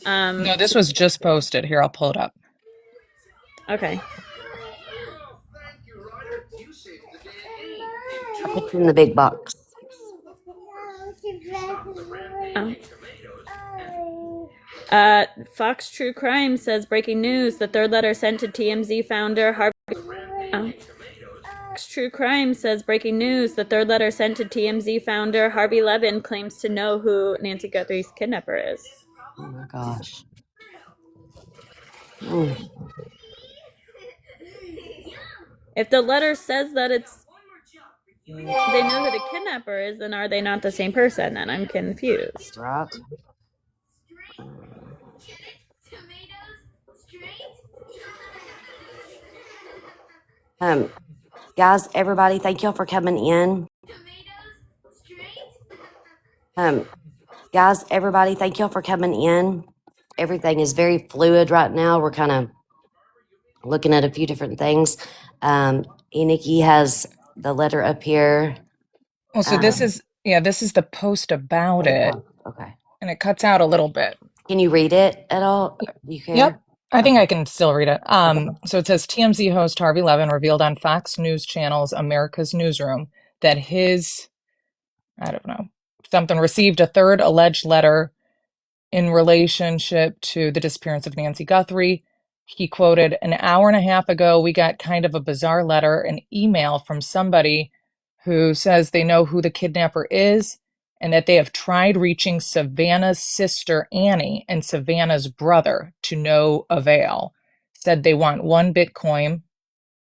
No, this was just posted. Here, I'll pull it up. Okay. It's in the big box. Oh. Fox True Crime says breaking news: the third letter sent to TMZ founder Harvey. Oh. Fox True Crime says breaking news: the third letter sent to TMZ founder Harvey Levin claims to know who Nancy Guthrie's kidnapper is. Oh my gosh. Mm. If the letter says that they know who the kidnapper is, then are they not the same person? Then I'm confused. Right. Guys, everybody, thank y'all for coming in. Guys, everybody, thank y'all for coming in. Everything is very fluid right now. We're kind of looking at a few different things. Nikki has the letter up here. Well, so this is the post about it, Okay. and it cuts out a little bit. Can you read it at all? Do you care? Yep. I think I can still read it. So it says TMZ host Harvey Levin revealed on Fox News Channel's America's Newsroom that I don't know, something received a third alleged letter in relationship to the disappearance of Nancy Guthrie. He quoted, "An hour and a half ago, we got kind of a bizarre letter, an email from somebody who says they know who the kidnapper is and that they have tried reaching Savannah's sister Annie and Savannah's brother to no avail. Said they want 1 Bitcoin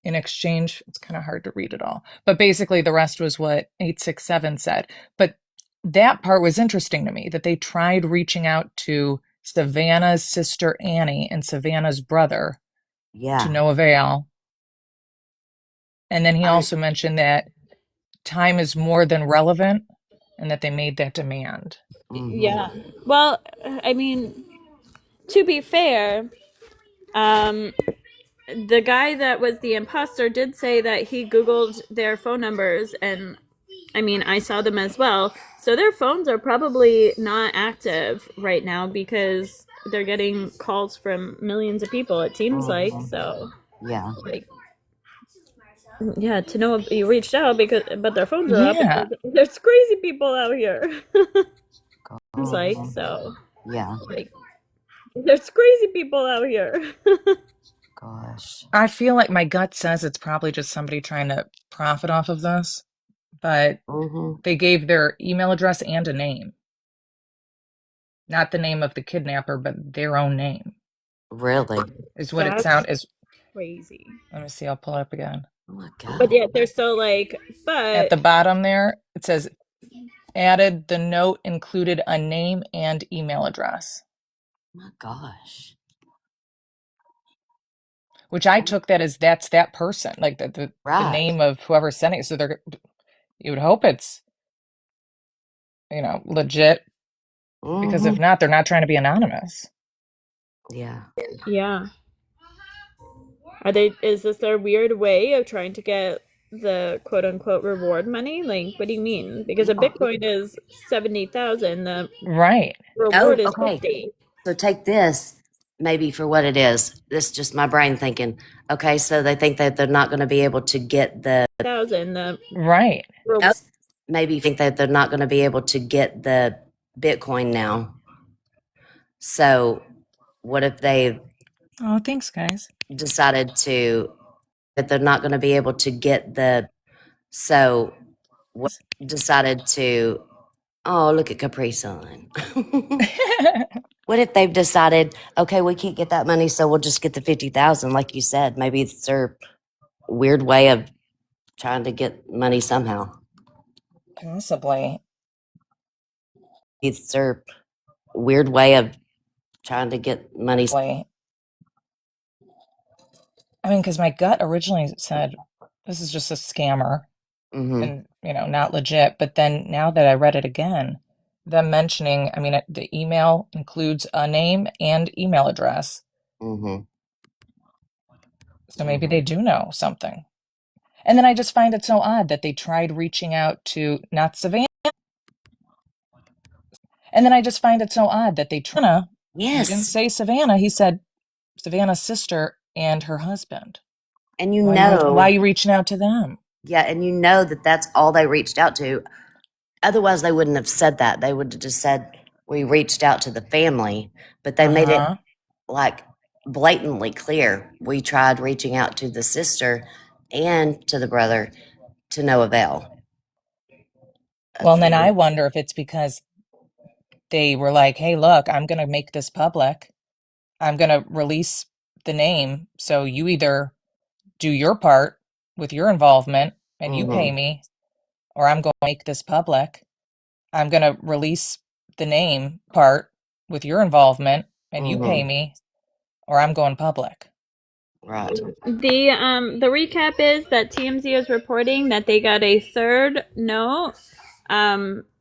in exchange." It's kind of hard to read it all, but basically the rest was what 867 said. But that part was interesting to me, that they tried reaching out to Savannah's sister Annie and Savannah's brother to no avail. And then he also mentioned that time is more than relevant and that they made that demand. Yeah. Well, I mean, to be fair, the guy that was the imposter did say that he Googled their phone numbers, and I mean, I saw them as well. So their phones are probably not active right now because they're getting calls from millions of people, it seems like. So, Yeah. like, yeah, to know if you reached out but their phones are up. Yeah. There's crazy people out here. Seems like so. Yeah. Like, there's crazy people out here. Gosh. I feel like my gut says it's probably just somebody trying to profit off of this, but they gave their email address and a name. Not the name of the kidnapper, but their own name. Really? Is what it sounds is. Crazy. Let me see, I'll pull it up again. Oh my God. But yeah, they're so like, but At the bottom there, it says added the note included a name and email address. Oh my gosh. Which I took that as that's that person, like the Right. name of whoever's sending it. So you would hope it's, legit, because if not, they're not trying to be anonymous. Yeah. yeah. Is this their weird way of trying to get the quote unquote reward money? Like, what do you mean? Because a Bitcoin is 70,000, the Right. reward is 50. So take this maybe for what it is. This is just my brain thinking. Okay, so they think that they're not going to be able to get the Right. maybe think that they're not going to be able to get the Bitcoin now. So what if they Oh, thanks, guys. decided to that they're not going to be able to get the so what decided to oh look at Capri Sun. What if they've decided, okay, we can't get that money, so we'll just get the 50,000, like you said? Maybe it's their weird way of trying to get money somehow. Possibly. It's their weird way of trying to get money. I mean, because my gut originally said this is just a scammer and, not legit. But then now that I read it again, them mentioning, I mean, the email includes a name and email address. So maybe they do know something. And then I just find it so odd that they tried reaching out to not Savannah. And then I just find it so odd that they He didn't Yes. say Savannah. He said Savannah's sister and her husband. And Why are you reaching out to them? yeah, and you know that that's all they reached out to. Otherwise, they wouldn't have said that. They would have just said, we reached out to the family, but they made it Uh-huh. like blatantly clear. We tried reaching out to the sister and to the brother to no avail. Well, That's and then I weird. wonder if it's because they were like, hey, look, I'm going to make this public. I'm going to release the name. So you either do your part with your involvement and you pay Mm-hmm. me, or I'm going to make this public. I'm going to release the name part with your involvement and you pay Mm-hmm. me, or I'm going public. Right. The recap is that TMZ is reporting that they got a third note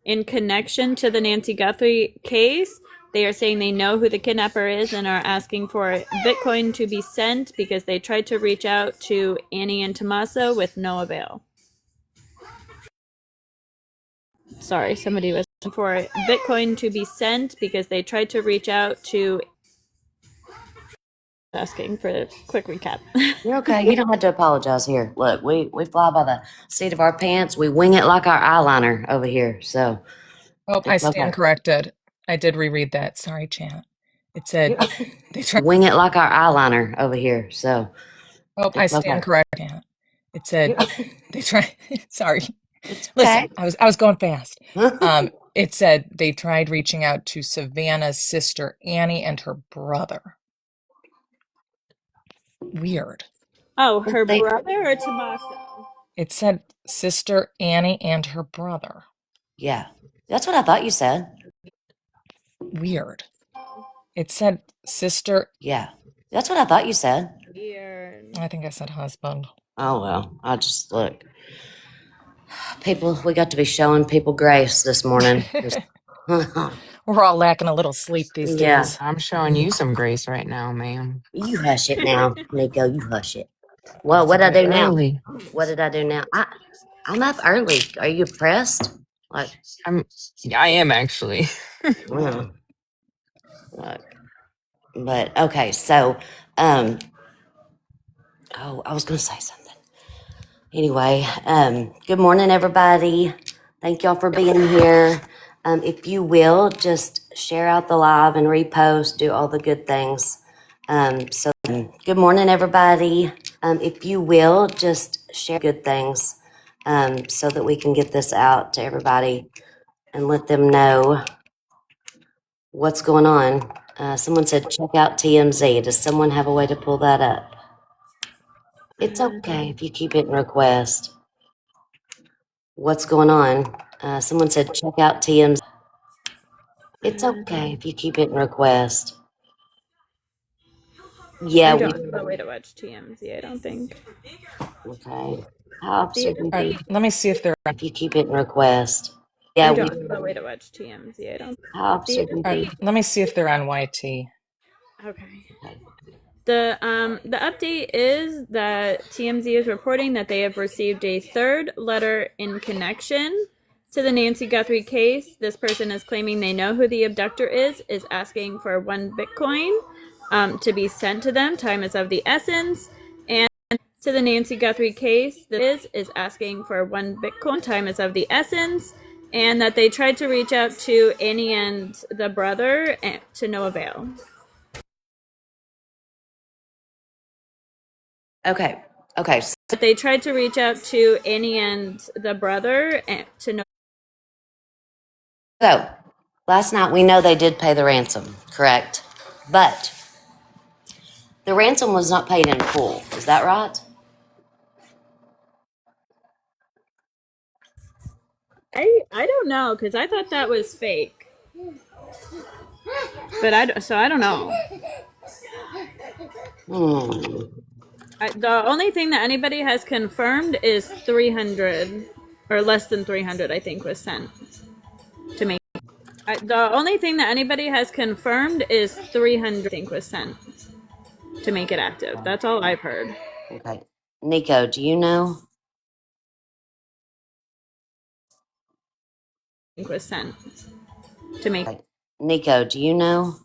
in connection to the Nancy Guthrie case. They are saying they know who the kidnapper is and are asking for Bitcoin to be sent because they tried to reach out to Annie and Tommaso with no avail. Sorry, somebody was for Bitcoin to be sent because they tried to reach out to asking for a quick recap. You're okay. You don't have to apologize here. Look, we fly by the seat of our pants. We wing it like our eyeliner over here. So Oh, I it's stand okay. corrected. I did reread that. Sorry, chat. It said they tried. Wing it like our eyeliner over here. So Oh, I it's stand okay. corrected. Yeah. It said they tried. Sorry. It's Listen, okay. I was going fast. It said they tried reaching out to Savannah's sister Annie and her brother. Weird. Oh, her They, brother or Tommaso? It said sister Annie and her brother. yeah, that's what I thought you said. Weird. It said sister. Yeah, that's what I thought you said. Weird. I think I said husband. Oh well, I just look. People, we got to be showing people grace this morning. We're all lacking a little sleep these Yeah, days. I'm showing you some grace right now, ma'am. you hush it now, Nico. You hush it. Well, It's a what I bit do now? early. What did I do now? I'm up early. Are you pressed? Like, I'm I am actually. well, look. But okay, so um, oh, I was gonna say something. Anyway, good morning, everybody. Thank y'all for being here. If you will, just share out the live and repost, do all the good things. Good morning, everybody. If you will, just share good things so that we can get this out to everybody and let them know what's going on. Someone said, check out TMZ. Does someone have a way to pull that up? It's okay if you keep hitting request. What's going on? Someone said, check out TMZ. It's okay if you keep hitting request. Yeah, I we, don't have a way to watch TMZ, I don't think. okay. Hi, Officer All right, DB. let me see if they're. If you keep hitting request. I Yeah, we, don't have a way to watch TMZ, I don't hi, Officer All right, DB. let me see if they're on YT. Okay. Okay. The update is that TMZ is reporting that they have received a third letter in connection to the Nancy Guthrie case. This person is claiming they know who the abductor is asking for 1 Bitcoin to be sent to them. Time is of the essence. And to the Nancy Guthrie case, this is asking for 1 Bitcoin. Time is of the essence. And that they tried to reach out to Annie and the brother to no avail. Okay. Okay. But they tried to reach out to Annie and the brother to know. So last night we know they did pay the ransom, correct? But the ransom was not paid in full. Is that right? I don't know because I thought that was fake, but I don't know. Hmm. The only thing that anybody has confirmed is 300 or less than 300. I think was sent to me. The only thing that anybody has confirmed is 300. I think was sent to make it active. That's all I've heard. Okay. Nico, do you know? I think was sent to make. Okay. Nico, do you know?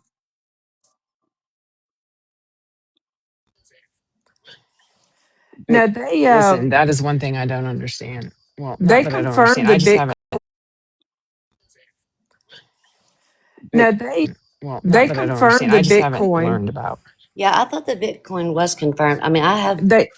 No, they Listen, that is one thing I don't understand. Well, not they that I don't understand. confirmed I the just bit. haven't. No, Bit, well, not they that I don't confirmed understand. the I just haven't Bitcoin. learned about. Yeah, I thought the Bitcoin was confirmed. I mean, I have They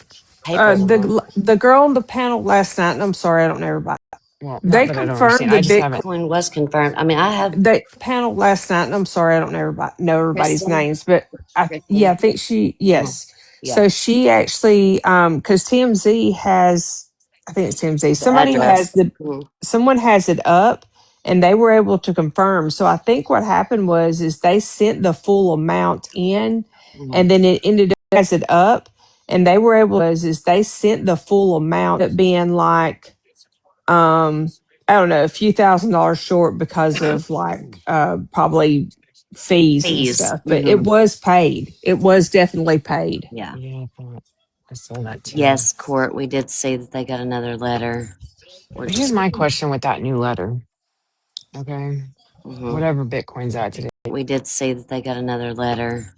paperwork. the girl on the panel last night. And I'm sorry, I don't know everybody. Well, not They that I don't confirmed understand. the I just haven't. Bitcoin. Bitcoin was confirmed. I mean, I have They panel last night. And I'm sorry, I don't know everybody's Kristen. names, but I Kristen. think she Mhm. yes. Yeah, So she actually because TMZ has, I think it's TMZ. the Somebody has address. the Mhm. someone has it up, and they were able to confirm. So I think what happened was is they sent the full amount in, Mhm. and then it ended up has it up, and they were able was is they sent the full amount up being like I don't know, a few $1,000s short because of like probably fees and Fees. stuff, but it Hmm. was paid. It was definitely paid. Yeah. Yeah, I thought I saw that too. Yes, court. We did see that they got another letter. We're But here's just. my question with that new letter. Okay, Hmm. whatever Bitcoin's at today. We did see that they got another letter.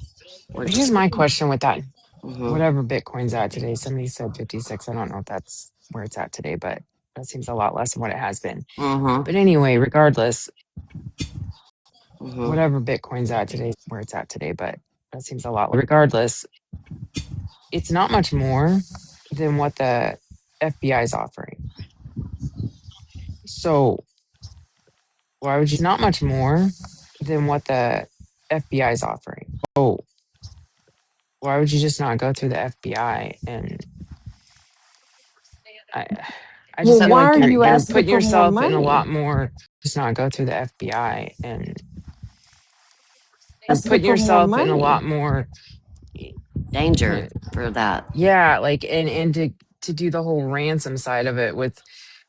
We're But here's just. my question with that. Hmm. Whatever Bitcoin's at today. Somebody said 56. I don't know if that's where it's at today, but that seems a lot less than what it has been. Hmm. But anyway, regardless, Hmm. whatever Bitcoin's at today, where it's at today, but that seems a lot. Regardless, it's not much more than what the FBI is offering. So why would you? Not much more than what the FBI is offering. So why would you just not go through the FBI? And I, I just Well, feel why like are you you're asking putting for more yourself in a money? lot more. Just not go through the FBI, and you're Asking putting for more yourself in a money. lot more. Danger for that. Yeah, like and to do the whole ransom side of it with,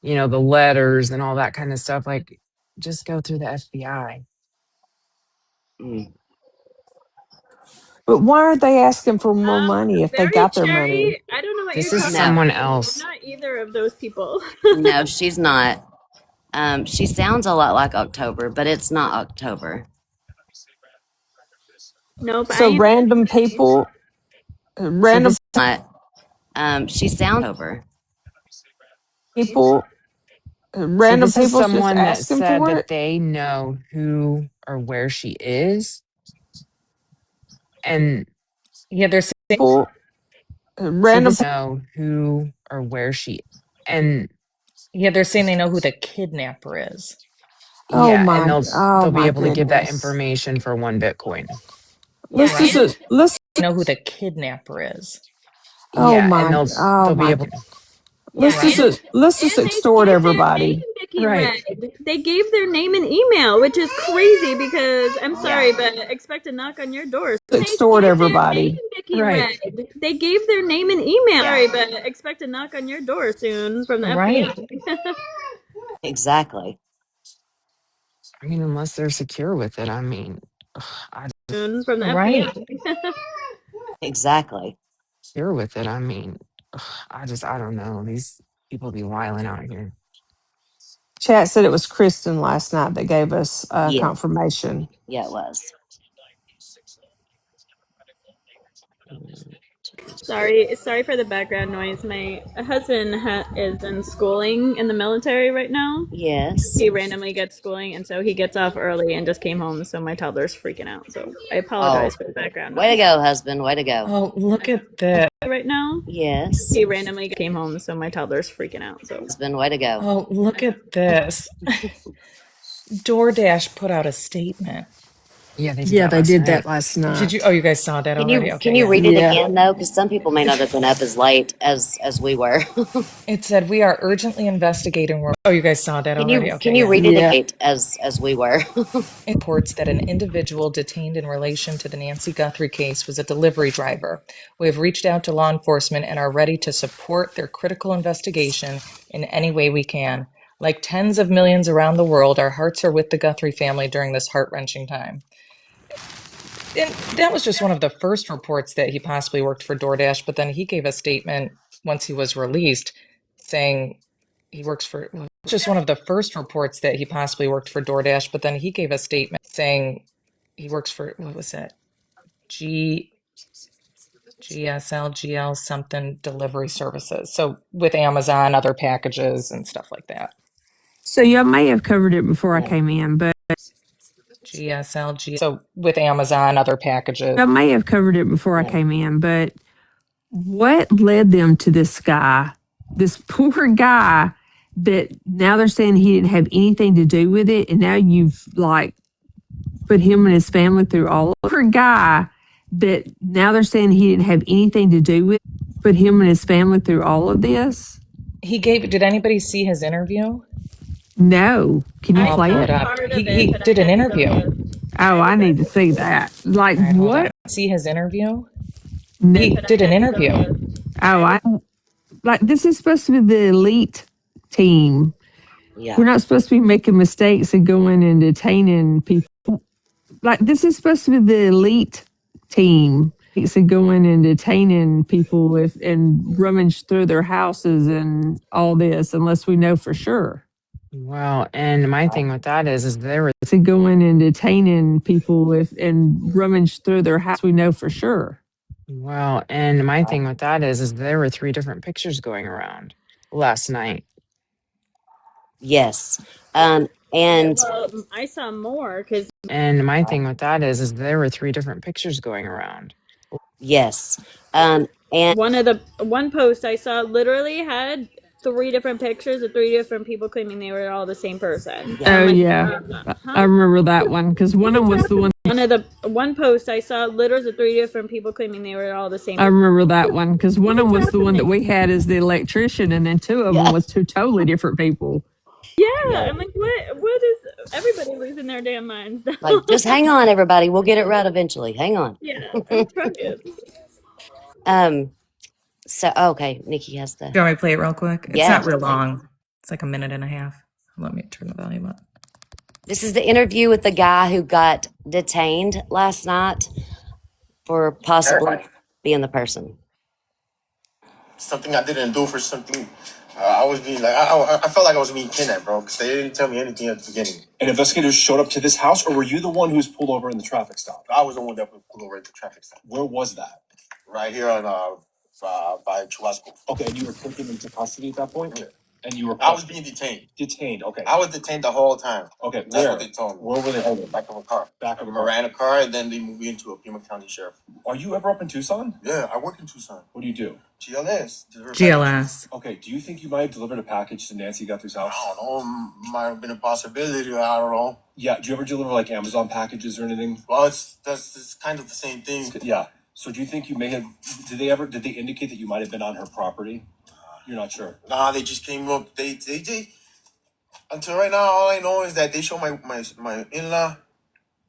the letters and all that kind of stuff. Like, just go through the FBI. Mm. But why are they asking for more money if they Barry got their money? Cherry, I don't know what you're This is talking No, someone about. I'm else. not either of those people. no, she's not. She sounds a lot like October, but it's not October. Nope, I So ain't random Barry. people, So random this Not. She sounds over. people, so random this is people's just someone that asking said for that it. they know who or where she is, and Yeah, they're saying, People, so random. this know who or where she and yeah, they're saying they know who the kidnapper is. Oh yeah, and my, they'll oh be my able to give that goodness. information for 1 Bitcoin. Yeah, Let's Right. just, let's, Know who the kidnapper is. oh Yeah, and my, they'll oh be my, able. yeah, Right. let's just and they extort gave their name, everybody. Mickey Right. Red. They gave their name and email, which is crazy because I'm Yeah. sorry, but expect a knock on your door. They Extort gave their name, everybody. Mickey Right. Red. They gave their name and email. Sorry, but expect a knock on your door soon from the Right. FBI. Exactly. I mean, unless they're secure with it. I mean, I Soon from the Right. FBI. Exactly. secure with it. I mean, I don't know. These people be wiling out here. Chat said it was Kristen last night that gave us Yes. confirmation. Yeah, it was. Sorry for the background noise. My husband is in schooling in the military right now. Yes. He randomly gets schooling, and so he gets off early and just came home. So my toddler's freaking out. So I Oh, apologize for the background way to noise. go, husband. Way to go. Oh, look at this. Right now, Yes. he randomly came home, so my toddler's freaking out. So Husband, way to go. Oh, look at this. DoorDash put out a statement. Yeah, they did Yeah, that they last did that night. last Did you? night. Oh, you guys saw that already? Can Okay, you yeah. read it Yeah. again though? Because some people may not have been up as late as we were. It said we are urgently investigating. Oh, you guys saw that already? Can Okay, you yeah. read it Yeah. again as we were? It reports that an individual detained in relation to the Nancy Guthrie case was a delivery driver. We have reached out to law enforcement and are ready to support their critical investigation in any way we can. Like tens of millions around the world, our hearts are with the Guthrie family during this heart-wrenching time. And that was just one of the first reports that he possibly worked for DoorDash, but then he gave a statement once he was released saying he works for well, just one of the first reports that he possibly worked for DoorDash, but then he gave a statement saying he works for what was that? G GSL, something delivery services. So with Amazon, other packages and stuff like that. So y'all may have covered it before I came in, but GSL. So with Amazon, other packages. y'all may have covered it before I came in, but what led them to this guy, this poor guy that now they're saying he didn't have anything to do with it, and now you've like put him and his family through all poor guy that now they're saying he didn't have anything to do with put him and his family through all of this? Did anybody see his interview? No. Can you I I'll play pull saw it it? up. part of it, He but I did an didn't go interview. to Oh, I dive need to into see it. that. Like All right, hold what? on. See his interview? No. He But I did an didn't go interview. to Oh, dive I into like this is supposed to be the elite team. We're Yeah. not supposed to be making mistakes and going and detaining people. Like this is supposed to be the elite team. It's going and detaining people with and rummage through their houses and all this unless we know for sure. Well, and my thing with that is there were It's going and detaining people with and rummage through their house. We know for sure. well, and my thing with that is there were 3 different pictures going around last night. Yes. yeah, And well, I saw more because And my thing with that is there were 3 different pictures going around. yes. And one post I saw literally had 3 different pictures of 3 different people claiming they were all the same person. And yeah. Oh I'm like, yeah, I huh? remember that one because one of them What's was the one. one post I saw literally 3 different people claiming they were all the same. I remember that one because one of them What's was the one that happening? we had as the electrician, and then two of them Yes. was two totally different people. Yeah, Yeah. I'm like, what is everybody losing their damn minds now? Like, just hang on, everybody. We'll get it right eventually. Hang on. Yeah, I'm trying. um. So okay, Nikki has the Do you want me to play it real quick? It's not yes. real long. It's like a minute and a half. Let me turn the volume up. This is the interview with the guy who got detained last night for possibly being the person. Something I didn't do for something. I was being like, I felt like I was being kidnapped, bro, because they didn't tell me anything at the beginning. And investigators showed up to this house, or were you the one who was pulled over in the traffic stop? I was the one that was pulled over at the traffic stop. Where was that? Right here on by Chubasco. Okay, and you were taken into custody at that point? Yeah. And you were I was being detained. detained. Okay. I was detained the whole time. Okay, That's where? what they told me. Where were they holding? Back of a car. Back of A a car. Miranda car, and then they moved me into a Pima County Sheriff. Are you ever up in Tucson? Yeah, I work in Tucson. What do you do? GLS. GLS. Okay, do you think you might have delivered a package to Nancy Guthrie's house? I don't know. Might have been a possibility. I don't know. Yeah, do you ever deliver like Amazon packages or anything? Well, it's kind of the same thing. Yeah. So do you think you may have, did they indicate that you might have been on her property? You're not sure? Nah, they just came up. They until right now, all I know is that they show my in-law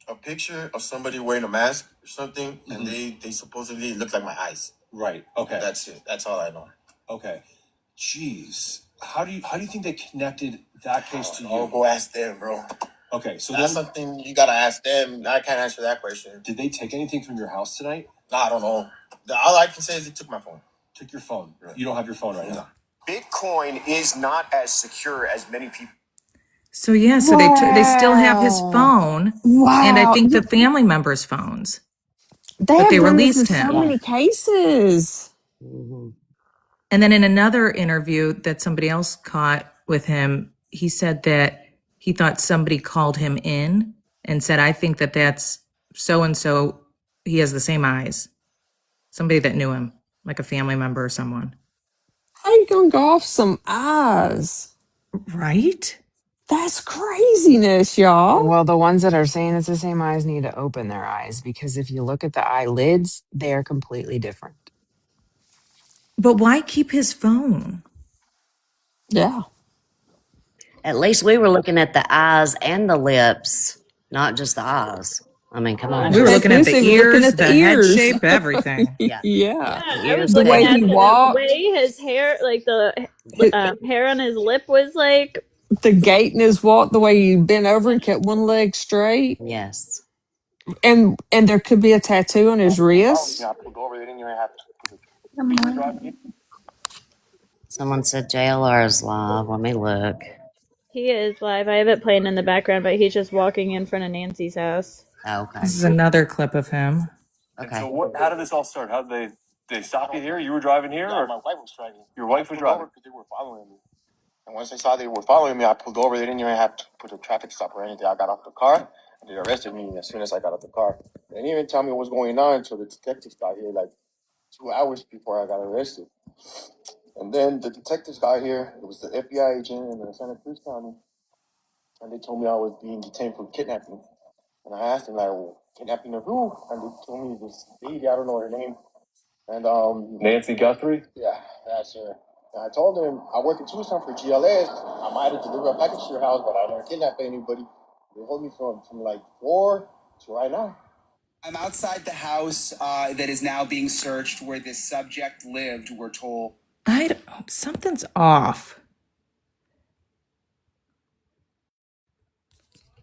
a picture of somebody wearing a mask or something, and they supposedly look like my eyes. Right, okay. That's it. That's all I know. Okay. Jeez. How do you think they connected that case to I'll you? go ask them, bro. Okay, so That's then something you gotta ask them. I can't answer that question. did they take anything from your house tonight? Nah, I don't know. All I can say is they took my phone. Took your phone. You don't have your phone right now. Bitcoin is not as secure as many people. So yeah, so they still have his phone, and I Wow. think the family members' phones, They but have they done this in released so him. many cases. Mhm. And then in another interview that somebody else caught with him, he said that he thought somebody called him in and said, I think that that's so and so. He has the same eyes. Somebody that knew him, like a family member or someone. How you gonna go off some eyes? Right? That's craziness, y'all. Well, the ones that are saying it's the same eyes need to open their eyes because if you look at the eyelids, they're completely different. But why keep his phone? Yeah. At least we were looking at the eyes and the lips, not just the eyes. I mean, come on. We were At looking at this, the they were looking ears, at the the head ears. shape, everything. Yeah. Yeah. Yeah, The I was ears, The the looking way head. at he the walked, way his hair, like the his, hair on his lip was like. the gait in his walk, the way he bent over and kept one leg straight. Yes. And there could be a tattoo on his Oh, wrist. yeah, I pulled over. They didn't even have to. Someone said JLR is live. Let me look. He is live. I have it playing in the background, but he's just walking in front of Nancy's house. Oh, okay. This is another clip of him. And Okay. so how did this all start? How did they Did they stop you here? You were driving here? Yeah, or my wife was driving. Your wife was driving? Because they were following me. And once I saw they were following me, I pulled over. They didn't even have to put a traffic stop or anything. I got off the car and they arrested me as soon as I got off the car. They didn't even tell me what was going on until the detectives got here, like 2 hours before I got arrested. And then the detectives got here. It was the FBI agent in Santa Cruz County. And they told me I was being detained for kidnapping. And I asked them, like, well, kidnapping of who? And they told me this lady, I don't know her name. And Nancy Guthrie? yeah, that's her. And I told them I work in Tucson for GLS. I might have delivered a package to your house, but I never kidnapped anybody. They hold me from like 4 to right now. I'm outside the house that is now being searched where this subject lived, we're told. Something's off.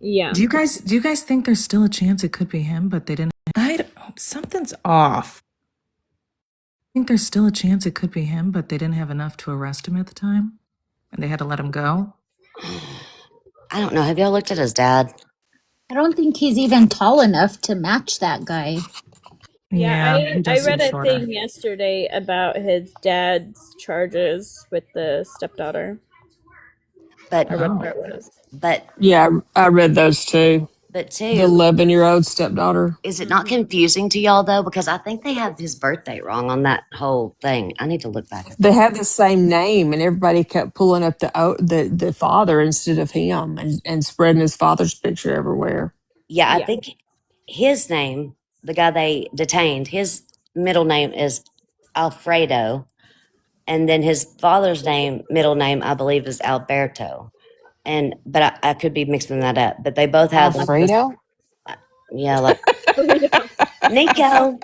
Yeah. Do you guys think there's still a chance it could be him, but they didn't? Something's off. I think there's still a chance it could be him, but they didn't have enough to arrest him at the time, and they had to let him go. I don't know. Have y'all looked at his dad? I don't think he's even tall enough to match that guy. Yeah, He I does seem read a shorter. thing yesterday about his dad's charges with the stepdaughter, But or whatever it was. but Yeah, I read those too. but The too, 11-year-old stepdaughter. is it not confusing to y'all though? Because I think they have his birthday wrong on that whole thing. I need to look back at They that. have the same name, and everybody kept pulling up the father instead of him, and spreading his father's picture everywhere. Yeah, I Yeah. think his name, the guy they detained, his middle name is Alfredo, and then his father's middle name, I believe, is Alberto. But I could be mixing that up. But they both have Alfredo? yeah, like Nico.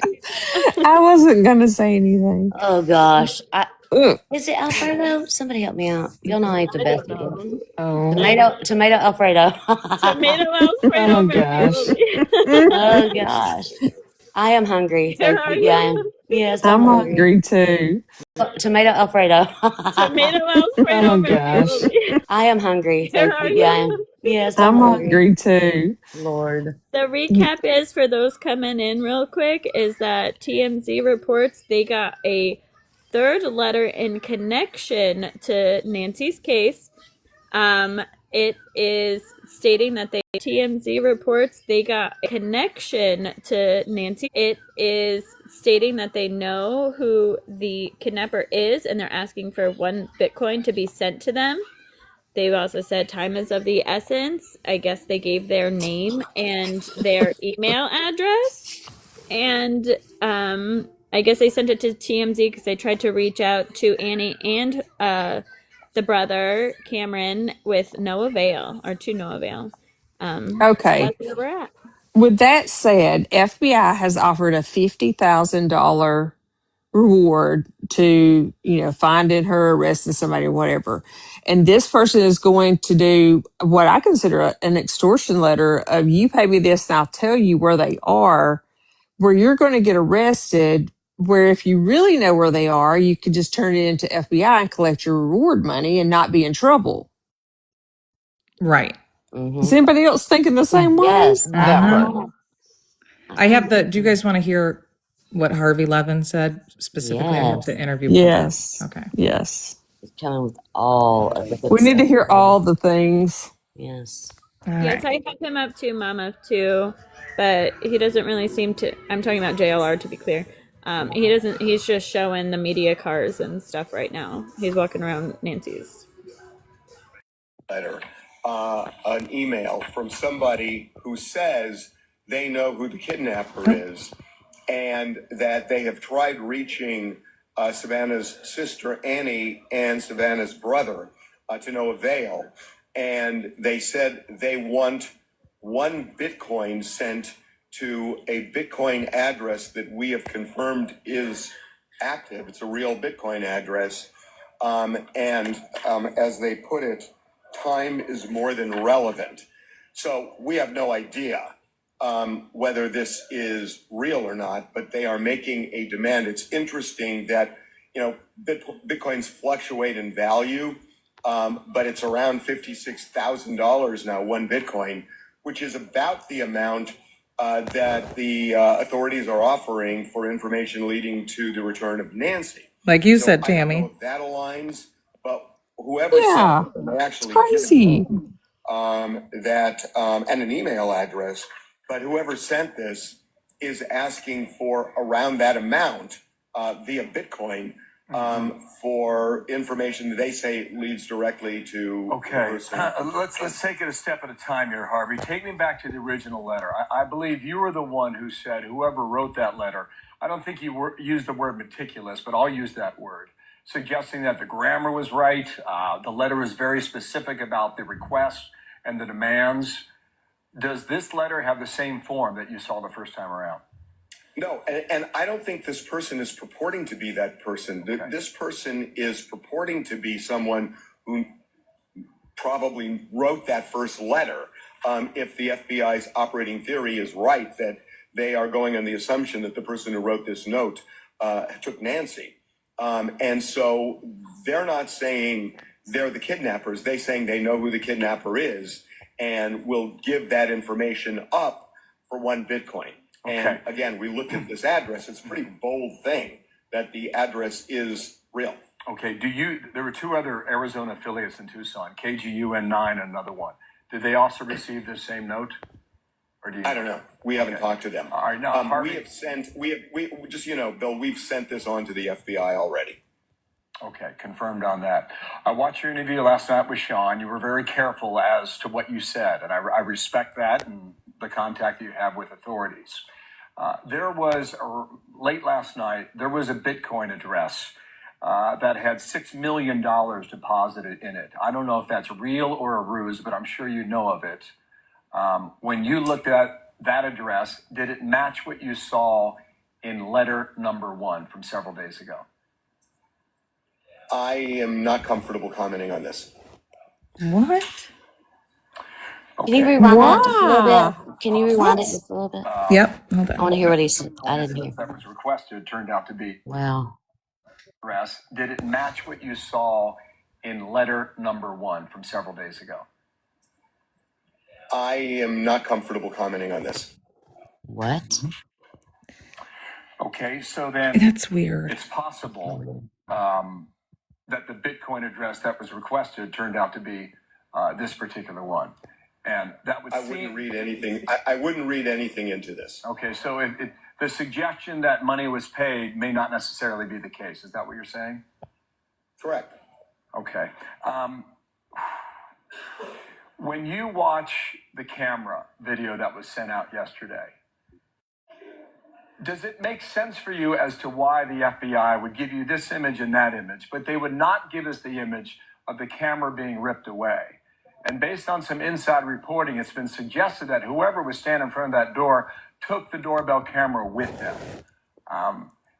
I wasn't gonna say anything. Oh gosh, Ugh. is it Alfredo? Somebody help me out. Y'all know I eat the I best don't of them. know. Oh. Tomato Alfredo. Tomato Alfredo Oh gosh. ravioli. Oh gosh, I am hungry. Where Thank are you. Yeah, I you? am. Yes, I'm I'm hungry. hungry too. Tomato Alfredo. Tomato Alfredo Oh gosh. ravioli. I am hungry. Where Thank are you. Yeah, I am. you? Yes, I'm I'm hungry. hungry too. Lord. The recap is for those coming in real quick is that TMZ reports they got a third letter in connection to Nancy's case. It is stating that TMZ reports they got a connection to Nancy. It is stating that they know who the kidnapper is and they're asking for 1 Bitcoin to be sent to them. They've also said time is of the essence. I guess they gave their name and their email address. And I guess they sent it to TMZ because they tried to reach out to Annie and the brother, Cameron, with no avail, or to no avail. So Okay. that's where we're at. With that said, FBI has offered a $50,000 reward to, finding her, arresting somebody, or whatever. And this person is going to do what I consider an extortion letter of, you pay me this and I'll tell you where they are, where you're going to get arrested. Where if you really know where they are, you could just turn it into FBI and collect your reward money and not be in trouble. Right. Is Mm-hmm. anybody else thinking the same way? Yes, That part. I have do you guys want to hear what Harvey Levin said specifically? I have yes. the interview pulled up. Yes. Okay. Yes. He's coming with all of the good We need to stuff. hear all the things. Yes. All Yes, right. I have him up to Mama too, but he doesn't really seem to. I'm talking about JLR to be clear. He doesn't. He's just showing the media cars and stuff right now. He's walking around Nancy's. Letter, an email from somebody who says they know who the kidnapper is and that they have tried reaching Savannah's sister Annie and Savannah's brother to no avail. And they said they want 1 Bitcoin sent to a Bitcoin address that we have confirmed is active. It's a real Bitcoin address. And as they put it, time is more than relevant. So we have no idea whether this is real or not, but they are making a demand. It's interesting that, Bitcoins fluctuate in value, but it's around $56,000 now, 1 Bitcoin, which is about the amount that the authorities are offering for information leading to the return of Nancy. Like you So said, I don't know Tammy. if that aligns, but whoever Yeah, sent it, they it's actually give crazy. and an email address, but whoever sent this is asking for around that amount via Bitcoin for information that they say leads directly to the Okay, person. let's take it a step at a time here, Harvey. Take me back to the original letter. I believe you were the one who said whoever wrote that letter. I don't think you used the word meticulous, but I'll use that word, suggesting that the grammar was right. The letter was very specific about the requests and the demands. Does this letter have the same form that you saw the first time around? No, and I don't think this person is purporting to be that person. Okay. This person is purporting to be someone who probably wrote that first letter. If the FBI's operating theory is right, that they are going on the assumption that the person who wrote this note took Nancy. And so they're not saying they're the kidnappers. They're saying they know who the kidnapper is and will give that information up for 1 Bitcoin. And Okay. again, we looked at this address. It's a pretty bold thing that the address is real. Okay, there were 2 other Arizona affiliates in Tucson, KGUN9 and another one. Did they also receive this same note? Or do you I don't know. We haven't talked to them. All right, now, Harvey. We just, Bill, we've sent this on to the FBI already. Okay, confirmed on that. I watched your interview last night with Sean. You were very careful as to what you said, and I respect that and the contact you have with authorities. There was, late last night, there was a Bitcoin address that had $6 million deposited in it. I don't know if that's real or a ruse, but I'm sure you know of it. When you looked at that address, did it match what you saw in letter number 1 from several days ago? I am not comfortable commenting on this. What? Can you Okay. rewind that just a little Why? bit? Can you rewind it just a little bit? Yep. Hold I want to on. hear what he said. I didn't hear. That was requested turned out to be Wow. address. Did it match what you saw in letter number 1 from several days ago? I am not comfortable commenting on this. What? Okay, so then That's weird. it's possible that the Bitcoin address that was requested turned out to be this particular one. And that would I wouldn't read anything. I wouldn't read anything into this. Okay, so the suggestion that money was paid may not necessarily be the case. Is that what you're saying? Correct. Okay. When you watch the camera video that was sent out yesterday, does it make sense for you as to why the FBI would give you this image and that image, but they would not give us the image of the camera being ripped away? And based on some inside reporting, it's been suggested that whoever was standing in front of that door took the doorbell camera with them.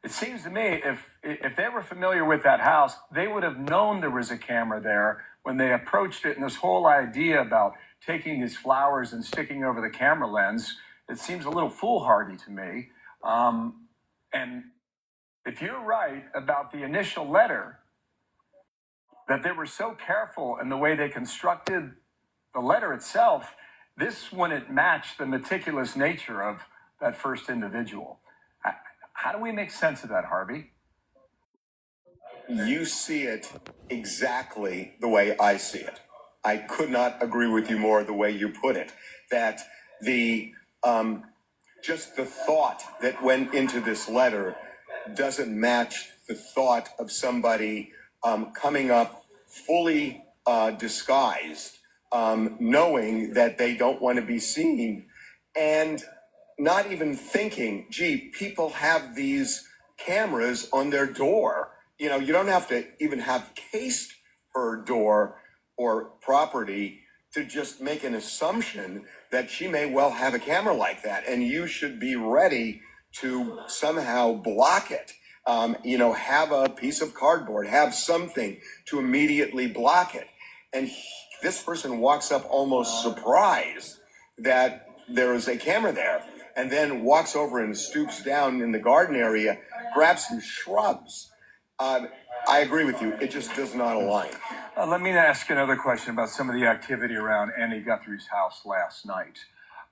It seems to me if they were familiar with that house, they would have known there was a camera there when they approached it. And this whole idea about taking these flowers and sticking over the camera lens, it seems a little foolhardy to me. And if you're right about the initial letter, that they were so careful in the way they constructed the letter itself, this wouldn't match the meticulous nature of that first individual. How do we make sense of that, Harvey? You see it exactly the way I see it. I could not agree with you more the way you put it. That the just the thought that went into this letter doesn't match the thought of somebody coming up fully disguised, knowing that they don't want to be seen, and not even thinking, gee, people have these cameras on their door. You don't have to even have cased her door or property to just make an assumption that she may well have a camera like that. And you should be ready to somehow block it. Have a piece of cardboard, have something to immediately block it. And this person walks up almost surprised that there is a camera there, and then walks over and stoops down in the garden area, grabs some shrubs. I agree with you. It just does not align. Let me ask another question about some of the activity around Annie Guthrie's house last night.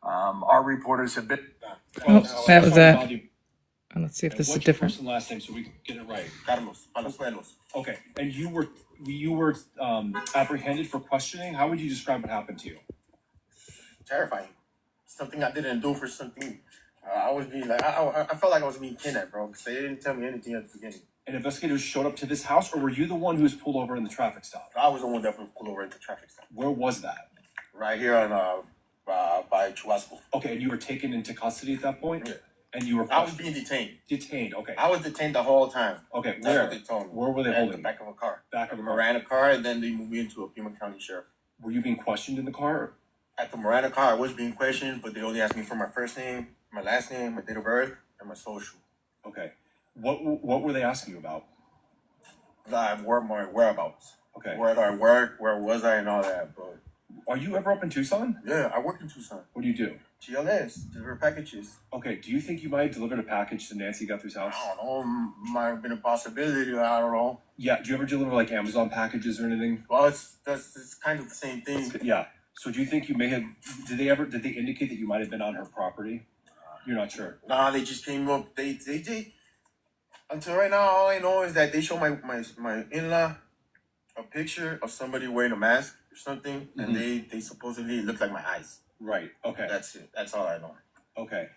Our reporters have been. Oh, that was it. Let's see if this is What's your different. first and last name so we can get it right? Carlos Palazuelos. Okay, and you were apprehended for questioning. How would you describe what happened to you? Terrifying. Something I didn't do for something. I was being like, I felt like I was being kidnapped, bro, because they didn't tell me anything at the beginning. And investigators showed up to this house, or were you the one who was pulled over in the traffic stop? I was the one that was pulled over at the traffic stop. Where was that? Right here on by Chubasco. Okay, and you were taken into custody at that point? Yeah. And you were I was being detained. Detained, okay. I was detained the whole time. Okay, That's where? what they told me. Where were they At holding the you? back of a car. Back of a car. Miranda car, and then they moved me into a Pima County sheriff. Were you being questioned in the car? At the Miranda car, I was being questioned, but they only asked me for my first name, my last name, my date of birth, and my social. Okay. What were they asking you about? My whereabouts. Okay. Where did I work? Where was I, and all that. But Are you ever up in Tucson? yeah, I work in Tucson. What do you do? GLS, deliver packages. Okay, do you think you might have delivered a package to Nancy Guthrie's house? I don't know. Might have been a possibility. I don't know. Yeah, do you ever deliver like Amazon packages or anything? Well, it's kind of the same thing. Yeah. So do you think you may have, did they indicate that you might have been on her property? You're not sure? Nah, they just came up. They until right now, all I know is that they show my in-law a picture of somebody wearing a mask or something, and they supposedly look like my eyes. Right, okay. That's it. That's all I know. Okay.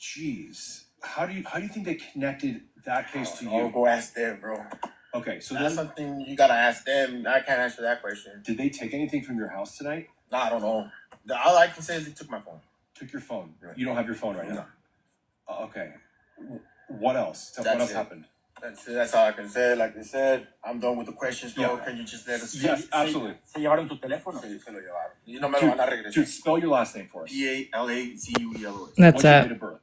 Jeez. How do you think they connected that case to I'll you? go ask them, bro. Okay, so That's then, something you gotta ask them. I can't answer that question. did they take anything from your house tonight? Nah, I don't know. All I can say is they took my phone. Took your phone? Right. You don't have your phone right No. now? Okay. What else? What That's else it. happened? That's it. That's all I can say. Like I said, I'm done with the questions, bro. Yeah. Can you just let us Yes, absolutely. Se llevaron tu teléfono? Sí, se lo llevaron. Y no me lo van a regresar. Dude, spell your last name for us. Palazuelos. That's What's your it. date of birth?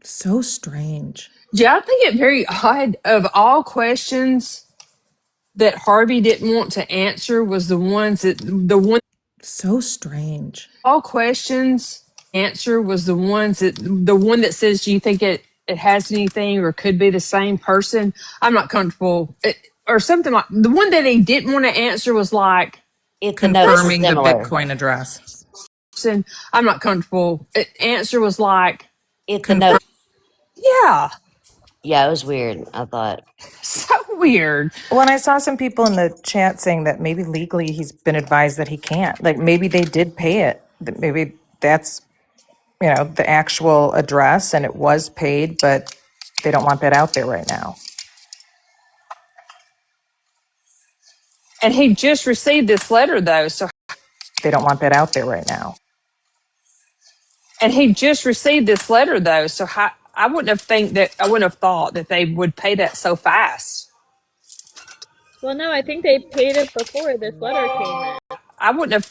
So strange. Yeah, I think it very odd. Of all questions that Harvey didn't want to answer was So strange. all questions answer was the one that says, do you think it has anything or could be the same person? I'm not comfortable or something like the one that he didn't want to answer was like, If the notes are Confirming the similar. Bitcoin address. and I'm not comfortable. Answer was like, If the Confirm. notes, yeah, yeah, it was weird. I thought. so weird. When I saw some people in the chat saying that maybe legally he's been advised that he can't, like maybe they did pay it, that maybe that's, the actual address and it was paid, but they don't want that out there right now. And he just received this letter though, so They don't want that out there right now. and he just received this letter though, so I wouldn't have thought that they would pay that so fast. Well, no, I think they paid it before this letter came in. I wouldn't have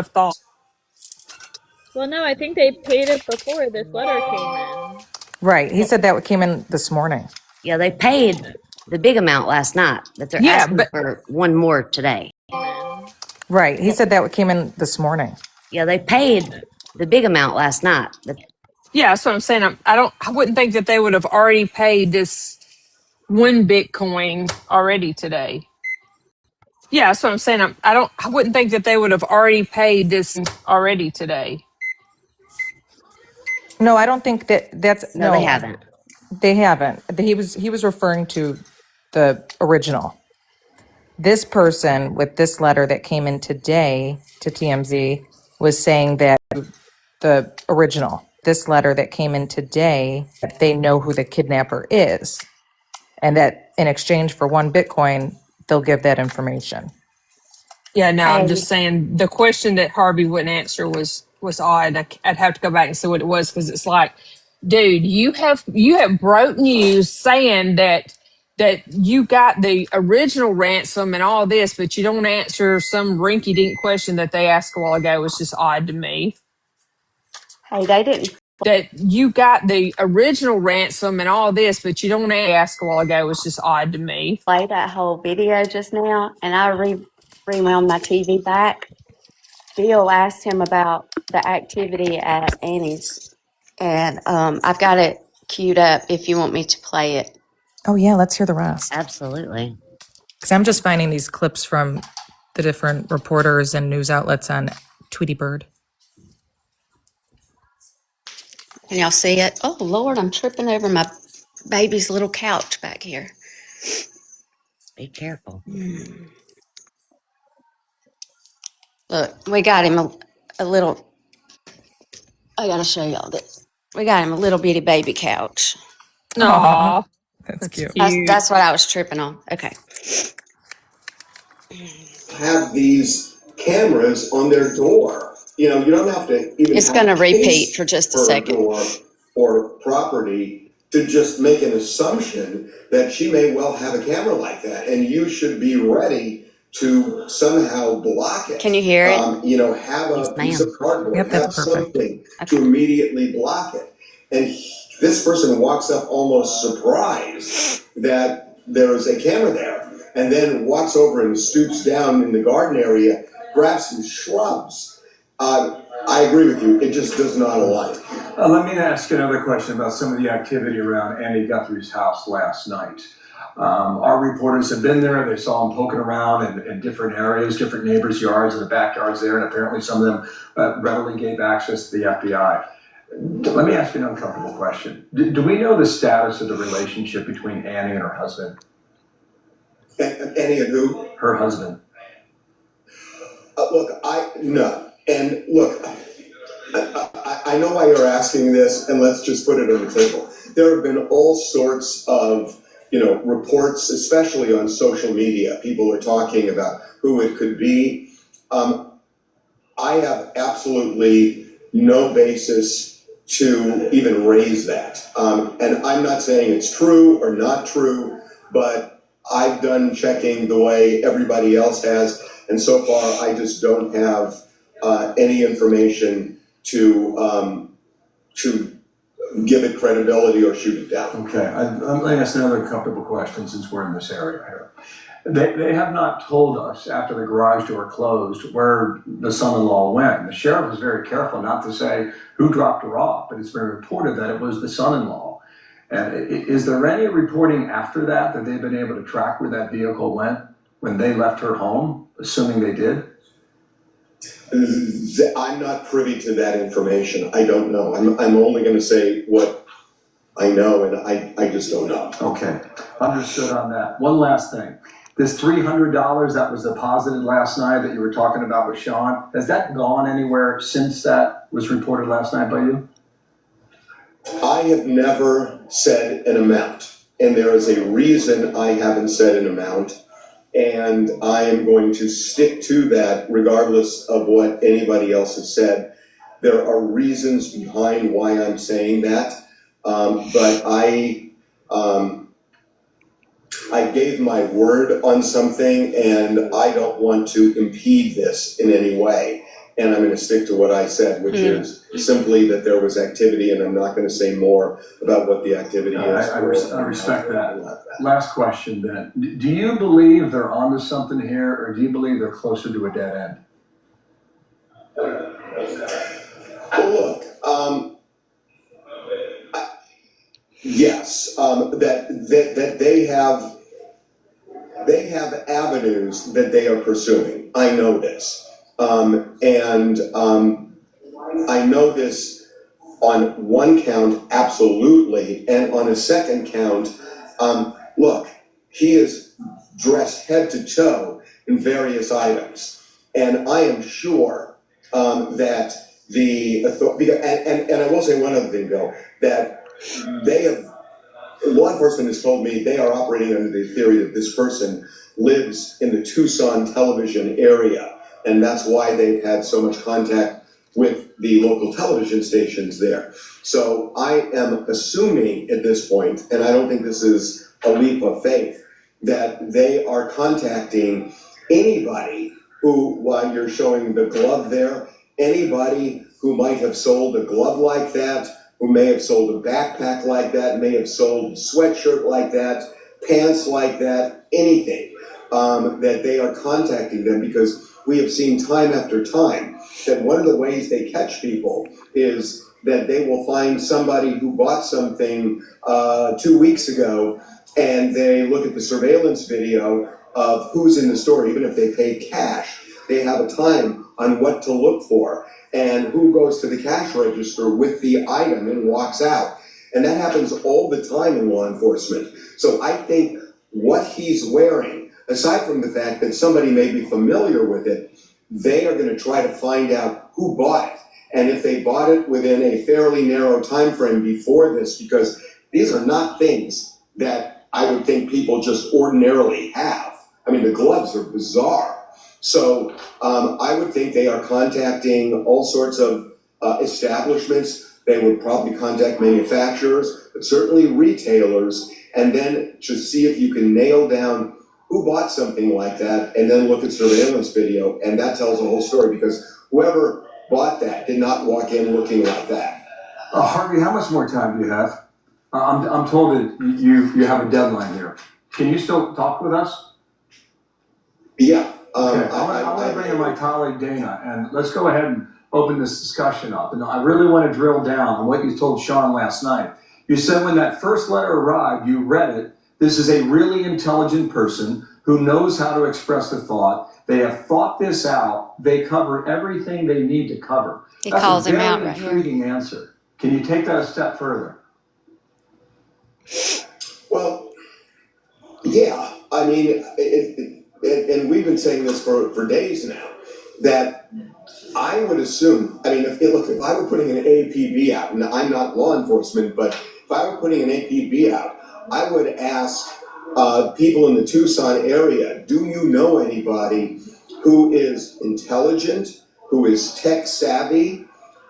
thought. Well, no, I think they paid it before this letter came in. Right. He said that came in this morning. Yeah, they paid the big amount last night, but they're Yeah, asking but for one more today. Right. He said that came in this morning. Yeah, they paid the big amount last night, but yeah, that's what I'm saying. I wouldn't think that they would have already paid this one Bitcoin already today. Yeah, that's what I'm saying. I wouldn't think that they would have already paid this already today. No, I don't think that's no, they haven't. They haven't. He was referring to the original. This person with this letter that came in today to TMZ was saying that the original, this letter that came in today, they know who the kidnapper is, and that in exchange for one Bitcoin, they'll give that information. Yeah, no, I'm Hey, just saying the question that Harvey wouldn't answer was odd. I'd have to go back and see what it was because it's like, dude, you have broke news saying that you got the original ransom and all this, but you don't answer some rinky-dink question that they asked a while ago. Was just odd to me. Hey, they didn't That you got the original ransom and all this, but you don't ask a while ago. Was just odd to me. play that whole video just now, and I rewound my TV back. Bill asked him about the activity at Annie's, and I've got it queued up if you want me to play it. Oh yeah, let's hear the rest. absolutely. Because I'm just finding these clips from the different reporters and news outlets on Tweety Bird. Can y'all see it? Oh, Lord, I'm tripping over my baby's little couch back here. Be careful. Look, we got him a little, I gotta show y'all this. We got him a little bitty baby couch. Aw, Aw, that's that's cute. cute. That's what I was tripping on. Okay. Have these cameras on their door. You know, you don't have to even It's have going a to repeat case for just a for a second. door or property to just make an assumption that she may well have a camera like that, and you should be ready to somehow block it. Can you hear it? You know, have Yes, a piece ma'am. of cardboard, Yep, that's have perfect. something to Okay. immediately block it. And this person walks up almost surprised that there is a camera there, and then walks over and stoops down in the garden area, grabs some shrubs. I agree with you, it just does not align. Let me ask you another question about some of the activity around Andy Guthrie's house last night. Our reporters have been there. They saw him poking around in different areas, different neighbors' yards, and the backyards there, and apparently some of them readily gave access to the FBI. Let me ask you an uncomfortable question. Do we know the status of the relationship between Annie and her husband? Annie and who? Her husband. Look, no. And look, I know why you're asking this, and let's just put it on the table. There have been all sorts of, reports, especially on social media. People are talking about who it could be. I have absolutely no basis to even raise that. And I'm not saying it's true or not true, but I've done checking the way everybody else has, and so far I just don't have any information to give it credibility or shoot it down. Okay, I'm going to ask another comfortable question since we're in this area here. They have not told us after the garage door closed where the son-in-law went. The sheriff was very careful not to say who dropped her off, but it's been reported that it was the son-in-law. And is there any reporting after that they've been able to track where that vehicle went when they left her home, assuming they did? I'm not privy to that information. I don't know. I'm only going to say what I know, and I just don't know. Okay, understood on that. One last thing. This $300 that was deposited last night that you were talking about with Sean, has that gone anywhere since that was reported last night by you? I have never said an amount, and there is a reason I haven't said an amount, and I am going to stick to that regardless of what anybody else has said. There are reasons behind why I'm saying that, but I gave my word on something, and I don't want to impede this in any way. And I'm going to stick to what I said, which is simply that there was activity, and I'm not going to say more about what the activity is. I respect that. Last question then. Do you believe they're onto something here, or do you believe they're closer to a dead end? Well, look, yes, that they have avenues that they are pursuing. I know this. And I know this on one count, absolutely, and on a second count, look, he is dressed head to toe in various items. And I am sure that and I will say one other thing, Bill, that law enforcement has told me they are operating under the theory that this person lives in the Tucson television area, and that's why they've had so much contact with the local television stations there. So I am assuming at this point, and I don't think this is a leap of faith, that they are contacting anybody who, while you're showing the glove there, anybody who might have sold a glove like that, who may have sold a backpack like that, may have sold a sweatshirt like that, pants like that, anything, that they are contacting them, because we have seen time after time that one of the ways they catch people is that they will find somebody who bought something 2 weeks ago, and they look at the surveillance video of who's in the store, even if they paid cash. They have a time on what to look for. and who goes to the cash register with the item and walks out. And that happens all the time in law enforcement. So I think what he's wearing, aside from the fact that somebody may be familiar with it, they are going to try to find out who bought it. And if they bought it within a fairly narrow time frame before this, because these are not things that I would think people just ordinarily have. I mean, the gloves are bizarre. So I would think they are contacting all sorts of establishments. They would probably contact manufacturers, but certainly retailers, and then to see if you can nail down who bought something like that, and then look at surveillance video, and that tells a whole story, because whoever bought that did not walk in looking like that. Harvey, how much more time do you have? I'm told that you have a deadline here. Can you still talk with us? Yeah. Okay, I want to bring in my colleague Dana, and let's go ahead and open this discussion up. And I really want to drill down on what you told Sean last night. You said when that first letter arrived, you read it. This is a really intelligent person who knows how to express a thought. They have thought this out. They cover everything they need to cover. He That's calls a him very out right here. intriguing answer. Can you take that a step further? Well, yeah. I mean, and we've been saying this for days now, that I would assume, I mean, if I were putting an APB out, and I'm not law enforcement, but if I were putting an APB out, I would ask people in the Tucson area, do you know anybody who is intelligent, who is tech savvy?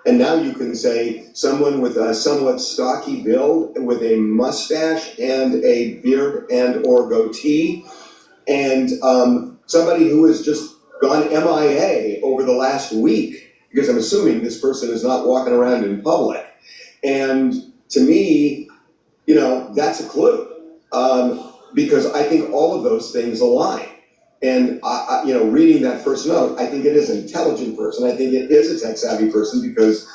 And now you can say someone with a somewhat stocky build, with a mustache and a beard and or goatee, and somebody who has just gone MIA over the last week, because I'm assuming this person is not walking around in public. And to me, that's a clue, because I think all of those things align. And reading that first note, I think it is an intelligent person. I think it is a tech savvy person, because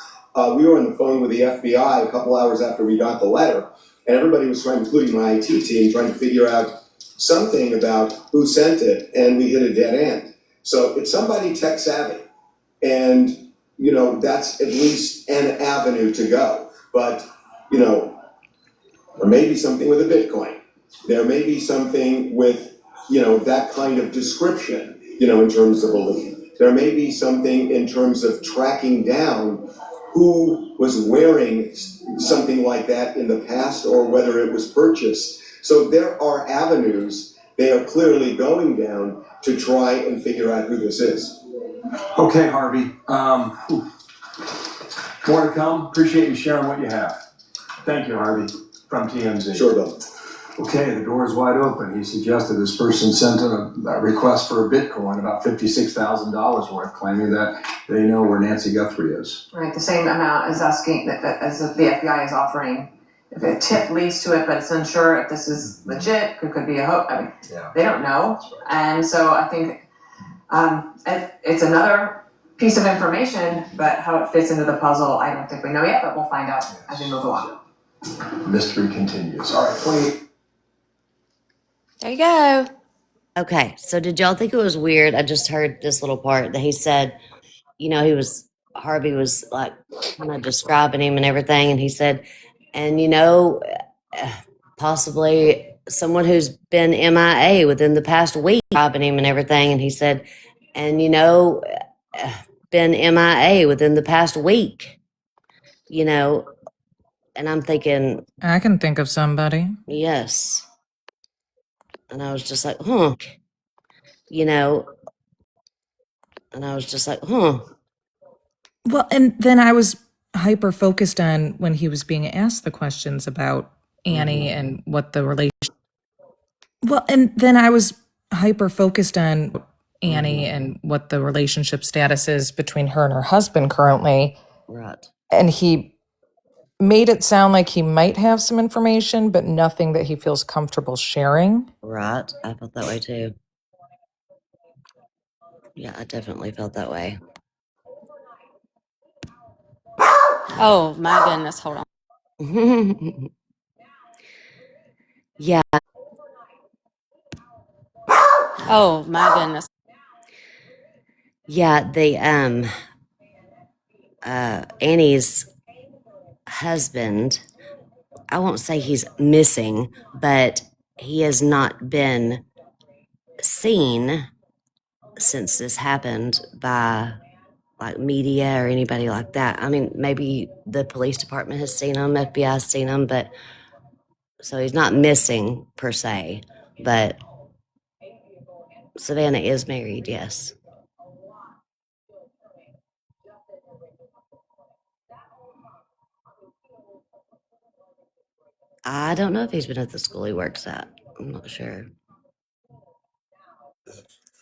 we were on the phone with the FBI a couple hours after we got the letter, and everybody was trying, including my IT team, trying to figure out something about who sent it, and we hit a dead end. So it's somebody tech savvy, and that's at least an avenue to go. But there may be something with a Bitcoin. There may be something with that kind of description, in terms of a lead. There may be something in terms of tracking down who was wearing something like that in the past, or whether it was purchased. So there are avenues they are clearly going down to try and figure out who this is. Okay, Harvey. More to come. Appreciate you sharing what you have. Thank you, Harvey, from TMZ. Sure, Bill. Okay, the door is wide open. He suggested this person sent in a request for a Bitcoin, about $56,000 worth, claiming that they know where Nancy Guthrie is. Right, the same amount as asking as the FBI is offering. If a tip leads to it, but it's unsure if this is legit, it could be a hoax. I mean, They don't know, and so I think it's another piece of information, but how it fits into the puzzle, I don't think we know yet, but we'll find out as we move along. Mystery continues. All right, 28. There you go. Okay, so did y'all think it was weird? I just heard this little part that he said, Harvey was like kind of describing him and everything, and he said, and possibly someone who's been MIA within the past week, describing him and everything, and he said, and been MIA within the past week, and I'm thinking, I can think of somebody. yes. And I was just like, and I was just like, Well, and then I was hyper focused on when he was being asked the questions about Annie and what the relation. Well, and then I was hyper focused on Annie and what the relationship status is between her and her husband currently. right. And he made it sound like he might have some information, but nothing that he feels comfortable sharing. Right. I felt that way too. Yeah, I definitely felt that way. Oh my goodness, hold on. Yeah. Oh my goodness. Yeah, Annie's husband, I won't say he's missing, but he has not been seen since this happened by like media or anybody like that. I mean, maybe the police department has seen him, FBI has seen him, but so he's not missing per se. But Savannah is married, yes. I don't know if he's been at the school he works at. I'm not sure.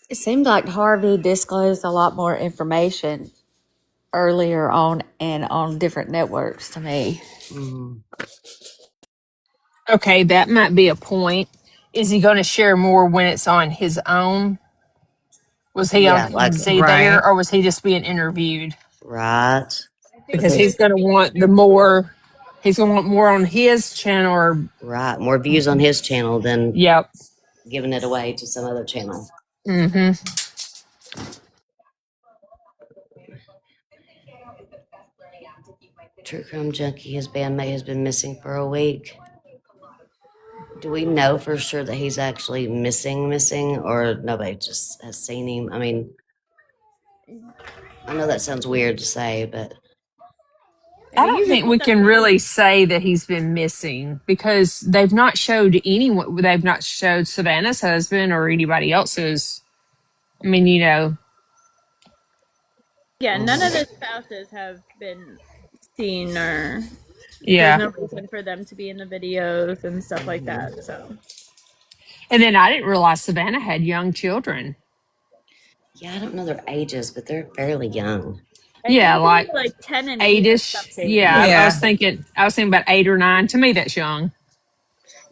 It seemed like Harvey disclosed a lot more information earlier on and on different networks to me. Mm, Okay, that might be a point. Is he going to share more when it's on his own? Was he on yeah, like TMZ there, Right. or was he just being interviewed? right I think Because he because he's was. going to want the more. He's going to want more on his channel. Or right more views on his channel than yep. giving it away to some other channel. Mm-hmm. True Crime Junkie, his bandmate, has been missing for a week. Do we know for sure that he's actually missing, or nobody just has seen him? I mean, I know that sounds weird to say, but I I mean, don't you could think put we that can down. really say that he's been missing because they've not showed anyone. They've not showed Savannah's husband or anybody else's. I mean, Yeah, none of mhm. the spouses have been seen, or there's yeah. no reason for them to be in the videos and stuff like Mhm. that. So And then I didn't realize Savannah had young children. Yeah, I don't know their ages, but they're fairly young. I Yeah, think they're like like 10 and 8 or eightish. something. Yeah, Yeah. I was Yeah. thinking. I was thinking about 8 or 9. To me, that's young.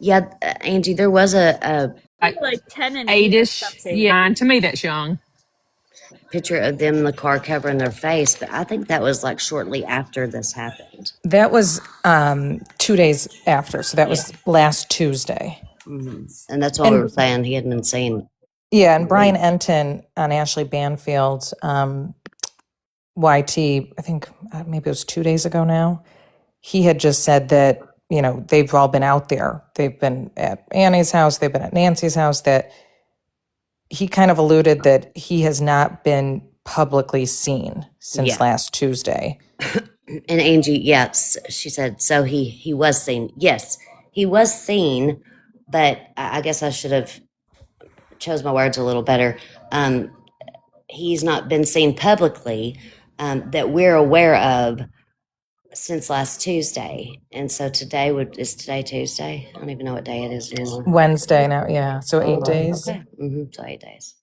Yeah, Angie, there was a Like Like 10 and 8 or eightish. something. Yeah, to me, that's young. picture of them in the car covering their face, but I think that was like shortly after this happened. That was 2 days after. So that Yeah. was last Tuesday. And that's why we were And saying he hadn't been seen yeah, in and a Brian week. Enton on Ashley Banfield's YT, I think maybe it was 2 days ago now. He had just said that, they've all been out there. They've been at Annie's house, they've been at Nancy's house, that he kind of alluded that he has not been publicly seen since Yeah. last Tuesday. And Angie, yes, she said, so he was seen. Yes, he was seen, but I guess I should have chose my words a little better. He's not been seen publicly that we're aware of since last Tuesday. And so is today Tuesday? I don't even know what day it is anymore. Wednesday now, yeah. So 8 days. Okay. So 8 days.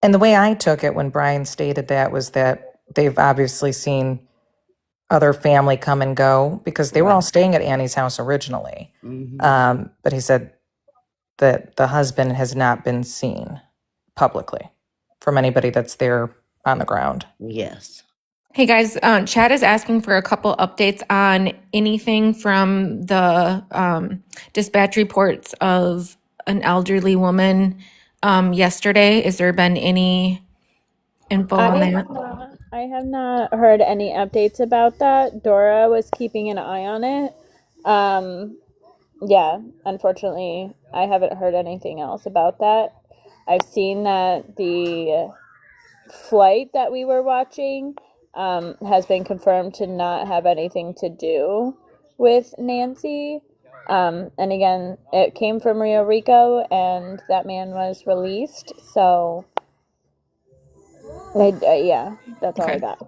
And the way I took it when Brian stated that was that they've obviously seen other family come and go because they were all Right. staying at Annie's house originally. Mm-hmm. But he said that the husband has not been seen publicly from anybody that's there on the ground. Yes. Hey guys, Chad is asking for a couple updates on anything from the dispatch reports of an elderly woman yesterday. Has there been any info on that? I have not heard any updates about that. Dora was keeping an eye on it. Yeah, unfortunately, I haven't heard anything else about that. I've seen that the flight that we were watching has been confirmed to not have anything to do with Nancy. And again, it came from Rio Rico, and that man was released. So, yeah, that's all I Okay. got.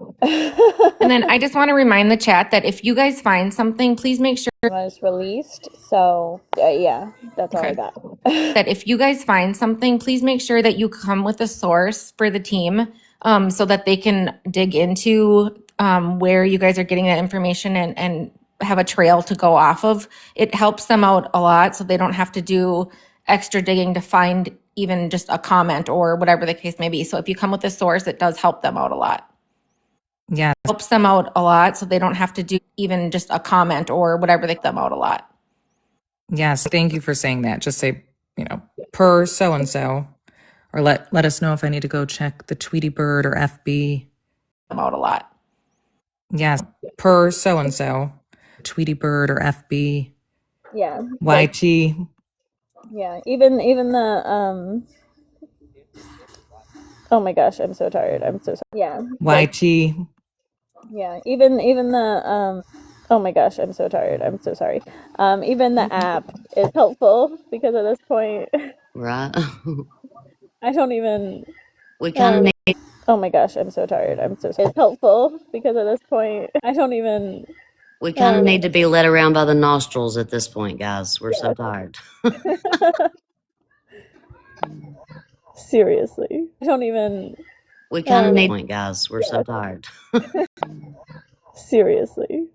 And then I just want to remind the chat that if you guys find something, please make sure was released. So, yeah, that's all I okay. got. That if you guys find something, please make sure that you come with a source for the team so that they can dig into where you guys are getting that information and have a trail to go off of. It helps them out a lot so they don't have to do extra digging to find even just a comment or whatever the case may be. So if you come with a source, it does help them out a lot. Yes. Helps them out a lot so they don't have to do even just a comment or whatever they them out a lot. Yes. Thank you for saying that. Just say, per so and so, or let us know if I need to go check the Tweety Bird or FB. about a lot. Yes, per so and so, Tweety Bird or FB, Yeah, like YT. yeah, even the oh my gosh, I'm so tired. I'm so sorry. Yeah, like YT. yeah, even the oh my gosh, I'm so tired. I'm so sorry. Even the app is helpful because at this point Right. I don't even We kind of need oh my gosh, I'm so tired. I'm so sorry. It's helpful because at this point I don't even we kind of need to be led around by the nostrils at this point, guys. We're so yeah. tired. Seriously. I don't even We kind of need, guys. We're so yeah. tired. Seriously.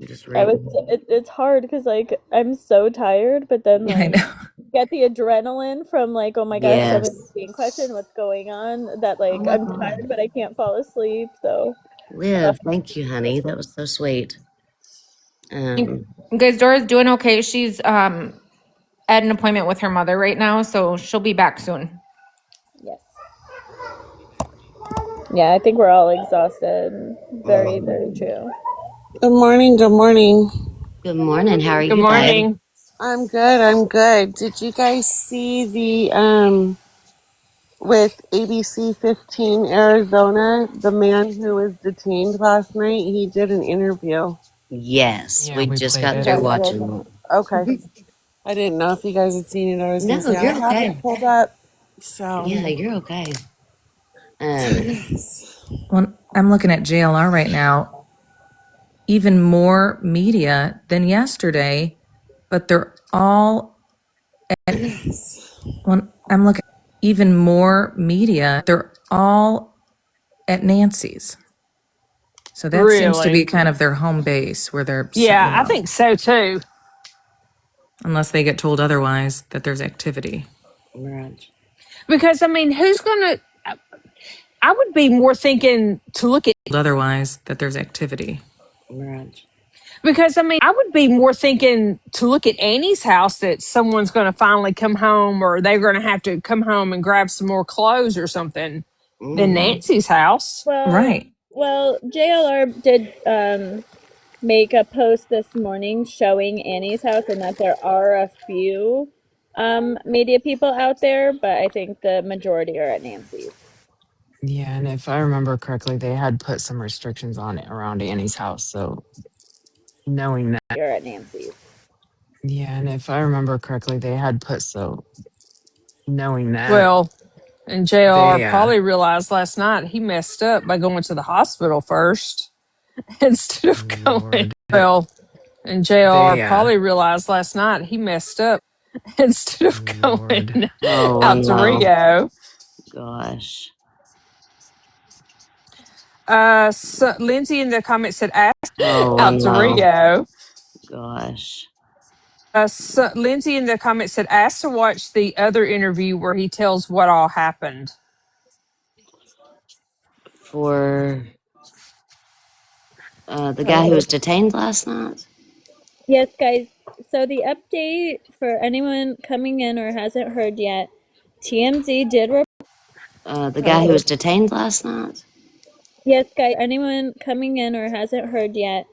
Just I read. was it's hard because like I'm so tired, but then Yeah, I like know. get the adrenaline from like oh my gosh Yes. someone's being questioned what's going on that like I'm tired but I can't fall asleep so Liv, thank you, honey. That was so sweet. You Um, guys, Dora's doing okay. She's at an appointment with her mother right now, so she'll be back soon. yes yeah I think we're all exhausted very true. Good morning. Good morning. good morning. How are Good you, babe? morning. I'm good. I'm good. Did you guys see the with ABC 15 Arizona, the man who was detained last night? He did an interview. Yes, Yeah, we we just played got You it. through guys did. watching Okay. it. I didn't know if you guys had seen it. I was gonna No, say I you're have it okay. pulled up. So Yeah, you're okay. Um, Well, I'm looking at JLR right now. Even more media than yesterday, but they're all at, well, I'm looking even more media. They're all at Nancy's. So that seems to be Really? kind of their home base where they're, Yeah, I think so too. unless they get told otherwise that there's activity. right, Because I mean, who's gonna? I would be more thinking to look at. Otherwise, that there's activity. right. Because I mean, I would be more thinking to look at Annie's house that someone's going to finally come home, or they're going to have to come home and grab some more clothes or something, than Mm-hmm. Nancy's house. Right. Well JLR did make a post this morning showing Annie's house and that there are a few media people out there but I think the majority are at Nancy's. Yeah, and if I remember correctly, they had put some restrictions on it around Annie's house. So knowing that, You're at Nancy's. yeah, and if I remember correctly, they had put knowing that Well, and JR they probably realized last night he messed up by going to the hospital first instead of going. Lord, Well, and JR they probably realized last night he messed up instead of Lord, going Oh out to no, Rio. gosh. So Lindsay in the comments said, "Ask Oh out to no, Rio." gosh. So Lindsay in the comments said, "Ask to watch the other interview where he tells what all happened." For the guy who was detained last night. Yes, guys. So the update for anyone coming in or hasn't heard yet, TMZ did The guy who was detained last night. yes, guys. Anyone coming in or hasn't heard yet,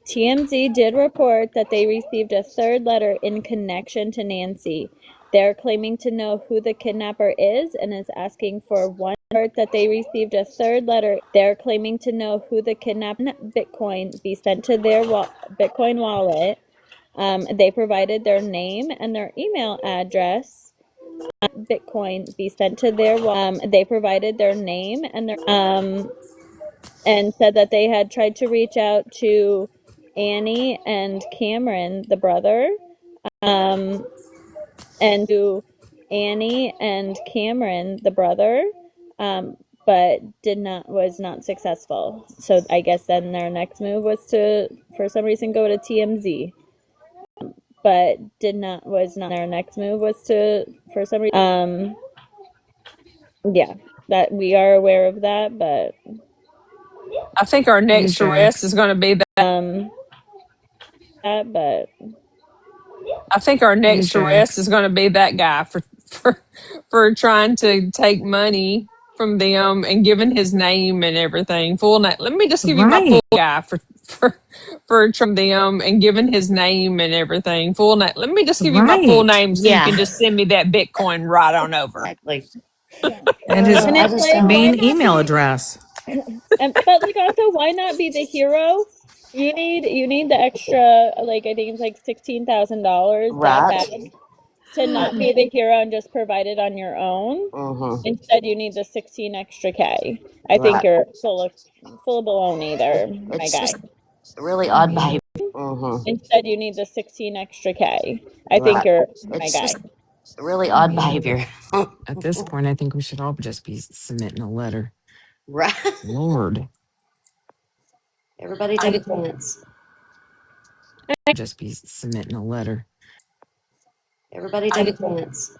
TMZ did report that they received a third letter in connection to Nancy. They're claiming to know who the kidnapper is and is asking for one that they received a third letter. They're claiming to know who the kidnapped Bitcoin be sent to their Bitcoin wallet. They provided their name and their email address. Bitcoin be sent to their they provided their name and their and said that they had tried to reach out to Annie and Cameron, the brother, and to Annie and Cameron, the brother, but did not was not successful. So I guess then their next move was to, for some reason, go to TMZ, but did not was not their next move was to, for some reason, yeah, that we are aware of that, but I think our next okay. arrest is going to be that. that but I think our next Okay. arrest is going to be that guy for for trying to take money from them and giving his name and everything, full name. Let me just give you my full Right. guy for them and giving his name and everything, full name. Let me just give you my full Right. name so you Yeah, can just send me that Bitcoin right on over. exactly. And his And I it's just like, don't. why main not email be? address. And but like also, why not be the hero? You need the extra, like I think it's like $16,000 that Right. bad to not be the hero and just provide it on your own. Mm-hmm. Instead, you need the 16 extra K. I think Right. you're full of baloney there, my It's guy. just really odd Yeah. behavior. Mm-hmm. Instead, you need the 16 extra K. I think Right. you're my It's guy. just really odd Yeah. behavior. At this point, I think we should all just be submitting a letter. Right. Lord, Everybody take a chance. just be submitting a letter. Everybody take a chance.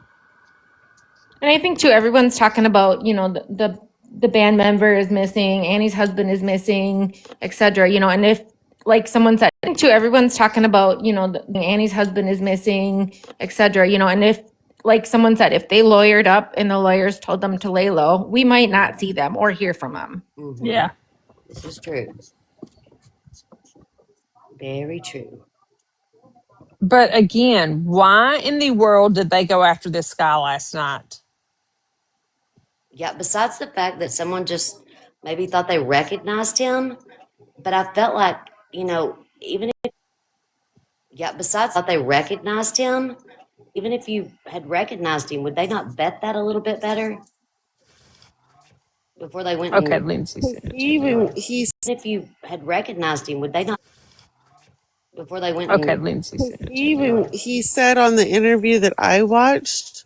And I think too, everyone's talking about, the band member is missing, Annie's husband is missing, etc. And if like someone said, I think too, everyone's talking about, Annie's husband is missing, etc. And if like someone said, if they lawyered up and the lawyers told them to lay low, we might not see them or hear from them. Mm-hmm. Yeah. This is true. Very true. But again, why in the world did they go after this guy last night? Yeah, besides the fact that someone just maybe thought they recognized him, but I felt like, even if, yeah, besides they recognized him, even if you had recognized him, would they not vet that a little bit better before they went Okay, and, Lindsay Because sent it to me. even he if you had recognized him, would they not, before they went Okay, and, Lindsay Because sent it to me. even he said on the interview that I watched,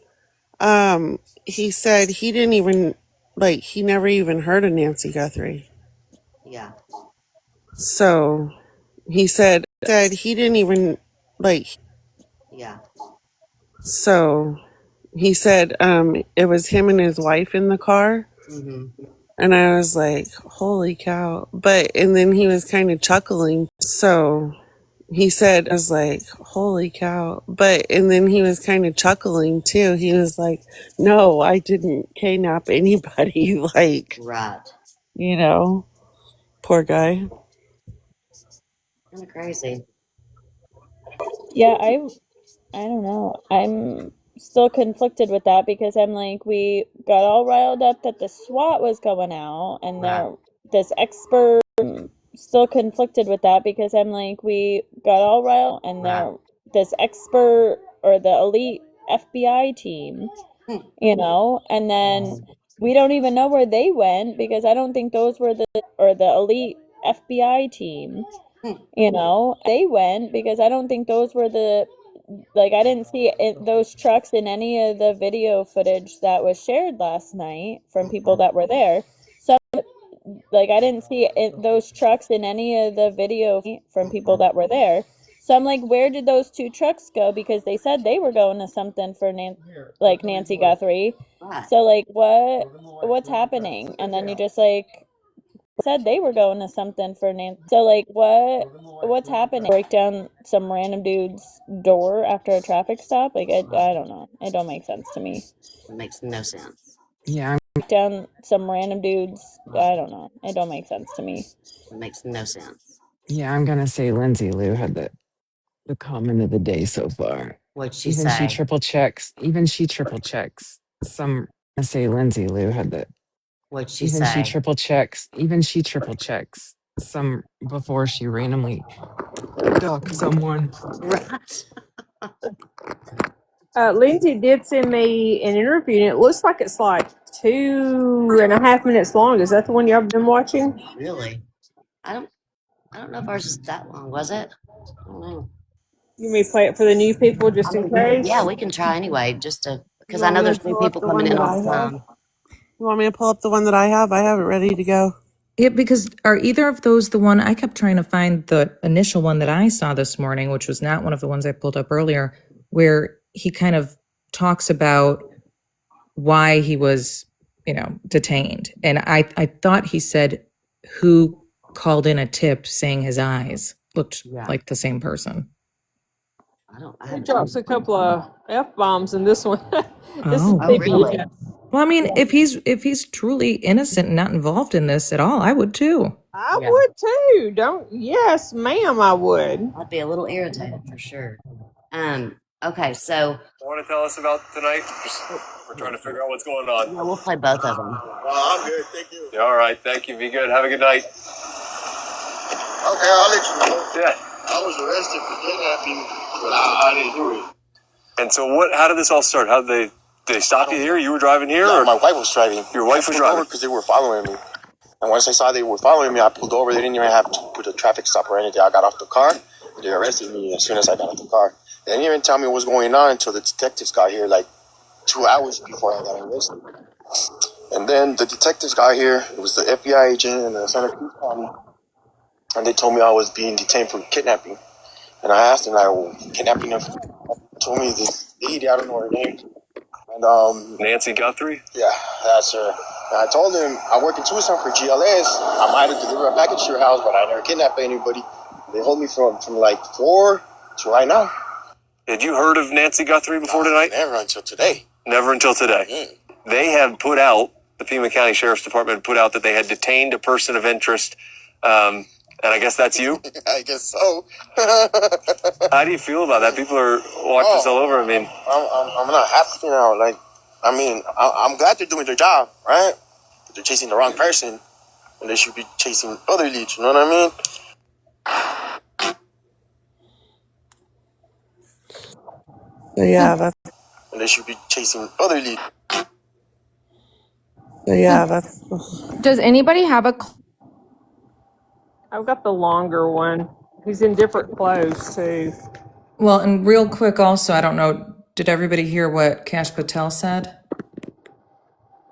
he said he didn't even he never even heard of Nancy Guthrie. yeah, So he said he didn't even like. yeah, So he said it was him and his wife in the car, mm-hmm, and I was like, holy cow! But and then he was kind of chuckling. So he said, I was like, holy cow. But, and then he was kind of chuckling too. He was like, no, I didn't kidnap anybody. right, Poor guy. kind of crazy. Yeah, I don't know. I'm still conflicted with that because I'm like, we got all riled up that the SWAT was going out and Right, this expert. Still conflicted with that because I'm like, we got all riled and right, this expert or the elite FBI team, hmm, and then we don't even know where they went because I don't think those were the elite FBI team, hmm, they went because I don't think those were the like I didn't see those trucks in any of the video footage that was shared last night from people that were there. So like I didn't see those trucks in any of the video from people that were there. So I'm like, where did those two trucks go? Because they said they were going to something for Nancy Guthrie. right. So like, what's happening? And then you just like said they were going to something for Nancy. So like, what's happening? Break down some random dude's door after a traffic stop? Like I don't know. It don't make sense to me. It makes no sense. Yeah, Down some random dudes. I don't know. It don't make sense to me. It makes no sense. I'm gonna say Lindsay Lou had the comment of the day so far. What'd she Even she say? triple checks. Even she triple checks. I say Lindsay Lou had the. What'd she Even she say? triple checks. Even she triple checks some before she randomly stalks someone. Right. Lindsay did send me an interview, and it looks like it's like 2.5 minutes long. Is that the one y'all been watching? Really? I don't. I don't know if ours is that long. Was it? I don't know. You may play it for the new people I just in mean, we can. case. Yeah, we can try anyway, just to You because I want know me to there's new pull up people the coming one in that all I the have? time. You want me to pull up the one that I have? I have it ready to go. Yeah, because are either of those the one I kept trying to find the initial one that I saw this morning, which was not one of the ones I pulled up earlier, where he kind of talks about why he was, detained. And I thought he said who called in a tip saying his eyes looked Yeah. like the same person. I don't. I He haven't drops seen. a couple of F bombs in this one. This is Oh, Oh, CBS. really? Well, I mean, if he's truly innocent and not involved in this at all, I would too. I Yeah, would too. Don't. Yes, ma'am. I would. I'd be a little irritated for sure. Okay, so Want to tell us about tonight? oh, We're trying to figure out what's going on. yeah, we'll play both of them. I'm good, thank you. Yeah, all right, thank you. Be good. Have a good night. Okay, I'll let you know. Yeah. I was arrested for kidnapping, but I didn't do it. And so, how did this all start? How did they stop you here? You were driving here, No, or my wife was driving. your wife was driving? Because they were following me. And once I saw they were following me, I pulled over. They didn't even have to put a traffic stop or anything. I got off the car. They arrested me as soon as I got off the car. They didn't even tell me what was going on until the detectives got here, like 2 hours before I got arrested. And then the detectives got here. It was the FBI agent and the Santa Cruz County. And they told me I was being detained for kidnapping. And I asked them, like, well, kidnapping them? Told me this lady, I don't know her name. And Nancy Guthrie? yeah, that's her. And I told them I work in Tucson for GLS. I might have delivered a package to your house, but I never kidnapped anybody. They hold me from like 4 to right now. Had you heard of Nancy Guthrie before tonight? Never until today. Never until today. They have put out, the Pima County Sheriff's Department put out that they had detained a person of interest. And I guess that's you? I guess so. How do you feel about that? People are watching this all over. I mean, I'm not happy now. Like, I mean, I'm glad they're doing their job, right? But they're chasing the wrong person, and they should be chasing other leads. You know what I mean? Yeah, that's And they should be chasing other leads. yeah, that's Does anybody have a I've got the longer one. He's in different clothes too. Well, and real quick also, I don't know, did everybody hear what Kash Patel said?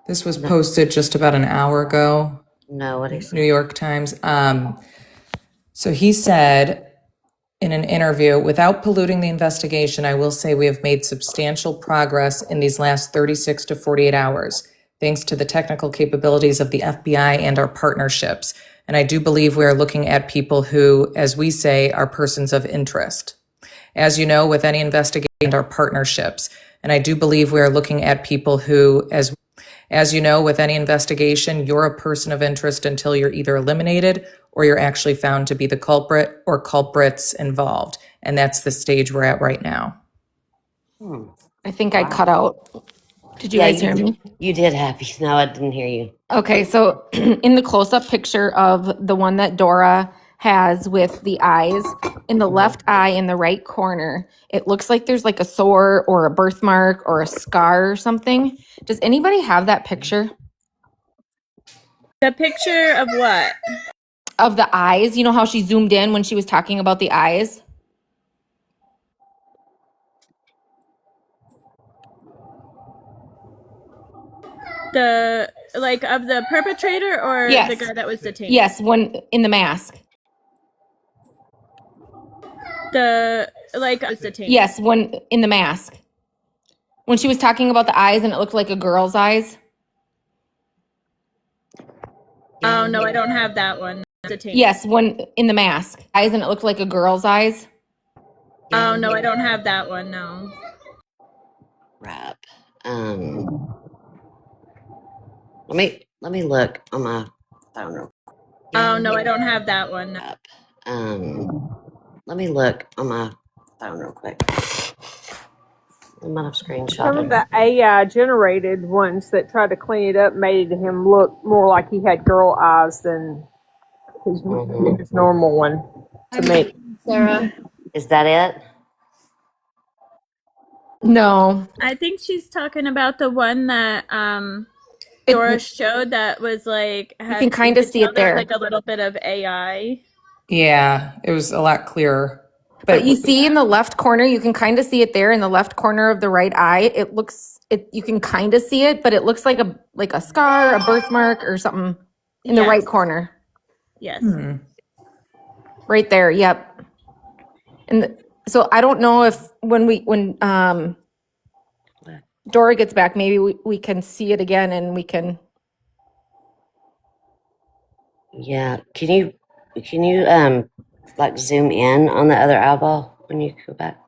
This was No, posted just about an hour ago, no, what is New it? York Times. So he said in an interview, without polluting the investigation, I will say we have made substantial progress in these last 36 to 48 hours, thanks to the technical capabilities of the FBI and our partnerships. And I do believe we are looking at people who, as we say, are persons of interest. As you know, with any investigation, our partnerships. And I do believe we are looking at people who, as you know, with any investigation, you're a person of interest until you're either eliminated or you're actually found to be the culprit or culprits involved. And that's the stage we're at right now. I think I Wow. cut out. Did you Yeah, guys hear me? you did, Happy. No, I didn't hear you. Okay, so in the close-up picture of the one that Dora has with the eyes, in the left eye in the right corner, it looks like there's like a sore or a birthmark or a scar or something. Does anybody have that picture The picture of what? of the eyes? You know how she zoomed in when she was talking about the eyes? The like of the perpetrator or the Yes. guy that was detained? Yes, one in the mask. The like was detained. Yes, one in the mask. When she was talking about the eyes and it looked like a girl's eyes. Oh no, I don't have that one. Detained. Yes, one in the mask. Eyes and it looked like a girl's eyes. Oh no, I don't have that one. No. Rap. Let me look on my phone real Oh no, I don't have that one. No. quick. Let me look on my phone real quick. I might have Some screenshotted of the AI generated ones that tried to clean it up made him look more like he had girl eyes than his normal one to me. Sarah. Is that it? No. I think she's talking about the one that Dora showed that was like You can kind of see it there. Like a little bit of AI. Yeah, it was a lot clearer. But you see in the left corner, you can kind of see it there in the left corner of the right eye. It looks you can kind of see it, but it looks like a scar, a birthmark or something in the right corner. Yes. Right there. Yep. And so I don't know if when Dora gets back, maybe we can see it again and we can. Yeah. Can you like zoom in on the other eyeball when you go back?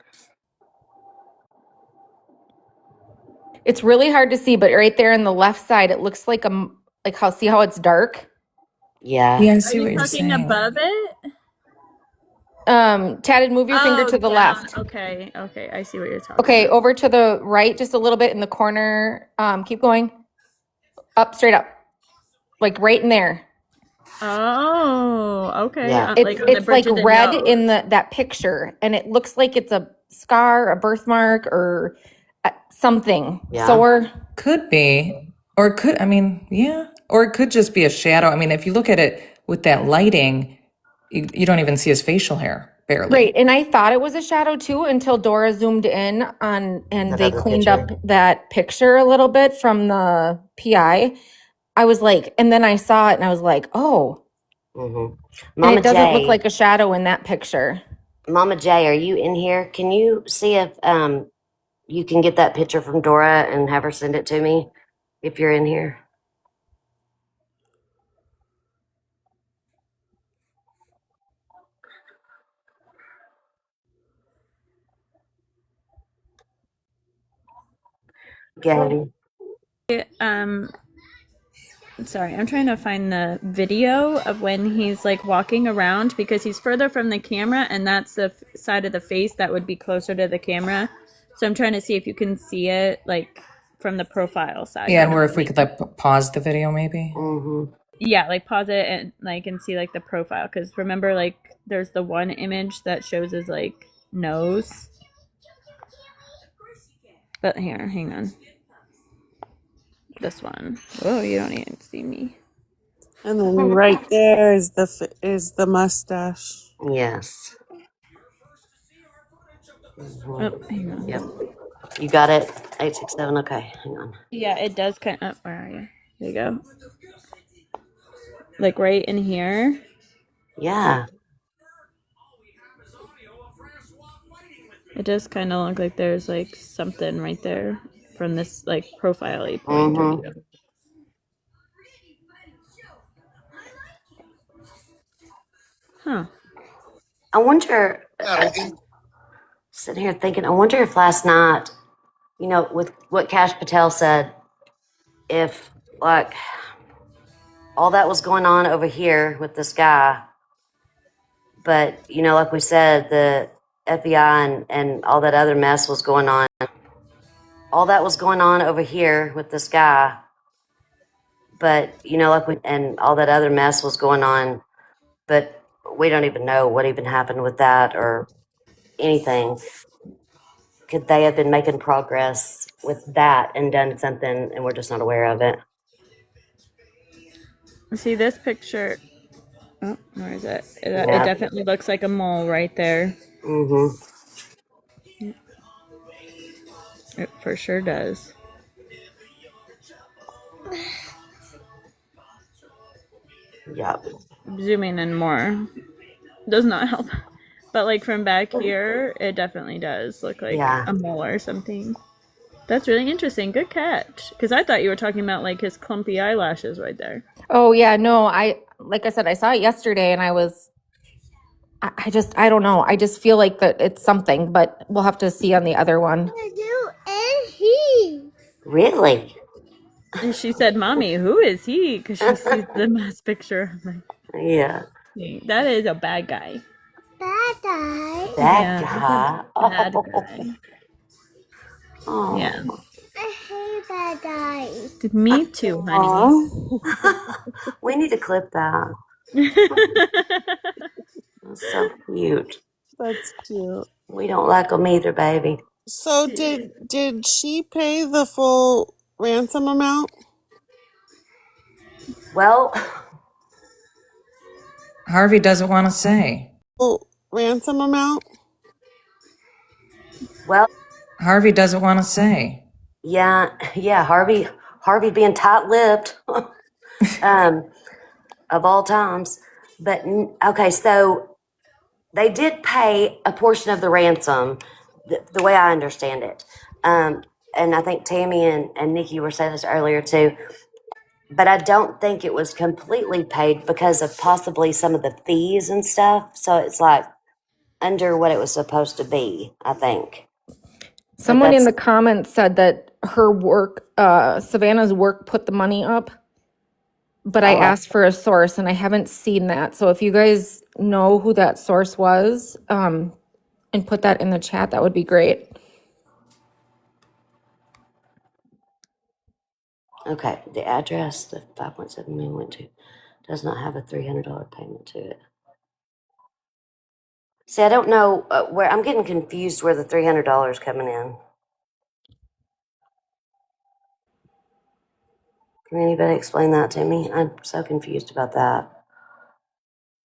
It's really hard to see, but right there in the left side, it looks like see how it's dark? Yeah. Yeah, I Are see what you you're talking saying. above it? Tatted, move your finger Oh, to the down. left. Okay, okay. I see what you're talking Okay, about. over to the right, just a little bit in the corner. Keep going. Up, straight up. Like right in there. Oh, okay. Yeah. Like on the It's bridge like of the red nose. in that picture, and it looks like it's a scar, a birthmark, or something Yeah. sore. Could be, or it could, I mean, yeah, or it could just be a shadow. I mean, if you look at it with that lighting, you don't even see his facial hair, barely. Right, and I thought it was a shadow too until Dora zoomed in on and That they other cleaned picture. up that picture a little bit from the PI. I was like, and then I saw it and I was like, oh, Mm-hmm. and Mama it doesn't look J. like a shadow in that picture. Mama J, are you in here? Can you see if you can get that picture from Dora and have her send it to me if you're in here? Gabby. Sorry, I'm trying to find the video of when he's like walking around because he's further from the camera and that's the side of the face that would be closer to the camera. So I'm trying to see if you can see it like from the profile side. Yeah, You and know where what if I we mean? could like pause the video, maybe. Mm-hmm. Yeah, like pause it and like and see like the profile because remember like there's the one image that shows his like nose. But here, hang on. This one. Oh, you don't even see me. And then right there is the mustache. Yes. Oh, Mm-hmm. hang on. Yep. You got it? 867. Okay, hang on. Yeah, it does kind of. Where are you? There you go. Like right in here. Yeah. It does kind of look like there's like something right there from this like profile point of Mm-hmm. view. Huh. I wonder, sitting here thinking, I wonder if last night, with what Cash Patel said, if like all that was going on over here with this guy, but like we said, the FBI and all that other mess was going on. All that was going on over here with this guy, but and all that other mess was going on, but we don't even know what even happened with that or anything. Could they have been making progress with that and done something and we're just not aware of it? See this picture. Oh, where is it? It Yeah. definitely looks like a mole right there. Mm-hmm. It for sure does. Yep. Zooming in more does not help. But like from back here, it definitely does look like Yeah. a mole or something. That's really interesting. Good catch. Because I thought you were talking about like his clumpy eyelashes right there. Oh yeah, no, like I said, I saw it yesterday and I don't know. I just feel like that it's something, but we'll have to see on the other one. Really? And she said, "Mommy, who is he?" Because she sees the mask picture. I'm Yeah. like, that is a bad guy. That Yeah, that's guy. a bad Oh. guy. Oh. Yeah. I hate bad guys. Me too, honey. Aw. We need to clip that. That's so cute. That's cute. We don't like them either, baby. So did she pay the full ransom amount? Well, Harvey doesn't want to say. Full ransom amount? well, Harvey doesn't want to say. yeah. Harvey being tight-lipped, of all times. But okay, so they did pay a portion of the ransom, the way I understand it. And I think Tammy and Nikki were saying this earlier too. But I don't think it was completely paid because of possibly some of the fees and stuff. So it's like under what it was supposed to be, I think. But Someone in the comments said that her work, Savannah's work put the money up, but I Oh, asked for a source and I haven't seen that. So if you guys know who that source was, and put that in the chat, that would be great. okay. The address the 5.7 million went to does not have a $300 payment to it. See, I don't know where I'm getting confused where the $300 coming in. Can anybody explain that to me? I'm so confused about that.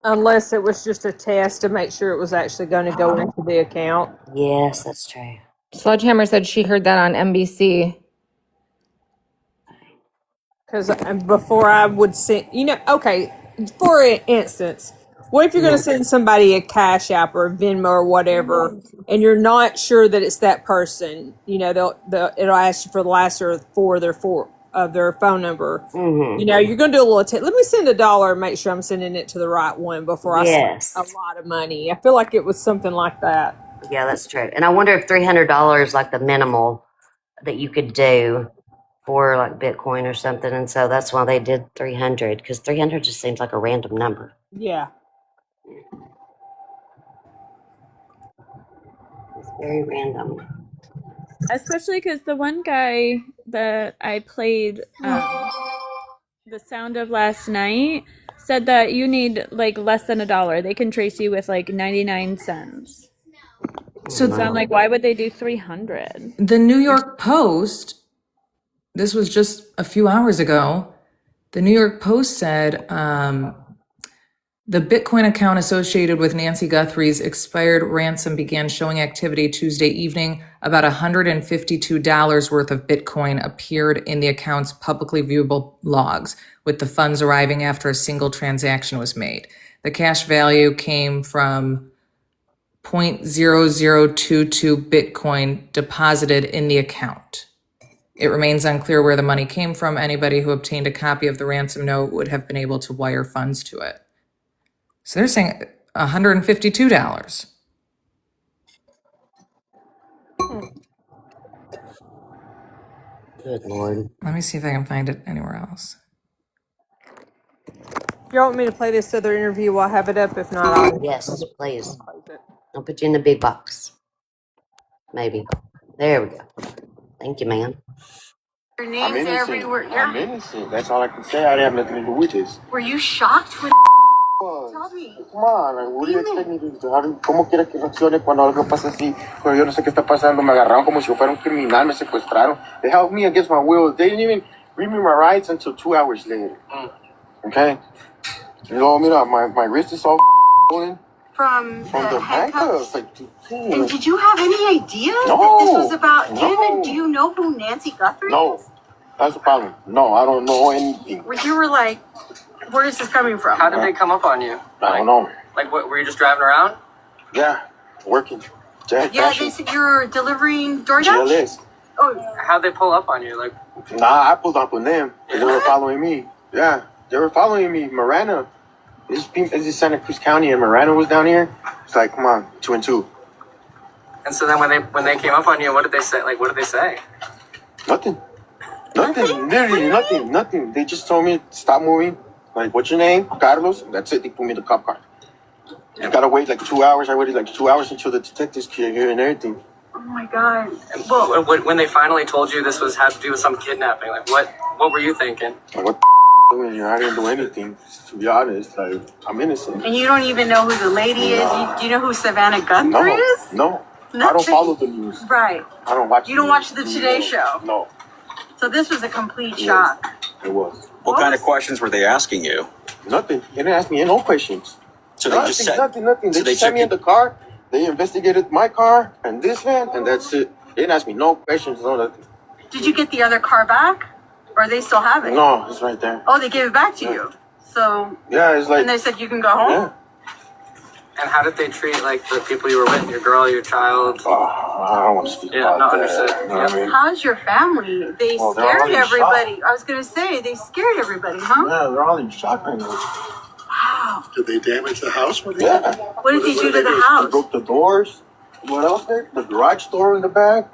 Unless it was just a test to make sure it was actually going to go into the account. Yes, that's true. Sledgehammer said she heard that on NBC. Because before I would send, okay, for instance, what if you're going to send somebody a Cash App or a Venmo or whatever, and you're not sure that it's that person? It'll ask you for the last or four of their phone number. Mm-hmm. You're going to do a little test. Let me send $1 and make sure I'm sending it to the right one before I send a Yes. lot of money. I feel like it was something like that. Yeah, that's true. And I wonder if $300 like the minimal that you could do for like Bitcoin or something, and so that's why they did 300, because 300 just seems like a random number. Yeah. It's very random. Especially because the one guy that I played the sound of last night said that you need like less than $1. They can trace you with like 99 cents. So I'm like, why would they do 300? the New York Post, this was just a few hours ago, the New York Post said the Bitcoin account associated with Nancy Guthrie's expired ransom began showing activity Tuesday evening. About $152 worth of Bitcoin appeared in the account's publicly viewable logs, with the funds arriving after a single transaction was made. The cash value came from 0.0022 Bitcoin deposited in the account. It remains unclear where the money came from. Anybody who obtained a copy of the ransom note would have been able to wire funds to it. So they're saying $152. Good Lord. Let me see if I can find it anywhere else. If you want me to play this other interview, I'll have it up. If not, I'll Yes, please. close it. I'll put you in the big box. Maybe. There we go. Thank you, ma'am. Your name's everywhere. I'm innocent. That's all I can say. I didn't have nothing to do with this. Were you shocked when? Tell me. Come on, what do you expect me to do? ¿Cómo quieres que reaccione cuando algo pasa así? Cuando yo no sé qué está pasando, me agarraron como si yo fuera un criminal, me secuestraron. They held me against my will. They didn't even read me my rights until 2 hours later. Okay? You know, mira, my wrist is all swollen. From the handcuffs. And did you have any idea No, that this was about him? no. And do you know who Nancy Guthrie No, is? that's the problem. No, I don't know anything. Where you were like, where is this coming from? How did they come up on you? I don't know. Like, what, were you just driving around? Yeah, working. Yeah, they said you were delivering DoorDash? GLS. Oh, How'd they pull up on you? Like, Nah, I pulled up on them. They were following me. Yeah, they were following me. Marana. This is Santa Cruz County, and Marana was down here. It's like, come on, 2 and 2. and so then when they came up on you, what did they say? Like, what did they say? Nothing. Literally nothing. They just told me, stop moving. Like, what's your name? Carlos. That's it. They put me in the cop car. You gotta wait like 2 hours. I waited like 2 hours until the detectives came here and everything. oh my God. And when they finally told you this had to do with some kidnapping, like, what were you thinking? Like, what doing here? I didn't do anything. To be honest, like, I'm innocent. And you don't even know who the lady is? Do you know who Savannah Guthrie is? No. Nothing. I don't follow the news. Right. I don't watch. You don't watch the Today Show? No. So this was a complete shock. It was. What kind of questions were they asking you? Nothing. They didn't ask me no questions. So they just said nothing. So They just sat me in the car. They investigated my car and this van, and that's it. They didn't ask me no questions, no nothing. Did you get the other car back? Or they still have it? No, it's right there. Oh, they gave it back to you. So Yeah, it's like. and they said you can go home? Yeah. And how did they treat like the people you were with, your girl, your child? Oh, I don't want to speak about that. Understood. You know what I mean? How's your family? They Well, they're all scared in everybody. shock. I was gonna say they scared everybody, huh? Yeah, they're all in shock right now. Wow. Did they damage the house? Yeah. What did they do to the They house? broke the doors. What else there? The garage door in the back.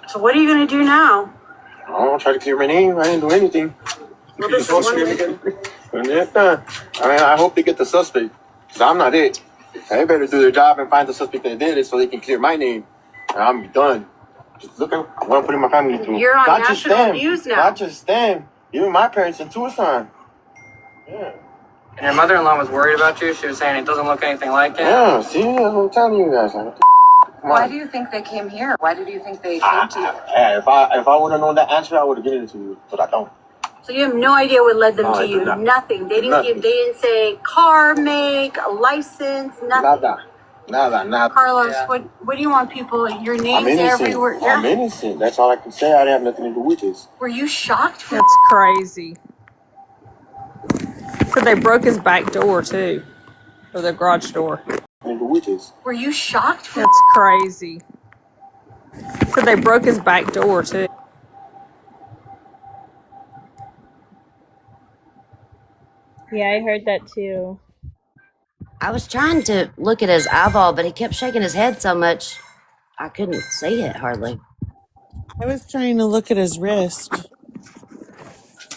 So what are you going to do now? I'll try to clear my name. I didn't do anything. Well, this is one way. I mean, I hope they get the suspect. Because I'm not it. They better do their job and find the suspect that did it so they can clear my name. And I'm done. Just look at what I'm putting my family through. You're on not national just them, news now. Not just them. Even my parents in Tucson. Yeah. And your mother-in-law was worried about you. She was saying it doesn't look anything like it. Yeah, see, that's what I'm telling you guys. Like, Why do you think they came here? Why did you think they came to you? If I would have known that answer, I would have given it to you, but I don't. So you have no idea what led them to you? Not. Nothing. They didn't Nothing. They didn't say car make, a license, nothing. Nada. Carlos, what do you want people? Your name's everywhere. I'm innocent. That's all I can say. I didn't have nothing to do with this. Were you shocked? That's crazy. So they broke his back door too, or the garage door. Nothing to do with this. Were you shocked? That's crazy. So they broke his back door too. Yeah, I heard that too. I was trying to look at his eyeball, but he kept shaking his head so much I couldn't see it hardly. I was trying to look at his wrist.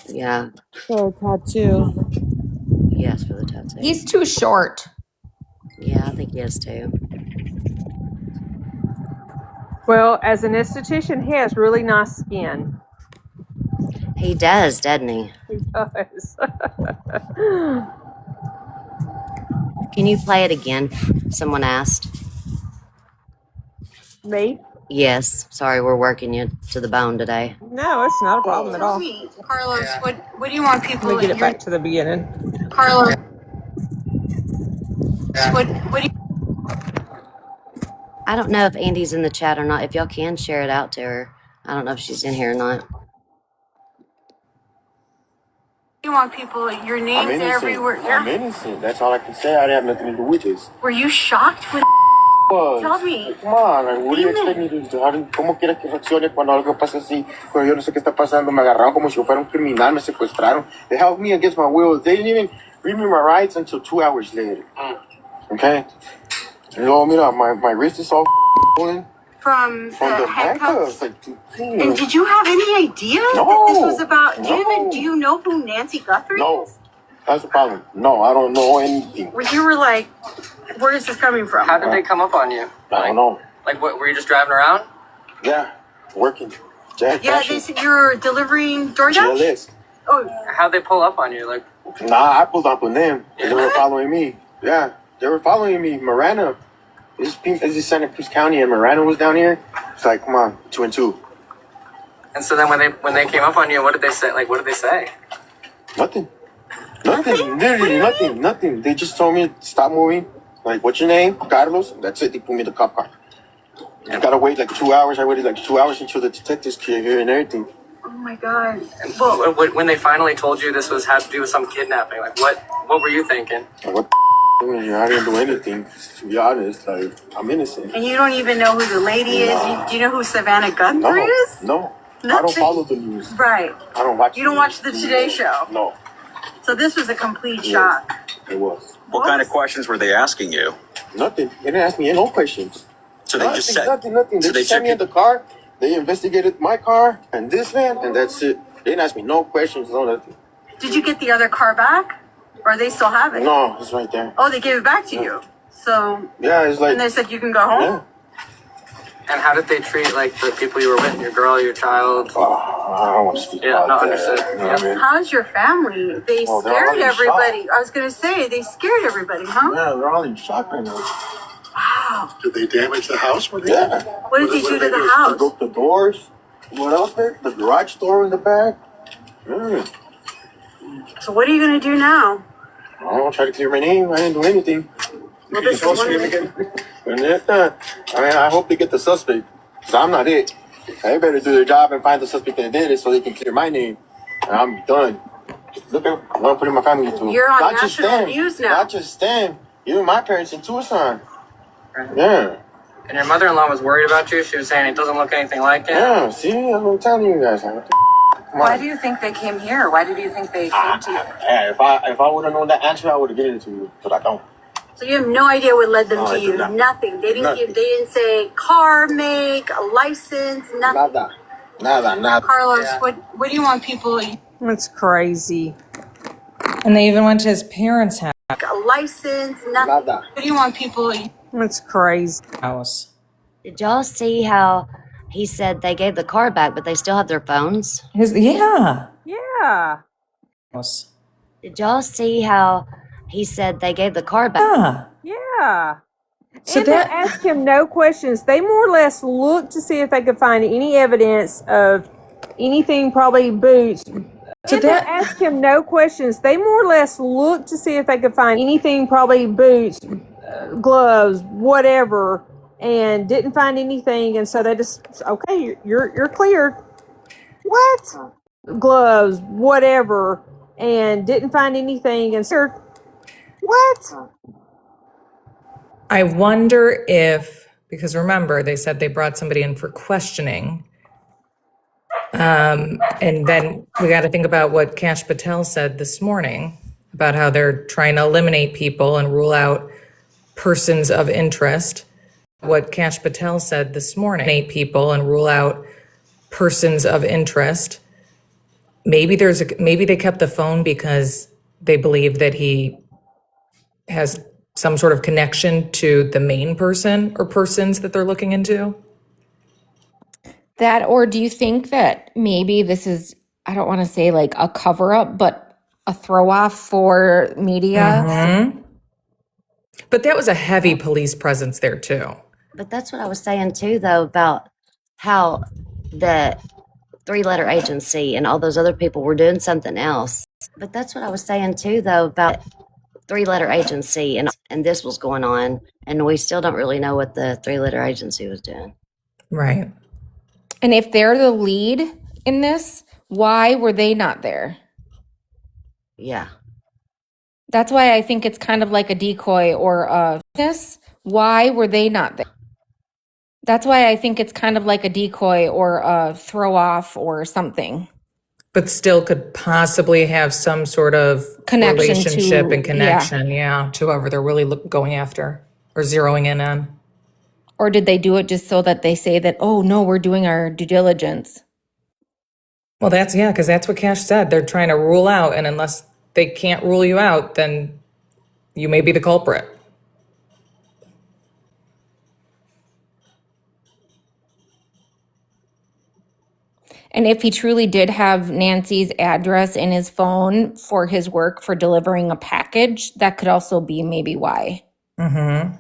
Yeah. For a tattoo. Yes, for the tattoo. He's too short. Yeah, I think he is too. Well, as an esthetician, he has really nice skin. He does, doesn't he? He does. Can you play it again? Someone asked. Me? Yes. Sorry, we're working you to the bone today. No, it's not a problem at all. Carlos, what do you want people? Let me get it back to the beginning. Carlos, what do you? I don't know if Andy's in the chat or not. If y'all can share it out to her. I don't know if she's in here or not. You want people? Your name's everywhere. I'm innocent. That's all I can say. I didn't have nothing to do with this. Were you shocked when? Tell me. Come on, like, what do you expect me to do? ¿Cómo quieres que reaccione cuando algo pasa así? Pero yo no sé qué está pasando. Me agarraron como si yo fuera un criminal. Me secuestraron. They held me against my will. They didn't even read me my rights until 2 hours later. Okay? And luego, mira, my wrist is all swollen. From the handcuffs. Like, and did you have any idea that this was about? Do you know who Nancy Guthrie is? That's the problem. No, I don't know anything. Where you were like, where is this coming from? How did they come up on you? I don't know. Like, what, were you just driving around? Yeah, working. Yeah, they said you're delivering DoorDash? GLS. Oh. How'd they pull up on you? Like, I pulled up on them. They were following me. Yeah, they were following me. Marana. This is Santa Cruz County, and Marana was down here. It's like, come on, 2 and 2. and so then when they came up on you, what did they say? Like, what did they say? Nothing. Literally nothing. They just told me to stop moving. Like, what's your name? Carlos. That's it. They put me in the cop car. You gotta wait like 2 hours. I waited like 2 hours until the detectives came here and everything. Oh my God. Well, when they finally told you this was had to do with some kidnapping, like what were you thinking? What I didn't do anything, to be honest. Like, I'm innocent. And you don't even know who the lady is? Do you know who Savannah Guthrie is? No. Nothing? I don't follow the news. Right. I don't watch. You don't watch the Today Show? No. So this was a complete shock. It was. What kind of questions were they asking you? Nothing. They didn't ask me no questions. So they just said nothing. So They just sat me in the car. They investigated my car and this van, and that's it. They didn't ask me no questions, no nothing. Did you get the other car back? Or they still have it? No, it's right there. Oh, they gave it back to you. So yeah, it's like. And they said you can go home. Yeah. And how did they treat like the people you were with, your girl, your child? I don't want to speak about that. Understood. You know what I mean? How's your family? They scared everybody. I was gonna say they scared everybody, huh? Yeah, they're all in shock right now. Wow. Did they damage the house? Yeah. What did they do to the house? They broke the doors. What else there? The garage door in the back. So what are you gonna do now? I'll try to clear my name. I didn't do anything. Well, this is one again. I mean, I hope they get the suspect. Because I'm not it. They better do their job and find the suspect that did it so they can clear my name. And I'm done. Just look at what I'm putting my family through. You're on not just national them. news now. Not just them. Even my parents in Tucson. Yeah. And your mother-in-law was worried about you. She was saying it doesn't look anything like it. Yeah, see, that's what I'm telling you guys. Like, Why do you think they came here? Why did you think they came to you? If I would have known that answer, I would have given it to you. But I don't. So you have no idea what led them No, to I do you? not. Nothing. They didn't Nothing. give. They didn't say car make, a license, nothing. Nada. Carlos, what do you want people? That's crazy. And they even went to his parents' A license, nothing. What do you want people? That's crazy. house. Did y'all see how he said they gave the car back, but they still have their phones? Yeah. Yeah. Did y'all see how he said they gave the car back? Yeah. So And they asked him no questions. They more or less looked to see if they could find any evidence of anything, probably boots. They asked him no questions. They more or less looked to see if they could find anything, probably boots, gloves, whatever, and didn't find anything. And so they just, okay, you're cleared. What? Gloves, whatever, and didn't find anything. And so, what? I wonder if, because remember, they said they brought somebody in for questioning. And then we got to think about what Kash Patel said this morning about how they're trying to eliminate people and rule out persons of interest. What Kash Patel said this morning, eliminate people and rule out persons of interest. Maybe maybe they kept the phone because they believe that he has some sort of connection to the main person or persons that they're looking into. That, or do you think that maybe this is, I don't want to say like a cover up, but a throw off for media? Mm-hmm. But that was a heavy police presence there too. But that's what I was saying too, though, about how the three-letter agency and all those other people were doing something else. But that's what I was saying too, though, about three-letter agency and this was going on, and we still don't really know what the three-letter agency was doing. Right. And if they're the lead in this, why were they not there? Yeah. That's why I think it's kind of like a decoy or a this. Why were they not there? That's why I think it's kind of like a decoy or a throw off or something. But still could possibly have some sort of Connection relationship to, and connection, to whoever they're really going after or zeroing in on. Or did they do it just so that they say that, oh no, we're doing our due diligence? Well, because that's what Cash said. They're trying to rule out, and unless they can't rule you out, then you may be the culprit. And if he truly did have Nancy's address in his phone for his work for delivering a package, that could also be maybe why. Mm-hmm.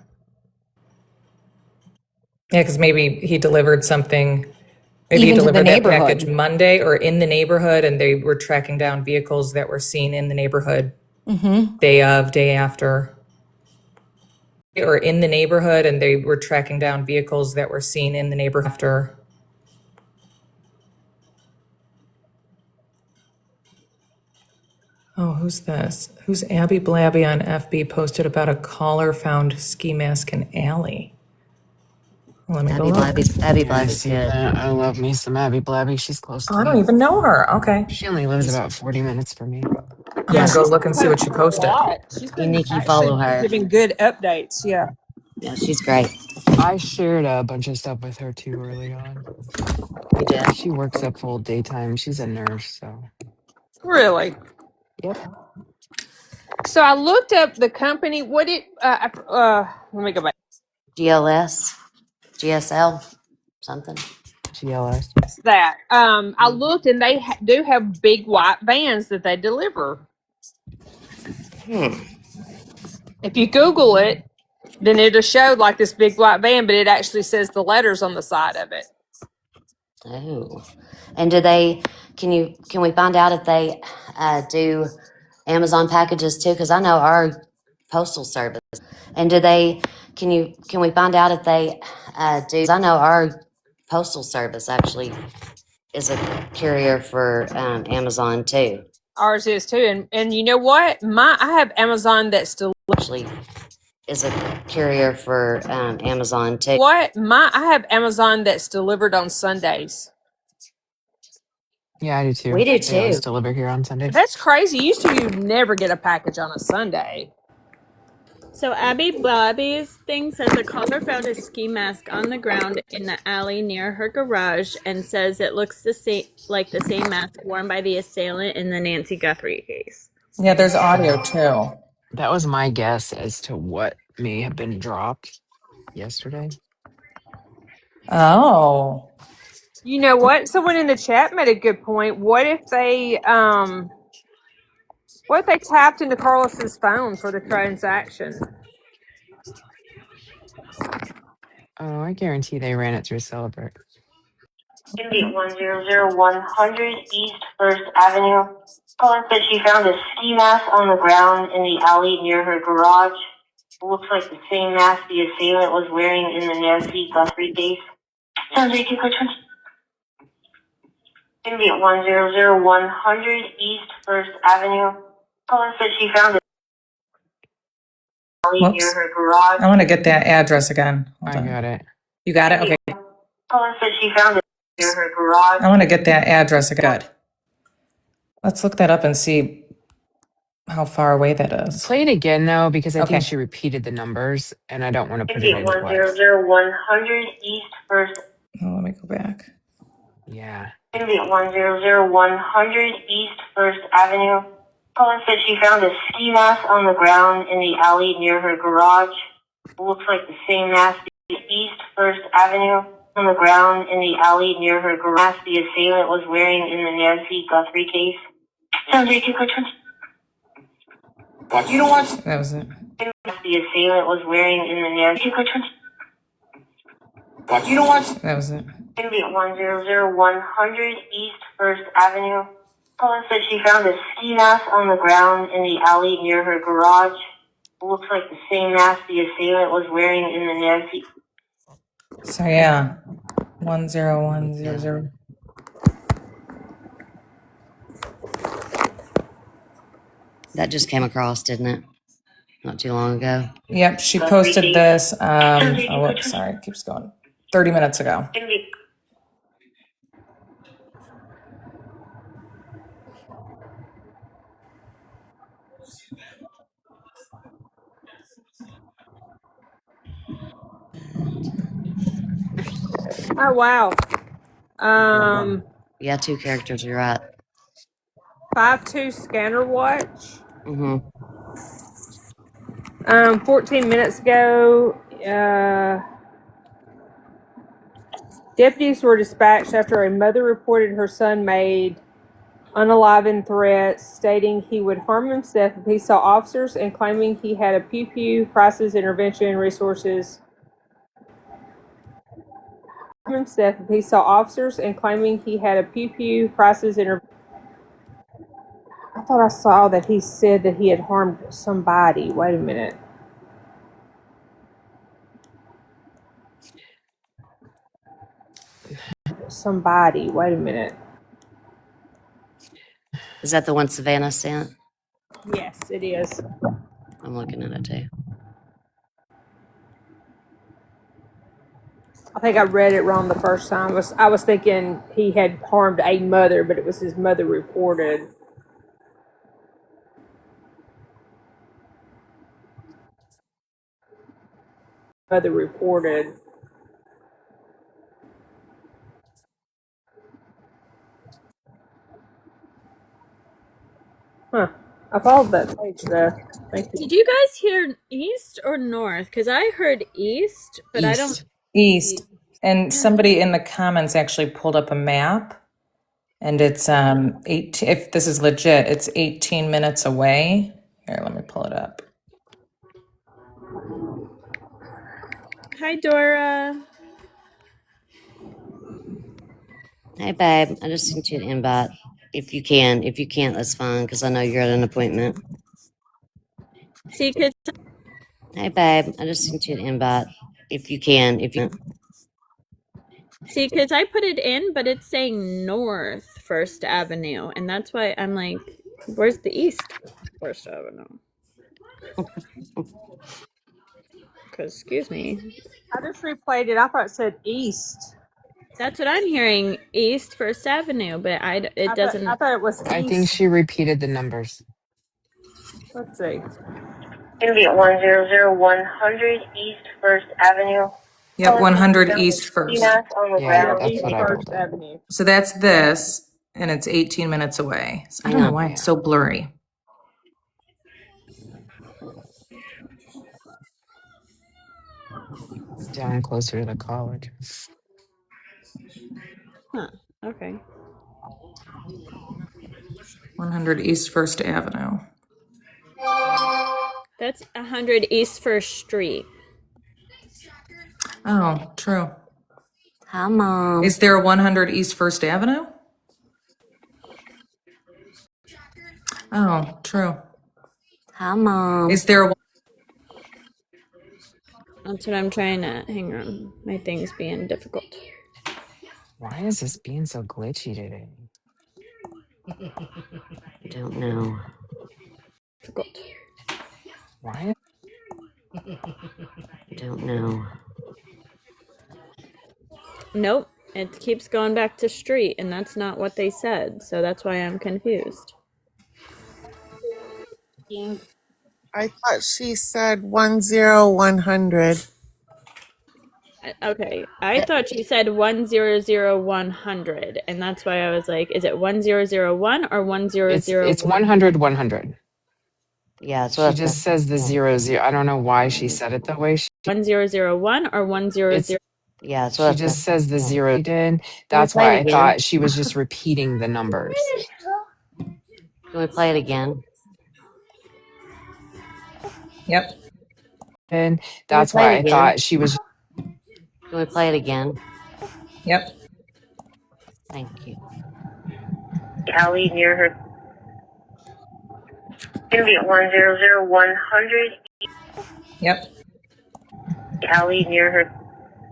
Yeah, because maybe he delivered something. Maybe he delivered that package Monday or in the neighborhood, and they were tracking down vehicles that were seen in the neighborhood day of, day after. Or in the neighborhood, and they were tracking down vehicles that were seen in the neighborhood after. Oh, who's this? Who's Abby Blabby on FB posted about a caller found ski mask in alley? Well, let me go look. Abby Yeah, I Blabby's see good. that. I love me some Abby Blabby. She's close Oh, to I don't me. even know her. Okay. She only lives about 40 minutes from me. I'm gonna go look and see what she posted. She's You, been Nikki, actually follow her. giving good updates. Yeah. Yeah, she's great. I shared a bunch of stuff with her too early on. You did. She works a full daytime. She's a nurse, so Really? yep. So I looked up the company. What it? Let me go back. GLS, GSL, something. GLS. That I looked, and they do have big white vans that they deliver. If you Google it, then it'll show like this big white van, but it actually says the letters on the side of it. Oh, and do they? Can we find out if they do Amazon packages too? Because I know our postal service. And do they? Can we find out if they do? I know our postal service actually is a carrier for Amazon too. Ours is too, and you know what? I have Amazon that's still Actually, is a carrier for Amazon too. What? I have Amazon that's delivered on Sundays. Yeah, I do too. We do They always too. deliver here on Sundays. That's crazy. Used to you never get a package on a Sunday. So Abby Bobby's thing says a caller found a ski mask on the ground in the alley near her garage and says it looks the same like the same mask worn by the assailant in the Nancy Guthrie case. Yeah, there's audio too. That was my guess as to what may have been dropped yesterday. Oh. You know what? Someone in the chat made a good point. What if they tapped into Carlos's phone for the transaction? Oh, I guarantee they ran it through Celebrate. Indy 100 East First Avenue. Caller said she found a ski mask on the ground in the alley near her garage. It looks like the same mask the assailant was wearing in the Nancy Guthrie case. Sounds like you could Indy 100 East First Avenue. Caller said she found a alley near Whoops. her garage. I want to get that address again. Hold I on. got it. You got it? Okay. Caller said she found it near her garage. I want to get that address again. Let's look that up and see how far away that is. Play it again though, because I think Okay. she repeated the numbers, and I don't want to put Indy it in twice. 100 East First. Oh, let me go back. Yeah. Indy 100 East First Avenue. Caller said she found a ski mask on the ground in the alley near her garage. It looks like the same mask East First Avenue on the ground in the alley near her garage the assailant was wearing in the Nancy Guthrie case. Sounds like you could You don't watch. That was it. the assailant was wearing in the Nancy Guthrie. You don't watch. That was it. Indy 100 East First Avenue. Caller said she found a ski mask on the ground in the alley near her garage. It looks like the same mask the assailant was wearing in the Nancy. So yeah, 10100. That just came across, didn't it? Not too long ago. Yep, she posted this. Oh, whoops, sorry, it keeps going. 30 minutes ago. Oh wow. Yeah, 2 characters, you're right. 5-2 scanner watch. Mm-hmm. 14 minutes ago, deputies were dispatched after a mother reported her son made unalivened threats, stating he would harm himself if he saw officers and claiming he had a pew pew crisis intervention resources. Himself if he saw officers and claiming he had a pew pew crisis intervention. I thought I saw that he said that he had harmed somebody. Wait a minute. Somebody. Wait a minute. Is that the one Savannah sent? Yes, it is. I'm looking at it too. I think I read it wrong the first time. I was thinking he had harmed a mother, but it was his mother reported. Mother reported. Huh. I followed that page though. Thank you. Did you guys hear east or north? Because I heard east, but I don't. East. East. And somebody in the comments actually pulled up a map, and it's 18, if this is legit, it's 18 minutes away. Here, let me pull it up. Hi, Dora. Hey, babe, I just sent you an invite. If you can. If you can't, that's fine, because I know you're at an appointment. See, because Hey, babe, I just sent you an invite. If you can. If you I put it in, but it's saying North First Avenue, and that's why I'm like, where's the East First Avenue? Because, excuse me. I just replayed it. I thought it said east. That's what I'm hearing, East First Avenue, but it doesn't. I thought it was east. I think she repeated the numbers. Let's see. Gonna be at 100 East First Avenue. Yep, Call us if you 100 found a East ski First. mask on the Yeah, ground. that's East what I First pulled up. Avenue. So that's this, and it's 18 minutes away. So I Hang don't know on. why it's so blurry. Down closer to the college. Huh. Okay. 100 East First Avenue. That's 100 East First Street. Oh, true. Hi, Mom. Is there a 100 East First Avenue? Oh, true. Hi, Mom. Is there a That's what I'm trying to. Hang on. My thing's being difficult. Why is this being so glitchy today? Don't know. Difficult. Why? Don't know. Nope. It keeps going back to street, and that's not what they said. So that's why I'm confused. I thought she said 10100. Okay, I thought she said 100, and that's why I was like, is it 1001 or 1001? It's 100 100. Yeah, that's She what just says the 00. I don't know why she said it that way. 1001 or 100. yeah, that's She what just says the 0 did. Can we That's play why it I again? thought she was just repeating the numbers. Can we play it again? Yep. And Can we that's play why it I again? thought she was. Can we play it again? Yep. Thank you. Alley near her. Gonna be at 100 Yep. Alley near her.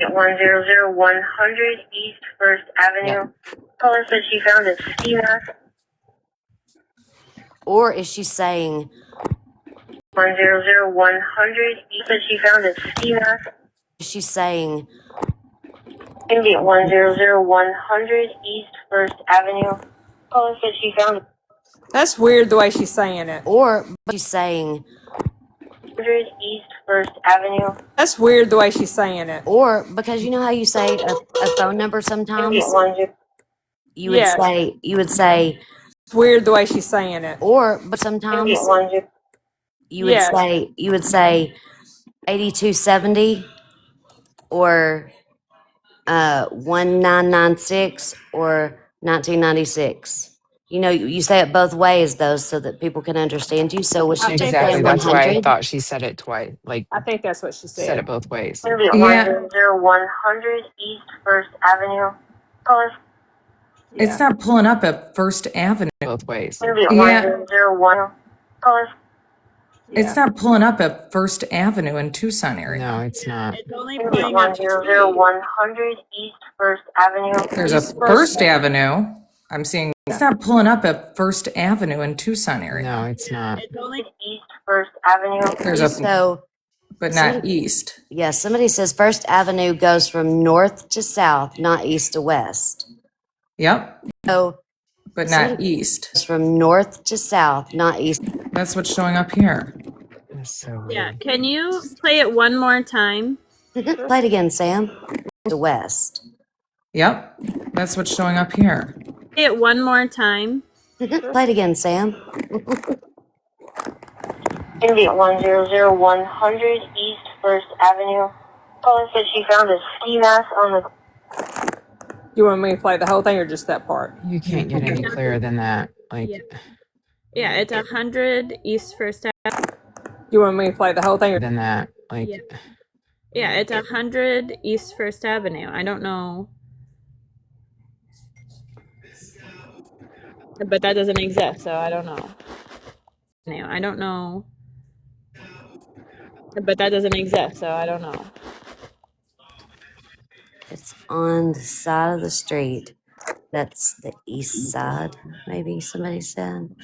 At 100 East First Avenue. Caller said she found a ski mask. Or is she saying 100 East said she found a ski mask. is she saying Gonna be at 100 East First Avenue. Caller said she found That's weird the way she's saying it. or she's saying 100 East First Avenue. That's weird the way she's saying it. or because you know how you say a phone number Gonna be sometimes? at 100. You would Yes. say It's weird the way she's saying it. or but Gonna be sometimes at 100. Yes. you would say 8270 or 1996 or 1996. You know, you say it both ways though, so that people can understand you. So was she I just think that's saying Exactly. what That's she. why I 100? thought she said it twice. Like, I think that's what she said said. it both ways. Gonna be at Yeah. 100 East First Avenue. Caller. It's not pulling up at First Avenue. Both ways. Gonna be at Yeah. 101. Caller. It's not pulling up at First Avenue in Tucson No, area. it's not. It's only Gonna be at pulling up street. 100 East First Avenue. There's East a First. First Avenue. I'm seeing it's not pulling up at First Avenue in Tucson area. No, it's not. It's only East First Avenue. There's a So but not east. yeah, somebody says First Avenue goes from north to south, not east to west. Yep. So But not east. goes from north to south, not east. That's what's showing up here. That's so weird. Yeah. Can you play it one more time? Play it again, Sam. To west. Yep. That's what's showing up here. Play it one more time. Play it again, Sam. Gonna be at 100 East First Avenue. Caller said she found a ski mask on the. You want me to play the whole thing or just that part? You can't get any clearer than that. Like, Yeah, it's 100 East First Avenue. You want me to play the whole thing or than that. Like, Yeah, it's 100 East First Avenue. I don't know. But that doesn't exist, so I don't know. I don't know. But that doesn't exist, so I don't know. It's on the side of the street. That's the east side, maybe somebody said.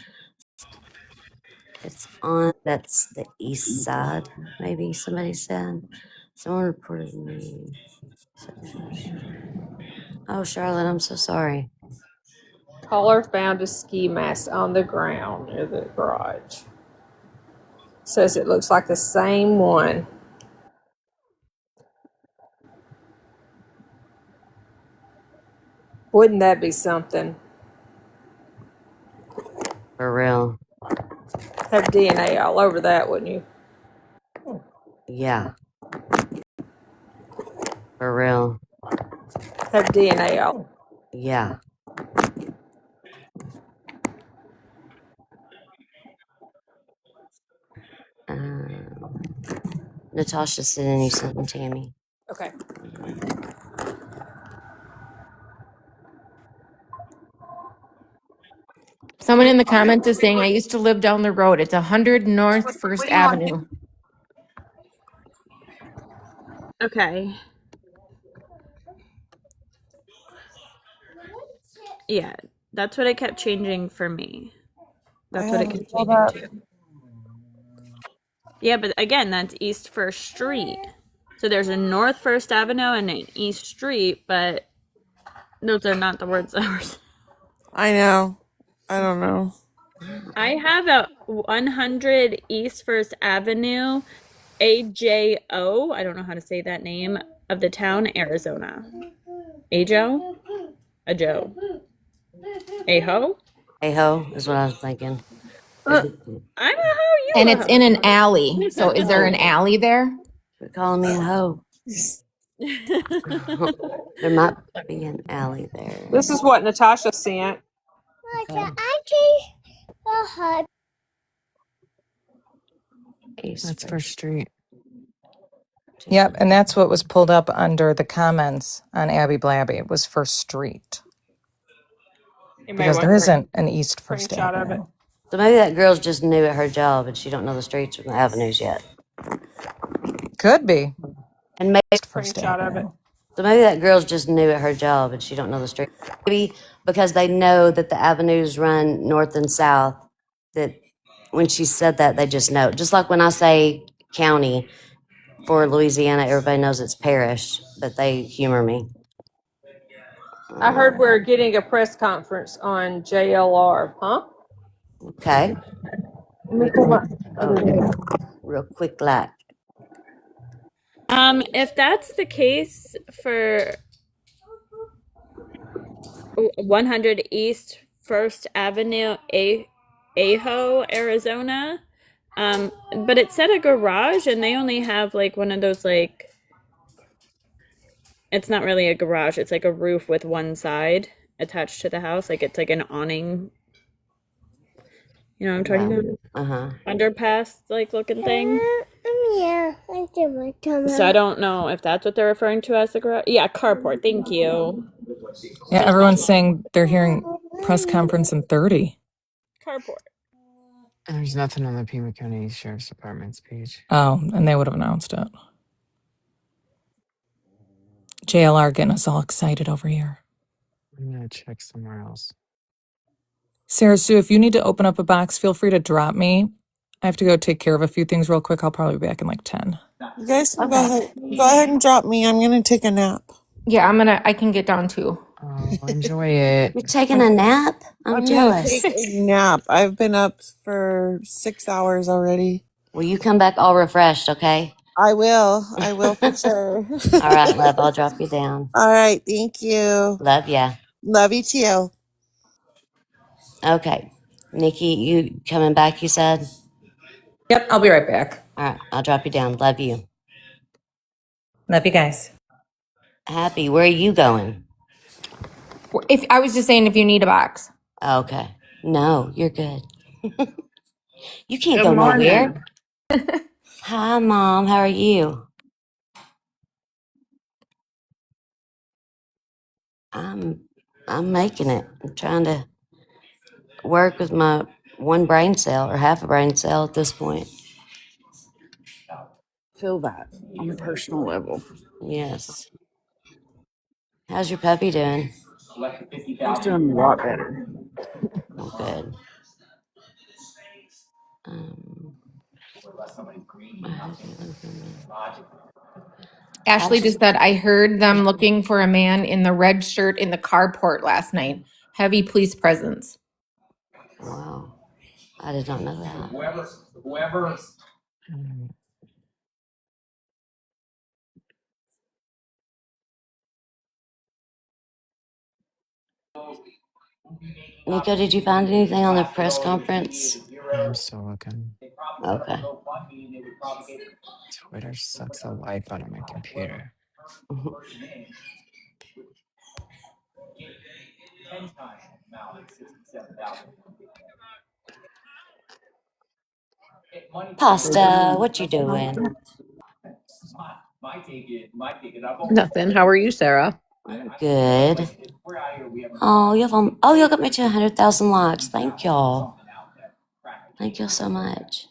That's the east side, maybe somebody said. Someone reported me. Oh, Charlotte, I'm so sorry. caller found a ski mask on the ground near the garage. Says it looks like the same one. Wouldn't that be something? For real. Have DNA all over that, wouldn't you? Yeah. For real. Have DNA all. Yeah. Natasha's sending you something, Tammy. Okay. Someone in the comments is saying, I used to live down the road. It's 100 North What First do you want? Avenue. Okay. Yeah, that's what it kept changing for me. I That's what have it it kept pulled changing up. to. Yeah, but again, that's East First Street. So there's a North First Avenue and an East Street, but those are not the words that were. I know. I don't know. I have a 100 East First Avenue, AJO. I don't know how to say that name of the town, Arizona. Ajo? Ajo. Aho? Aho is what I was thinking. I'm a hoe, And you a it's in an alley. So is there an Oh, alley there? you're calling me a hoe. hoe. There might be an alley there. This is what Natasha sent. Okay. East That's First. First Street. Yep, and that's what was pulled up under the comments on Abby Blabby. It was First Street You may because want there a isn't an East First screenshot of it. Avenue. So maybe that girl's just new at her job and she don't know the streets or the avenues yet. Could be And maybe East First Screenshot of it. Avenue. so maybe that girl's just new at her job and she don't know the street. Maybe because they know that the avenues run north and south, that when she said that, they just know. Just like when I say county for Louisiana, everybody knows it's parish, but they humor me. I heard we're getting a press conference on JLR. Huh? Okay. Let me pull my other Okay. video. Real quick, like. If that's the case for 100 East First Avenue, Aho, Arizona, but it said a garage, and they only have like one of those like. It's not really a garage. It's like a roof with one side attached to the house. Like it's like an awning. You know what I'm talking about? Uh-huh. Underpass like looking thing. So I don't know if that's what they're referring to as the garage. Yeah, carport. Thank you. Yeah, everyone's saying they're hearing press conference in 30. Carport. There's nothing on the Pima County Sheriff's Department's page. Oh, and they would have announced it. JLR getting us all excited over here. I'm gonna check somewhere else. Sarah Sue, if you need to open up a box, feel free to drop me. I have to go take care of a few things real quick. I'll probably be back in like 10. You guys can Okay. go ahead and drop me. I'm gonna take a nap. Yeah, I can get down too. Oh, enjoy it. You're taking a nap? I'm I'm gonna jealous. take a nap. I've been up for 6 hours already. Will you come back all refreshed, okay? I will. I will for sure. All right, love. I'll drop you down. All right. Thank you. Love ya. Love you too. Okay. Nikki, you coming back, you said? Yep, I'll be right back. All right. I'll drop you down. Love you. Love you guys. Happy. Where are you going? If I was just saying, if you need a box. Okay. No, you're good. You can't Good go morning. nowhere. Hi, Mom. How are you? I'm making it. I'm trying to work with my one brain cell or half a brain cell at this point. Feel that on a personal level. Yes. How's your puppy doing? He's doing a lot better. Oh, good. Um, Ashley just said, I heard them looking for a man in the red shirt in the carport last night. Heavy police presence. Wow. I did not know that. Whoever Mm, Nico, did you find anything on the press conference? I'm still looking. Okay. Twitter sucks the life out of my computer. Pasta, what you doing? Nothing. How are you, Sarah? Good. Oh, y'all got me to 100,000 likes. Thank y'all. Thank y'all so much.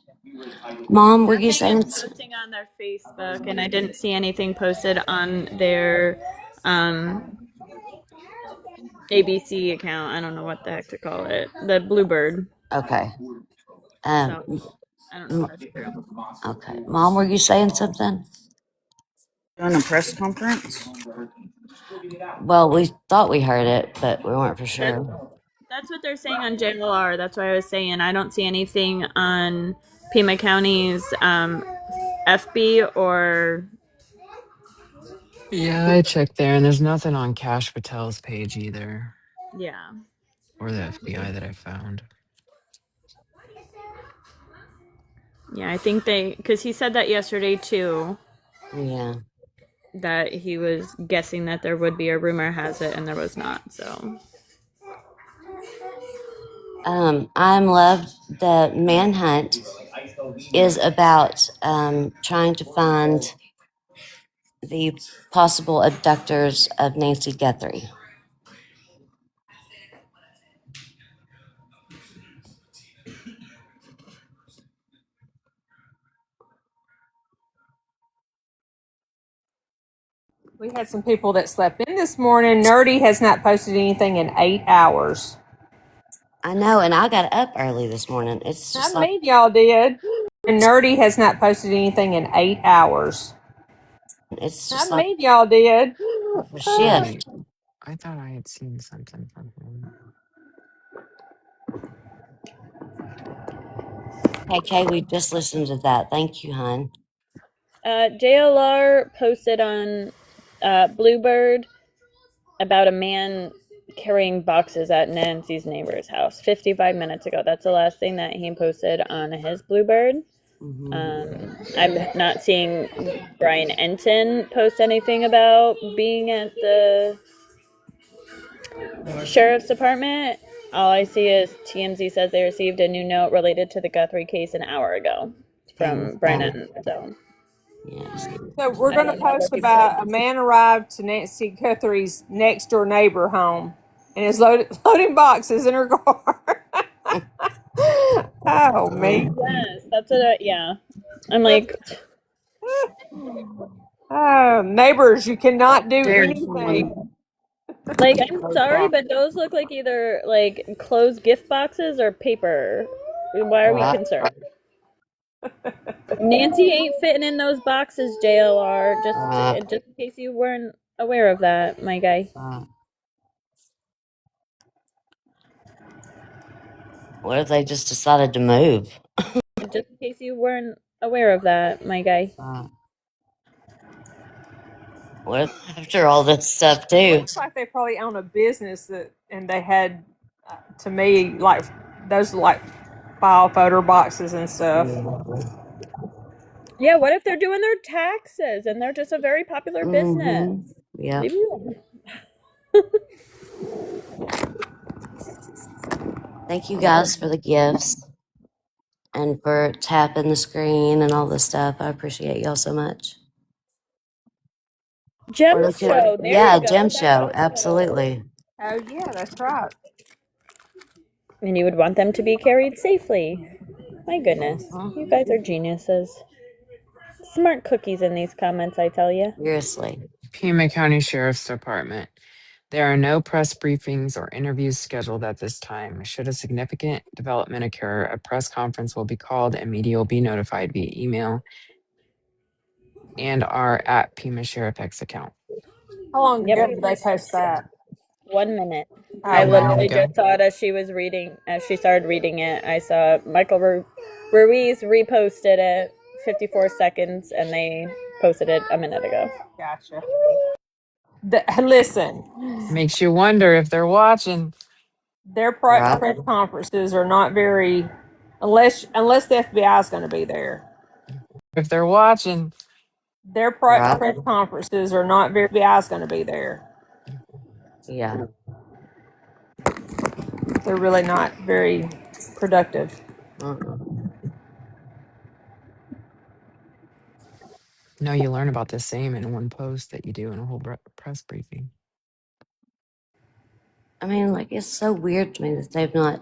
Mom, were you Nothing is saying? posting on their Facebook, and I didn't see anything posted on their ABC account. I don't know what the heck to call it. The Bluebird. Okay. So I don't know if that's true. Okay. Mom, were you saying something? Doing a press conference? Well, we thought we heard it, but we weren't for That's sure. that's what they're saying on JLR. That's why I was saying I don't see anything on Pima County's FB or Yeah, I checked there, and there's nothing on Cash Patel's page either, yeah. or the FBI that I found. Yeah, I think because he said that yesterday too, Yeah. that he was guessing that there would be a rumor has it, and there was not. So I'm Love. The manhunt is about trying to find the possible abductors of Nancy Guthrie. We had some people that slept in this morning. Nerdy has not posted anything in 8 hours. I know, and I got up early this morning. It's I just like mean, y'all did. And Nerdy has not posted anything in 8 hours. it's I just like mean, y'all did. a Wait, shift. I thought I had seen something from him. KK, we just listened to that. Thank you, hon. JLR posted on Bluebird about a man carrying boxes at Nancy's neighbor's house 55 minutes ago. That's the last thing that he posted on his Bluebird. I'm not seeing Brian Enton post anything about being at the sheriff's department. All I see is TMZ says they received a new note related to the Guthrie case an hour ago from Brian Enton. So Yes. So we're I going to don't know where post people are. about a man arrived to Nancy Guthrie's next door neighbor home and is loading boxes in her car. Oh, me. Yes, that's what. Yeah, I'm like, Oh, neighbors, you cannot do There's anything. one. I'm sorry, but those look like either like closed gift boxes or paper. Why are we What? concerned? Nancy ain't fitting in those boxes, JLR. Just in case you weren't aware of that, my guy. What if they just decided to move? Just in case you weren't aware of that, my guy. What if after all this stuff It too? looks like they probably own a business and they had, to me, like those like file folder boxes and stuff. Yeah, what if they're doing their taxes and they're just a very popular business? Yeah. Leave me alone. Thank you guys for the gifts and for tapping the screen and all this stuff. I appreciate y'all so much. Gem Or look show. at, There you yeah, go. gem That's show. what it's called. Absolutely. Oh yeah, that's right. And you would want them to be carried safely. My goodness. You guys are geniuses. Smart cookies in these comments, I tell you. Seriously. Pima County Sheriff's Department. There are no press briefings or interviews scheduled at this time. Should a significant development occur, a press conference will be called and media will be notified via email and our at Pima Sheriff X account. How long Yep. ago did they post that? 1 minute. Oh I 1 minute literally wow. ago. just saw it as she was reading, as she started reading it. I saw Michael Ruiz reposted it 54 seconds and they posted it a minute ago. Gotcha. Listen, Makes you wonder if they're watching. their Right. press conferences are not very, unless the FBI is going to be there. If they're watching. Their Right. press conferences are not very. FBI is going to be there. Yeah. They're really not very productive. Uh-uh. No, you learn about the same in one post that you do in a whole press briefing. I mean, like, it's so weird to me that they've not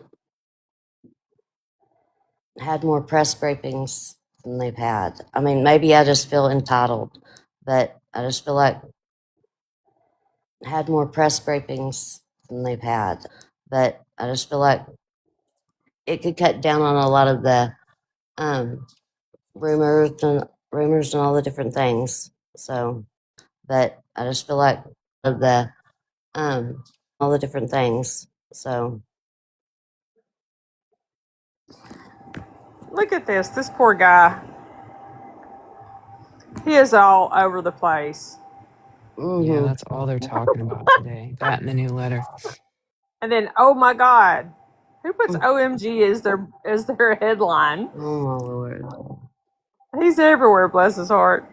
had more press briefings than they've had. I mean, maybe I just feel entitled, but I just feel like had more press briefings than they've had. But I just feel like it could cut down on a lot of the um, rumors and all the different things. So, but I just feel like of the all the different things. So, Look at this. This poor guy. He is all over the place. Yeah, mm-hmm. that's all they're talking about today. That and the new letter. And then, oh my God, who puts OMG as their headline? Oh my Lord. He's everywhere. Bless his heart.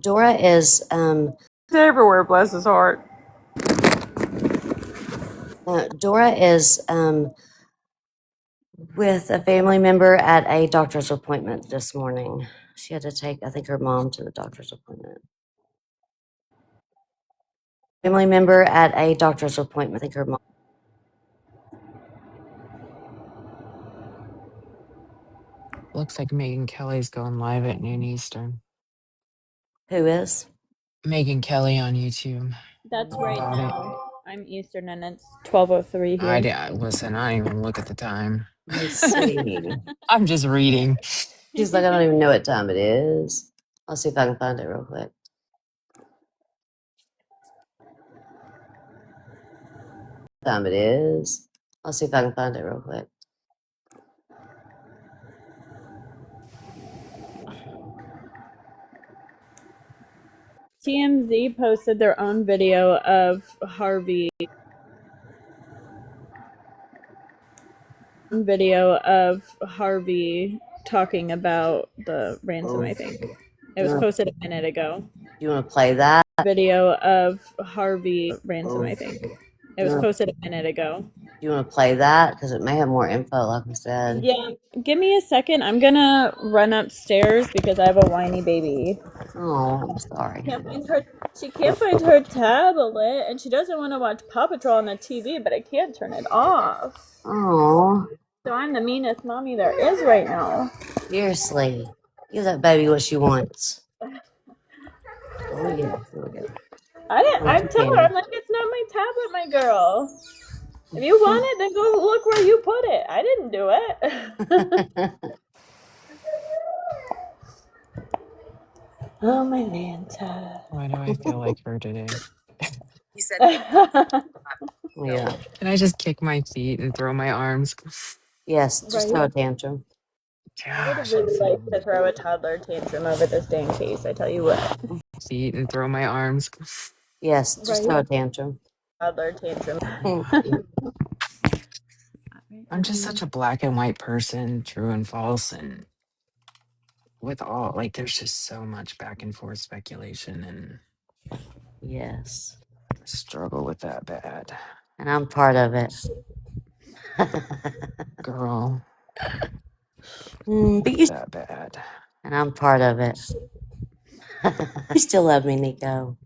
Dora is He's everywhere. Bless his heart. Dora is with a family member at a doctor's appointment this morning. She had to take, I think, her mom to the doctor's appointment. Family member at a doctor's appointment. I think her mom. Looks like Megan Kelly's going live at noon Eastern. Who is? Megan Kelly on YouTube. That's right About it. now. I'm Eastern and it's 12:03 here. Listen, I didn't even look at the time. Let's see. I'm just reading. She's like, I don't even know what time it is. I'll see if I can find it real quick. Time it is. I'll see if I can find it real quick. TMZ posted their own video of Harvey talking about the ransom, I think. It was posted a minute ago. You want to play that? Video of Harvey ransom, I think. It was posted a minute ago. You want to play that? Because it may have more info, like I said. Yeah, give me a second. I'm gonna run upstairs because I have a whiny baby. Oh, I'm sorry. She can't find her tablet, and she doesn't want to watch Paw Patrol on the TV, but I can't turn it off. Oh. So I'm the meanest mommy there is right now. Seriously. Give that baby what she wants. Oh, yeah. Here we go. I'm telling her, I'm like, it's not my tablet, my girl. If you want it, then go look where you put it. I didn't do it. Oh, my Manta. Why do I feel like her today? Yeah. Can I just kick my feet and throw my arms? Yes, just throw a tantrum. I would Gosh, really like to throw a toddler tantrum over this dang case, I tell you what. feet and throw my arms. Yes, just throw a tantrum. Toddler tantrum. I'm just such a black and white person, true and false, and with all like there's just so much back and forth speculation and Yes. I struggle with that bad. And I'm part of it. Girl. But you that bad. And I'm part of it. You still love me, Nico.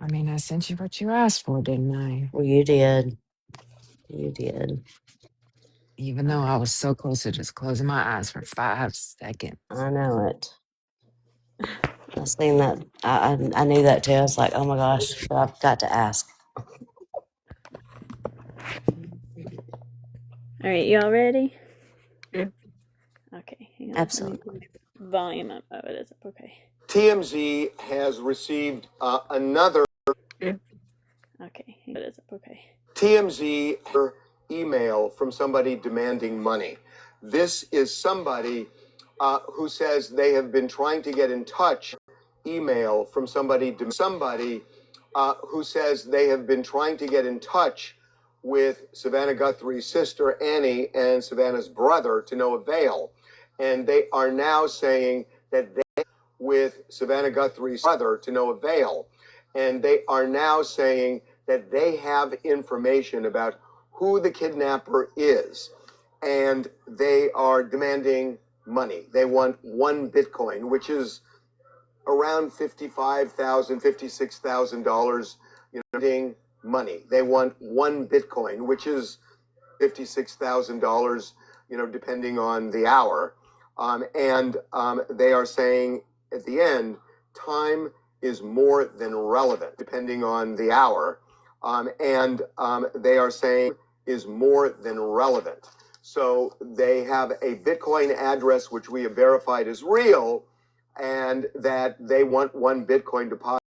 I mean, I sent you what you asked for, didn't I? Well, you did. You did. Even though I was so close to just closing my eyes for 5 seconds. I know it. I seen that. I knew that too. I was like, oh my gosh, but I've got to ask. All right, y'all ready? Yeah. Okay, hang on. Absolutely. Volume up. Oh, it is up. Okay. TMZ has received another. Okay, it is up. Okay. TMZ email from somebody demanding money. This is somebody who says they have been trying to get in touch. Email from somebody who says they have been trying to get in touch with Savannah Guthrie's sister Annie and Savannah's brother to no avail, and they are now saying that they with Savannah Guthrie's brother to no avail, and they are now saying that they have information about who the kidnapper is, and they are demanding money. They want one Bitcoin, which is around $56,000. Money. They want one Bitcoin, which is $56,000. Depending on the hour, and they are saying at the end, time is more than relevant, depending on the hour, and they are saying is more than relevant. So they have a Bitcoin address which we have verified is real, and that they want one Bitcoin deposit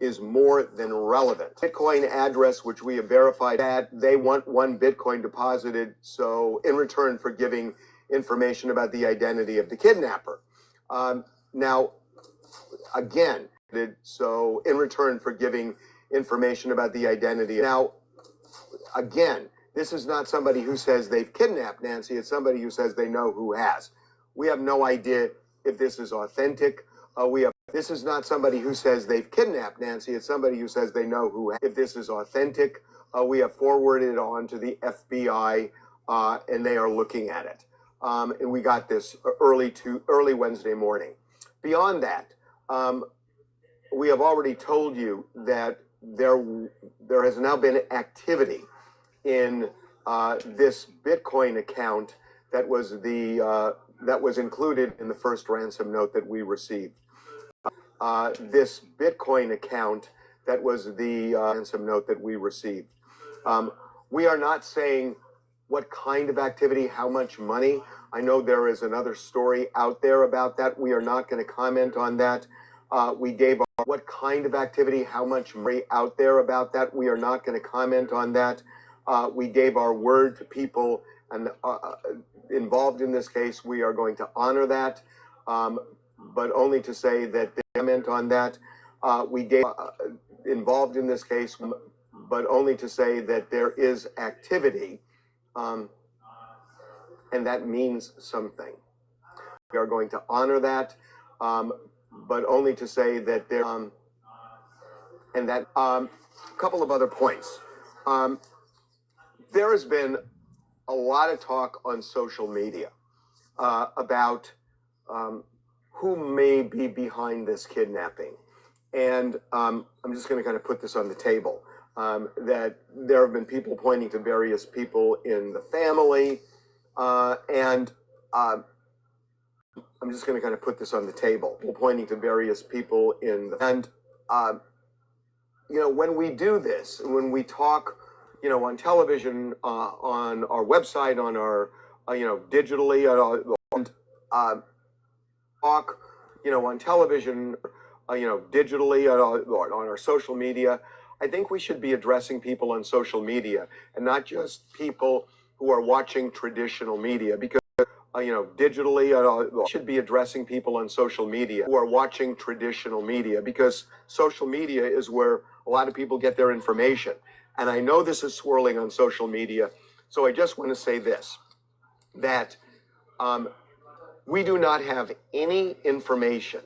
is more than relevant. Bitcoin address which we have verified that they want one Bitcoin deposited, so in return for giving information about the identity of the kidnapper. Now, again, so in return for giving information about the identity. Now, again, this is not somebody who says they've kidnapped Nancy. It's somebody who says they know who has. We have no idea if this is authentic. This is not somebody who says they've kidnapped Nancy. It's somebody who says they know who. If this is authentic, we have forwarded it on to the FBI, and they are looking at it. And we got this early Wednesday morning. Beyond that, we have already told you that there has now been activity in this Bitcoin account that was included in the first ransom note that we received. This Bitcoin account that was the ransom note that we received. We are not saying what kind of activity, how much money. I know there is another story out there about that. We are not going to comment on that. We gave what kind of activity, how much money out there about that. We are not going to comment on that. We gave our word to people and involved in this case. We are going to honor that, but only to say that they comment on that. We gave involved in this case, but only to say that there is activity, and that means something. We are going to honor that, but only to say that there, and that a couple of other points. There has been a lot of talk on social media about who may be behind this kidnapping. And I'm just going to kind of put this on the table, that there have been people pointing to various people in the family, and I'm just going to kind of put this on the table, people pointing to various people in the, and when we do this, when we talk, on television, on our website, on our, digitally, and talk, on television, digitally, on our social media. I think we should be addressing people on social media and not just people who are watching traditional media, because digitally, should be addressing people on social media who are watching traditional media, because social media is where a lot of people get their information. And I know this is swirling on social media, so I just want to say this, that we do not have any information,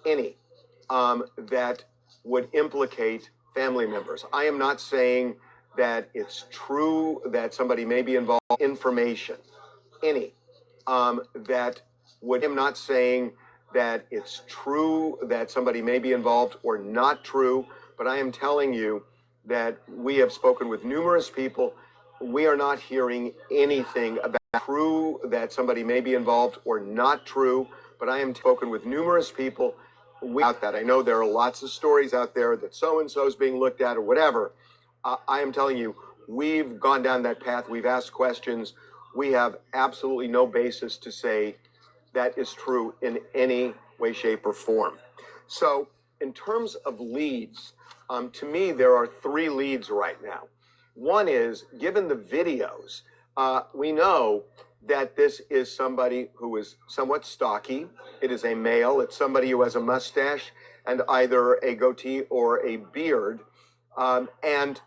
that would implicate family members. I am not saying that it's true that somebody may be involved. Information, that would. I'm not saying that it's true that somebody may be involved or not true, but I am telling you that we have spoken with numerous people. We are not hearing anything about true that somebody may be involved or not true, but I am spoken with numerous people about that. I know there are lots of stories out there that so-and-so is being looked at or whatever. I am telling you, we've gone down that path. We've asked questions. We have absolutely no basis to say that is true in any way, shape, or form. So in terms of leads, to me, there are three leads right now. One is, given the videos, we know that this is somebody who is somewhat stocky. It is a male. It's somebody who has a mustache and either a goatee or a beard. And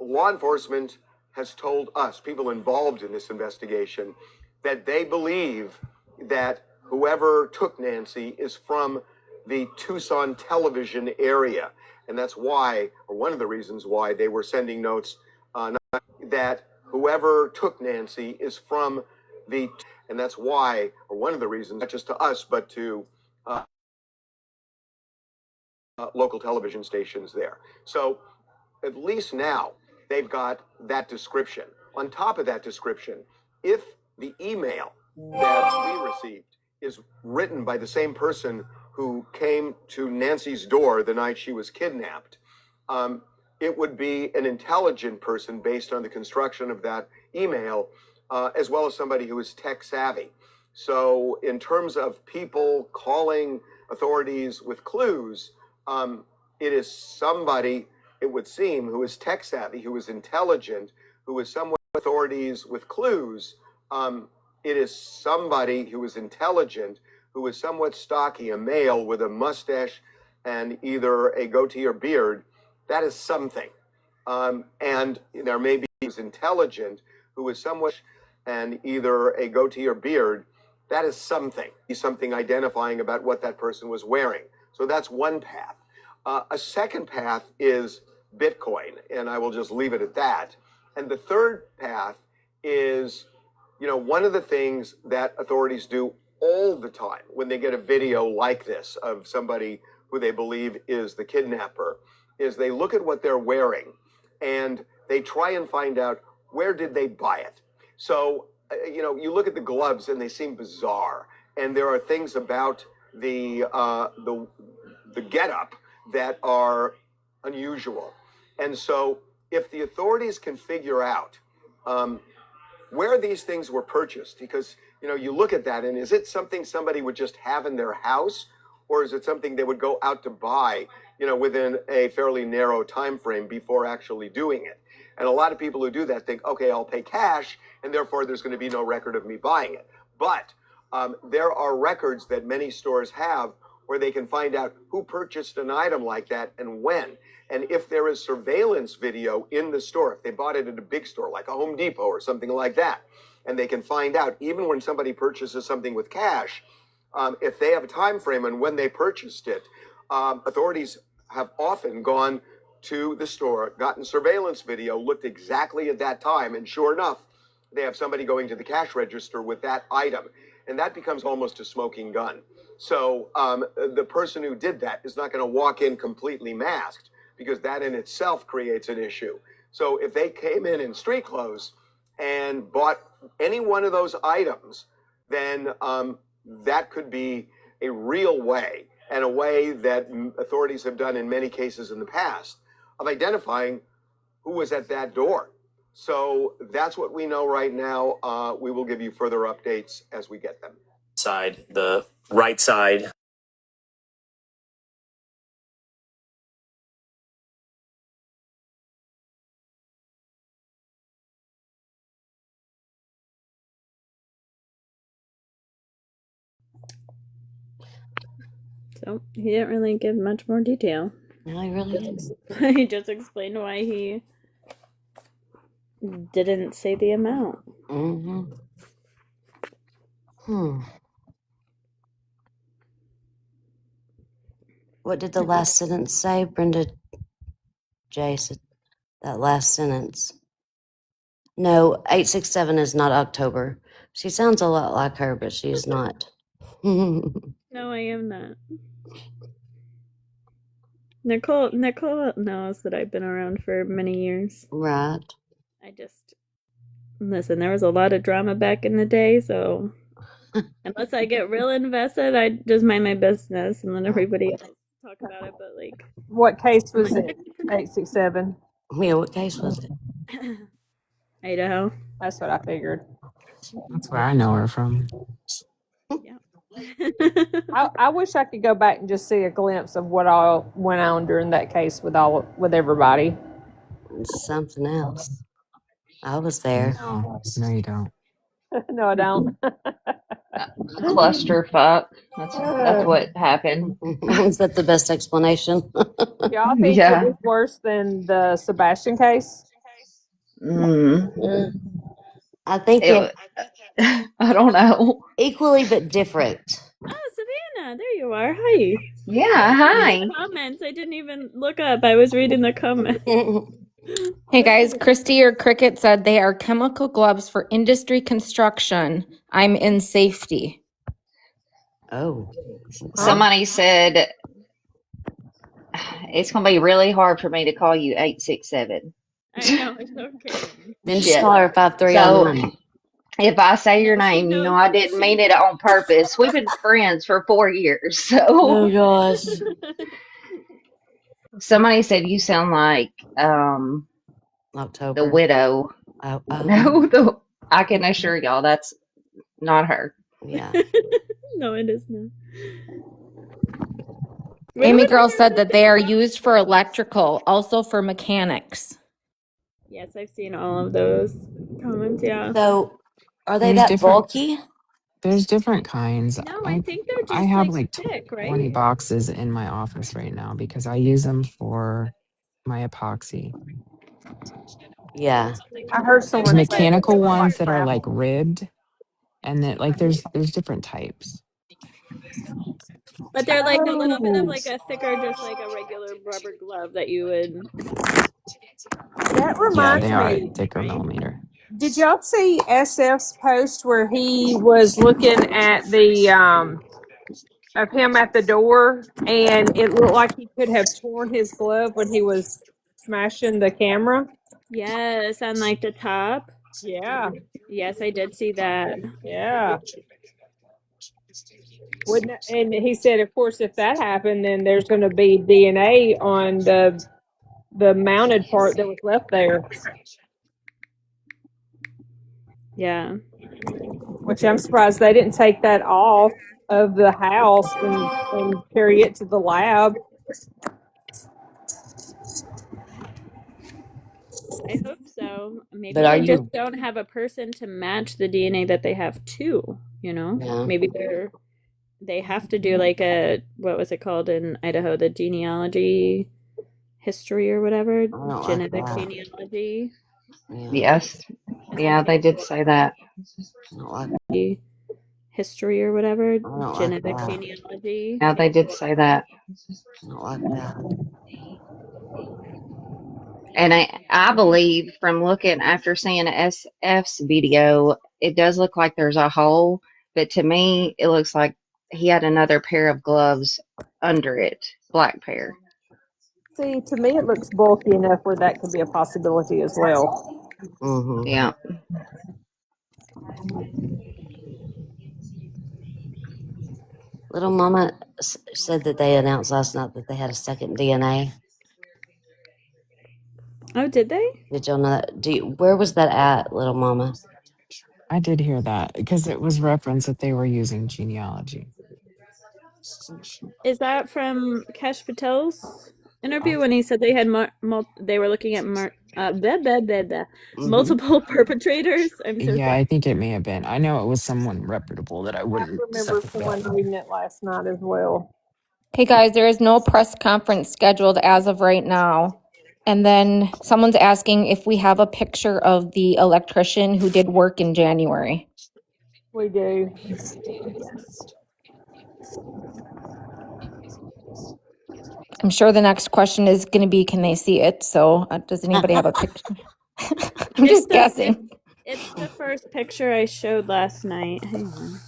law enforcement has told us, people involved in this investigation, that they believe that whoever took Nancy is from the Tucson television area. And that's why, or one of the reasons why, they were sending notes that whoever took Nancy is from the, and that's why, or one of the reasons, not just to us, but to local television stations there. So at least now they've got that description. On top of that description, if the email that we received is written by the same person who came to Nancy's door the night she was kidnapped, it would be an intelligent person based on the construction of that email, as well as somebody who is tech savvy. So, in terms of people calling authorities with clues, it is somebody, it would seem, who is tech savvy, who is intelligent, who is somewhat authorities with clues. It is somebody who is intelligent, who is somewhat stocky, a male with a mustache and either a goatee or beard. That is something. And there may be who's intelligent, who is somewhat and either a goatee or beard. That is something. Something identifying about what that person was wearing. So that's one path. A second path is Bitcoin, and I will just leave it at that. And the third path is, one of the things that authorities do all the time when they get a video like this of somebody who they believe is the kidnapper is they look at what they're wearing and they try and find out where did they buy it. So, you look at the gloves and they seem bizarre, and there are things about the getup that are unusual. And so if the authorities can figure out where these things were purchased, because, you look at that and is it something somebody would just have in their house, or is it something they would go out to buy, within a fairly narrow time frame before actually doing it? And a lot of people who do that think, okay, I'll pay cash, and therefore there's going to be no record of me buying it. But there are records that many stores have where they can find out who purchased an item like that and when. And if there is surveillance video in the store, if they bought it at a big store like a Home Depot or something like that, and they can find out even when somebody purchases something with cash, if they have a time frame on when they purchased it, authorities have often gone to the store, gotten surveillance video, looked exactly at that time, and sure enough, they have somebody going to the cash register with that item. And that becomes almost a smoking gun. So the person who did that is not going to walk in completely masked, because that in itself creates an issue. So if they came in street clothes and bought any one of those items, then that could be a real way, and a way that authorities have done in many cases in the past, of identifying who was at that door. So that's what we know right now. We will give you further updates as we get them. Side, the right side. So he didn't really give much more detail. No, I really didn't. He just explained why he didn't say the amount. Mm-hmm. What did the last sentence say, Brenda? Jason, that last sentence. No, 867 is not October. She sounds a lot like her, but she's not. No, I am not. Nicole knows that I've been around for many years. Right. I just listen, there was a lot of drama back in the day, so unless I get real invested, I just mind my business and let everybody else talk about it. But like, What case was it? 867. Yeah, what case was it? Idaho. That's what I figured. That's where I know her from. Yeah. I wish I could go back and just see a glimpse of what all went on during that case with everybody. something else. I was there. No, you don't. No, I don't. Clusterfuck. That's what happened. Is that the best explanation? Y'all think it was worse than the Sebastian case? I think I don't know. Equally but different. Oh, Savannah, there you are. Hi. Yeah, hi. Comments. I didn't even look up. I was reading the comments. Hey guys, Christy or Cricket said they are chemical gloves for industry construction. I'm in safety. Oh. Somebody said it's going to be really hard for me to call you 867. I know, it's okay. Then just call her 5'3" on the money. If I say your name, you know I didn't mean it on purpose. We've been friends for 4 years, so. Oh gosh. Somebody said you sound like October. the widow. Oh. No, I can assure y'all that's not her. Yeah. No, it is not. Amy Girl said that they are used for electrical, also for mechanics. Yes, I've seen all of those comments, yeah. So, are they that bulky? There's different kinds. No, I think they're just I have like like thick, 20 right? boxes in my office right now because I use them for my epoxy. Yeah. I heard There's someone say that they mechanical look ones like that are like travel. ribbed, and then like there's different types. But they're like a little bit of like a thicker, just like a regular rubber glove that you would. That Yeah, reminds they are a me. thicker millimeter. Did y'all see SF's post where he was looking at the of him at the door, and it looked like he could have torn his glove when he was smashing the camera? Yes, on like the top. Yeah. Yes, I did see that. Yeah. Wouldn't it, and he said, of course, if that happened, then there's going to be DNA on the mounted part that was left there. Yeah. Which I'm surprised they didn't take that off of the house and carry it to the lab. I hope so. Maybe But are they just you- don't have a person to match the DNA that they have too, you know? Yeah. Maybe they have to do like a, what was it called in Idaho, the genealogy history or whatever? Genetic genealogy. Yes. Yeah, they did say that. History or whatever. Genetic genealogy. Yeah, they did say that. I don't like that. And I believe from looking after seeing SF's video, it does look like there's a hole, but to me, it looks like he had another pair of gloves under it, black pair. See, to me, it looks bulky enough where that could be a possibility as well. Mm-hmm. Yeah. Little Mama said that they announced last night that they had a second DNA. Oh, did they? Did y'all know that? Where was that at, Little Mama? I did hear that because it was referenced that they were using genealogy. Is that from Kash Patel's interview when he said they had they were looking at multiple perpetrators? I'm so Yeah, sorry. I think it may have been. I know it was someone reputable that I I wouldn't remember set the someone film. reading it last night as well. Hey guys, there is no press conference scheduled as of right now. And then someone's asking if we have a picture of the electrician who did work in January. We do. Yes. I'm sure the next question is going to be, can they see it? So does anybody have a picture? I'm just guessing. It's the first picture I showed last night. Hang on.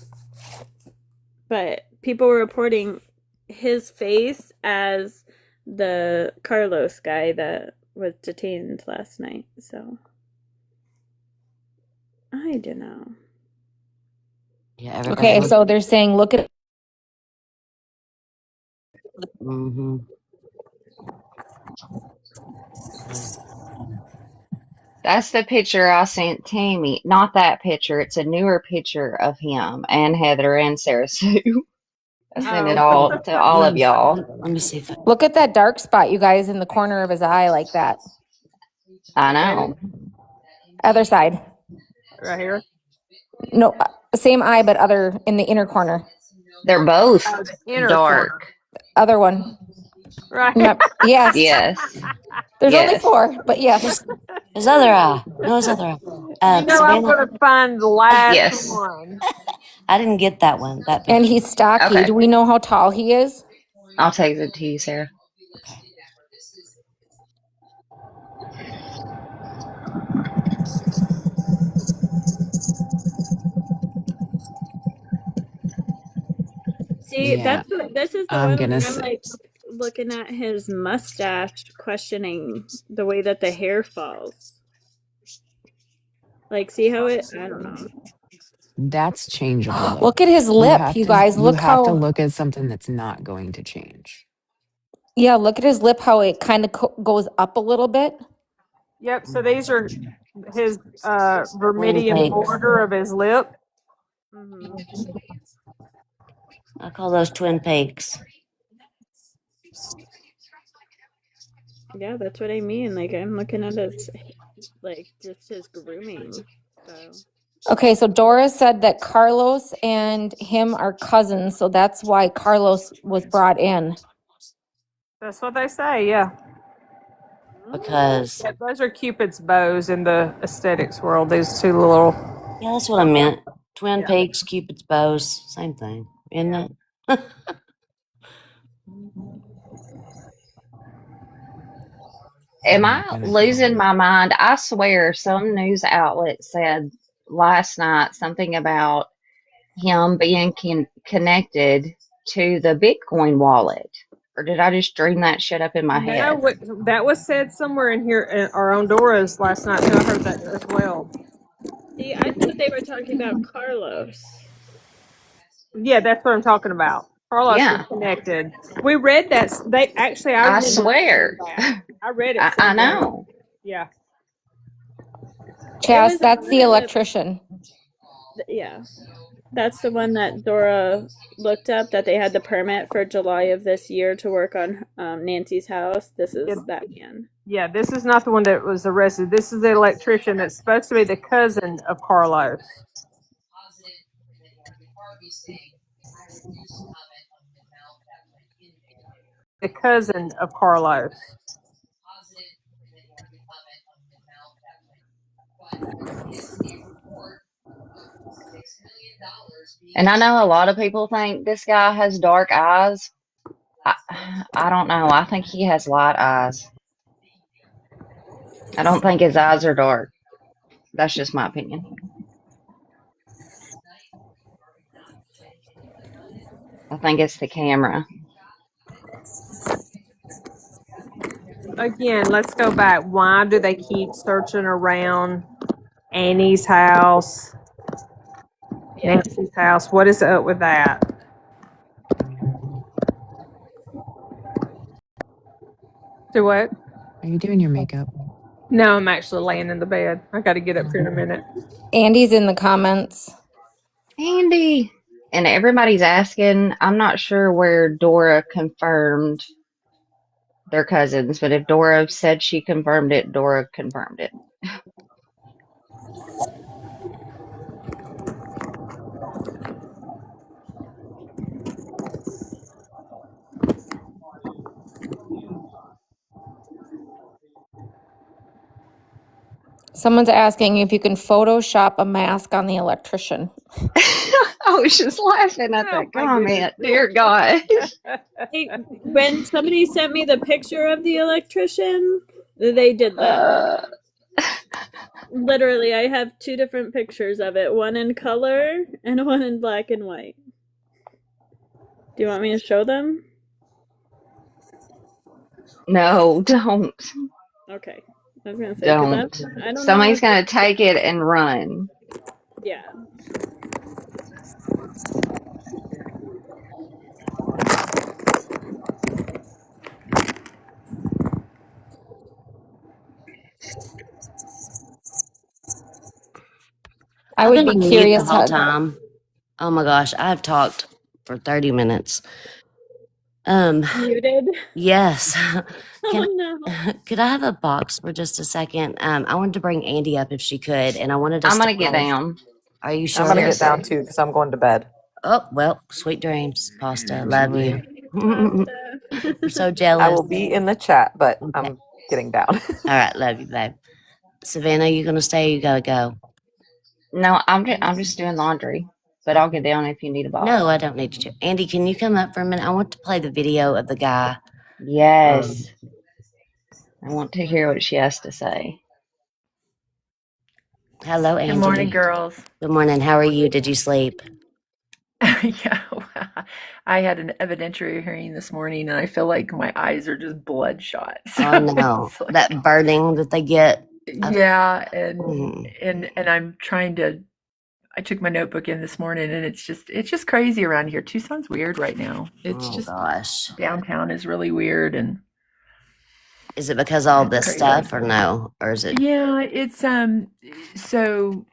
But people were reporting his face as the Carlos guy that was detained last night. So I don't know. Yeah. Okay, so they're saying look at. Mm-hmm. That's the picture I sent Tammy. Not that picture. It's a newer picture of him and Heather and Sarah Sue. I sent it all to all of y'all. Let me see if Look at that dark spot, you guys, in the corner of his eye like that. I Annie, know. Other side. right here. No, same eye, but other in the inner corner. They're both Oh, the inner dark. corner. Other one. Right. Yes. Yes. There's only Yes. 4, but yes. His other eye. No, his other eye. You know, I'm Savannah, going to find the last Yes. one. I didn't get that one, that And picture. he's stocky. Okay. Do we know how tall he is? I'll take it to you, Sarah. Okay. See, Yeah, this is the I'm one gonna where I'm say like looking at his mustache, questioning the way that the hair falls. Like, see how it? I don't know. that's changeable though. Look at his lip, you guys. You Look have to how, look at something that's not going to change. yeah, look at his lip, how it kind of goes up a little bit. Yep. So these are his Twin vermilion peaks. border of his lip. Hmm. I call those twin peaks. Yeah, that's what I mean. Like, I'm looking at his, like, just his grooming style. Okay, so Dora said that Carlos and him are cousins, so that's why Carlos was brought in. That's what they say. Yeah. Because, Yeah, those are Cupid's bows in the aesthetics world. These two little. yeah, that's what I meant. Twin Yeah. peaks, Cupid's bows, same thing, isn't Yeah. it? Am I'm not I gonna. losing my mind? I swear some news outlet said last night something about him being connected to the Bitcoin wallet. Or did I just dream that shit up in my No, head? that was said somewhere in here, or on Dora's last night too. I heard that as well. See, I thought they were talking about Carlos. Yeah, that's what I'm talking about. Carlos was Yeah, connected. We read that. They actually, I I remember reading swear. that. I read it I somewhere. know. Yeah. It Chas, was that's one the of the, electrician. yeah, that's the one that Dora looked up that they had the permit for July of this year to work on Nancy's house. This Yeah. is that man. Yeah, this is not the one that was arrested. This is the electrician that's supposed to be the cousin of Carlos. The cousin of Carlos. And I know a lot of people think this guy has dark eyes. I don't know. I think he has light eyes. I don't think his eyes are dark. That's just my opinion. I think it's the camera. Again, let's go back. Why do they keep searching around Annie's house, Yeah. Nancy's house? What is up with that? Do what? Are you doing your makeup? No, I'm actually laying in the bed. I got to get up here in a minute. Andy's in the comments. Andy. And everybody's asking, I'm not sure where Dora confirmed they're cousins, but if Dora said she confirmed it, Dora confirmed it. Someone's asking if you can Photoshop a mask on the electrician. I was just laughing at Oh that my goodness. comment. Dear God. Hey, when somebody sent me the picture of the electrician, they did that. Literally, I have 2 different pictures of it, one in color and one in black and white. Do you want me to show them? No, don't. Okay. I was gonna say, because Don't. I don't know how Somebody's to. going to take it and run. Yeah. I I've would been be on mute the curious whole how. time. Oh my gosh, I've talked for 30 minutes. Muted. Yes. Can Oh no. could I have a box for just a second? I wanted to bring Andy up if she could, and I wanted us I'm to gonna get play. down. Are you I'm sure? gonna Yes, get down sir. too because I'm going to bed. Oh, well, sweet dreams, Pasta. Love you. Enjoy. We're Pasta. so I jealous. will be in the chat, but Okay. I'm getting down. All right, love you, babe. Savannah, you gonna stay? You gotta go. No, I'm just doing laundry, but I'll get down if you need a box. No, I don't need you to. Andy, can you come up for a minute? I want to play the video of the guy. Yes, I want to hear what she has to say. Hello, Good morning, Angie. girls. Good morning. How are you? Did you sleep? Yeah, I had an evidentiary hearing this morning, and I feel like my eyes are just bloodshot. Oh So no, it's like, that burning that they get. yeah, and Mhm. and I'm trying to. I took my notebook in this morning, and it's just crazy around here. Tucson's weird right now. It's Oh just gosh. downtown is really weird, and Is it because of all it's this crazy. stuff or no? Or is it? Yeah, it's so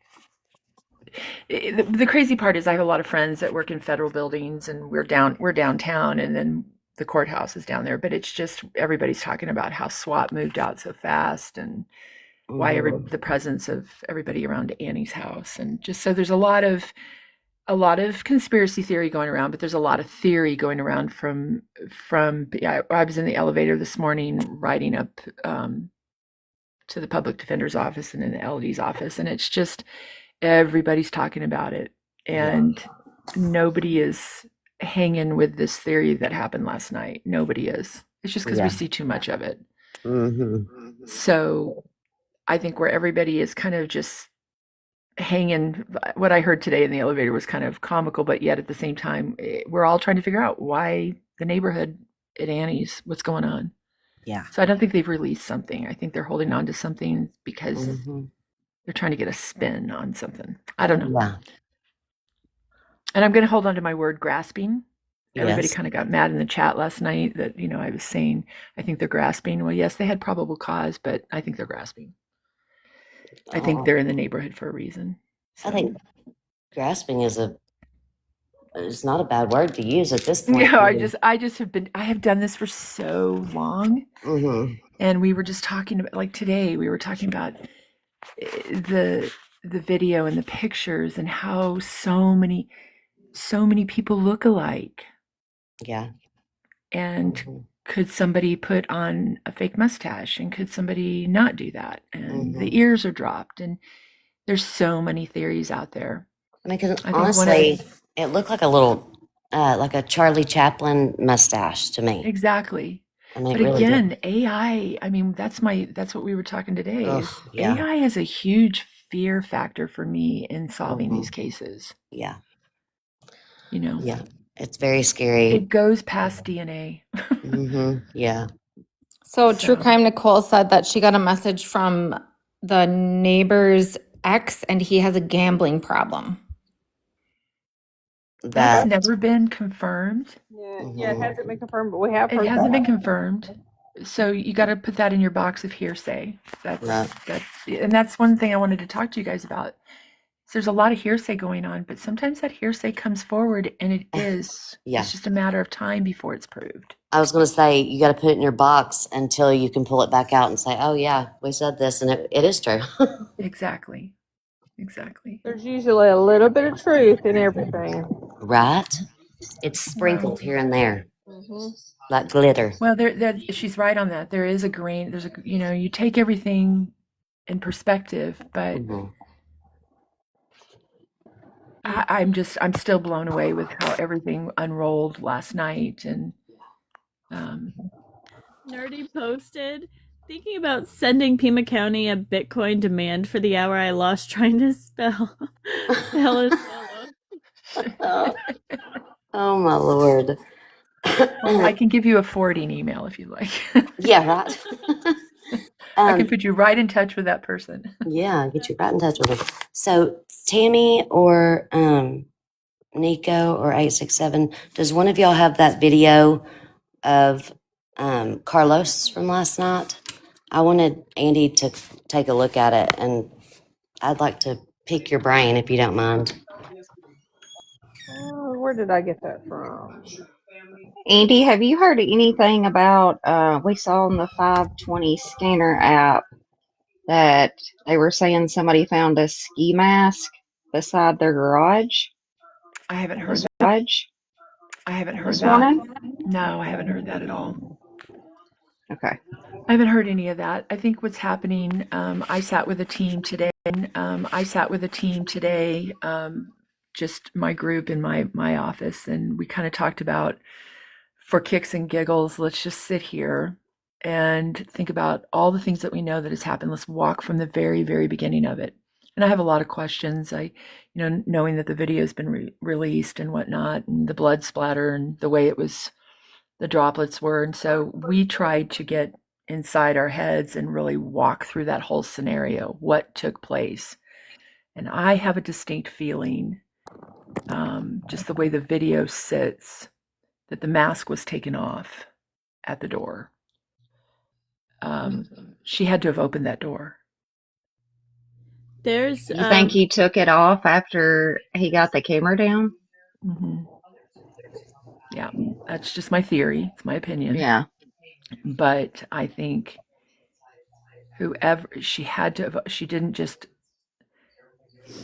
the crazy part is I have a lot of friends that work in federal buildings, and we're downtown, and then the courthouse is down there. But it's just everybody's talking about how SWAT moved out so fast, and why the presence of everybody around Annie's house, and just so there's a lot of conspiracy theory going around, but there's a lot of theory going around from yeah, I was in the elevator this morning riding up to the public defender's office and in the LD's office, and it's just everybody's talking about it, and nobody is hanging with this theory that happened last night. Nobody is. It's just because we see too much of it. So I think where everybody is kind of just hanging, what I heard today in the elevator was kind of comical, but yet at the same time, we're all trying to figure out why the neighborhood at Annie's, what's going on. Yeah. So I don't think they've released something. I think they're holding on to something because they're trying to get a spin on something. I don't know. Yeah. And I'm going to hold on to my word grasping. Everybody Yes. kind of got mad in the chat last night that, I was saying, I think they're grasping. Well, yes, they had probable cause, but I think they're grasping. I think they're in the neighborhood for a reason. So. I think grasping is not a bad word to use at this point. No, I have done this for so long. And we were just talking about, like today, we were talking about the video and the pictures and how so many people look alike. Yeah. And could somebody put on a fake mustache, and could somebody not do that? And the ears are dropped, and there's so many theories out there. I mean, because honestly, it looked like a little, like a Charlie Chaplin mustache to me. Exactly. I mean, But really again, did. AI, I mean, that's what we were talking today. Is yeah. AI has a huge fear factor for me in solving these cases. Yeah. Yeah. It's very scary. It goes past DNA. Yeah. So, True Crime Nicole said that she got a message from the neighbor's ex, and he has a gambling problem. That's never been confirmed. Yeah, it hasn't been confirmed, but we have heard It hasn't that. been confirmed. So you got to put that in your box of hearsay. That's one thing I wanted to talk to you guys about. So there's a lot of hearsay going on, but sometimes that hearsay comes forward, and it's just a matter of time before it's proved. I was going to say, you got to put it in your box until you can pull it back out and say, oh yeah, we said this, and it is true. Exactly. There's usually a little bit of truth in everything. Right? It's sprinkled here and there. Like glitter. Well, she's right on that. There is a grain. You take everything in perspective, but I'm still blown away with how everything unrolled last night. And Nerdy posted thinking about sending Pima County a Bitcoin demand for the hour I lost trying to spell Oh my Lord. Well, I can give you a forwarding email if you like. Yeah, right. I can put you right in touch with that person. Yeah, get you right in touch with them. So Tammy or Nico or 867, does one of y'all have that video of Carlos from last night? I wanted Andy to take a look at it, and I'd like to pick your brain if you don't mind. Where did I get that from? Andy, have you heard anything about, we saw on the 520 scanner app that they were saying somebody found a ski mask beside their garage I haven't heard this that. I haven't heard this that. morning? No, I haven't heard that at all. Okay. I haven't heard any of that. I think what's happening, I sat with a team today, just my group in my office, and we kind of talked about, for kicks and giggles, let's just sit here and think about all the things that we know that has happened. Let's walk from the very, very beginning of it. And I have a lot of questions. Knowing that the video has been released and whatnot, and the blood splatter and the way the droplets were. And so we tried to get inside our heads and really walk through that whole scenario, what took place. And I have a distinct feeling, just the way the video sits, that the mask was taken off at the door. She had to have opened that door. There's You think he took it off after he got the camera down? Mm-hmm. Yeah, that's just my theory. It's my opinion. Yeah. But I think whoever she had to have, she didn't just.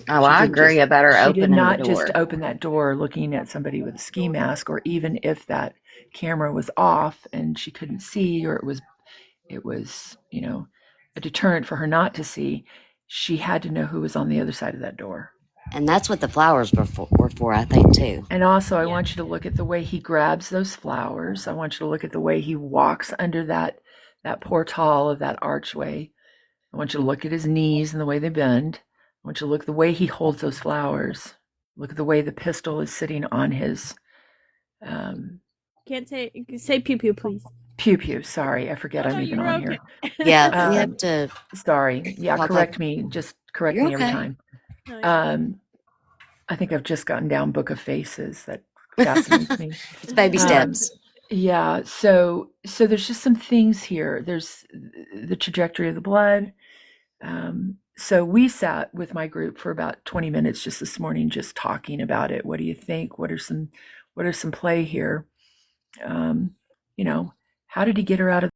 Oh, I agree about her She did opening the not door. just open that door looking at somebody with a ski mask, or even if that camera was off and she couldn't see, or it was a deterrent for her not to see. She had to know who was on the other side of that door. And that's what the flowers were for, I think, too. And also, I want you to look at the way he grabs those flowers. I want you to look at the way he walks under that portal of that archway. I want you to look at his knees and the way they bend. I want you to look at the way he holds those flowers. Look at the way the pistol is sitting on his. Can't say pew pew, please. Pew pew. Sorry, I forget I'm even on here. Yeah, we have to. Sorry. Yeah, correct me. Just correct me every time. I think I've just gotten down Book of Faces. That fascinates me. It's baby steps. Yeah. So there's just some things here. There's the trajectory of the blood. So we sat with my group for about 20 minutes just this morning, just talking about it. What do you think? What are some play here? How did he get her out of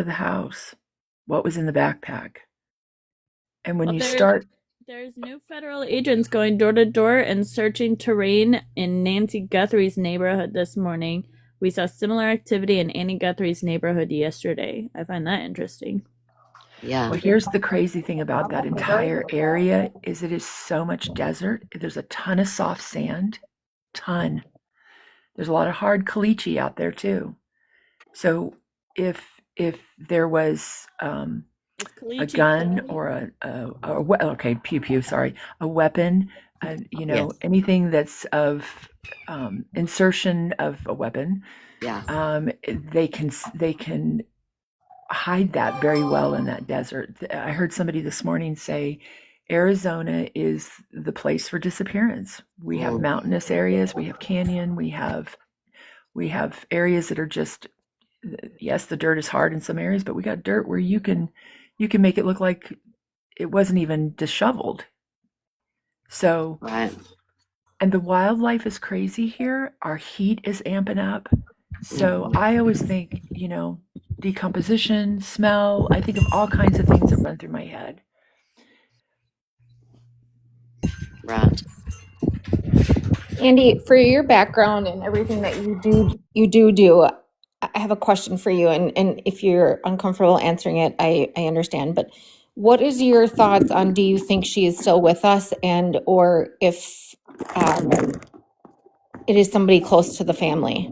the house? What was in the backpack? And when there's new federal agents going door to door and searching terrain in Nancy Guthrie's neighborhood this morning. We saw similar activity in Annie Guthrie's neighborhood yesterday. I find that interesting. Yeah. Well, here's the crazy thing about that entire area is it is so much desert. There's a ton of soft sand. There's a lot of hard caliche out there too. So if there was a gun or a pew pew, sorry, a weapon, anything that's of insertion of a weapon, they can hide that very well in that desert. I heard somebody this morning say Arizona is the place for disappearance. We have mountainous areas, we have canyon, we have areas that are just, yes, the dirt is hard in some areas, but we got dirt where you can make it look like it wasn't even disheveled. So, and the wildlife is crazy here. Our heat is amping up. So I always think, decomposition, smell. I think of all kinds of things that run through my head. Right. Andy, for your background and everything that you do, I have a question for you. And if you're uncomfortable answering it, I understand. But what is your thoughts on, do you think she is still with us, and or if it is somebody close to the family?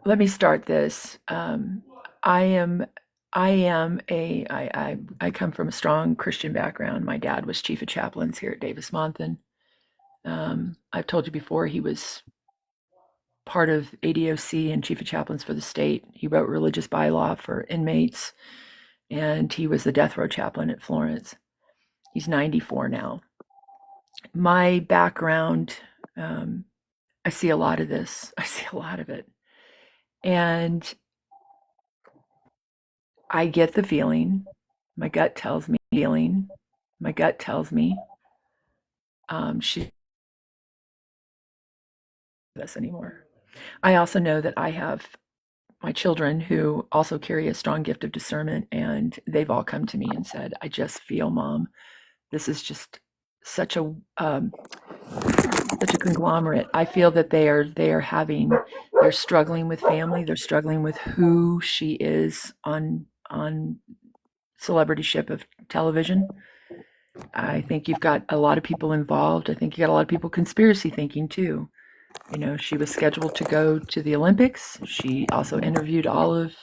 Let me start this. I come from a strong Christian background. My dad was chief of chaplains here at Davis-Monthan. I've told you before, he was part of ADOC and chief of chaplains for the state. He wrote religious bylaw for inmates, and he was the death row chaplain at Florence. He's 94 now. My background, I see a lot of this. I see a lot of it. And I get the feeling, my gut tells me, she this anymore. I also know that I have my children who also carry a strong gift of discernment, and they've all come to me and said, I just feel, Mom, this is just such a conglomerate. I feel that they're struggling with family, they're struggling with who she is on celebrityship of television. I think you've got a lot of people involved. I think you got a lot of people conspiracy thinking too. You know, she was scheduled to go to the Olympics. She also interviewed all of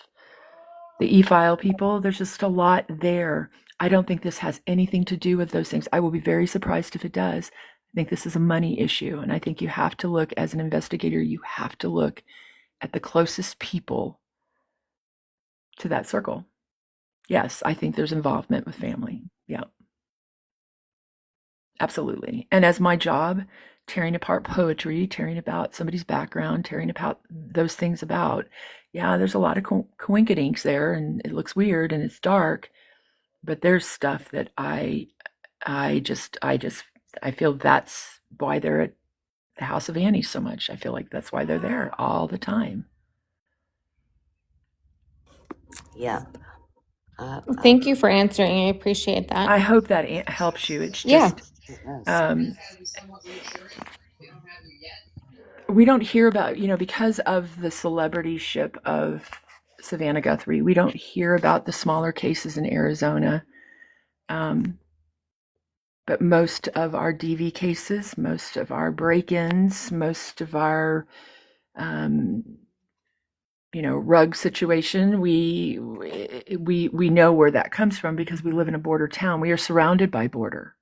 the e-file people. There's just a lot there. I don't think this has anything to do with those things. I will be very surprised if it does. I think this is a money issue. And I think you have to look, as an investigator, you have to look at the closest people to that circle. Yes, I think there's involvement with family. Yeah, absolutely. And as my job, tearing apart poetry, tearing about somebody's background, tearing about those things about, yeah, there's a lot of coinkydinks there, and it looks weird and it's dark, but there's stuff that I feel that's why they're at the House of Annie so much. I feel like that's why they're there all the time. Yep. Thank you for answering. I appreciate that. I hope that helps you. It's Yeah. just we don't hear about, because of the celebrityship of Savannah Guthrie, we don't hear about the smaller cases in Arizona. But most of our DV cases, most of our break-ins, most of our rug situation, we know where that comes from because we live in a border town. We are surrounded by border.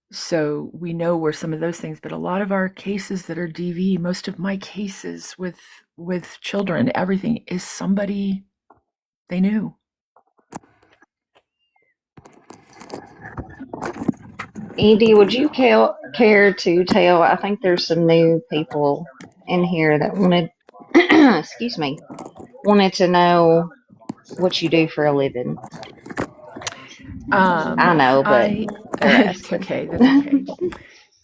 So we know where some of those things, but a lot of our cases that are DV, most of my cases with children, everything is somebody they knew. Edie, would you care to tell? I think there's some new people in here that wanted, excuse me, wanted to know what you do for a living. I know, but they're It's asking. okay. That's okay.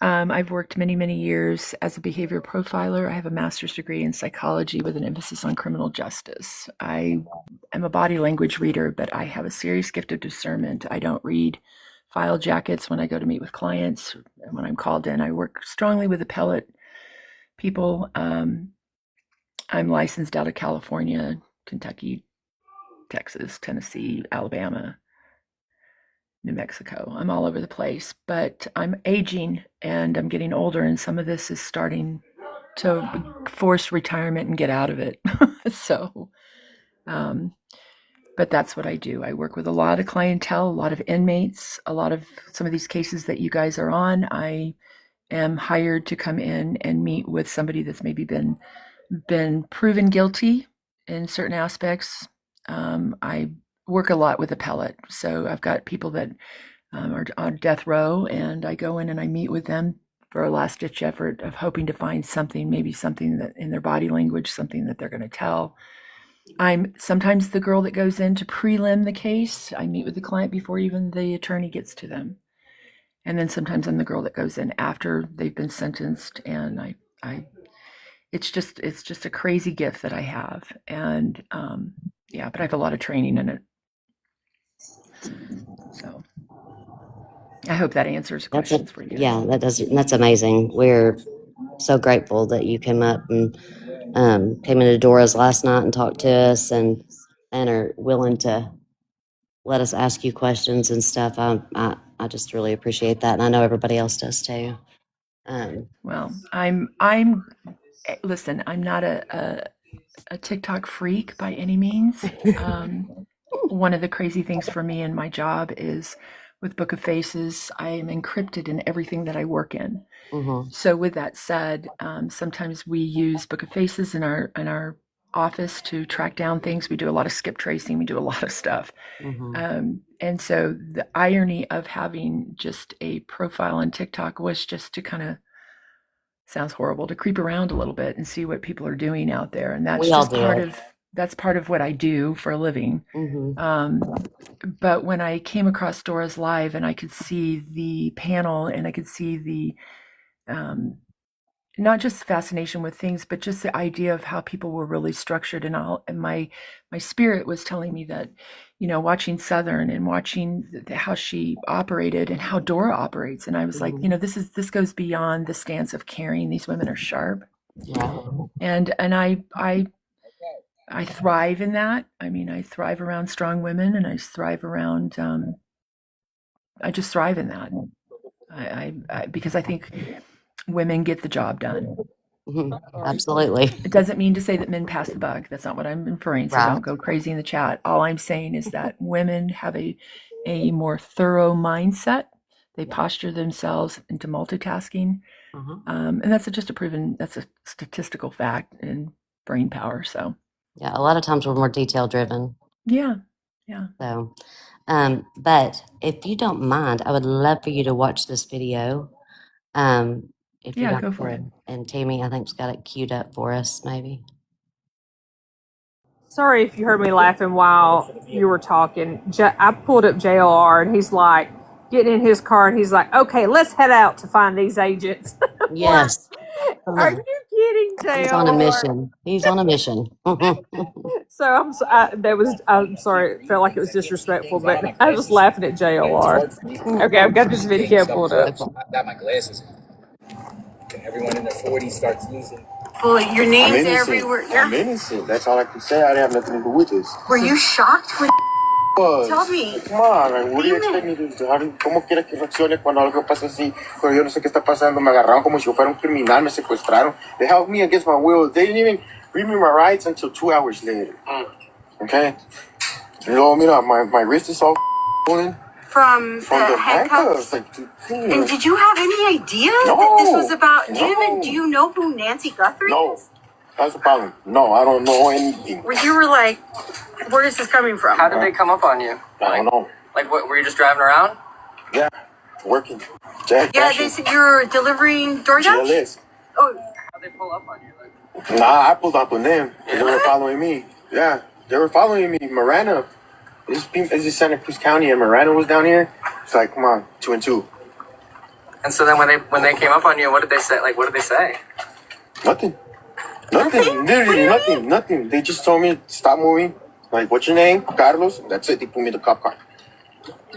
I've worked many, many years as a behavior profiler. I have a master's degree in psychology with an emphasis on criminal justice. I am a body language reader, but I have a serious gift of discernment. I don't read file jackets when I go to meet with clients. When I'm called in, I work strongly with appellate people. I'm licensed out of California, Kentucky, Texas, Tennessee, Alabama, New Mexico. I'm all over the place, but I'm aging and I'm getting older, and some of this is starting to force retirement and get out of it. So, but that's what I do. I work with a lot of clientele, a lot of inmates, a lot of some of these cases that you guys are on. I am hired to come in and meet with somebody that's maybe been proven guilty in certain aspects. I work a lot with appellate, so I've got people that are on death row, and I go in and I meet with them for a last ditch effort of hoping to find something, maybe something that in their body language, something that they're going to tell. I'm sometimes the girl that goes in to prelim the case. I meet with the client before even the attorney gets to them. And then sometimes I'm the girl that goes in after they've been sentenced, and it's just a crazy gift that I have. And yeah, but I have a lot of training in it. So I hope that answers questions for you. Yeah, that's amazing. We're so grateful that you came up and came into Dora's last night and talked to us and are willing to let us ask you questions and stuff. I just really appreciate that, and I know everybody else does too. Well, listen, I'm not a TikTok freak by any means. One of the crazy things for me in my job is with Book of Faces, I am encrypted in everything that I work in. Mm-hmm. So with that said, sometimes we use Book of Faces in our office to track down things. We do a lot of skip tracing. We do a lot of stuff. Mm-hmm. And so the irony of having just a profile on TikTok was just to kind of, sounds horrible, to creep around a little bit and see what people are doing out there. And that's just part of what I do for a living. Mm-hmm. But when I came across Dora's Live and I could see the panel and I could see the not just fascination with things, but just the idea of how people were really structured and all. And my spirit was telling me that, watching Southern and watching how she operated and how Dora operates, and I was like, this goes beyond the stance of caring. These women are sharp, Yeah. and I thrive in that. I mean, I thrive around strong women, and I thrive around. I just thrive in that. I because I think women get the job done. Absolutely. It doesn't mean to say that men pass the buck. That's not what I'm inferring. So Right. don't go crazy in the chat. All I'm saying is that women have a more thorough mindset. They posture themselves into multitasking, and that's just that's a statistical fact in brain power. So yeah, a lot of times we're more detail driven. Yeah. So, but if you don't mind, I would love for you to watch this video. If you Yeah, don't, go for it. And Tammy, I think's got it queued up for us, maybe. Sorry if you heard me laughing while you were talking. I pulled up JLR and he's like getting in his car and he's like, "Okay, let's head out to find these agents." Yes. Are you kidding, JLR? He's on a mission. He's on a mission. So I'm sorry. It felt like it was disrespectful, but I was laughing at JLR. Okay, I've got this video pulled up. I've got my glasses. Everyone in their 40s starts losing. Well, your name's everywhere. I'm innocent. That's all I can say. I didn't have nothing to do with this. Were you shocked when? Tell me. Come on, man. What do you expect me to do? ¿Cómo quieres que reaccione cuando algo pasa así? Pero yo no sé qué está pasando. Me agarraron como si yo fuera un criminal. Me secuestraron. They held me against my will. They didn't even read me my rights until 2 hours later. Okay? You know, mira, my wrist is all swollen. From the handcuffs? And did you have any idea that this was about? Do you know who Nancy Guthrie is? That's the problem. No, I don't know anything. Where you were like, where is this coming from? How did they come up on you? I don't know. Like, what, were you just driving around? Yeah, working. Jack, yeah, they said you're delivering DoorDash? GLS. Oh. How'd they pull up on you? Like, nah, I pulled up on them. They were following me. Yeah, they were following me. Marana. This is Santa Cruz County, and Marana was down here. It's like, come on, 2 and 2. And so then when they came up on you, what did they say? Like, what did they say? Nothing. Literally nothing. They just told me, stop moving. Like, what's your name? Carlos. That's it. They put me in the cop car.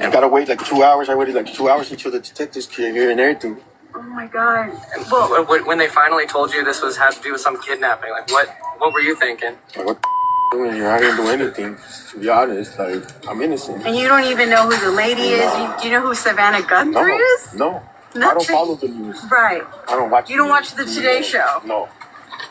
I gotta wait like 2 hours. I waited like 2 hours until the detectives came here and everything. Oh my God. Well, when they finally told you this had to do with some kidnapping, like, what were you thinking? Like, what doing here? I didn't do anything. To be honest, like, I'm innocent. And you don't even know who the lady is? Do you know who Savannah Guthrie is? No. Nothing. I don't follow the news. Right. I don't watch. You don't watch the Today Show? No.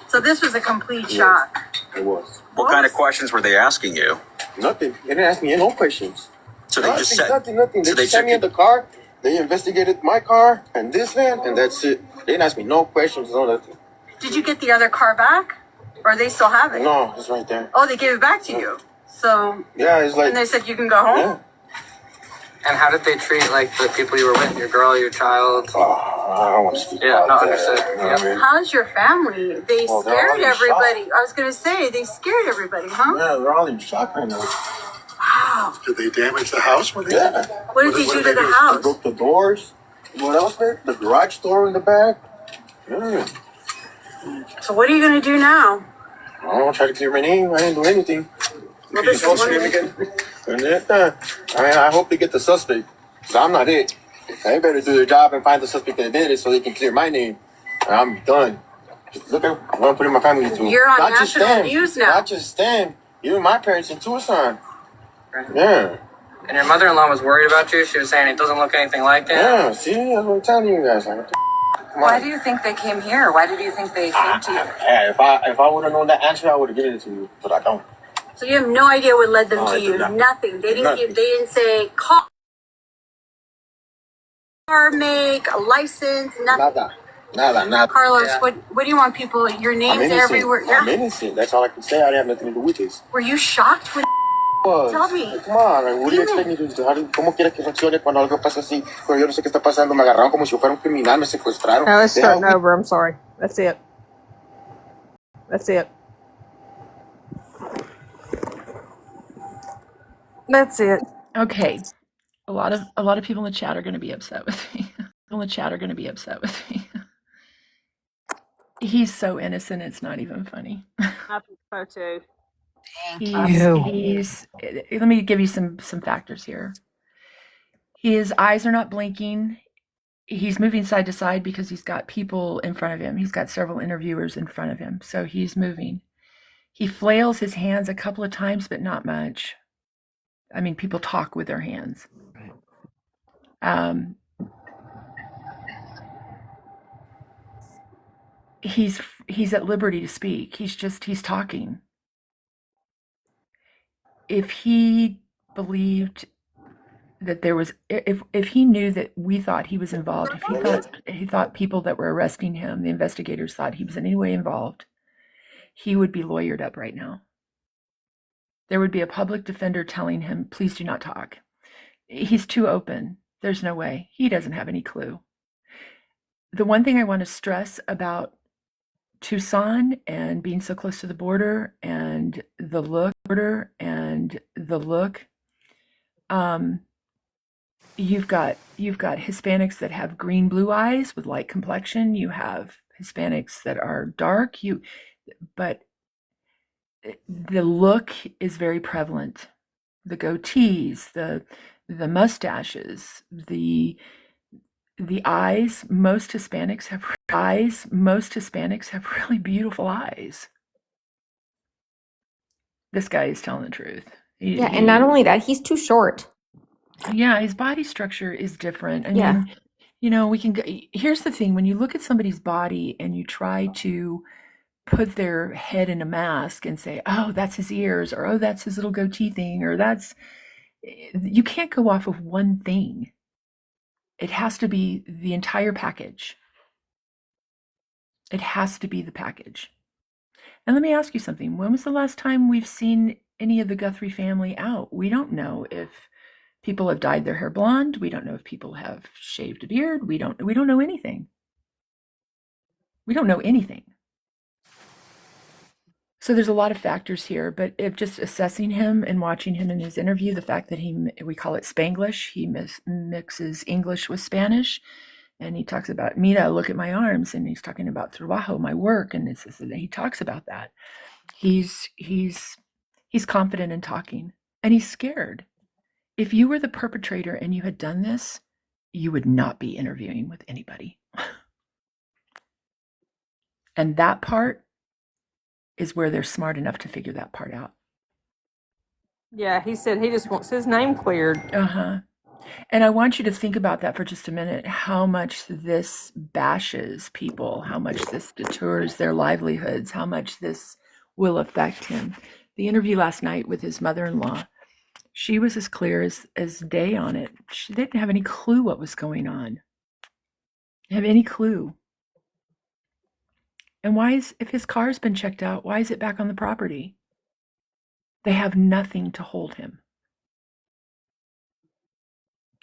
So this was a complete shock. It was. What kind of questions were they asking you? Nothing. They didn't ask me no questions. So they just said nothing. They so just sat me in the car. They investigated my car and this van, and that's it. They didn't ask me no questions, no nothing. Did you get the other car back? Or they still have it? No, it's right there. Oh, they gave it back to you. So yeah, it's like. And they said you can go home. Yeah. And how did they treat like the people you were with, your girl, your child? I don't want to speak about that. Understood. You know what I mean? How's your family? They scared everybody. I was gonna say they scared everybody, huh? Yeah, they're all in shock right now. Wow. Did they damage the house? What did they do to the house? They broke the doors. What else, man? The garage door in the back. Yeah. So what are you gonna do now? I don't try to clear my name. I didn't do anything. Well, this is one again. I hope they get the suspect. Because I'm not it. They better do their job and find the suspect that did it so they can clear my name. And I'm done. Just look at what I'm putting my family through. You're on national news now. Not just them. Even my parents in Tucson. Yeah. And your mother-in-law was worried about you? She was saying it doesn't look anything like it? Yeah, see? That's what I'm telling you guys. Like, why do you think they came here? Why did you think they came to you? If I would have known that answer, I would have given it to you. But I don't. So you have no idea what led them to you? Nothing. They didn't say car make, a license, nothing. Nada. Carlos, what do you want people? Your name's everywhere. I'm innocent. That's all I can say. I didn't have nothing to do with this. Were you shocked when? Tell me. Come on, what do you expect me to do? ¿Cómo quieres que reaccione cuando algo pasa así? Pero yo no sé qué está pasando. Me agarraron como si yo fuera un criminal. Me secuestraron. No, let's start over. I'm sorry. That's it. Okay. A lot of people in the chat are going to be upset with me. He's so innocent, it's not even funny. I think so too. Thank you. He's let me give you some factors here. His eyes are not blinking. He's moving side to side because he's got people in front of him. He's got several interviewers in front of him, so he's moving. He flails his hands a couple of times, but not much. I mean, people talk with their hands. Um, he's at liberty to speak. He's talking. If he believed that there was, if he knew that we thought he was involved, if he thought people that were arresting him, the investigators thought he was in any way involved, he would be lawyered up right now. There would be a public defender telling him, please do not talk. He's too open. There's no way. He doesn't have any clue. The one thing I want to stress about Tucson and being so close to the border and the look, you've got Hispanics that have green blue eyes with light complexion. You have Hispanics that are dark. But the look is very prevalent. The goatees, the mustaches, the eyes. Most Hispanics have really beautiful eyes. This guy is telling the truth. Yeah, and not only that, he's too short. Yeah, his body structure is different. I Yeah. mean, we can go, here's the thing, when you look at somebody's body and you try to put their head in a mask and say, oh, that's his ears, or oh, that's his little goatee thing, or you can't go off of one thing. It has to be the entire package. It has to be the package. And let me ask you something. When was the last time we've seen any of the Guthrie family out? We don't know if people have dyed their hair blonde. We don't know if people have shaved a beard. We don't know anything. We don't know anything. So there's a lot of factors here, but if just assessing him and watching him in his interview, the fact that we call it Spanglish, he mixes English with Spanish, and he talks about, mira, look at my arms, and he's talking about trabajo, my work, and he talks about that. He's confident in talking, and he's scared. If you were the perpetrator and you had done this, you would not be interviewing with anybody. And that part is where they're smart enough to figure that part out. Yeah, he said he just wants his name cleared. Uh-huh. And I want you to think about that for just a minute, how much this bashes people, how much this deters their livelihoods, how much this will affect him. The interview last night with his mother-in-law, she was as clear as day on it. She didn't have any clue what was going on. Have any clue. And if his car's been checked out, why is it back on the property? They have nothing to hold him.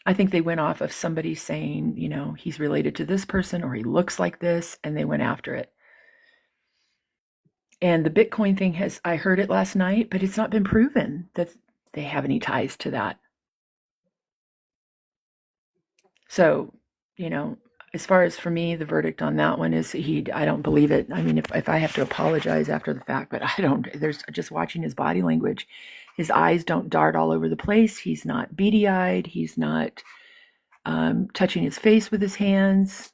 I think they went off of somebody saying, he's related to this person or he looks like this, and they went after it. And the Bitcoin thing I heard it last night, but it's not been proven that they have any ties to that. So, as far as for me, the verdict on that one is I don't believe it. I mean, if I have to apologize after the fact, but there's just watching his body language. His eyes don't dart all over the place. He's not beady-eyed. He's not touching his face with his hands.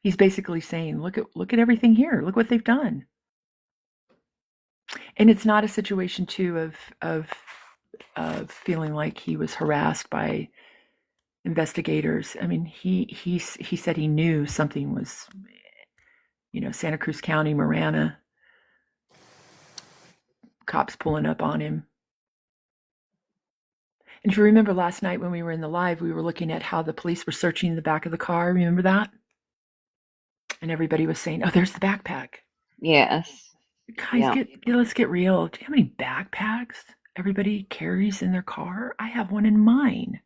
He's basically saying, look at everything here. Look what they've done. And it's not a situation too of feeling like he was harassed by investigators. I mean, he said he knew something was, Santa Cruz County, Marana, cops pulling up on him. And if you remember last night when we were in the live, we were looking at how the police were searching the back of the car. Remember that? And everybody was saying, oh, there's the backpack. Yes. Guys, let's get real. Do you know how many backpacks everybody carries in their car? I have one in mine.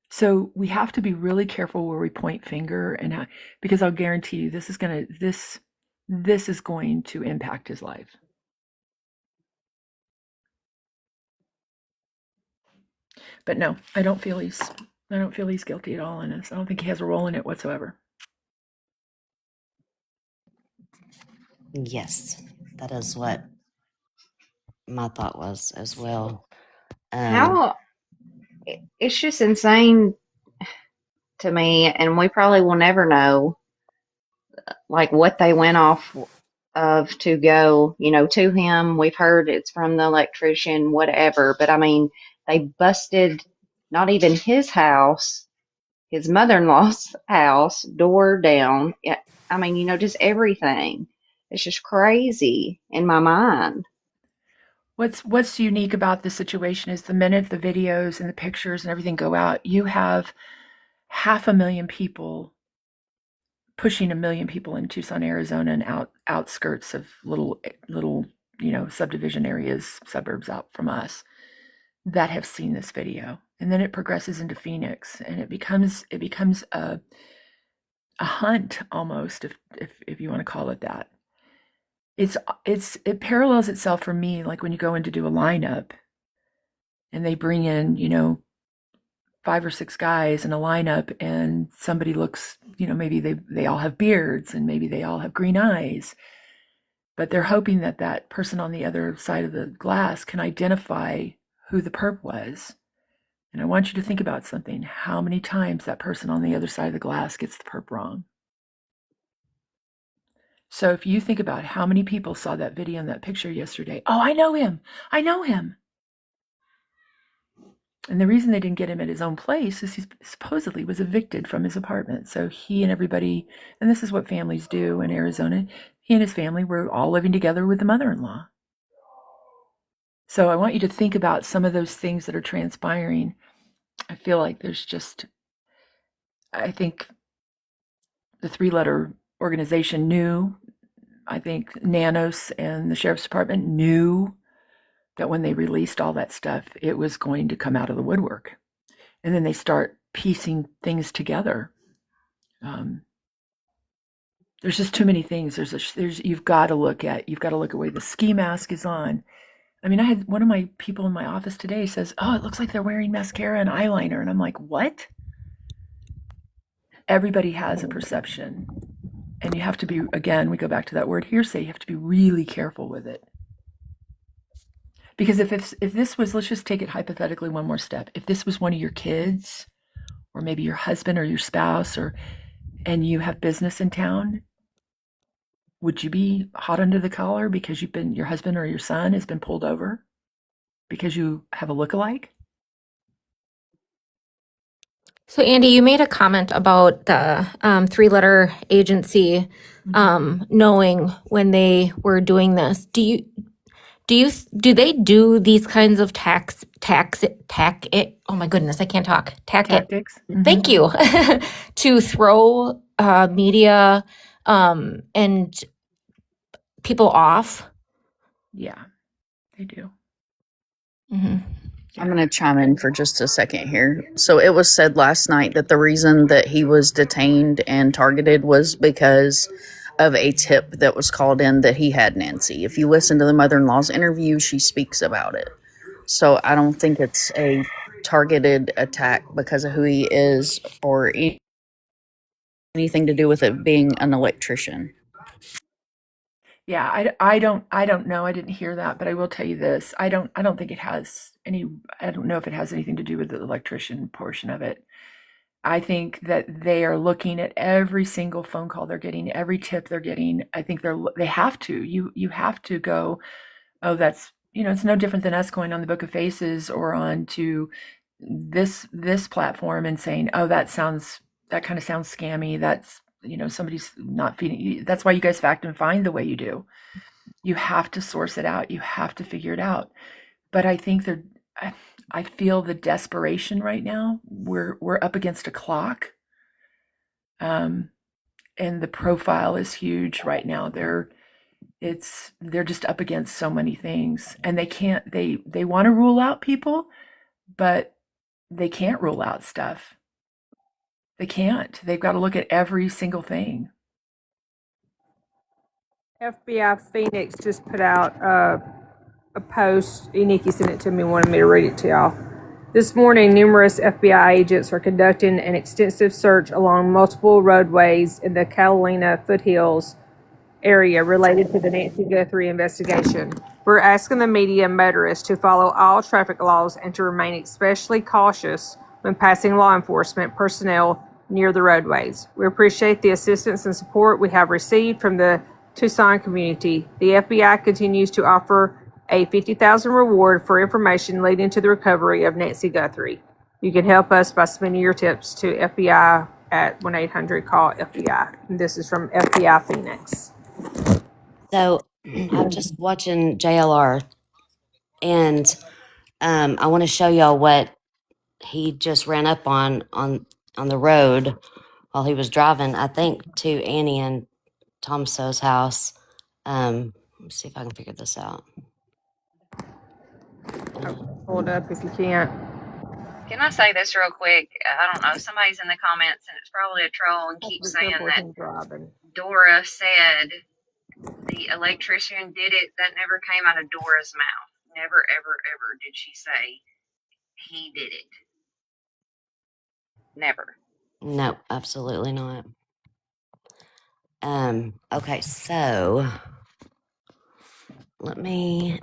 So we have to be really careful where we point finger because I'll guarantee you this is going to impact his life. But no, I don't feel he's guilty at all in this. I don't think he has a role in it whatsoever. Yes, that is what my thought was as well. How it's just insane to me, and we probably will never know like what they went off of to go, to him. We've heard it's from the electrician, whatever, but I mean, they busted not even his house, his mother-in-law's house, door down. Yeah, I mean, just everything. It's just crazy in my mind. What's unique about this situation is the minute the videos and the pictures and everything go out, you have 500,000 people pushing 1,000,000 people in Tucson, Arizona, and outskirts of little subdivision areas, suburbs out from us, that have seen this video, and then it progresses into Phoenix, and it becomes a hunt almost, if you want to call it that. It parallels itself for me, like when you go in to do a lineup, and they bring in 5 or 6 guys in a lineup, and somebody looks, maybe they all have beards, and maybe they all have green eyes, but they're hoping that that person on the other side of the glass can identify who the perp was. And I want you to think about something. How many times that person on the other side of the glass gets the perp wrong? So if you think about how many people saw that video and that picture yesterday, oh, I know him. I know him. And the reason they didn't get him at his own place is he supposedly was evicted from his apartment. So he and everybody, and this is what families do in Arizona, he and his family were all living together with the mother-in-law. So I want you to think about some of those things that are transpiring. I feel like I think the 3-letter organization knew. I think Nanos and the sheriff's department knew that when they released all that stuff, it was going to come out of the woodwork. And then they start piecing things together. There's just too many things. You've got to look at where the ski mask is on. I mean, I had one of my people in my office today says, "Oh, it looks like they're wearing mascara and eyeliner," and I'm like, "What?" Everybody has a perception, and you have to be. Again, we go back to that word hearsay. You have to be really careful with it, because if this was, let's just take it hypothetically one more step. If this was one of your kids, or maybe your husband or your spouse, and you have business in town, would you be hot under the collar because your husband or your son has been pulled over because you have a lookalike? So, Andy, you made a comment about the 3-letter agency knowing when they were doing this. Do they do these kinds of oh my goodness, I can't talk. Tactics. Thank you. To throw media and people off? Yeah, they do. Mm-hmm. I'm going to chime in for just a second here. So it was said last night that the reason that he was detained and targeted was because of a tip that was called in that he had Nancy. If you listen to the mother-in-law's interview, she speaks about it. So I don't think it's a targeted attack because of who he is or anything to do with it being an electrician. Yeah, I don't know. I didn't hear that, but I will tell you this. I don't think it has any. I don't know if it has anything to do with the electrician portion of it. I think that they are looking at every single phone call they're getting, every tip they're getting. I think they have to. You have to go, oh, that's, it's no different than us going on the Book of Faces or on to this platform and saying, oh, that kind of sounds scammy. That's, somebody's not feeding you. That's why you guys fact and find the way you do. You have to source it out. You have to figure it out. But I think I feel the desperation right now. We're up against a clock. And the profile is huge right now. They're just up against so many things, and they want to rule out people, but they can't rule out stuff. They can't. They've got to look at every single thing. FBI Phoenix just put out a post. Nikki sent it to me and wanted me to read it to y'all. This morning, numerous FBI agents are conducting an extensive search along multiple roadways in the Catalina foothills area related to the Nancy Guthrie investigation. We're asking the media and motorists to follow all traffic laws and to remain especially cautious when passing law enforcement personnel near the roadways. We appreciate the assistance and support we have received from the Tucson community. The FBI continues to offer a $50,000 reward for information leading to the recovery of Nancy Guthrie. You can help us by submitting your tips to FBI at 1-800-CALL-FBI. And this is from FBI Phoenix. So I'm just watching JLR, and I want to show y'all what he just ran up on the road while he was driving, I think, to Annie and Tomso's house. Let's see if I can figure this out. Pull it up if you can't. Can I say this real quick? I don't know. Somebody's in the comments, and it's probably a troll, and keeps saying that Dora said the electrician did it. That never came out of Dora's mouth. Never, ever, ever did she say he did it. Never. No, absolutely not. Okay, so let me.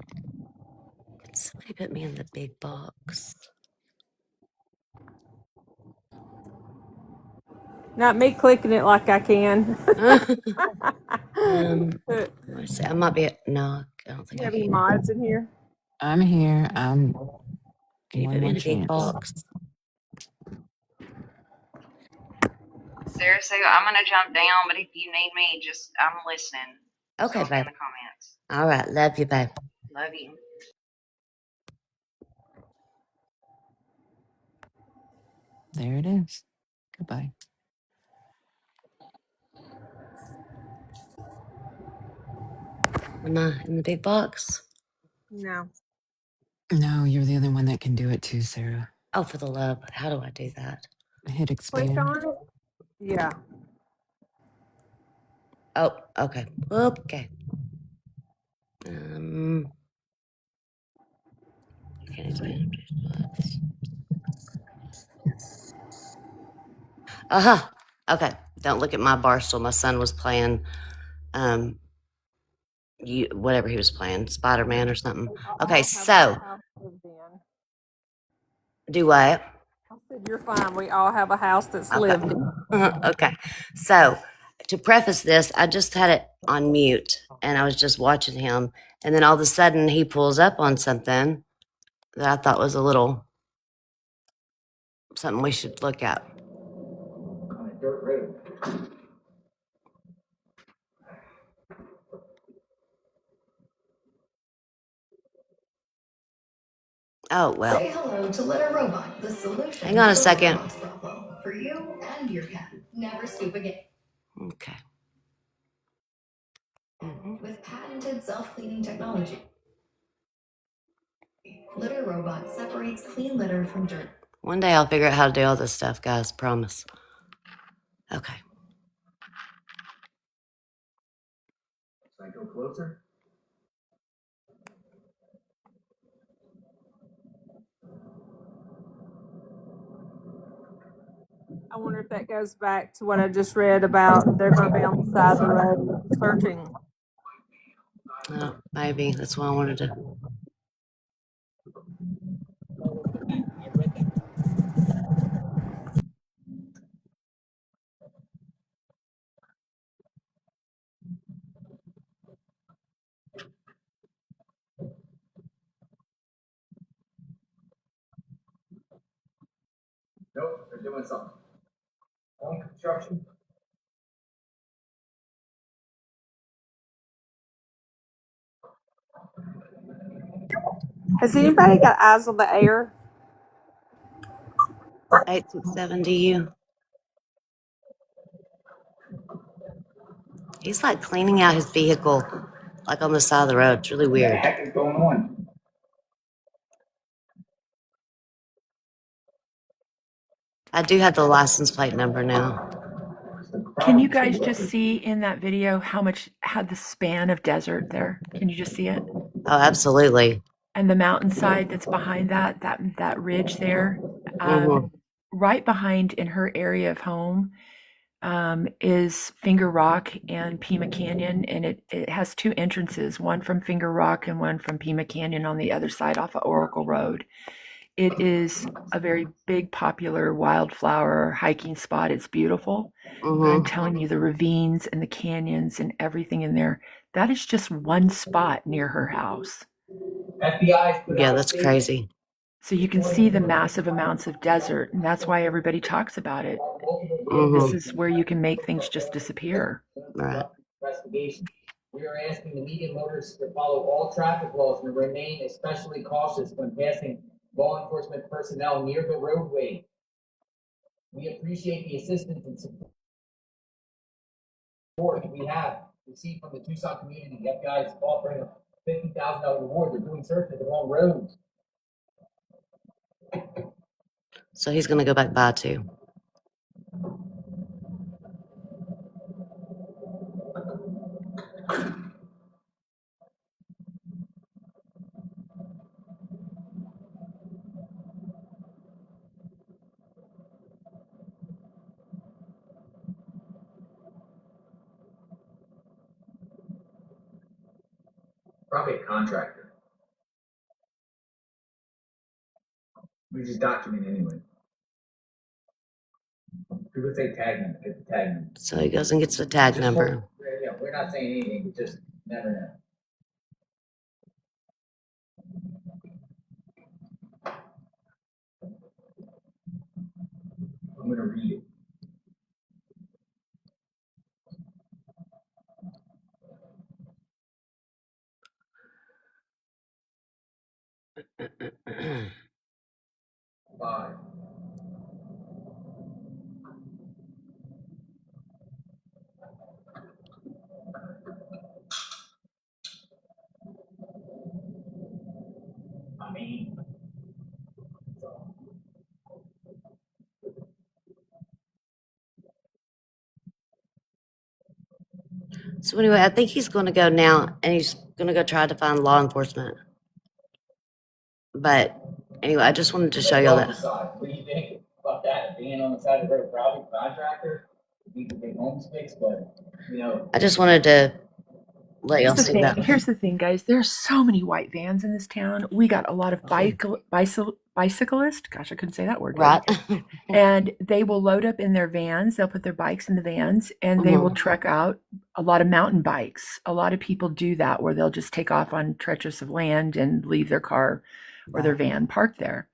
Can somebody put me in the big box? Not me clicking it like I can. Let's see. I might be. No, I don't think You I have any can. mods in here? I'm here. I'm Can you one put me more in the big chance. box? Sarah, so I'm gonna jump down, but if you need me, just I'm listening. Okay, So babe. in the comments. All right, love you, babe. Love you. There it is. Goodbye. Am I in the big box? No. No, you're the only one that can do it too, Sarah. Oh, for the love. How do I do that? Hit Click expand. on it. Yeah. Oh, okay. Okay. You can't expand spots. Aha. Okay. Don't look at my bar stool. My son was playing whatever he was playing, Spider-Man or something. Okay, so do what? I said, you're fine. We all have a house that's Okay. lived in. Okay. So to preface this, I just had it on mute and I was just watching him. And then all of a sudden he pulls up on something that I thought was a little something we should look at. Oh, well. Say hello to Litter Robot, the solution. Hang on a second. Problem for you and your cat. Never stoop again. Okay. With patented self-cleaning technology, Litter Robot separates clean litter from dirt. One day I'll figure out how to do all this stuff, guys. Promise. Okay. Can I go closer? I wonder if that goes back to what I just read about they're going to be on the side of the road searching. Oh, maybe. That's what I wanted to. Nope, they're doing something. Home construction. Has anybody got eyes on the air? 867 to you. He's like cleaning out his vehicle, like on the side of the road. It's really weird. What the heck is going on? I do have the license plate number now. Can you guys just see in that video how the span of desert there? Can you just see it? Oh, absolutely. And the mountainside that's behind that ridge there, right behind in her area of home, is Finger Rock and Pima Canyon, and it has two entrances, one from Finger Rock and one from Pima Canyon on the other side off of Oracle Road. It is a very big, popular wildflower hiking spot. It's beautiful. But I'm telling you, the ravines and the canyons and everything in there, that is just one spot near her house. Yeah, that's crazy. So you can see the massive amounts of desert, and that's why everybody talks about it. This is where you can make things just disappear. Right. We are asking the median motorists to follow all traffic laws and remain especially cautious when passing law enforcement personnel near the roadway. We appreciate the assistance and support we have received from the Tucson community. The FBI is offering a $50,000 reward. They're doing search at the wrong roads. So he's going to go back by too. Probably a contractor. We just document anyway. People say tag number, get the tag number. So he goes and gets the tag number. Yeah, we're not saying anything, we just never know. I'm gonna read it. Five. I mean, So anyway, I think he's going to go now, and he's going to go try to find law enforcement. But anyway, I just wanted to show y'all that. What do you think about that? Being on the side of the road, probably contractor, people get homes fixed, but you know. I just wanted to let y'all see that. Here's the thing, guys. There's so many white vans in this town. We got a lot of bicyclists. Gosh, I couldn't say that word. Right. And they will load up in their vans. They'll put their bikes in the vans, and they will trek out. A lot of mountain bikes. A lot of people do that, where they'll just take off on stretches of land and leave their car or their van parked there.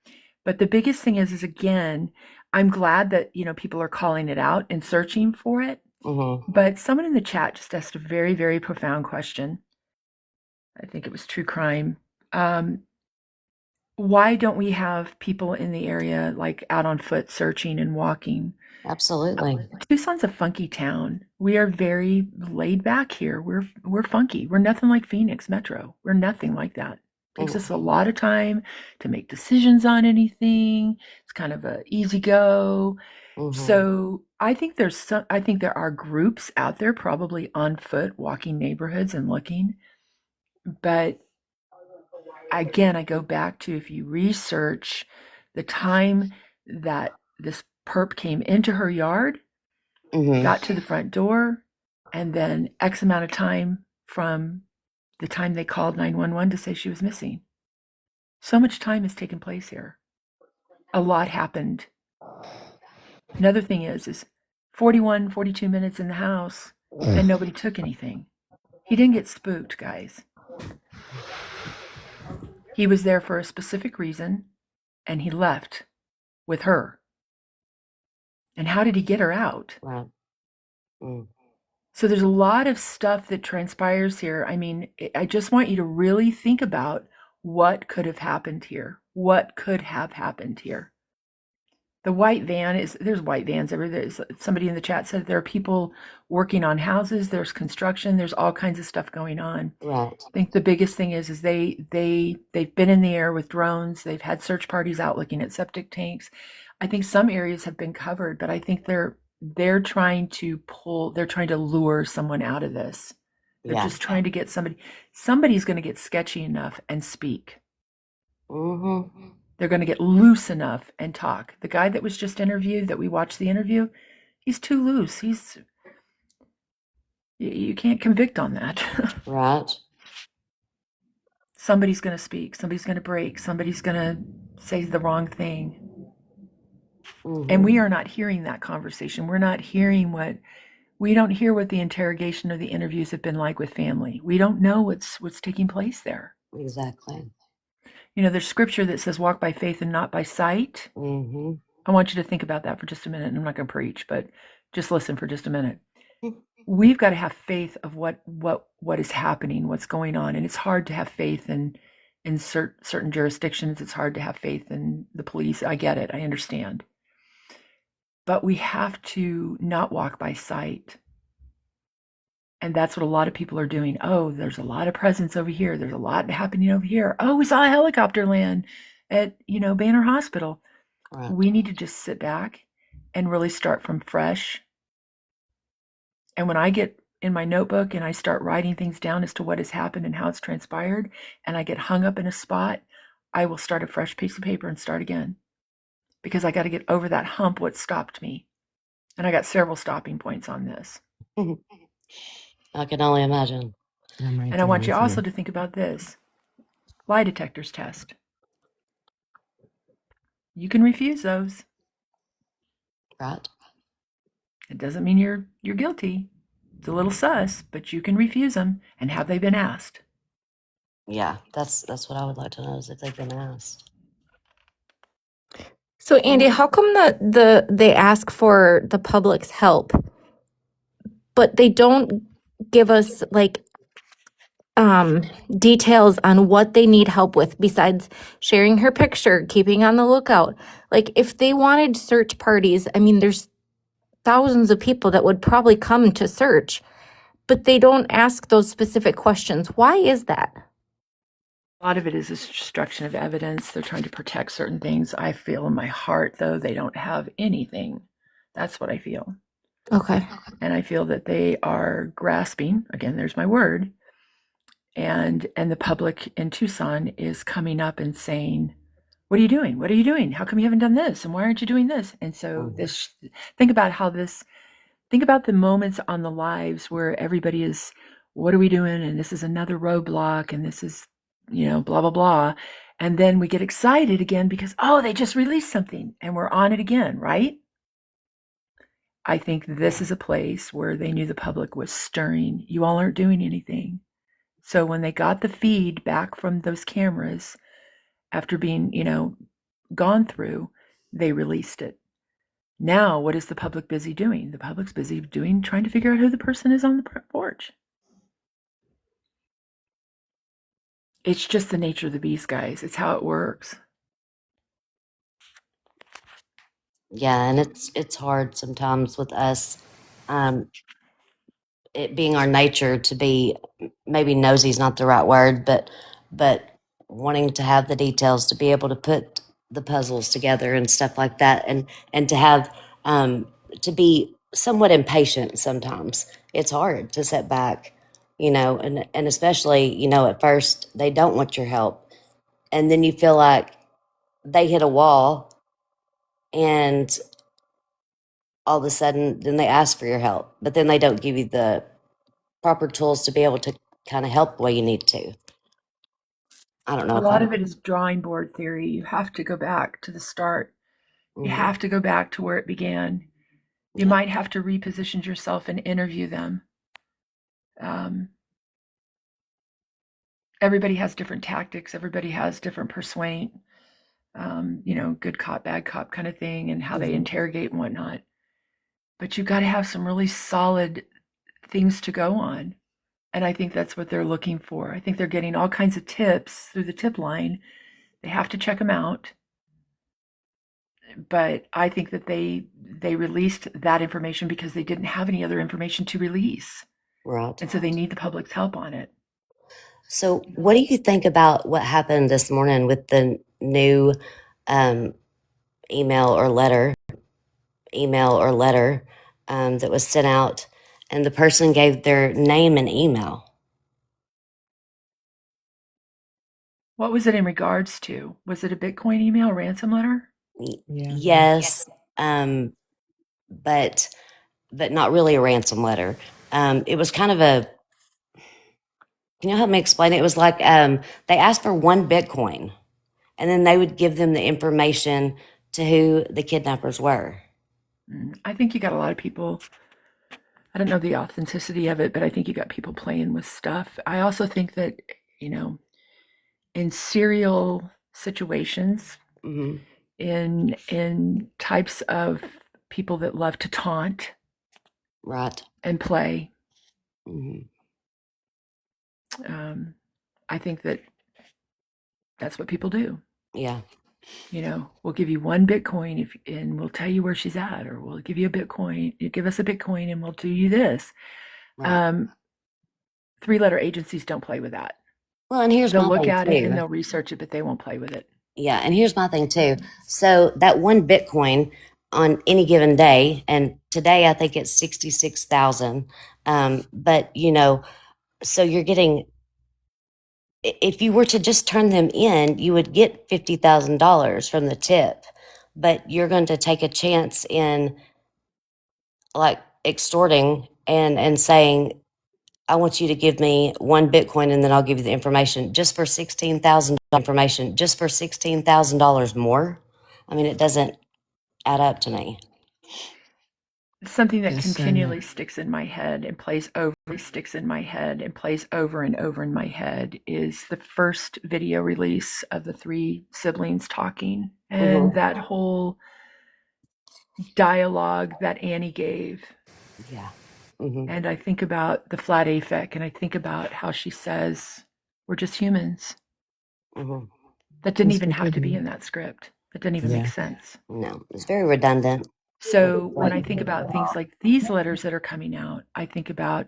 But the biggest thing is again, I'm glad that people are calling it out and searching for it. But someone in the chat just asked a very, very profound question. I think it was True Crime. Why don't we have people in the area like out on foot searching and walking? Absolutely. Tucson's a funky town. We are very laid back here. We're funky. We're nothing like Phoenix Metro. We're nothing like that. It takes us a lot of time to make decisions on anything. It's kind of a easy go. So I think there are groups out there probably on foot walking neighborhoods and looking. But again, I go back to, if you research the time that this perp came into her yard, got to the front door, and then X amount of time from the time they called 911 to say she was missing. So much time has taken place here. A lot happened. Another thing is 41, 42 minutes in the house and nobody took anything. He didn't get spooked, guys. He was there for a specific reason, and he left with her. And how did he get her out? Right. So there's a lot of stuff that transpires here. I mean, I just want you to really think about what could have happened here. What could have happened here? The white van there's white vans everywhere. Somebody in the chat said there are people working on houses, there's construction, there's all kinds of stuff going on. Right. I think the biggest thing is they've been in the air with drones. They've had search parties out looking at septic tanks. I think some areas have been covered, but I think they're trying to lure someone out of this. They're just trying to get somebody's going to get sketchy enough and speak. They're going to get loose enough and talk. The guy that was just interviewed, that we watched the interview, He's too loose. You can't convict on that. Right. Somebody's going to speak. Somebody's going to break. Somebody's going to say the wrong thing. And we are not hearing that conversation. We're not hearing we don't hear what the interrogation or the interviews have been like with family. We don't know what's taking place there. Exactly. You know, there's scripture that says walk by faith and not by sight. Mm-hmm. I want you to think about that for just a minute. And I'm not going to preach, but just listen for just a minute. We've got to have faith of what is happening, what's going on. And it's hard to have faith in certain jurisdictions. It's hard to have faith in the police. I get it. I understand. But we have to not walk by sight. And that's what a lot of people are doing. Oh, there's a lot of presence over here. There's a lot happening over here. Oh, we saw a helicopter land at, Banner Hospital. Right. We need to just sit back and really start from fresh. And when I get in my notebook and I start writing things down as to what has happened and how it's transpired, and I get hung up in a spot, I will start a fresh piece of paper and start again. Because I got to get over that hump, what stopped me. And I got several stopping points on this. I can only imagine. And I want you also to think about this. Lie detectors test. You can refuse those. Right. It doesn't mean you're guilty. It's a little sus, but you can refuse them. And have they been asked? Yeah, that's what I would like to know is if they've been asked. So Andy, how come they ask for the public's help, but they don't give us like details on what they need help with besides sharing her picture, keeping on the lookout? Like if they wanted search parties, I mean, there's thousands of people that would probably come to search, but they don't ask those specific questions. Why is that? A lot of it is destruction of evidence. They're trying to protect certain things. I feel in my heart, though, they don't have anything. That's what I feel. Okay. And I feel that they are grasping, again, there's my word, and the public in Tucson is coming up and saying, what are you doing? What are you doing? How come you haven't done this? And why aren't you doing this? And so think about the moments on the lives where everybody is, what are we doing? And this is another roadblock, and this is, blah, blah, blah. And then we get excited again because, oh, they just released something and we're on it again, right? I think this is a place where they knew the public was stirring. You all aren't doing anything. So when they got the feed back from those cameras after being, gone through, they released it. Now, what is the public busy doing? The public's busy trying to figure out who the person is on the porch. It's just the nature of the beast, guys. It's how it works. Yeah, and it's hard sometimes with us, it being our nature to be, maybe nosy is not the right word, but wanting to have the details to be able to put the puzzles together and stuff like that, and to have to be somewhat impatient sometimes. It's hard to sit back, and especially, at first they don't want your help, and then you feel like they hit a wall, and all of a sudden then they ask for your help, but then they don't give you the proper tools to be able to kind of help the way you need to. I don't know A if lot I'm. of it is drawing board theory. You have to go back to the start. You have to go back to where it began. You might have to reposition yourself and interview them. Everybody has different tactics. Everybody has different persuade, good cop, bad cop kind of thing, and how they interrogate and whatnot. But you've got to have some really solid things to go on. And I think that's what they're looking for. I think they're getting all kinds of tips through the tip line. They have to check them out. But I think that they released that information because they didn't have any other information to release. Right. And so they need the public's help on it. So what do you think about what happened this morning with the new email or letter that was sent out, and the person gave their name and email? What was it in regards to? Was it a Bitcoin email, ransom letter? Yes. But but not really a ransom letter. It was kind of a, can you help me explain it? It was like they asked for 1 Bitcoin, and then they would give them the information to who the kidnappers were. I think you got a lot of people. I don't know the authenticity of it, but I think you got people playing with stuff. I also think that, in serial situations, in types of people that love to taunt, right, and play, I think that that's what people do. Yeah. We'll give you 1 Bitcoin and we'll tell you where she's at, or we'll give you a Bitcoin. You give us a Bitcoin and we'll do you this. Right. 3-letter agencies don't play with that. Well, and here's they'll my look thing at too. it and they'll research it, but they won't play with it. Yeah, and here's my thing too. So that 1 Bitcoin on any given day, and today I think it's 66,000. But so you're getting, if you were to just turn them in, you would get $50,000 from the tip, but you're going to take a chance in like extorting and saying, I want you to give me 1 Bitcoin and then I'll give you the information just for $16,000 more. I mean, it doesn't add up to me. Something that continually sticks in my head and plays over and over in my head is the first video release of the 3 siblings talking, and that whole dialogue that Annie gave. Yeah. And I think about the flat affect, and I think about how she says, we're just humans. That didn't even have to be in that script. That didn't even make sense. No, it's very redundant. So when I think about things like these letters that are coming out, I think about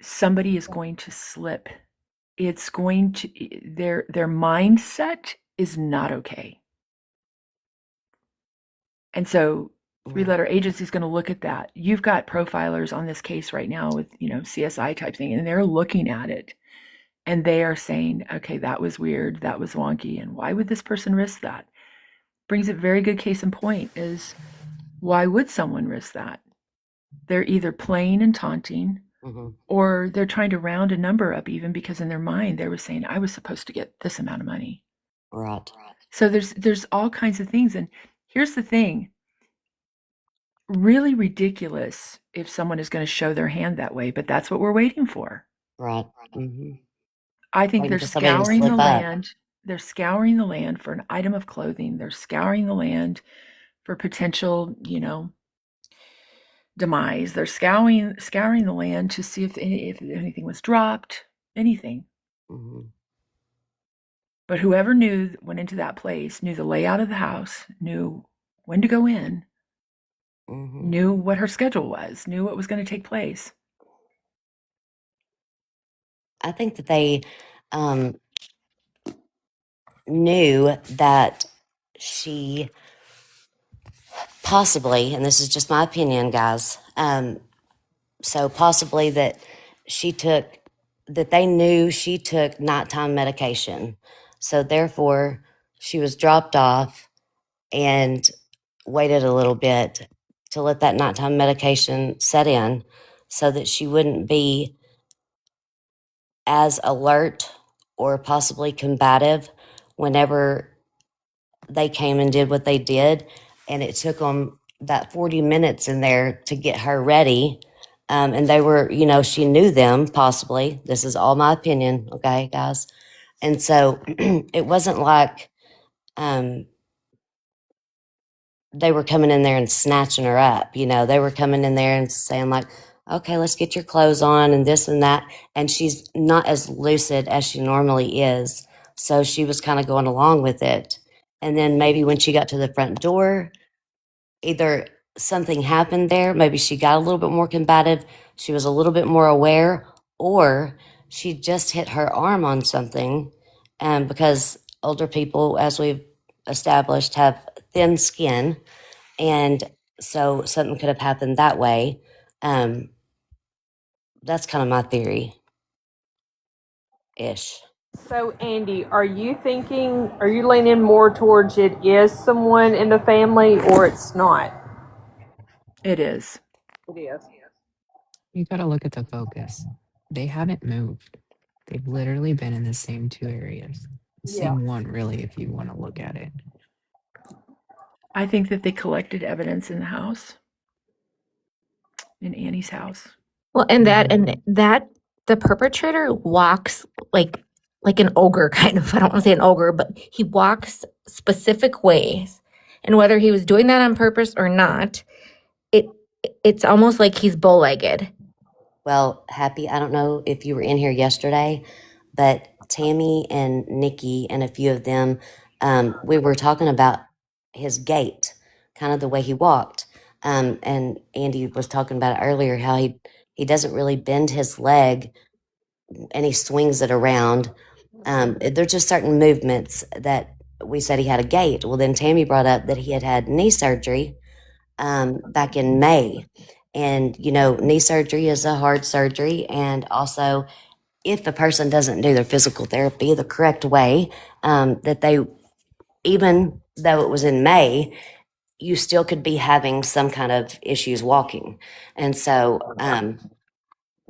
somebody is going to slip. It's going to, their mindset is not okay. And so 3-letter agency is going to look at that. You've got profilers on this case right now with, CSI type thing, and they're looking at it and they are saying, okay, that was weird. That was wonky. And why would this person risk that? Brings a very good case in point is, why would someone risk that? They're either playing and taunting, or they're trying to round a number up, even because in their mind they were saying, I was supposed to get this amount of money. Right. So there's all kinds of things. And here's the thing. Really ridiculous if someone is going to show their hand that way, but that's what we're waiting for. Right. I think they're scouring the land. They're scouring the land for an item of clothing. They're scouring the land for potential, demise. They're scouring the land to see if anything was dropped, anything. But whoever went into that place, knew the layout of the house, knew when to go in, knew what her schedule was, knew what was going to take place. I think that they knew that she possibly, and this is just my opinion, guys, so possibly that they knew she took nighttime medication. So therefore, she was dropped off and waited a little bit to let that nighttime medication set in so that she wouldn't be as alert or possibly combative whenever they came and did what they did. And it took them that 40 minutes in there to get her ready. And they were, she knew them possibly. This is all my opinion, okay, guys? And so it wasn't like they were coming in there and snatching her up. They were coming in there and saying like, okay, let's get your clothes on and this and that. And she's not as lucid as she normally is. So she was kind of going along with it. And then maybe when she got to the front door, either something happened there, maybe she got a little bit more combative, she was a little bit more aware, or she just hit her arm on something. Because older people, as we've established, have thin skin. And so something could have happened that way. That's kind of my theory ish. So, Andy, are you leaning more towards it is someone in the family or it's not? It is. It is. You got to look at the focus. They haven't moved. They've literally been in the same two areas. The Yeah. same one, really, if you want to look at it. I think that they collected evidence in the house, in Annie's house. Well, and that the perpetrator walks like an ogre kind of. I don't want to say an ogre, but he walks specific ways. And whether he was doing that on purpose or not, it it's almost like he's bow-legged. Well, Happy, I don't know if you were in here yesterday, but Tammy and Nikki and a few of them, we were talking about his gait, kind of the way he walked. And Andy was talking about it earlier, how he doesn't really bend his leg and he swings it around. There's just certain movements that we said he had a gait. Well, then Tammy brought up that he had knee surgery back in May. And, you know, knee surgery is a hard surgery. And also, if a person doesn't do their physical therapy the correct way, that they, even though it was in May, you still could be having some kind of issues walking. And so I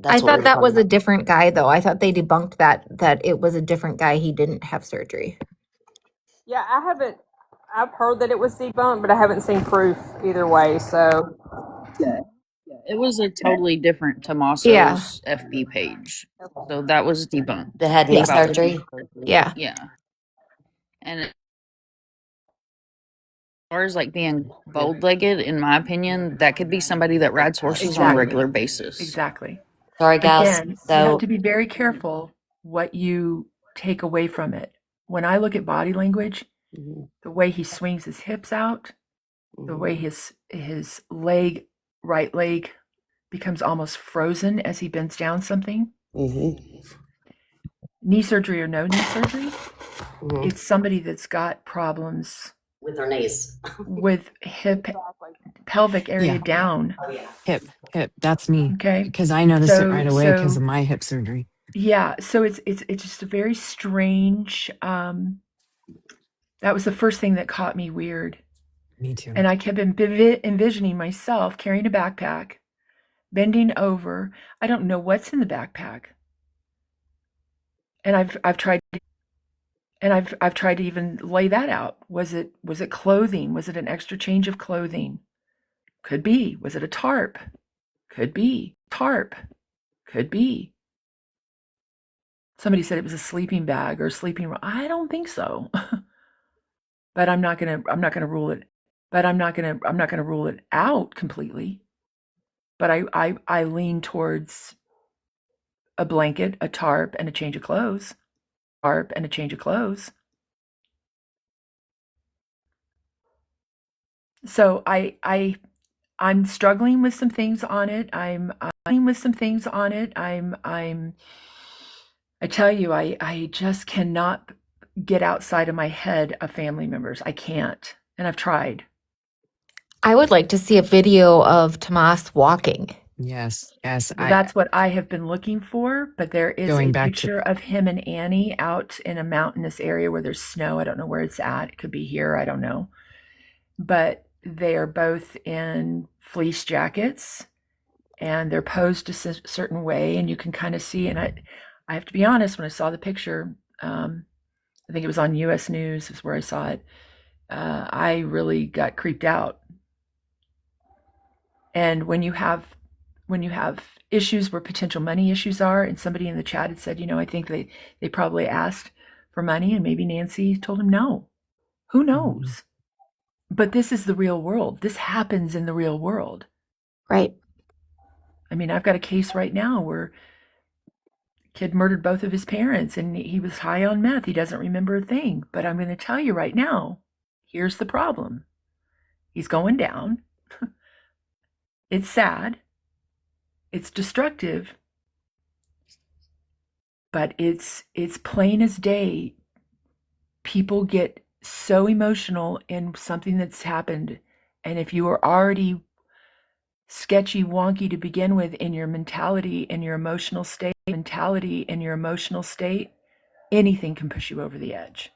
that's what we thought were that talking was a about. different guy though. I thought they debunked that it was a different guy. He didn't have surgery. Yeah, I haven't. I've heard that it was debunked, but I haven't seen proof either way. So Yeah. It was a totally different Yeah. Tommaso's FB page. So that was debunked That had knee Yeah. about the knee surgery. surgery. Yeah. Yeah. And as far as like being bow legged, in my opinion, that could be somebody that rides horses on a Exactly. regular basis. Exactly. Sorry, guys. Again, you have So, to be very careful what you take away from it. When I look at body language, the way he swings his hips out, the way his right leg becomes almost frozen as he bends down something. Knee surgery or no knee surgery, it's somebody that's got problems with their knees, with hip, pelvic area Yeah. down. Hip. That's me. Okay. Because I noticed it right away because of my hip surgery. Yeah. So it's just a very strange. That was the first thing that caught me weird. Me too. And I kept envisioning myself carrying a backpack, bending over. I don't know what's in the backpack. And I've tried to even lay that out. Was it clothing? Was it an extra change of clothing? Could be. Was it a tarp? Could be. Tarp. Could be. Somebody said it was a sleeping bag or a sleeping. I don't think so. But I'm not gonna rule it. But I'm not gonna rule it out completely. But I lean towards a blanket, a tarp, and a change of clothes. Tarp and a change of clothes. So I'm struggling with some things on it. I tell you, I just cannot get outside of my head of family members. I can't. And I've tried. I would like to see a video of Tomas walking. Yes. Well, that's what I have been looking for, but there is Going a back picture of him and Annie out in a mountainous area where there's snow. I don't know where it's at. It could be here. I don't know. But they are both in fleece jackets and they're posed a certain way, and you can kind of see. And I have to be honest, when I saw the picture, I think it was on U.S. News is where I saw it. I really got creeped out. And when you have issues where potential money issues are, and somebody in the chat had said, I think they probably asked for money, and maybe Nancy told him no. Who knows? But this is the real world. This happens in the real world. Right. I mean, I've got a case right now where a kid murdered both of his parents and he was high on meth. He doesn't remember a thing. But I'm going to tell you right now, here's the problem. He's going down. It's sad. It's destructive. But it's plain as day. People get so emotional in something that's happened. And if you are already sketchy, wonky to begin with in your mentality and your emotional state, anything can push you over the edge.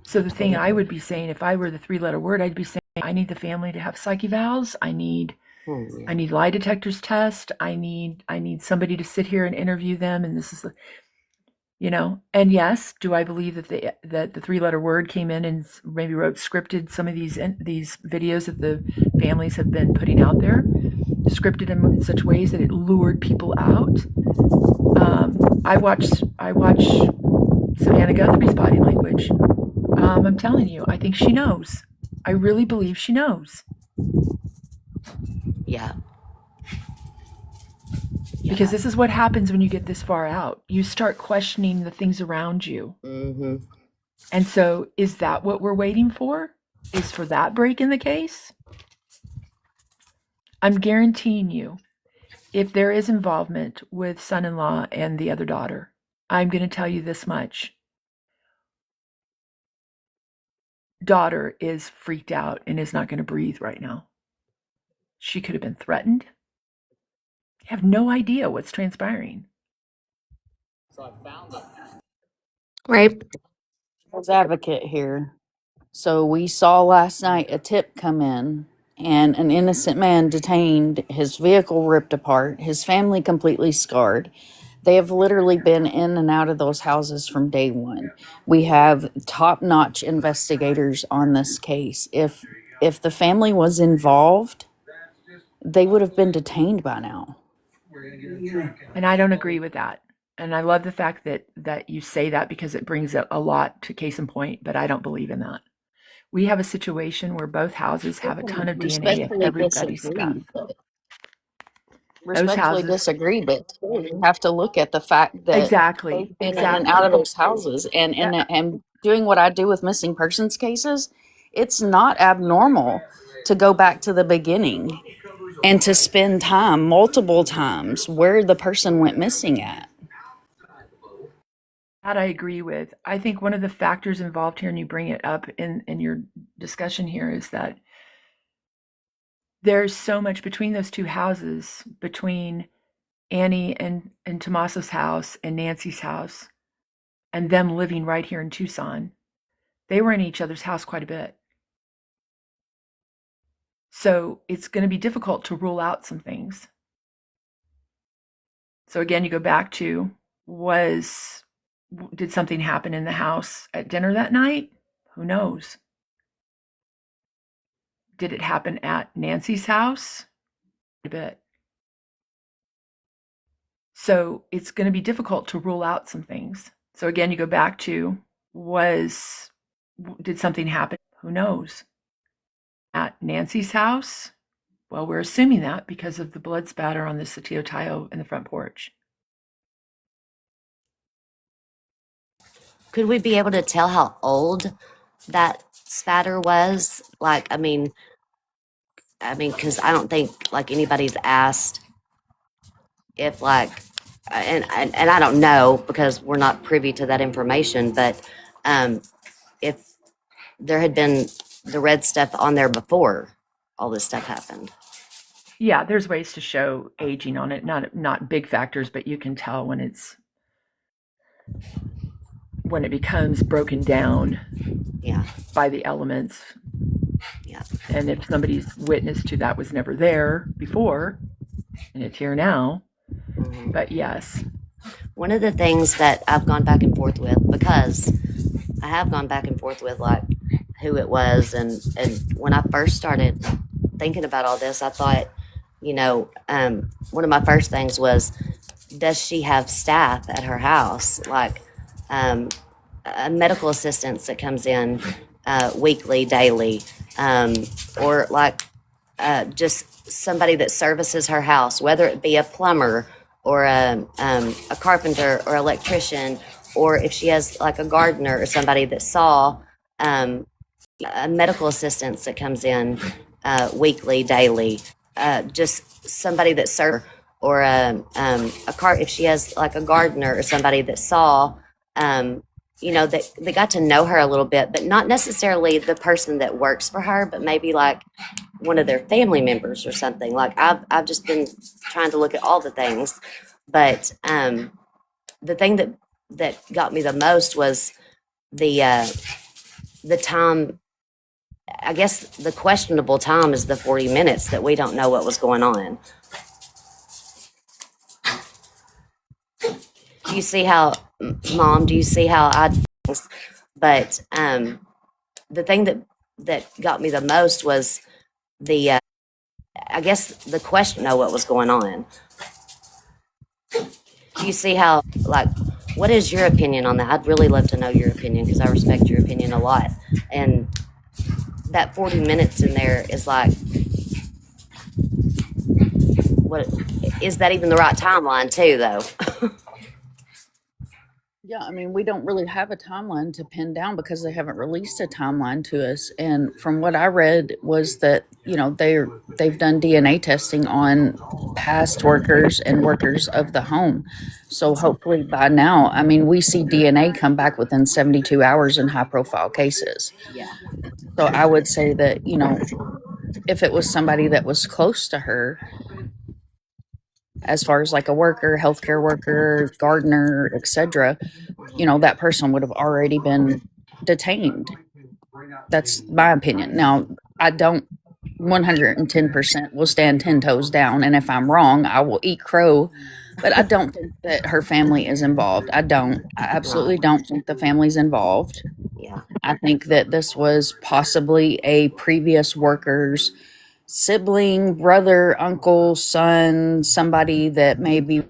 So the thing I would be saying, if I were the 3-letter word, I'd be saying I need the family to have psych evals. I need lie detectors test. I need somebody to sit here and interview them. And this is, and yes, do I believe that the 3-letter word came in and maybe scripted some of these videos that the families have been putting out there, scripted them in such ways that it lured people out. I watch Savannah Guthrie's body language. I'm telling you, I think she knows. I really believe she knows. Yeah. Because this is what happens when you get this far out. You start questioning the things around you. Mm-hmm. And so, is that what we're waiting for? Is for that break in the case? I'm guaranteeing you, if there is involvement with son-in-law and the other daughter, I'm going to tell you this much. Daughter is freaked out and is not going to breathe right now. She could have been threatened. You have no idea what's transpiring. So I found it. Right. Devil's advocate here. So we saw last night a tip come in and an innocent man detained, his vehicle ripped apart, his family completely scarred. They have literally been in and out of those houses from day one. We have top-notch investigators on this case. If the family was involved, they would have been detained by now. And I don't agree with that. And I love the fact that you say that because it brings a lot to case in point, but I don't believe in that. We have a situation where both houses have a ton of DNA of everybody's stuff. Respectfully disagree, but you have to look at the fact that Exactly. they've been in and out of those houses and doing what I do with missing persons cases, it's not abnormal to go back to the beginning and to spend time multiple times where the person went missing at. That I agree with. I think one of the factors involved here, and you bring it up in your discussion here, is that there's so much between those two houses, between Annie and Tomaso's house and Nancy's house, and them living right here in Tucson. They were in each other's house quite a bit. So it's going to be difficult to rule out some things. So again, you go back to, did something happen in the house at dinner that night? Who knows? Did it happen at Nancy's house? A bit. So it's going to be difficult to rule out some things. So again, you go back to, did something happen? Who knows? At Nancy's house? Well, we're assuming that because of the blood spatter on the Satio Tayo in the front porch. Could we be able to tell how old that spatter was? Like, I mean, because I don't think like anybody's asked if like, and I don't know because we're not privy to that information, but if there had been the red stuff on there before all this stuff happened. Yeah, there's ways to show aging on it, not big factors, but you can tell when it becomes broken down by the elements. Yeah. And if somebody's witness to that was never there before, and it's here now. Mm-hmm. But yes. One of the things that I've gone back and forth with, because I have gone back and forth with like who it was, and when I first started thinking about all this, I thought, one of my first things was, does she have staff at her house, like a medical assistance that comes in weekly, daily, or like just somebody that services her house, whether it be a plumber or a carpenter or electrician, or if she has like a gardener or somebody that saw a medical assistance that comes in weekly, daily, just somebody that serves, or if she has like a gardener or somebody that saw, that they got to know her a little bit, but not necessarily the person that works for her, but maybe like one of their family members or something. Like I've just been trying to look at all the things, but the thing that got me the most was the time I guess the questionable time is the 40 minutes that we don't know what was going on. Do you see how, Mom, do you see how but the thing that got me the most was the, I guess the question, know what was going on. Do you see how, like, what is your opinion on that? I'd really love to know your opinion because I respect your opinion a lot. And that 40 minutes in there is like, what is that even the right timeline too, though? Yeah, I mean, we don't really have a timeline to pin down because they haven't released a timeline to us. And from what I read was that, they've done DNA testing on past workers and workers of the home. So hopefully by now, I mean, we see DNA come back within 72 hours in high profile cases. Yeah. So I would say that, if it was somebody that was close to her, as far as like a worker, healthcare worker, gardener, etc., that person would have already been detained. That's my opinion. Now, I don't 110% will stand 10 toes down. And if I'm wrong, I will eat crow. But I don't think that her family is involved. I don't. I absolutely Right. don't think the family's involved. Yeah. I think that this was possibly a previous worker's sibling, brother, uncle, son, somebody that maybe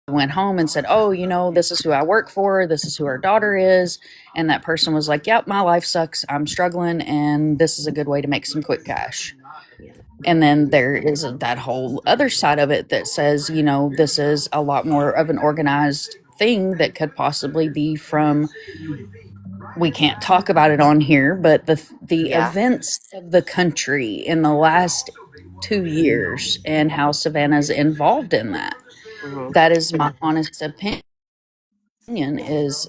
went home and said, "Oh, this is who I work for. This is who our daughter is." And that person was like, "Yep, my life sucks. I'm struggling, and this is a good way to make some quick cash." Yeah. And then there is that whole other side of it that says, this is a lot more of an organized thing that could possibly be from, we can't talk about it on here, but the Yeah. events of the country in the last 2 years and how Savannah's involved in that. Mm-hmm. That is my honest opinion. Is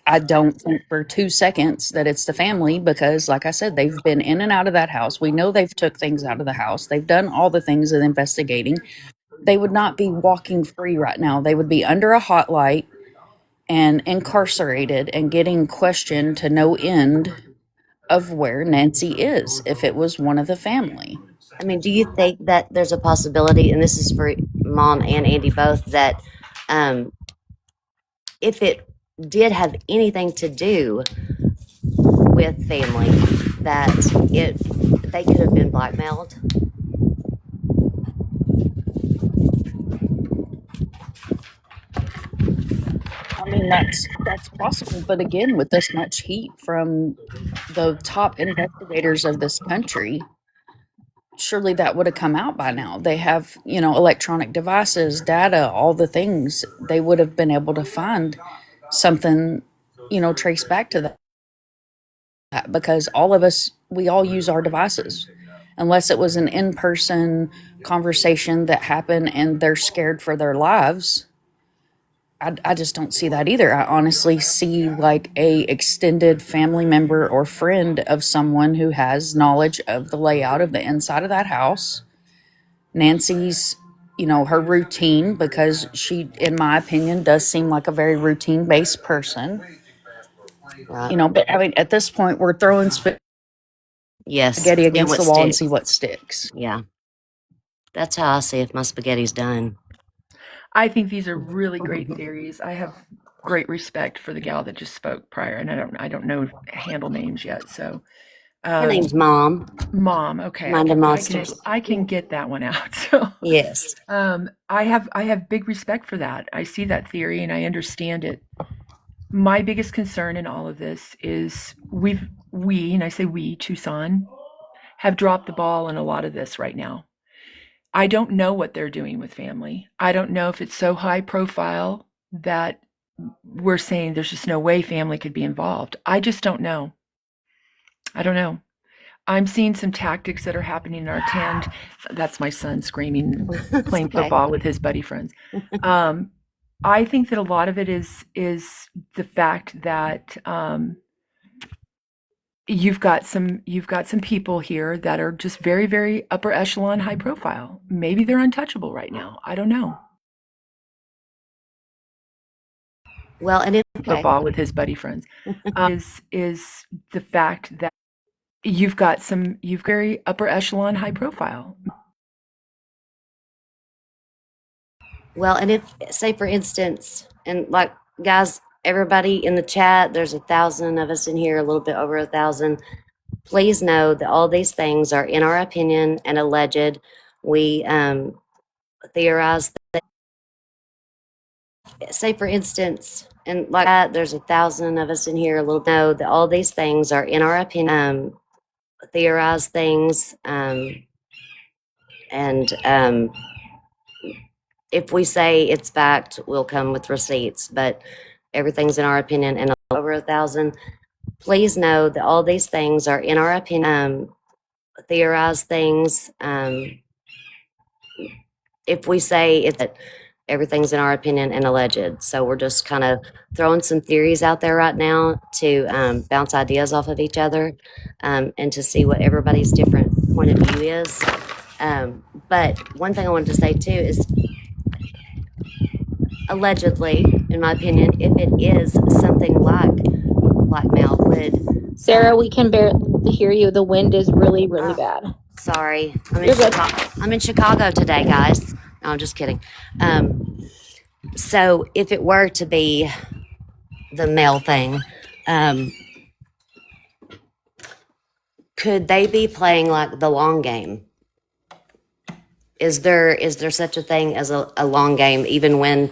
I don't think for 2 seconds that it's the family because, like I said, they've been in and out of that house. We know they've took things out of the house. They've done all the things of investigating. They would not be walking free right now. They would be under a hot light and incarcerated and getting questioned to no end of where Nancy is if it was one of the family. I mean, do you think that there's a possibility, and this is for Mom and Andy both, that if it did have anything to do with family, that they could have been blackmailed? I mean, that's possible, but again, with this much heat from the top investigators of this country, surely that would have come out by now. They have, electronic devices, data, all the things. They would have been able to find something, trace back to that because all of us, we all use our devices. Unless it was an in-person conversation that happened and they're scared for their lives, I just don't see that either. I honestly see like a extended family member or friend of someone who has knowledge of the layout of the inside of that house. Nancy's, her routine, because she, in my opinion, does seem like a very routine based person. Right. But I mean, at this point, we're throwing Yes. spaghetti See against what the wall and sticks. see what sticks. Yeah. That's how I see if my spaghetti's done. I think these are really great theories. I have great respect for the gal that just spoke prior, and I don't know handle names yet. So, Her name's Mom. Mom. Okay, Mind the monsters. I can get that one out. So, Yes. I have big respect for that. I see that theory and I understand it. My biggest concern in all of this is we, and I say we, Tucson, have dropped the ball in a lot of this right now. I don't know what they're doing with family. I don't know if it's so high profile that we're saying there's just no way family could be involved. I just don't know. I don't know. I'm seeing some tactics that are happening in our tent. That's my son screaming, playing Okay. football with his buddy friends. I think that a lot of it is the fact that you've got some people here that are just very, very upper echelon, high profile. Maybe they're untouchable right now. I don't know. Well, and it's okay. Football with his buddy friends is the fact that you've very upper echelon, high profile. Well, and if, say, for instance, and like, guys, everybody in the chat, there's 1,000 of us in here, a little bit over 1,000. Please know that all these things are, in our opinion, and alleged. We theorize that, say, for instance, and like that, there's 1,000 of us in here, a little bit, know that all these things are, in our opinion, theorize things, and if we say it's fact, we'll come with receipts, but everything's in our opinion and over 1,000. Please know that all these things are, in our opinion, theorize things. If we say it's everything's in our opinion and alleged, so we're just kind of throwing some theories out there right now to bounce ideas off of each other, and to see what everybody's different point of view is. But one thing I wanted to say too is, allegedly, in my opinion, if it is something like blackmail, would Sarah, we can barely hear you. The wind is really, really bad. sorry, You're good. I'm in Chicago today, guys. No, I'm just kidding. So if it were to be the mail thing, could they be playing like the long game? Is there such a thing as a long game, even when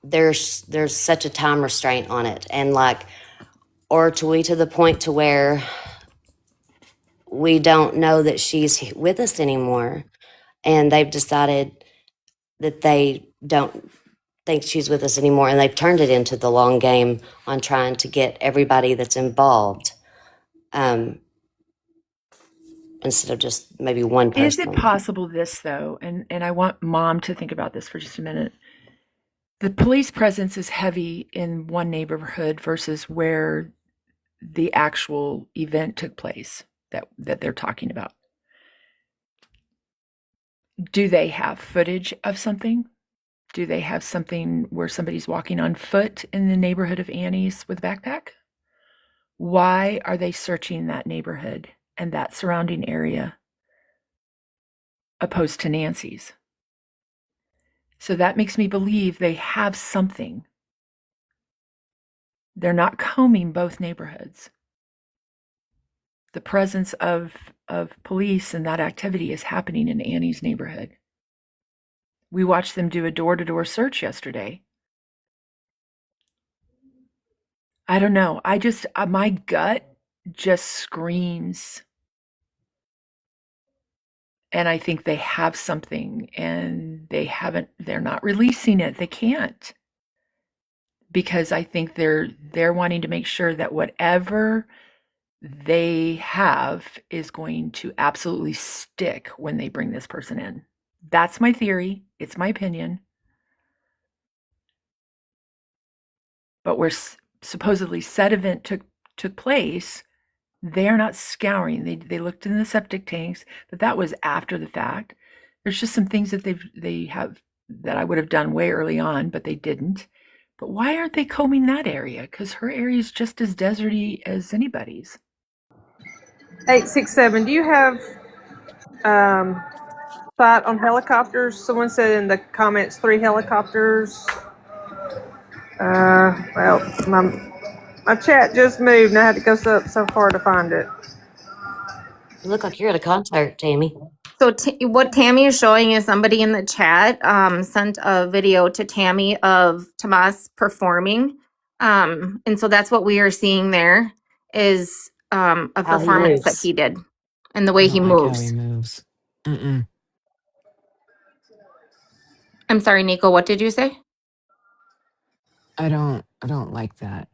there's such a time restraint on it, and like, or to we to the point to where we don't know that she's with us anymore, and they've decided that they don't think she's with us anymore, and they've turned it into the long game on trying to get everybody that's involved, instead of just maybe one person. Is it possible this though, and I want Mom to think about this for just a minute. The police presence is heavy in one neighborhood versus where the actual event took place that they're talking about. Do they have footage of something? Do they have something where somebody's walking on foot in the neighborhood of Annie's with a backpack? Why are they searching that neighborhood and that surrounding area opposed to Nancy's? So that makes me believe they have something. They're not combing both neighborhoods. The presence of police and that activity is happening in Annie's neighborhood. We watched them do a door-to-door search yesterday. I don't know. I just, my gut just screams. And I think they have something and they're not releasing it. They can't. Because I think they're wanting to make sure that whatever they have is going to absolutely stick when they bring this person in. That's my theory. It's my opinion. But where supposedly said event took place, they're not scouring. They looked in the septic tanks, but that was after the fact. There's just some things that they have that I would have done way early on, but they didn't. But why aren't they combing that area? Because her area is just as deserty as anybody's. 867. Do you have thought on helicopters? Someone said in the comments 3 helicopters. Well, my chat just moved and I had to go up so far to find it. You look like you're at a concert, Tammy. So what Tammy is showing is somebody in the chat sent a video to Tammy of Tomas performing. And so that's what we are seeing there is a performance that he did and the I way he don't like how he moves. moves. Mm-mm. I'm sorry, Nico, what did you say? I don't like that.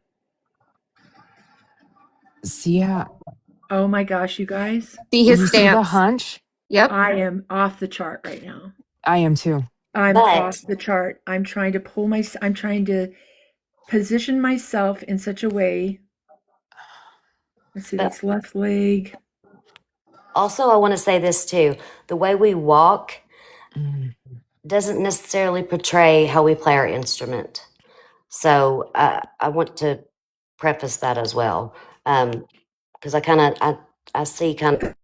See how Oh my gosh, you guys. See his you see the stance. hunch? Yep. I am off the chart right now. I am too. I'm But off the chart. I'm trying to position myself in such a way. Let's see, that's left leg. also, I want to say this too. The way we walk Mm. doesn't necessarily portray how we play our instrument. So I want to preface that as well. because I see kind of.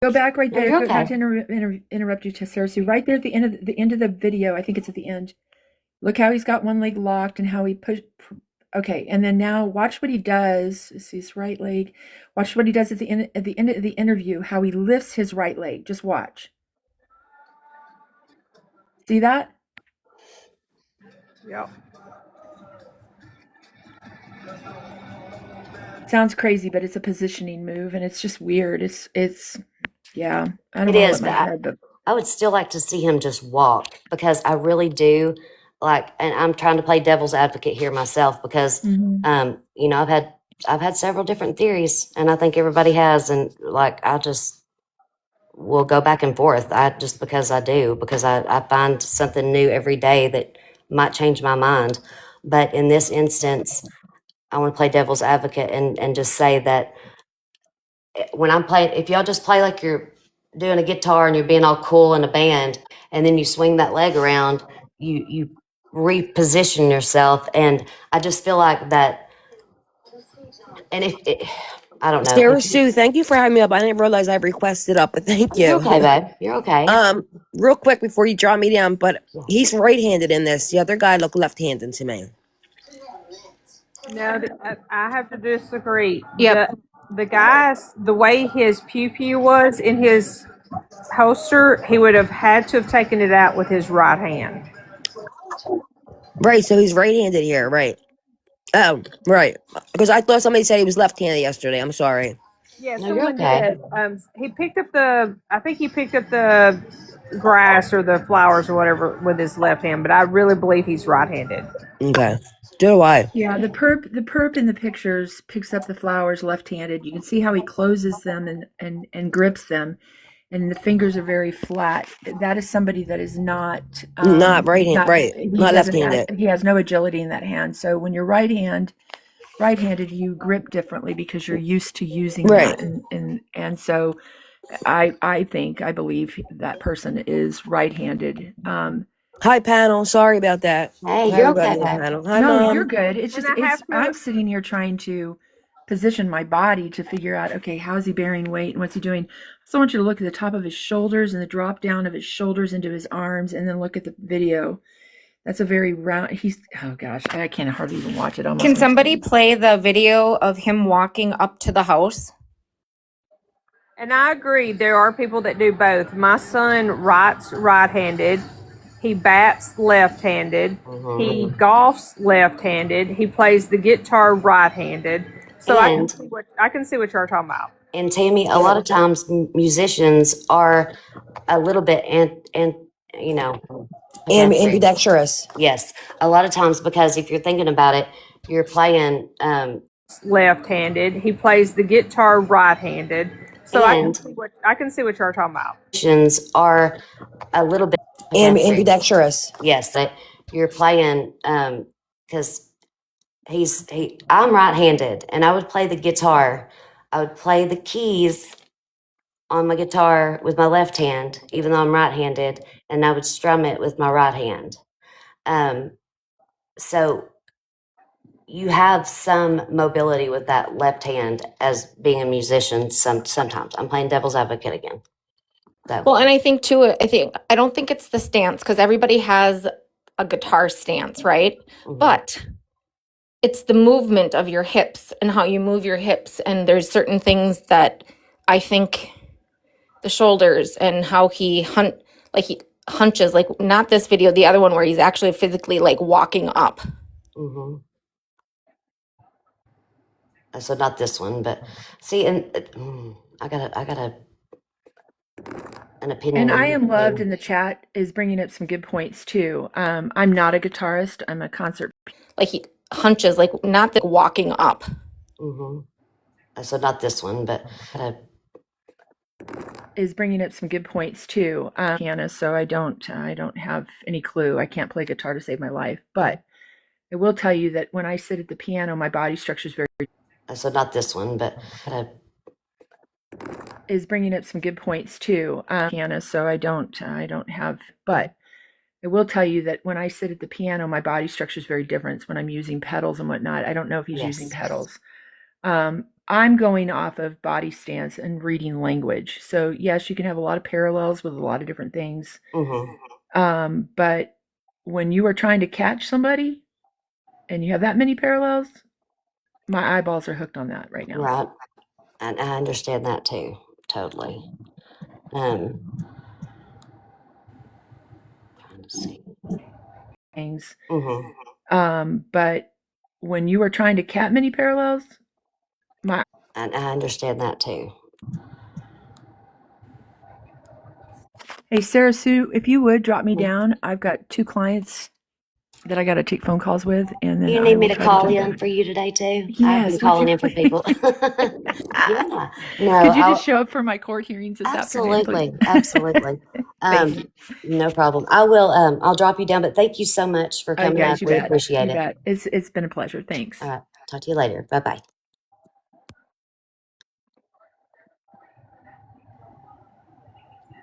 Go back right No, there. you're Not okay. to interrupt you, Sarah. See right there at the end of the video. I think it's at the end. Look how he's got one leg locked and how he pushed. Okay, and then now watch what he does. See his right leg. Watch what he does at the end of the interview. How he lifts his right leg. Just watch. See that? Yep. Sounds crazy, but it's a positioning move, and it's just weird. It's yeah. I don't It want to is, let my but head, but I would still like to see him just walk because I really do like, and I'm trying to play devil's advocate here myself because, you know, I've had several different theories, and I think everybody has, and like I just will go back and forth. I just because I do because I find something new every day that might change my mind. But in this instance, I want to play devil's advocate and just say that when I'm playing, if y'all just play like you're doing a guitar and you're being all cool in a band, and then you swing that leg around, you reposition yourself, and I just feel like that. And if it, I don't know, Sarah Sue, thank you for having me up. I didn't realize I requested up, but thank you're you. okay, babe. You're okay. Real quick before you draw me down, but he's right-handed in this. The other guy looked left-handed to me. No, I have to disagree. Yep. The guy's the way his pew pew was in his holster, he would have had to have taken it out with his right hand. Right, so he's right-handed here, right? Oh, right. Because I thought somebody said he was left-handed yesterday. I'm sorry. Yeah, No, you're someone okay. did. He picked up I think he picked up the grass or the flowers or whatever with his left hand, but I really believe he's right-handed. Okay. Do I? yeah, the perp in the pictures picks up the flowers left-handed. You can see how he closes them and grips them, and the fingers are very flat. That is somebody that is not Not right-handed, right. he Not doesn't have left-handed. he has no agility in that hand. So when you're right-handed, you grip differently because you're used to using Right. that, and so I believe that person is right-handed. Hi, panel. Sorry about that. Hey, Hi, you're okay, everybody in the babe. panel. Hi, No, you're Mom. good. It's And just I have I'm to sitting here trying to position my body to figure out, okay, how is he bearing weight and what's he doing? So I want you to look at the top of his shoulders and the drop down of his shoulders into his arms, and then look at the video. That's a very round. Oh gosh, I can't hardly even watch it. Can somebody play the video of him walking up to the house? And I agree, there are people that do both. My son writes right-handed. He bats left-handed. He golfs left-handed. He plays the guitar right-handed. So I And can see what you're talking about. and Tammy, a lot of times musicians are a little bit and you know pedestrian. Ambidextrous. Yes, a lot of times because if you're thinking about it, you're playing Left-handed. He plays the guitar right-handed. So and I can see what you're talking about. musicians are a little bit pedestrian. Ambidextrous. Yes, that you're playing because I'm right-handed and I would play the guitar. I would play the keys on my guitar with my left hand, even though I'm right-handed, and I would strum it with my right hand. So you have some mobility with that left hand as being a musician. Sometimes I'm playing devil's advocate again. So. Well, and I think too, I don't think it's the stance because everybody has a guitar stance, right? But it's the movement of your hips and how you move your hips. And there's certain things that I think the shoulders and how he hunches, like not this video, the other one where he's actually physically like walking up. So not this one, but see, and I got an opinion. And on I am this loved too. in the chat is bringing up some good points too. I'm not a guitarist. I'm a concert. Like he hunches, like not the walking up. So not this one, but is bringing up some good points too. Piano, so I don't have any clue. I can't play guitar to save my life, but I will tell you that when I sit at the piano, my body structure is very. So not this one, but is bringing up some good points too. Piano, so I don't have, but I will tell you that when I sit at the piano, my body structure is very different when I'm using pedals and whatnot. I don't know if he's using pedals. I'm going off of body stance and reading language. So yes, you can have a lot of parallels with a lot of different things. But when you are trying to catch somebody and you have that many parallels, my eyeballs are hooked on that right now. Right. And I understand that too. Totally. Trying to see. Things. But when you are trying to catch many parallels, and I understand that too. Hey, Sarah Sue, if you would drop me down, I've got 2 clients that I got to take phone calls with, and then You need me to call in for you today too? I've been calling in for people. Yeah. No, Could you just show up for my court hearings this afternoon, please? Absolutely. Thank you. No problem. I will. I'll drop you down. But thank you so much for coming up. You We bet. appreciate You it. bet. It's been a pleasure. Thanks. All right. Talk to you later. Bye bye.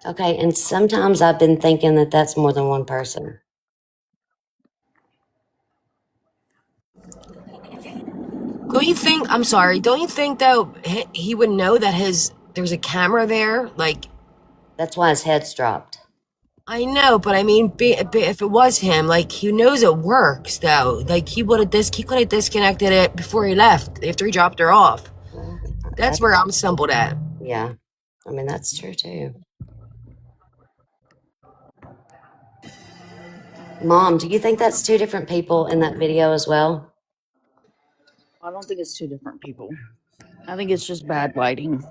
Okay. And sometimes I've been thinking that that's more than one person. Don't you think? I'm sorry. Don't you think though he would know that there's a camera there? Like, that's why his head's dropped. I know, but I mean, if it was him, like he knows it works though. Like he could have disconnected it before he left, after he dropped her off. Well, that's where I'm stumbled at. Yeah, I mean that's true too. Mom, do you think that's 2 different people in that video as well? I don't think it's 2 different people. I think it's just bad lighting.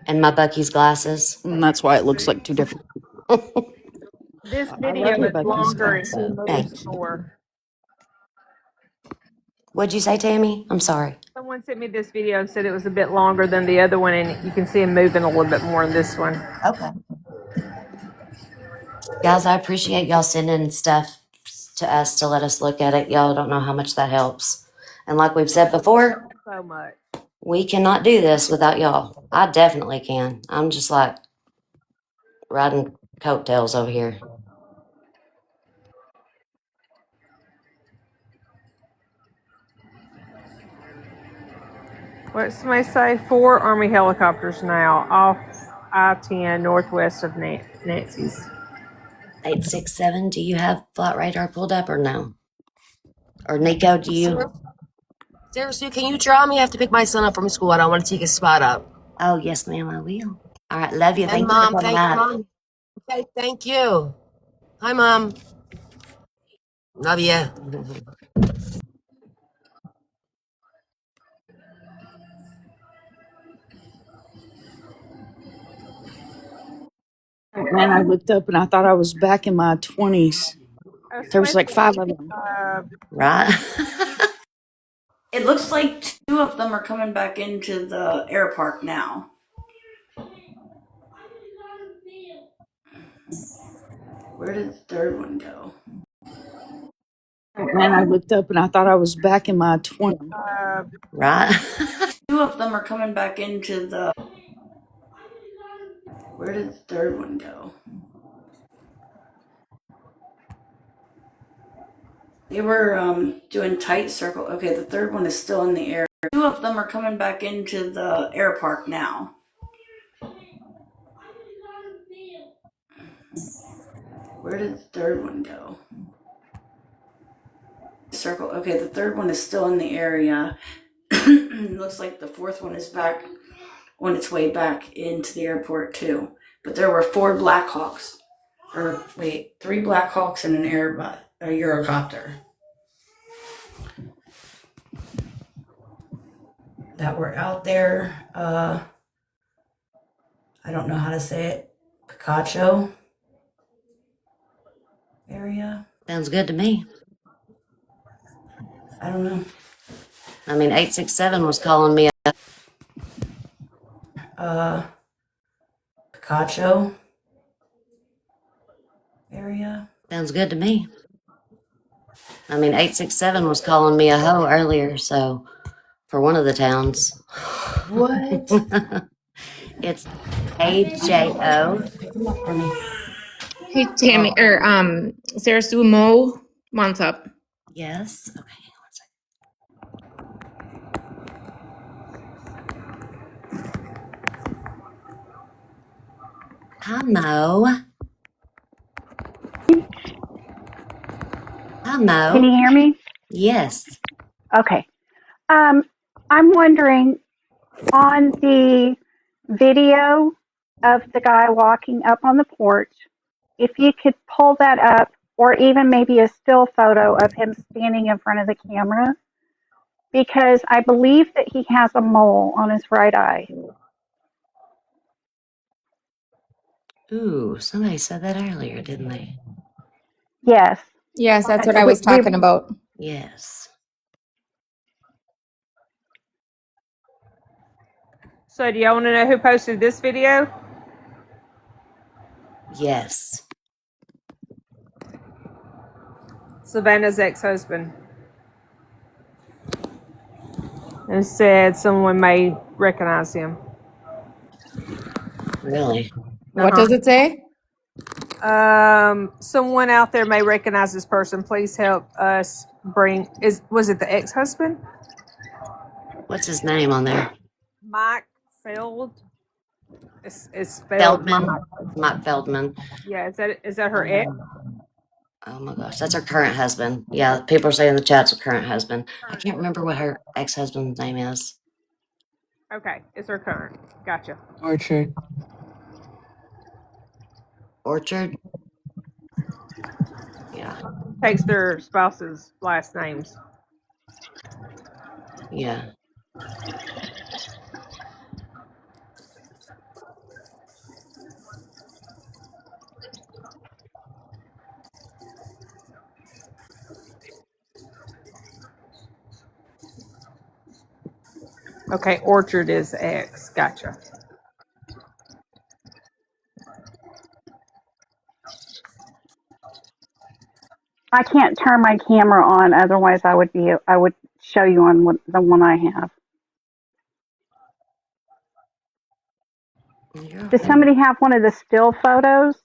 And my Bucky's glasses. And that's why it looks like 2 different people. This I video love your is Bucky's longer in glasses. Mo's store. What'd you say, Tammy? I'm sorry. Someone sent me this video and said it was a bit longer than the other one, and you can see him moving a little bit more in this one. Okay. Guys, I appreciate y'all sending stuff to us to let us look at it. Y'all don't know how much that helps. And like we've said before, So much. we cannot do this without y'all. I definitely can. I'm just like riding coattails over here. What did somebody say? 4 Army helicopters now off I-10 northwest of Nancy's. 867, do you have flight radar pulled up or no? Or Nico, do you? Sarah Sue, can you draw me? I have to pick my son up from school. I don't want to take his spot up. Oh, yes, ma'am, I will. All right, love you. And Thank Mom, you for coming thank out. Mom. Okay, thank you. Hi, Mom. Love you. Man, I looked up and I thought I was back in my 20s. There was like 5 of them. Right? It looks like 2 of them are coming back into the air park now. Where did the 3rd one go? Man, I looked up and I thought I was back in my 20s. Right? 2 of them are coming back into the... Where did the 3rd one go? They were doing tight circle. Okay, the 3rd one is still in the air. 2 of them are coming back into the air park now. Where did the 3rd one go? Circle. Okay, the 3rd one is still in the area. Looks like the 4th one is back on its way back into the airport too. But there were 4 Blackhawks. Or wait, 3 Blackhawks and a Eurocopter that were out there. I don't know how to say it. Picacho area. Sounds good to me. I don't know. I mean, 867 was calling me Picacho area. Sounds good to me. I mean, 867 was calling me a hoe earlier, so for one of the towns. What? It's AJO. Hey, Tammy, Sarah Sue, Mo wants up. Yes. Okay. Hi, Mo. Hi, Can Mo. you hear me? Yes. Okay. I'm wondering on the video of the guy walking up on the porch, if you could pull that up, or even maybe a still photo of him standing in front of the camera, because I believe that he has a mole on his right eye. Ooh, somebody said that earlier, didn't they? Yes. Yes, that's what I was talking about. Yes. So, do y'all want to know who posted this video? Yes. Savannah's ex-husband. And said someone may recognize him. Really? What does it say? Someone out there may recognize this person. Please help us bring. Was it the ex-husband? What's his name on there? Mike Feld. It's spelled Mike. Feldman. Mike Feldman. Yeah, is that her ex? Oh my gosh, that's her current husband. Yeah, people are saying in the chat's her current husband. I can't remember what her ex-husband's name is. Okay, it's her current. Gotcha. Orchard. Orchard? Yeah. Takes their spouse's last names. Yeah. Okay, Orchard is ex. Gotcha. I can't turn my camera on, otherwise I would show you on the one I have. Does somebody have one of the still photos?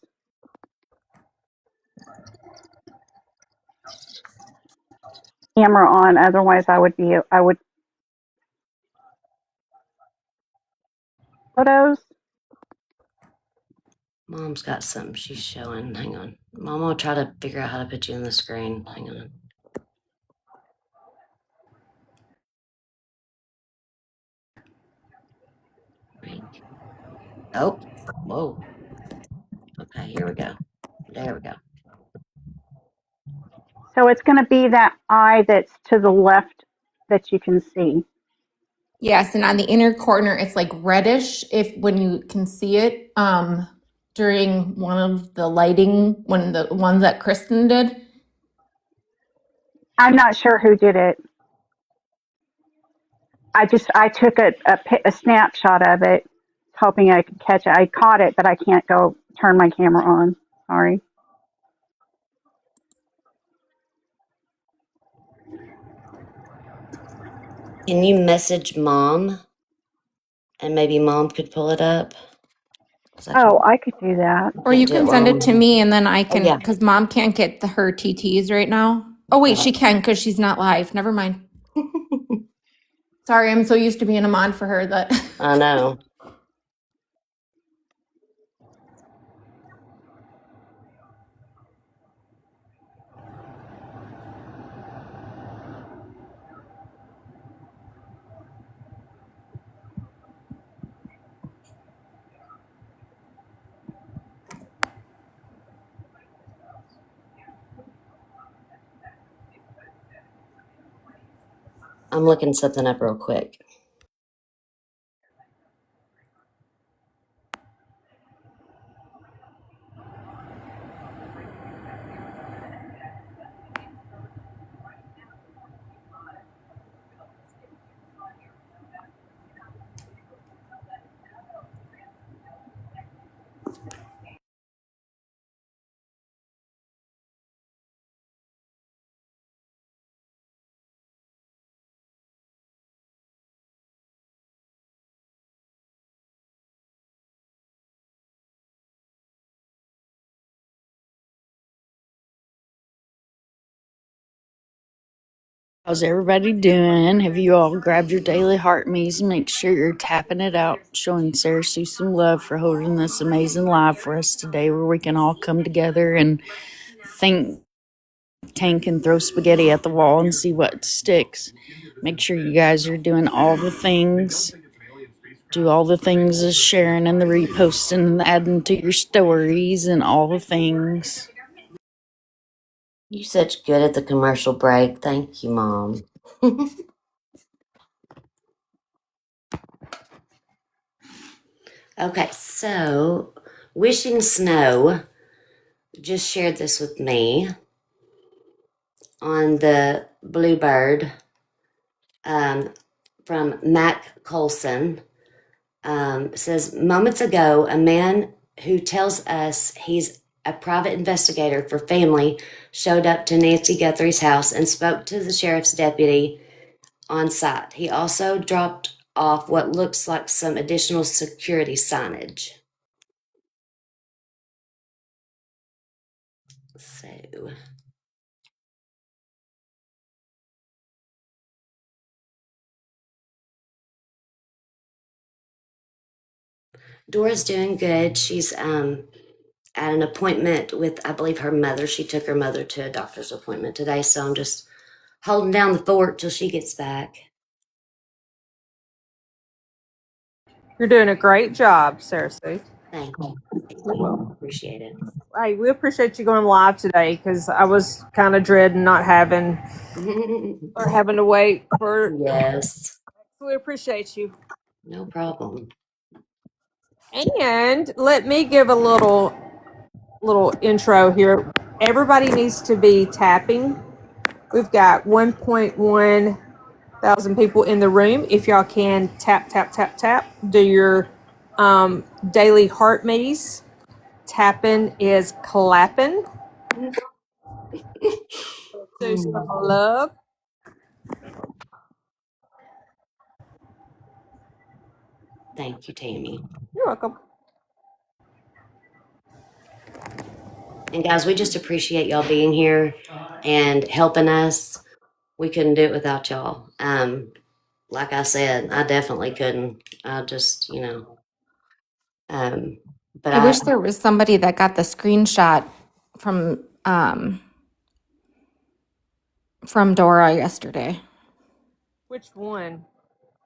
Camera on, otherwise I would photos. Mom's got something she's showing. Hang on. Mom will try to figure out how to put you in the screen. Hang on. Right. Oh. Whoa. Okay, here we go. There we go. So it's going to be that eye that's to the left that you can see. Yes, and on the inner corner, it's like reddish if when you can see it during one of the lighting, one of the ones that Kristen did. I'm not sure who did it. I took a snapshot of it, hoping I could catch it. I caught it, but I can't go turn my camera on. Sorry. Can you message Mom? And maybe Mom could pull it up? Oh, I could do that. Or you can send it to me and then I Oh, can, yeah. because Mom can't get her TTs right now. Oh, wait, she can because she's not live. Never mind. Sorry, I'm so used to being a mod for her that. I know. I'm looking something up real quick. How's everybody doing? Have you all grabbed your daily heart me's? Make sure you're tapping it out, showing Sarah Sue some love for holding this amazing live for us today, where we can all come together and think tank and throw spaghetti at the wall and see what sticks. Make sure you guys are doing all the things. Do all the things as sharing and the reposting and adding to your stories and all the things. You such good at the commercial break. Thank you, Mom. Okay, so Wishing Snow just shared this with me on the Bluebird from Mac Colson. Says, moments ago, a man who tells us he's a private investigator for family showed up to Nancy Guthrie's house and spoke to the sheriff's deputy on site. He also dropped off what looks like some additional security signage. So, Dora's doing good. She's at an appointment with, I believe, her mother. She took her mother to a doctor's appointment today, so I'm just holding down the fort till she gets back. You're doing a great job, Sarah Sue. Thank you. Appreciate it. Hey, we appreciate you going live today because I was kind of dreading not having or having to wait for. Yes. We appreciate you. No problem. And let me give a little intro here. Everybody needs to be tapping. We've got 1.1 thousand people in the room. If y'all can tap, tap, tap, tap, do your daily heart maze. Tapping is clapping. So some love. Thank you, Tammy. You're welcome. And guys, we just appreciate y'all being here and helping us. We couldn't do it without y'all. Like I said, I definitely couldn't. I just, but I wish there was somebody that got the screenshot from Dora yesterday. Which one?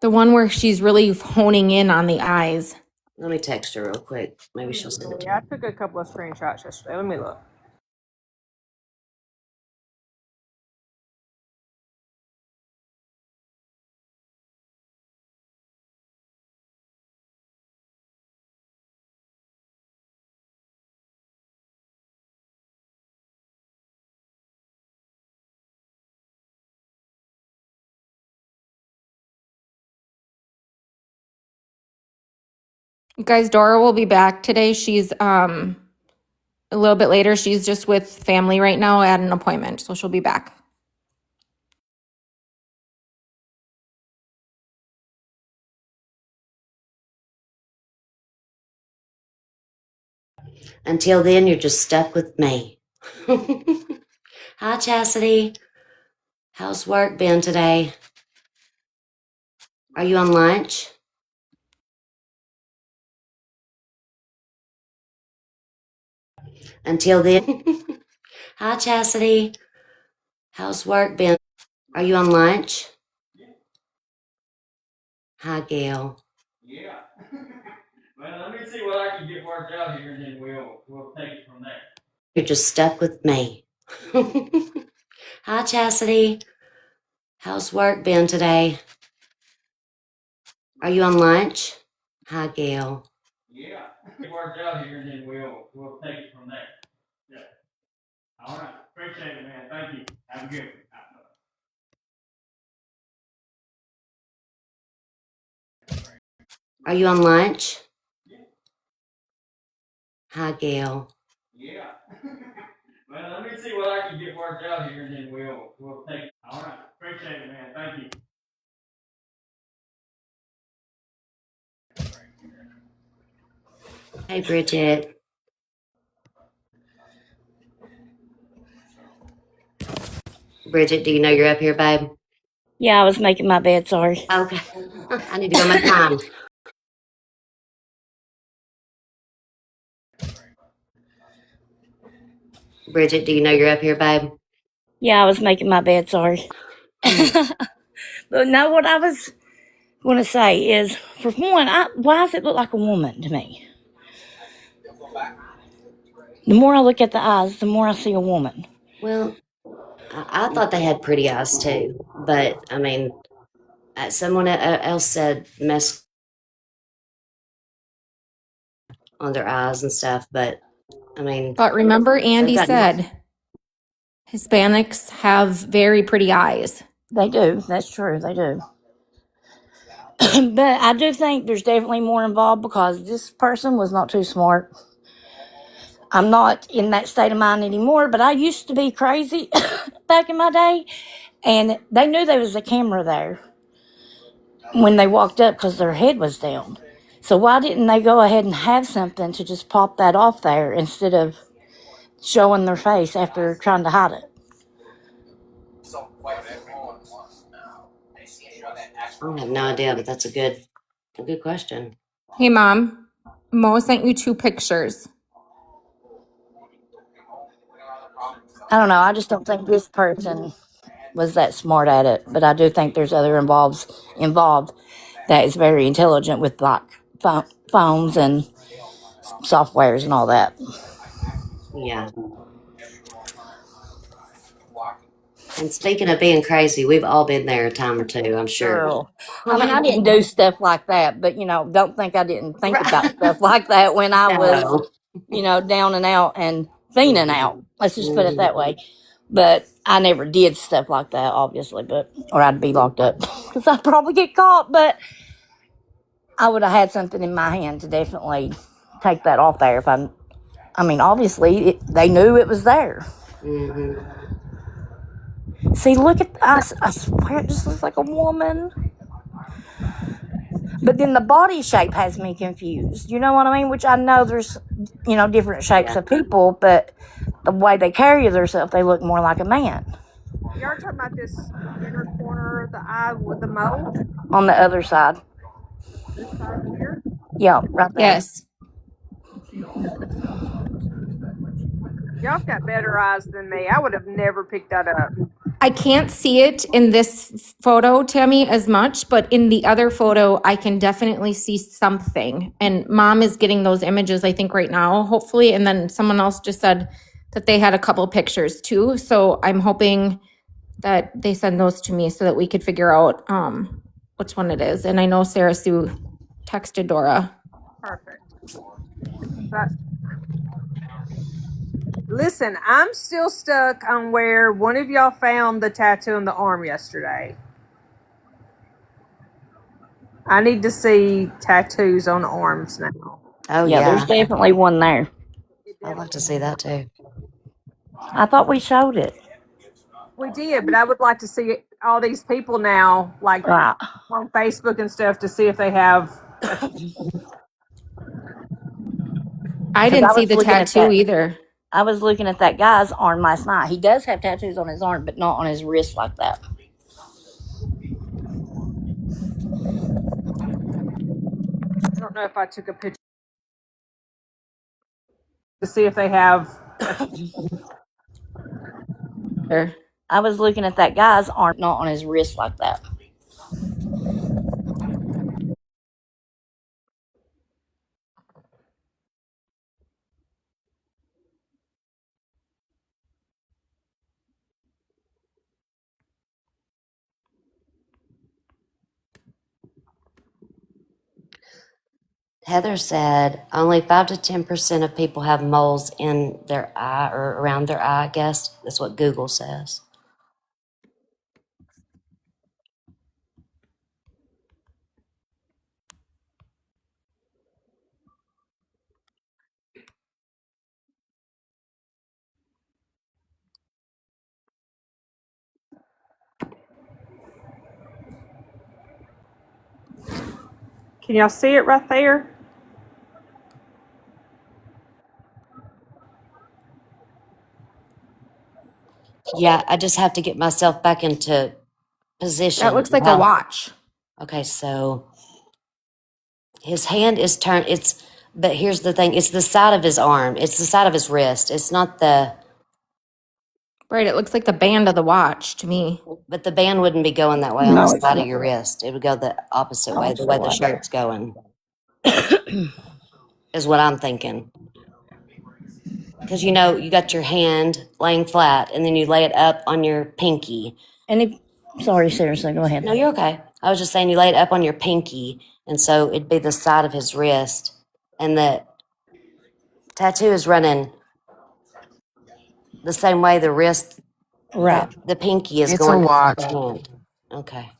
The one where she's really honing in on the eyes. Let me text her real quick. Maybe she'll send it to me. Yeah, I took a couple of screenshots yesterday. Let me look. You guys, Dora will be back today. She's a little bit later. She's just with family right now at an appointment, so she'll be back. Until then, you're just stuck with me. Hi, Chastity. How's work been today? Are you on lunch? Until then, hi, Chastity. How's work been? Are you on lunch? Hi, Gail. Yeah. Well, let me see what I can get worked out here, and then we'll take it from there. You're just stuck with me. Hi, Chastity. How's work been today? Are you on lunch? Hi, Gail. Yeah. Worked out here, and then we'll take it from there. Yeah. All right. Appreciate it, man. Thank you. Have a good one. Are you on lunch? Hi, Gail. Yeah. Well, let me see what I can get worked out here, and then we'll take it. All right. Appreciate it, man. Thank you. Hey, Bridget. Bridget, do you know you're up here, babe? Yeah, I was making my bed. Sorry. Okay. I need to go make mine. Bridget, do you know you're up here, babe? Yeah, I was making my bed. Sorry. But no, what I was going to say is, for one, why does it look like a woman to me? The more I look at the eyes, the more I see a woman. Well, I thought they had pretty eyes too, but I mean, someone else said mess on their eyes and stuff, but I mean, But remember, they've Andy got said Hispanics have very pretty eyes. They do. That's true. They do. But I do think there's definitely more involved because this person was not too smart. I'm not in that state of mind anymore, but I used to be crazy back in my day. And they knew there was a camera there when they walked up because their head was down. So why didn't they go ahead and have something to just pop that off there instead of showing their face after trying to hide it? I have no idea, but that's a good question. Hey, Mom, Mo sent you 2 pictures. I don't know. I just don't think this person was that smart at it, but I do think there's other involved that is very intelligent with like phones and softwares and all that. Yeah. And speaking of being crazy, we've all been there a time or two, I'm sure. Girl, I mean, I didn't do stuff like that, but don't think I didn't think about stuff like that when I was, No. down and out and fiending out. Let's just put it that way. But I never did stuff like that, obviously, or I'd be locked up because I'd probably get caught. But I would have had something in my hand to definitely take that off there. I mean, obviously they knew it was there. Mm-hmm. See, look at I swear it just looks like a woman. But then the body shape has me confused. You know what I mean? Which I know there's, different shapes of people, but the way they carry themselves, they look more like a man. You're talking about this inner corner of the eye with the mole? On the other side. This side here? Yeah, right there. Yes. Y'all got better eyes than me. I would have never picked that up. I can't see it in this photo, Tammy, as much, but in the other photo, I can definitely see something. And Mom is getting those images, I think, right now, hopefully. And then someone else just said that they had a couple pictures too. So I'm hoping that they send those to me so that we could figure out which one it is. And I know Sarah Sue texted Dora. Perfect. But listen, I'm still stuck on where one of y'all found the tattoo on the arm yesterday. I need to see tattoos on arms now. Oh, Yeah, there's yeah. definitely one there. I'd like to see that too. I thought we showed it. We did, but I would like to see all these people now, like Right. on Facebook and stuff, to see if they have. I Because didn't I see was the looking at tattoo that. either. I was looking at that guy's arm last night. He does have tattoos on his arm, but not on his wrist like that. I don't know if I took a picture to see if they have. I was looking at that guy's arm, not on his wrist like that. Heather said only 5 to 10% of people have moles in their eye or around their eye, I guess. That's what Google says. Can y'all see it right there? Yeah, I just have to get myself back into position. That looks like a watch. Okay, so his hand is turned. But here's the thing: it's the side of his arm. It's the side of his wrist. It's not the. Right, it looks like the band of the watch to me. But the band wouldn't be going that way on the No, it's side of not. your wrist. It would go the opposite way, the Opposite way the way. shirt's going. Is what I'm thinking. Because you got your hand laying flat, and then you lay it up on your pinky. And if, sorry, seriously, go ahead. No, you're okay. I was just saying you lay it up on your pinky, and so it'd be the side of his wrist, and the tattoo is running the same way the wrist, Right. the pinky is It's a going up watch. the hand. Okay.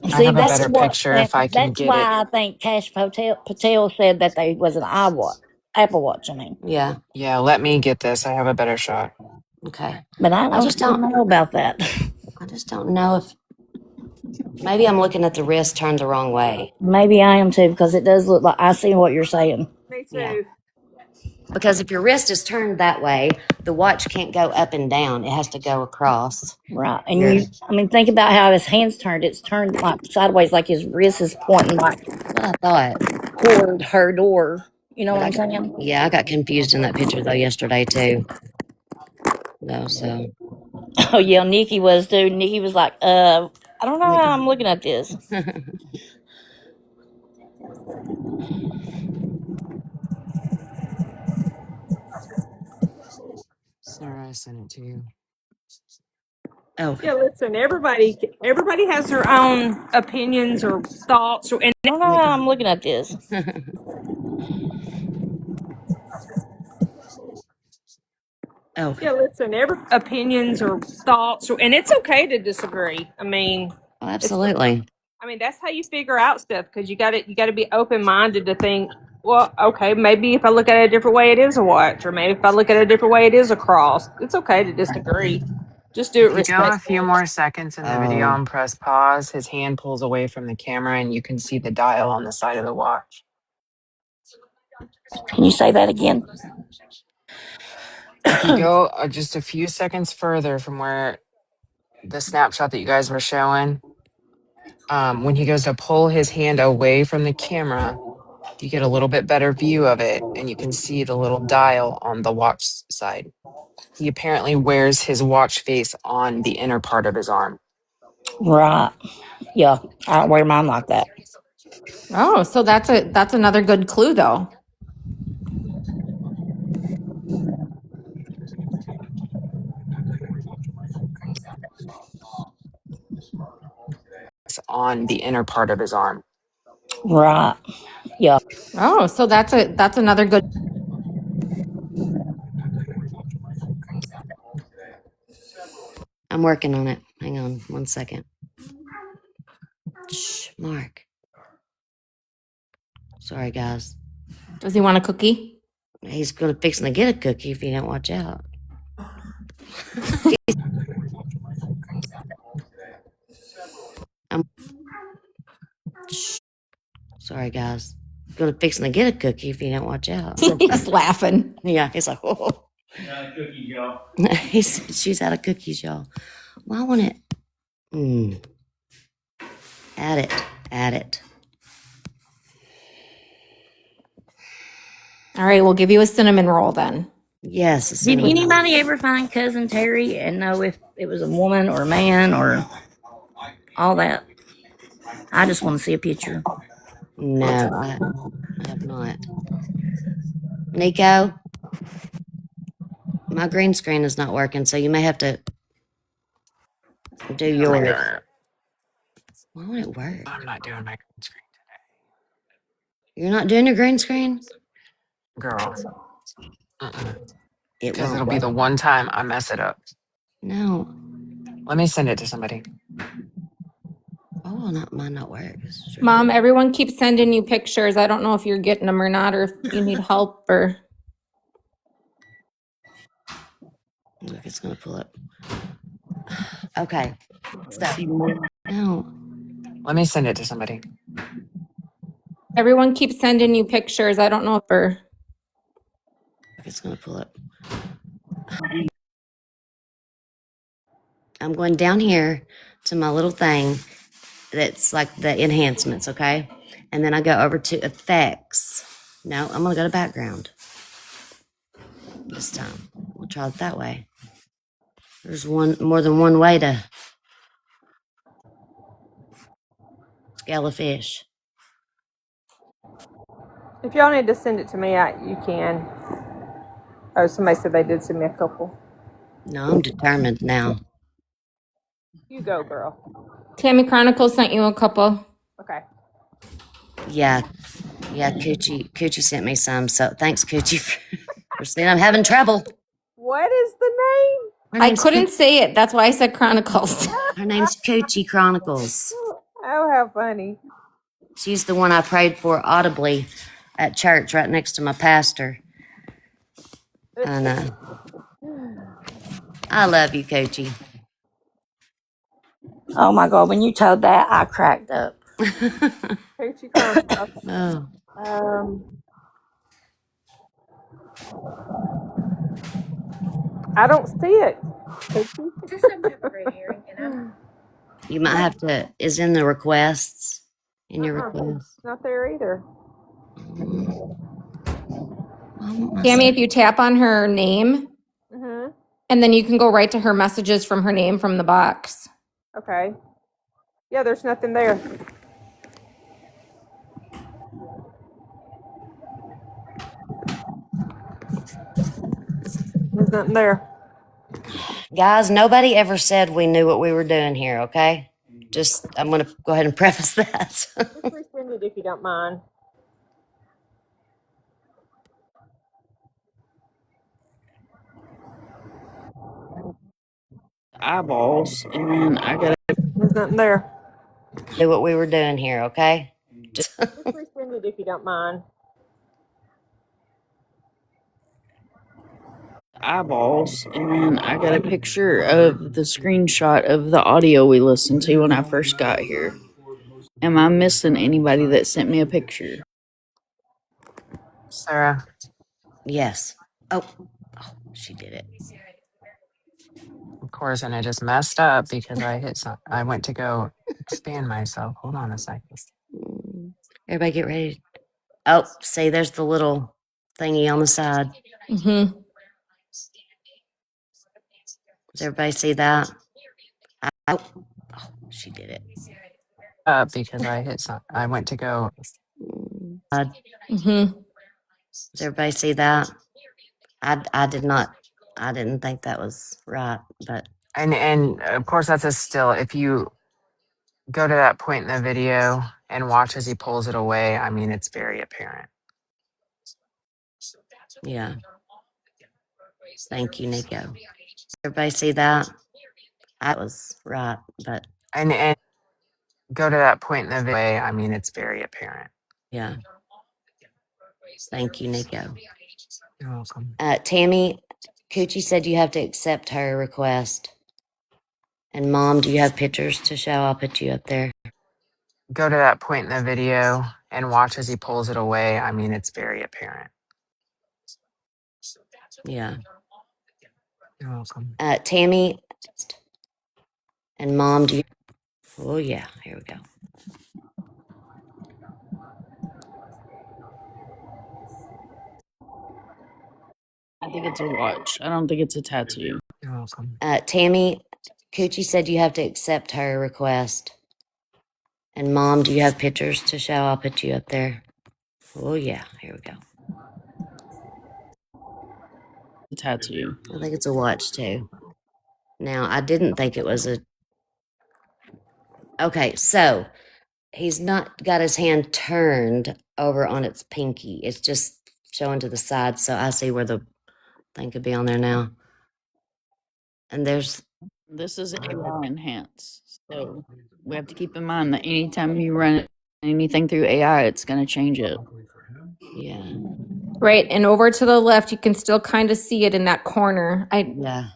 I See, have a better picture if I can that's get it. why I think Patel said that they was an Apple Watch. I mean, Yeah. Yeah, let me get this. I have a better shot. Okay. but I I just don't don't. know about that. I just don't know if maybe I'm looking at the wrist turned the wrong way. Maybe I am too, because it does look like I see what you're saying. Me too. Yeah. Because if your wrist is turned that way, the watch can't go up and down. It has to go across. Right. And think about how his hand's turned. It's turned like sideways, like his wrist is pointing like That's what I thought. toward her door. You know But what I'm saying? yeah, I got confused in that picture though yesterday too. No, so Oh yeah, Nikki was too. Nikki was like, I don't know how I'm looking at this. Sarah, I sent it to you. Oh. Yeah, listen, everybody has their own opinions or thoughts, and I don't know how I'm looking at this. Oh. yeah, listen, every opinions or thoughts, and it's okay to disagree. I mean, Oh, absolutely. That's how you figure out stuff, because you got to be open minded to think, well, okay, maybe if I look at it a different way, it is a watch, or maybe if I look at it a different way, it is a cross. It's okay to disagree. Just do it If you go a few respectfully. more seconds in the video and press pause, his hand pulls away from the camera and you can see the dial on the side of the watch. Can you say that again? If you go just a few seconds further from where the snapshot that you guys were showing, when he goes to pull his hand away from the camera, you get a little bit better view of it and you can see the little dial on the watch side. He apparently wears his watch face on the inner part of his arm. Right. Yeah, I don't wear mine like that. Oh, so that's another good clue though. It's on the inner part of his arm. Right. Yeah. Oh, so that's another good. I'm working on it. Hang on 1 second. Shh, Mark. Sorry, guys. Does he want a cookie? He's fixing to get a cookie if you don't watch out. Shh. Sorry, guys. Fixing to get a cookie if you don't watch out. He's laughing. Yeah, he's like, oh. Cookies, y'all. She's out of cookies, y'all. Well, I want it. Add it. All right, we'll give you a cinnamon roll then. Yes. Did anybody ever find Cousin Terry and know if it was a woman or a man or all that? I just want to see a picture. No, I have not. Nico, my green screen is not working, so you may have to do yours. Why won't it work? I'm not doing my green screen You're not doing your green screen? today. Girl. It Because won't it'll be work. the one time I mess it up. No. Let me send it to somebody. Oh, mine not work. Mom, everyone keeps sending you pictures. I don't know if you're getting them or not, or if you need help or. Look, it's gonna pull up. Okay. No. Let me send it to somebody. Everyone keeps sending you pictures. I don't know if or. It's gonna pull up. I'm going down here to my little thing that's like the enhancements, okay? And then I go over to effects. No, I'm gonna go to background this time. We'll try it that way. There's more than one way to scale a fish. If y'all need to send it to me, you can. Oh, somebody said they did send me a couple. No, I'm determined now. You go, girl. Tammy Chronicles sent you a couple. Okay. Yeah, Coochie sent me some. So thanks, Coochie, for saying I'm having trouble. What is the name? I couldn't say it. That's why I said Chronicles. Her name's Coochie Chronicles. Oh, how funny. She's the one I prayed for audibly at church right next to my pastor. And I love you, Coochie. Oh my God, when you told that, I cracked up. Coochie Chronicles. Oh. I don't see it. You might have to, is in the requests. In your requests. Not there either. Tammy, if you tap on her name, Mm-hmm. and then you can go right to her messages from her name from the box. Okay. Yeah, there's nothing there. There's nothing there. Guys, nobody ever said we knew what we were doing here, okay? Just, I'm going to go ahead and preface that. Just resend it if you don't mind. Eyeballs, and I got There's nothing there. Knew what we were doing here, okay? Just resend it if you don't mind. eyeballs, and I got a picture of the screenshot of the audio we listened to when I first got here. Am I missing anybody that sent me a picture? Sarah. Yes. Oh, she did it. Of course, and I just messed up because I hit some. I went to go expand myself. Hold on a second. Everybody get ready. Oh, see, there's the little thingy on the side. Mm-hmm. Does everybody see that? Oh, she did it. Because I hit some. I went to go. Mm-hmm. Does everybody see that? I did not. I didn't think that was right, but And of course that's a still. If you go to that point in the video and watch as he pulls it away, I mean it's very apparent. yeah. Thank you, Nico. Everybody see that? I was right, but And go to that point in the video. I mean it's very apparent. yeah. Thank you, Nico. You're welcome. Tammy, Coochie said you have to accept her request. And Mom, do you have pictures to show? I'll put you up there. Go to that point in the video and watch as he pulls it away. I mean it's very apparent. Yeah. You're welcome. Tammy and Mom, do you? Oh yeah, here we go. I think it's a watch. I don't think it's a tattoo. You're welcome. Tammy, Coochie said you have to accept her request. And Mom, do you have pictures to show? I'll put you up there. Oh yeah, here we go. A tattoo. I think it's a watch too. Now, I didn't think it was a. Okay, so he's not got his hand turned over on its pinky. It's just showing to the side, so I see where the thing could be on there now. And there's. This is AI enhanced, so we have to keep in mind that anytime you run anything through AI, it's going to change it. Yeah. Right, and over to the left, you can still kind of see it in that corner. Yeah.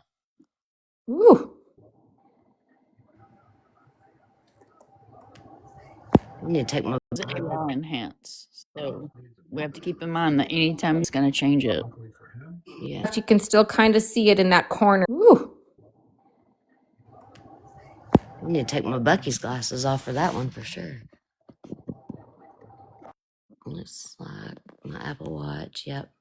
Ooh. I need to take my. It's AI enhanced, so we have to keep in mind that anytime it's going to change it. Yeah. You can still kind of see it in that corner. Ooh. need to take my Bucky's glasses off for that one for sure. Looks like my Apple Watch. Yep.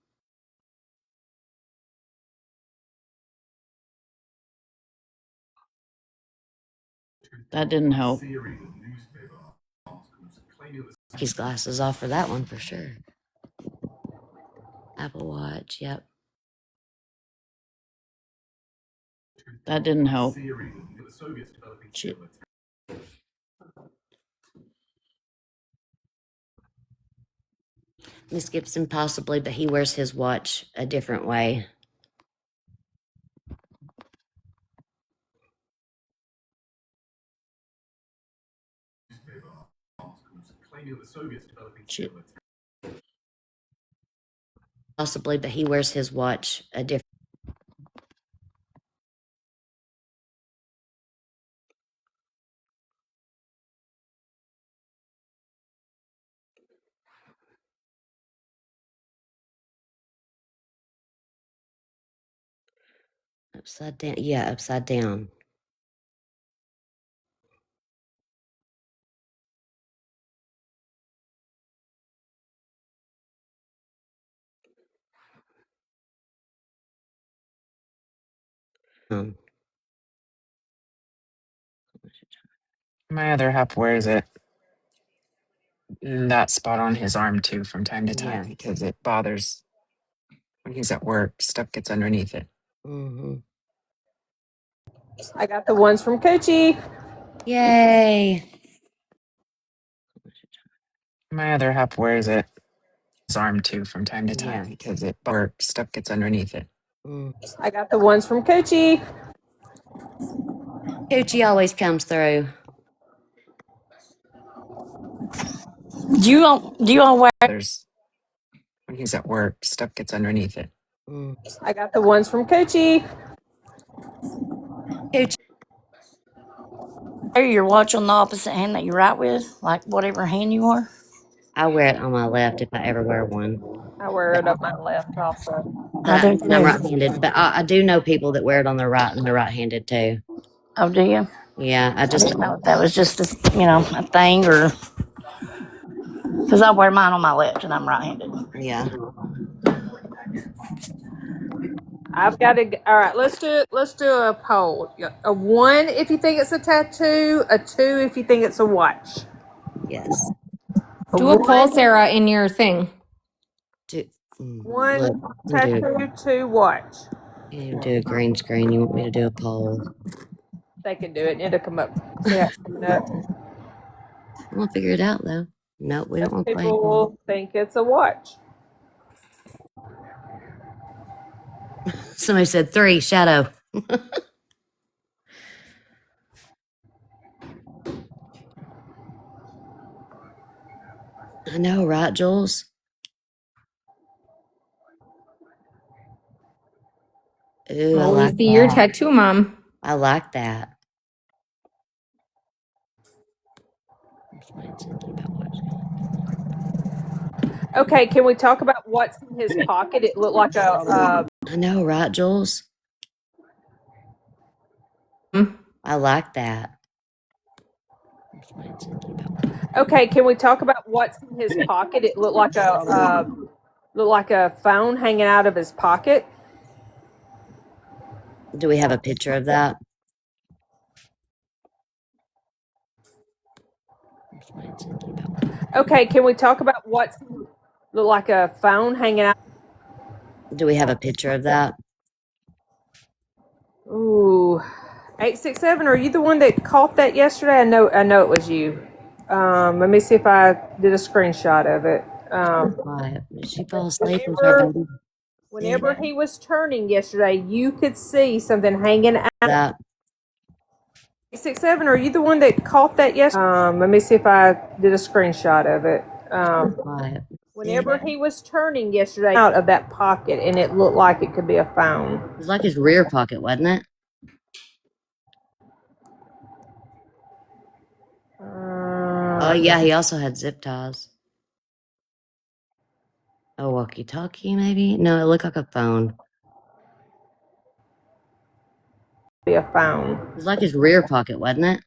That didn't help. Bucky's glasses off for that one for sure. Apple Watch. Yep. That didn't help. Shit. Miss Gibson, possibly, but he wears his watch a different way. Shit. Possibly, but he wears his watch a different. Upside down. Yeah, upside down. Um, My other half wears it in that spot on his arm too from time to time because it bothers when he's at work. Stuff gets underneath it. Mm-hmm. I got the ones from Coachy. Yay! My other half wears it his arm too from time to time because it work stuff gets underneath it. I got the ones from Coachy. Gucci always comes through. Do you all wear? There's when he's at work, stuff gets underneath it. I got the ones from Coachy. Gucci. Wear your watch on the opposite hand that you write with, like whatever hand you are? I wear it on my left if I ever wear one. I wear it on my left also. But I'm right-handed. But I do know people that wear it on their right and they're right-handed too. Oh, do you? Yeah, I just didn't know if that was just a thing, or because I wear mine on my left and I'm right-handed. Yeah. I've got to. All right, let's do it. Let's do a poll. A 1 if you think it's a tattoo. A 2 if you think it's a watch. Yes. Do a poll, Sarah, in your thing. One Look, tattoo, 2 watch. You do a green screen. You want me to do a poll? They can do it and it'll come up. See how it's coming up? We'll figure it out though. No, we don't want to play. People think it's a watch. Somebody said 3, shadow. I know, right, Jules? Ooh, I Oh, we like see your that. tattoo, Mom. I like that. Okay, can we talk about what's in his pocket? It looked like a. I know, right, Jules? I like that. Okay, can we talk about what's in his pocket? It looked like a phone hanging out of his pocket. Do we have a picture of that? Okay, can we talk about what's look like a phone hanging out? Do we have a picture of that? Ooh, 867. Are you the one that caught that yesterday? I know it was you. Let me see if I did a screenshot of it. Quiet. Did she fall asleep and start baby? Whenever he was turning yesterday, you could see something hanging out. That. 867. Are you the one that caught that yesterday? Let me see if I did a screenshot of it. Quiet. Whenever he was turning yesterday out of that pocket, and it looked like it could be a phone. It was like his rear pocket, wasn't it? Oh, yeah, he also had zip ties. A walkie-talkie, maybe? No, it looked like a phone. Be a phone. It was like his rear pocket, wasn't it?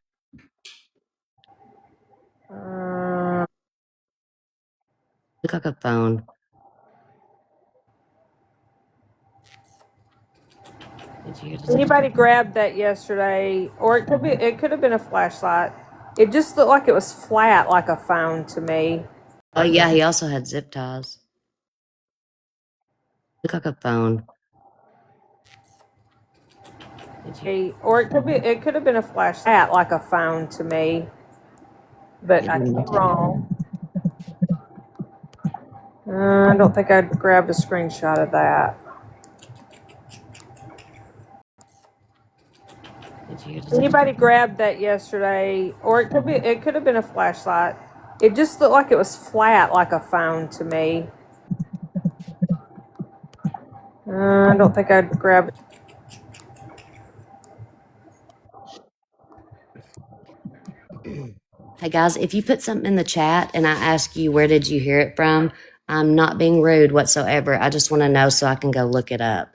Look like a phone. Anybody grabbed that yesterday? Or it could have been a flashlight. It just looked like it was flat like a phone to me. Oh yeah, he also had zip ties. Look like a phone. Or it could have been a flashlight like a phone to me. But I could be wrong. I don't think I'd grabbed a screenshot of that. Anybody grabbed that yesterday? Or it could have been a flashlight. It just looked like it was flat like a phone to me. I don't think I'd grab it. Hey guys, if you put something in the chat and I ask you where did you hear it from, I'm not being rude whatsoever. I just want to know so I can go look it up.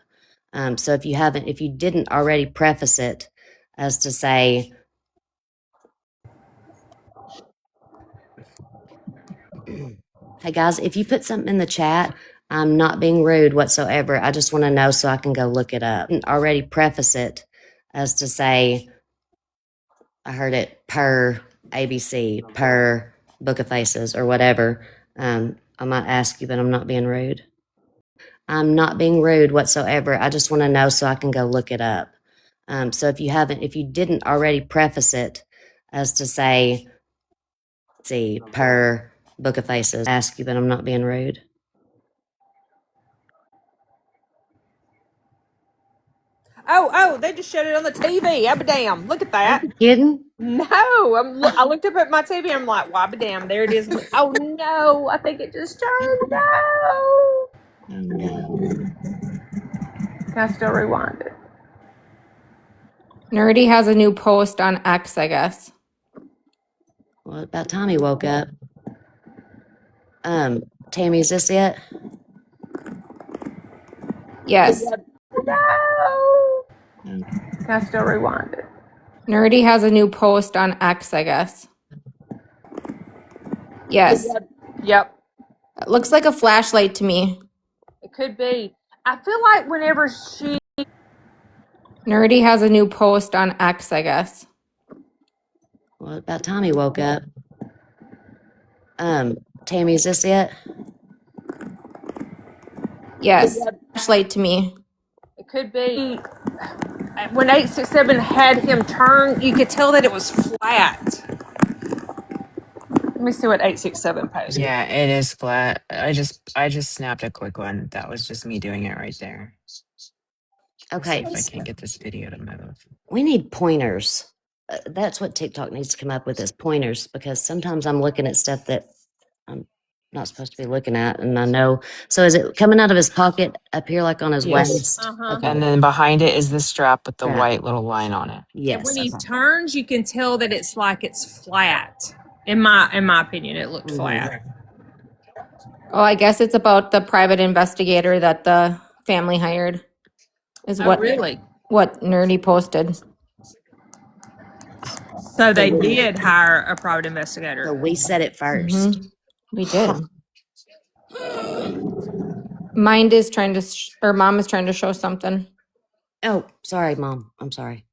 So if you didn't already preface it as to say, hey guys, if you put something in the chat, I'm not being rude whatsoever. I just want to know so I can go look it up. Didn't already preface it as to say, I heard it per ABC, per Book of Faces, or whatever. I might ask you, but I'm not being rude. I'm not being rude whatsoever. I just want to know so I can go look it up. So if you didn't already preface it as to say, see, per Book of Faces, ask you, but I'm not being rude. Oh, they just showed it on the TV. Abba damn. Look at that. Are you kidding? No, I looked up at my TV and I'm like, wabba damn, there it is. Oh no, I think it just turned. No. Oh no. Can I still rewind it? Nerdy has a new post on X, I guess. Well, about time he woke up. Tammy, is this it? Yes. No. Can I still rewind it? Nerdy has a new post on X, I guess. Yes. Yep. It looks like a flashlight to me. It could be. I feel like whenever she. Nerdy has a new post on X, I guess. Well, about time he woke up. Tammy, is this it? Yes. Flashlight to me. It could be. When 867 had him turn, you could tell that it was flat. Let me see what 867 posted. Yeah, it is flat. I just snapped a quick one. That was just me doing it right there. Let's see Okay. if I can get this video to move. We need pointers. That's what TikTok needs to come up with is pointers, because sometimes I'm looking at stuff that I'm not supposed to be looking at, and I know. So is it coming out of his pocket up here, like on his Yes. waist? Okay. And then behind it is the strap with the Strap. white little line on it. Yes. And when he Okay. turns, you can tell that it's like it's flat. In my opinion, it looked flat. Oh, I guess it's about the private investigator that the family hired. Is what really? what Nerdy posted. So they did hire a private investigator. So we said it 1st. We did. Mind is trying to, or mom is trying to show something. Oh, sorry, Mom. I'm sorry.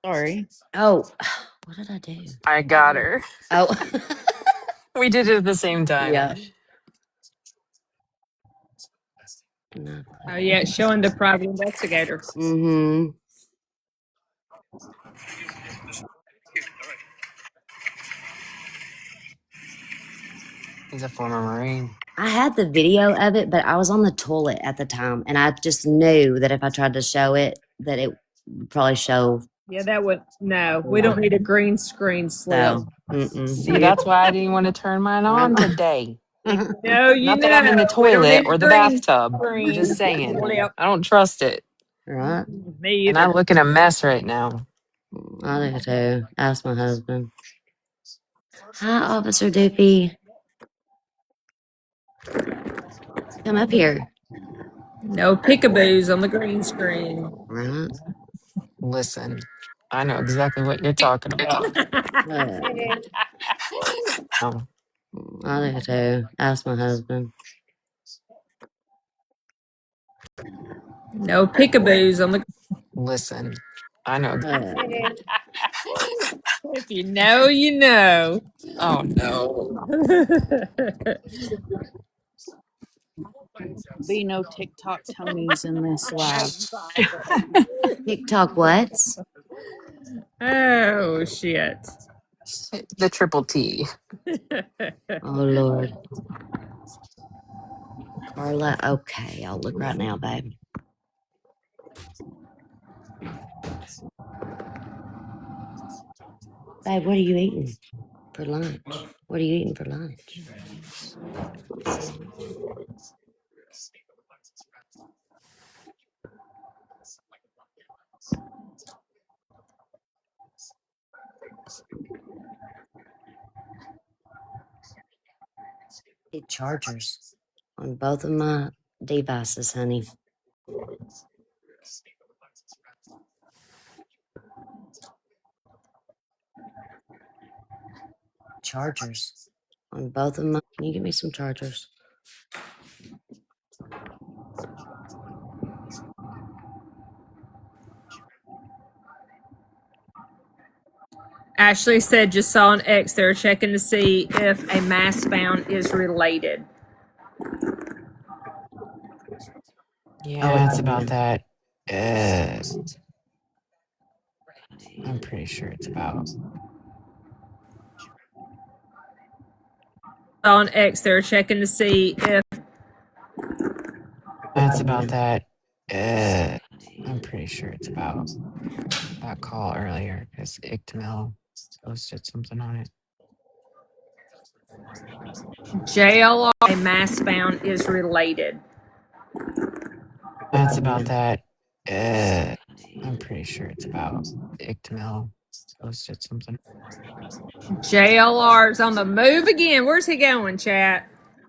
Sorry. Oh, what did I do? I got her. Oh. We did it at the same time. Yeah. Oh yeah, it's showing the private investigator. Mm-hmm. He's a former Marine. I had the video of it, but I was on the toilet at the time, and I just knew that if I tried to show it, that it would probably show. Yeah, that would no. We don't need a green screen slip. So, See, that's why I didn't want to turn mine on today. No, you Not know. that I'm in the We don't toilet need or the green bathtub. I'm screen just saying. slip. I don't trust it. Right. Me And I either. look in a mess right now. I do too. Ask my husband. Hi, Officer Doopy. Come up here. No peekaboos on the green screen. Right. Listen, I know exactly what you're talking about. No peekaboos on the. Listen, I know. If you know, you know. Oh no. Be no TikTok Tonys in this lab. Oh shit. The triple T. Ashley said just saw an X. They're checking to see if a mass found is related. Yeah, it's about that. I'm pretty sure it's about. Saw an X. They're checking to see if. It's about that. I'm pretty sure it's about that call earlier because Ictamel posted something on it. JLR, a mass found is related. It's about that. I'm pretty sure it's about Ictamel posted something. JLR's on the move again. Where's he going, chat?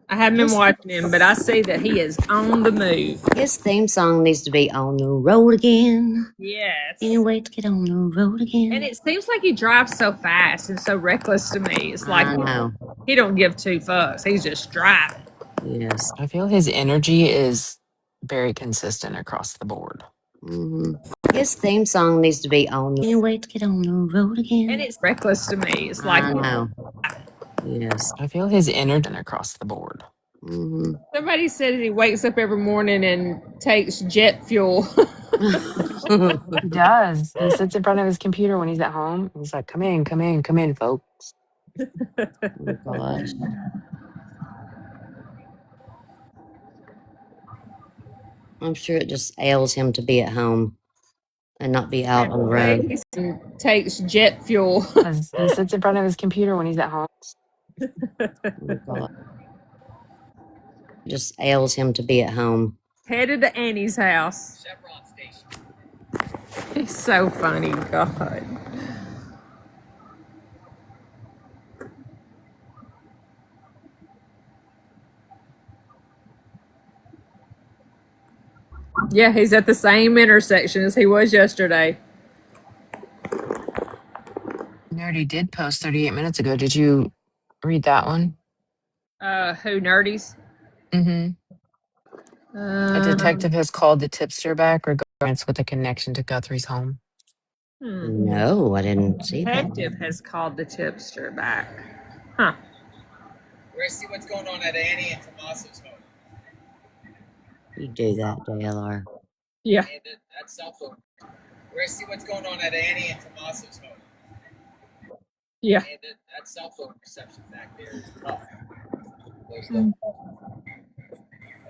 I haven't been watching him, but I see that he is on the move. His theme song needs to be on the road again. Yes. Can't wait to get on the road again. And it seems like he drives so fast and so reckless to me. It's like I know. he don't give two fucks. He's just driving. Yes. I feel his energy is very consistent across the board. His theme song needs to be on the. Can't wait to get on the road again. And it's reckless to me. It's like I know. Yes. I feel his energy across the board. Somebody said he wakes up every morning and takes jet fuel. He does. He sits in front of his computer when he's at home. He's like, come in, come in, come in, folks. Oh, gosh. I'm sure it just ails him to be at home and not be out on the road. He takes jet fuel. He sits in front of his computer when he's at home. Oh, God. It just ails him to be at home. Headed to Annie's house. He's so funny, God. Yeah, he's at the same intersection as he was yesterday. Nerdy did post 38 minutes ago. Did you read that one? Who, Nerdies? Mm-hmm. A detective has called the tipster back regarding with a connection to Guthrie's home. No, I didn't see that. Detective has called the tipster back. Huh. We're going to see what's going on at Annie and Tommaso's home. You do that, JLR. Yeah. And that cell phone. We're going to see what's going on at Annie and Tommaso's home. Yeah. And that cell phone reception back there is rough. The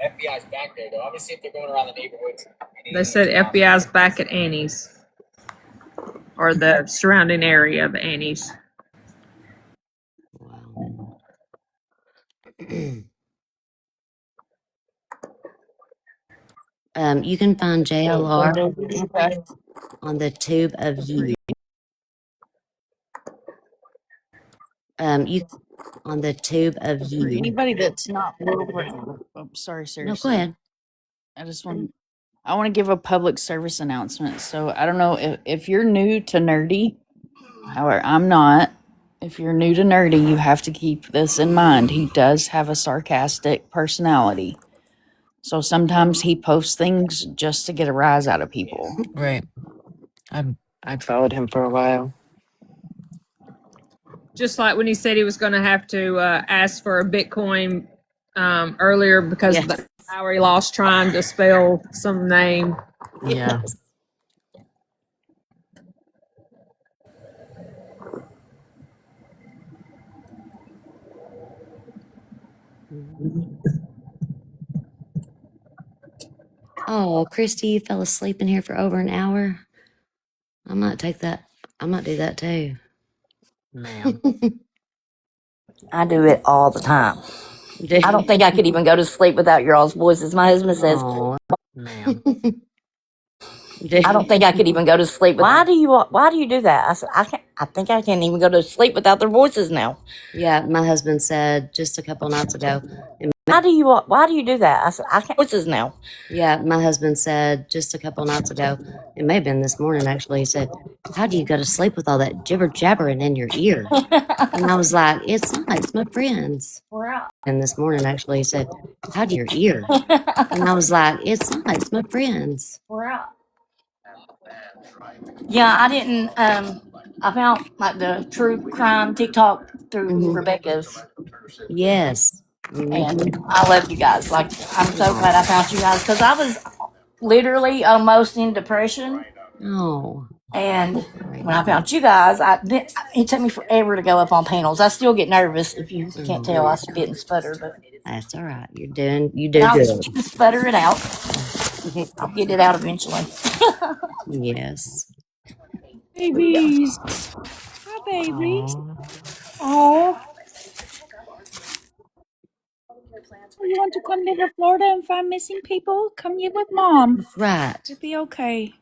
FBI's back there, though. I'm going to see if they're going around the neighborhood. They said FBI's back at Annie's. Or the surrounding area of Annie's. Wow. You can find JLR on the Tube of You. You on the Tube of For You. anybody that's not. Oh, sorry, Sarah. No, go ahead. I just want I want to give a public service announcement. So I don't know if you're new to nerdy, however, I'm not. If you're new to nerdy, you have to keep this in mind. He does have a sarcastic personality. So sometimes he posts things just to get a rise out of people. Right. I've followed him for a while. Just like when he said he was going to have to ask for a Bitcoin earlier because of the hour he lost trying to spell some name. Yeah. Oh, Christy, you fell asleep in here for over an hour. I might take that. I might do that too. Ma'am. I do it all the time. I don't think I could even go to sleep without your all's voices. My husband says, Oh, ma'am. I don't think I could even go to sleep. Why do you do that? I said, I think I can't even go to sleep without their voices now. Yeah, my husband said just a couple nights ago. Why do you do that? I said, I can't voices now. Yeah, my husband said just a couple nights ago. It may have been this morning actually. He said, "How do you go to sleep with all that jibber jabbering in your ear?" And I was like, "It's not. It's my friends." And this morning actually, he said, "How do your ear?" And I was like, "It's not. It's my friends." Yeah, I didn't. I found like the true crime TikTok through Rebecca's. Yes. And I love you guys. Like, I'm so glad I found you guys because I was literally almost in depression. Oh. And when I found you guys, it took me forever to go up on panels. I still get nervous. If you can't tell, I spit and sputter, but that's all right. You do good. I'll sputter it out. I'll get it out eventually. Yes. Babies. Hi, baby. Oh. You want to come live in Florida and find missing people? Come here with mom. Right. It'll be okay.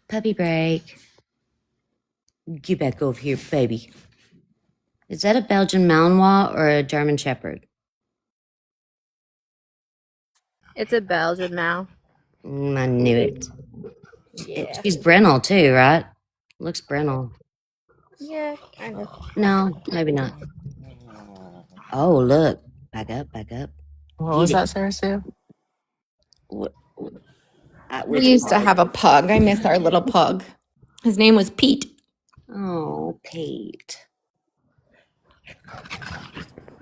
Puppy break. Get back over here, baby. Is that a Belgian Malinois or a German Shepherd? It's a Belgian Mal. I knew it. Yeah. She's Brennel too, right? Looks Brennel. Yeah, kind of. No, maybe not. Oh, look. Back up, back up. What was that, Sarah Sue? We used to have a pug. I miss our little pug. His name was Pete. Oh, Pete.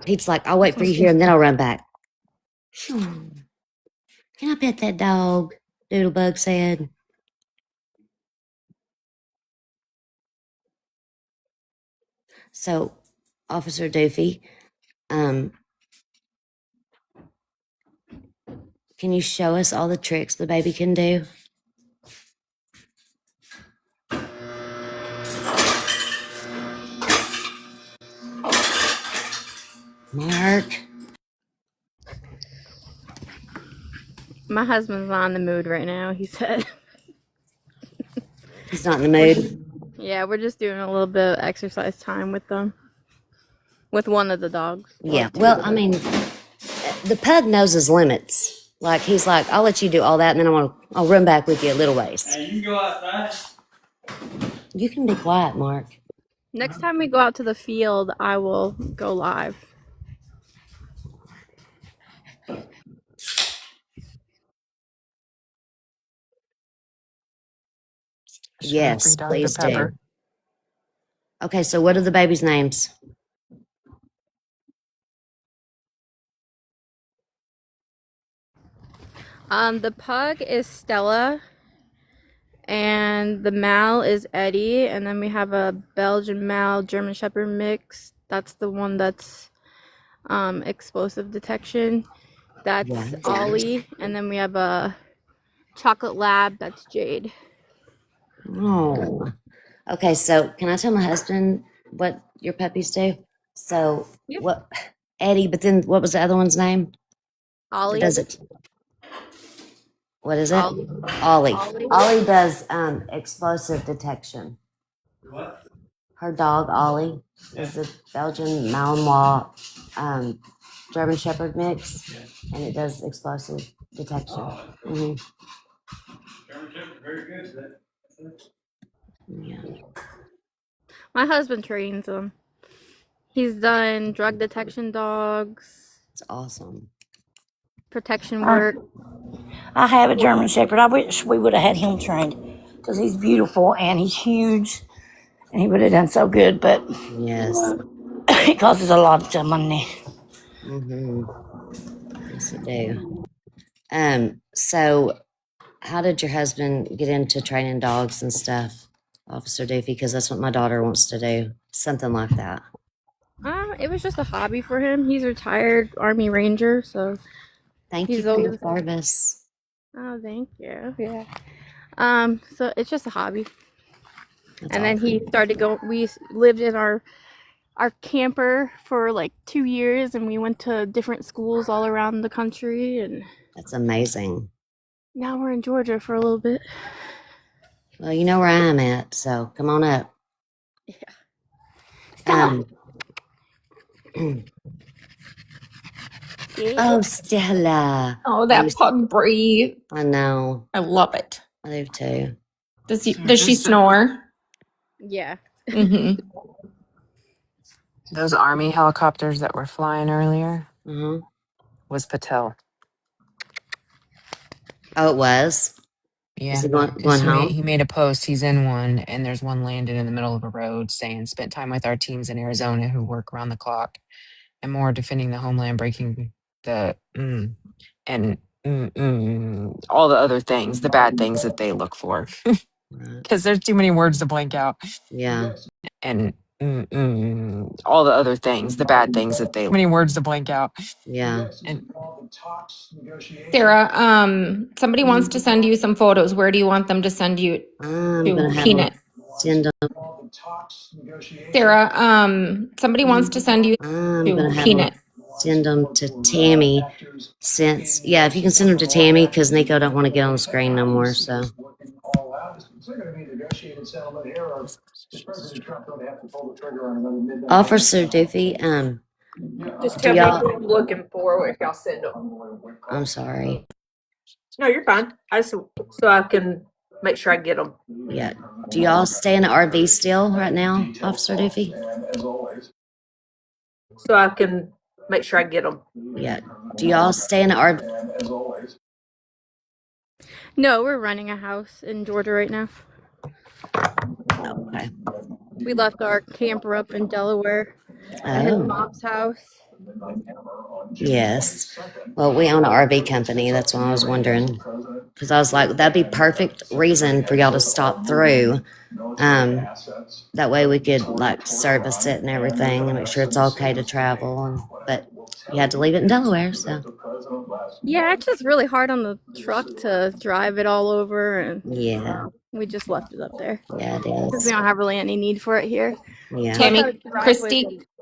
Pete's like, I'll wait for you here and then I'll run back. Can I pet that dog? Doodlebug said. So, Officer Doofy, can you show us all the tricks the baby can do? Mark. My husband's not in the mood right now, he said. He's not in the mood? Yeah, we're just doing a little bit of exercise time with them. With one of the dogs. Yeah, well, I mean, the pug knows his limits. Like, he's like, I'll let you do all that, and then I'll run back with you a little ways. Hey, you can go outside. You can be quiet, Mark. Next time we go out to the field, I will go live. Yes, Dr. please Pepper. do. Okay, so what are the babies' names? The pug is Stella, and the Mal is Eddie, and then we have a Belgian Mal German Shepherd mix. That's the one that's explosive detection. That's Ollie, and then we have a chocolate lab. That's Jade. Oh. Okay, so can I tell my husband what your puppies do? So what Eddie, but then what was the other one's name? Ollie. Does it? What is it? Ollie. Ollie does explosive detection. What? Her dog Ollie is a Belgian Malinois German Shepherd mix, and it does explosive detection. Mm-hmm. Yeah. My husband trains them. He's done drug detection dogs. It's awesome. Protection work. I have a German Shepherd. I wish we would have had him trained because he's beautiful and he's huge and he would have done so good, but yes, it costs a lot of money. Mm-hmm. Yes, it do. So how did your husband get into training dogs and stuff, Officer Doofy? Because that's what my daughter wants to do, something like that. It was just a hobby for him. He's a retired Army Ranger, so thank you for your service. Oh, thank you. Yeah. So it's just a hobby. That's and then he started going. We lived in our camper for like 2 years, and we went to different schools all around the country, and That's amazing. now we're in Georgia for a little bit. Well, you know where I'm at, so come on up. Yeah. Stella. Oh, Stella. Oh, that pug Brie. I know. I love it. I do too. Does she snore? Yeah. Mm-hmm. Those Army helicopters that were flying earlier Mm-hmm. was Patel. Oh, it was? Yeah. Is he going home? He made a post. He's in one, and there's one landed in the middle of a road saying, spent time with our teams in Arizona who work around the clock and more defending the homeland, breaking the and all the other things, the bad things that they look for. Because there's too many words to blank out. Yeah. And all the other things, the bad things that they many words to blank out. Yeah. And Sarah, somebody wants to send you some photos. Where do you want them to send you to? Peanut. Send them. Sarah, somebody wants to send you to Peanut. Send them to Tammy. If you can send them to Tammy, because Nico don't want to get on the screen no more. So. Officer Doofy, Just tell me what you're looking for if y'all send them. I'm sorry. No, you're fine. I just so I can make sure I get them. Yeah. Do y'all stay in the RV still right now, Officer Doofy? So I can make sure I get them. Yeah. Do y'all stay in the RV? No, we're running a house in Georgia right now. Okay. We left our camper up in Delaware at his mom's house. Yes. Well, we own an RV company. That's why I was wondering. Because I was like, that'd be perfect reason for y'all to stop through. That way we could like service it and everything and make sure it's okay to travel. But you had to leave it in Delaware, so. Yeah, it's just really hard on the truck to drive it all over, and yeah, we just left it up there. Yeah, it Because is. we don't have really any need for it here. Yeah. Tammy,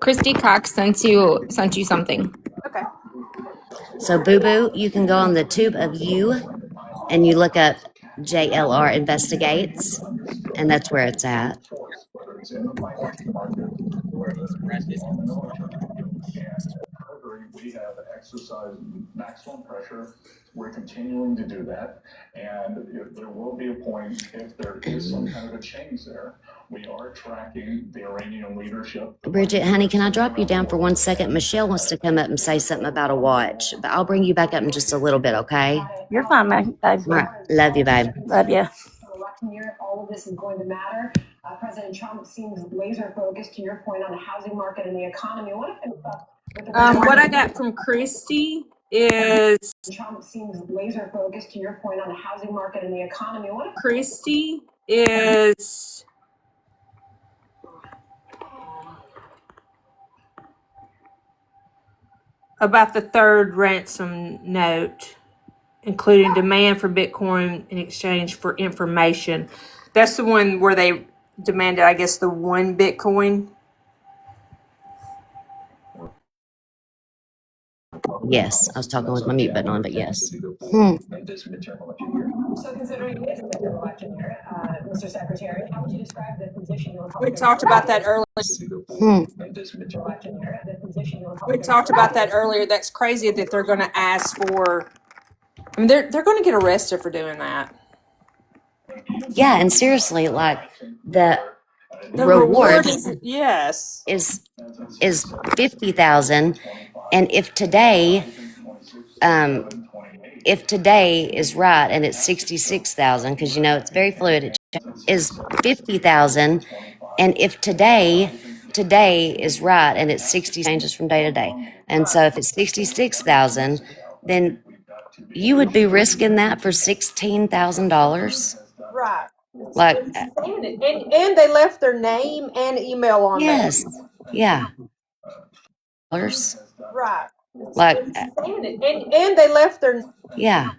Christy Cox sent you something. Okay. So Boo Boo, you can go on the Tube of You and you look up JLR Investigates, and that's where it's at. We have exercised maximum pressure. We're continuing to do that. And there will be a point if there is some kind of a change there. We are tracking the Iranian leadership. Bridget, honey, can I drop you down for 1 second? Michelle wants to come up and say something about a watch, but I'll bring you back up in just a little bit, okay? You're fine, man. All right. Love you, babe. Love you. Election year, all of this is going to matter. President Trump seems laser focused, to your point, on the housing market and the economy. What I got from Christy is Trump seems laser focused, to your point, on the housing market and the economy. Christy is about the third ransom note, including demand for Bitcoin in exchange for information. That's the one where they demanded, I guess, the 1 Bitcoin. Yes, I was talking with my mute button on, but yes. So considering it's a midterm election year, Mr. Secretary, how would you describe the position you'll We talked about that earlier. We talked about that earlier. That's crazy that they're going to ask for I mean, they're going to get arrested for doing that. Yeah, and seriously, like the The reward reward is yes. is 50,000, and if today is right and it's 66,000, because you know it's very fluid, it is 50,000, and if today is right and it's 60 changes from day to day, and so if it's 66,000, then you would be risking that for $16,000. Right. Like, It's insane. And they left their name and email on there. yes, yeah, Right. like, It's insane. And they left their yeah.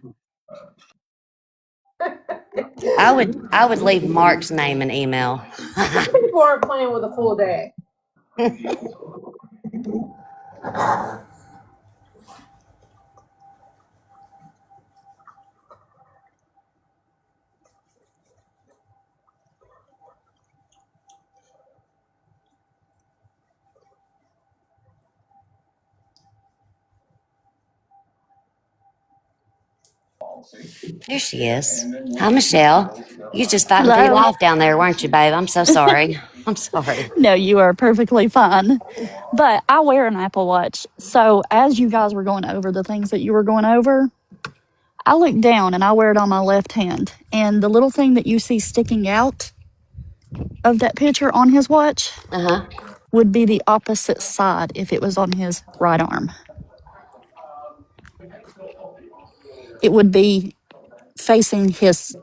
I would leave Mark's name and email. people aren't playing with a full deck. There she is. Hi, Michelle. You just fighting for your Hello. life down there, weren't you, babe? I'm so sorry. I'm sorry. No, you are perfectly fine. But I wear an Apple Watch. So as you guys were going over the things that you were going over, I look down and I wear it on my left hand. And the little thing that you see sticking out of that picture on his watch would be the opposite side if it was on his right arm. It would be facing his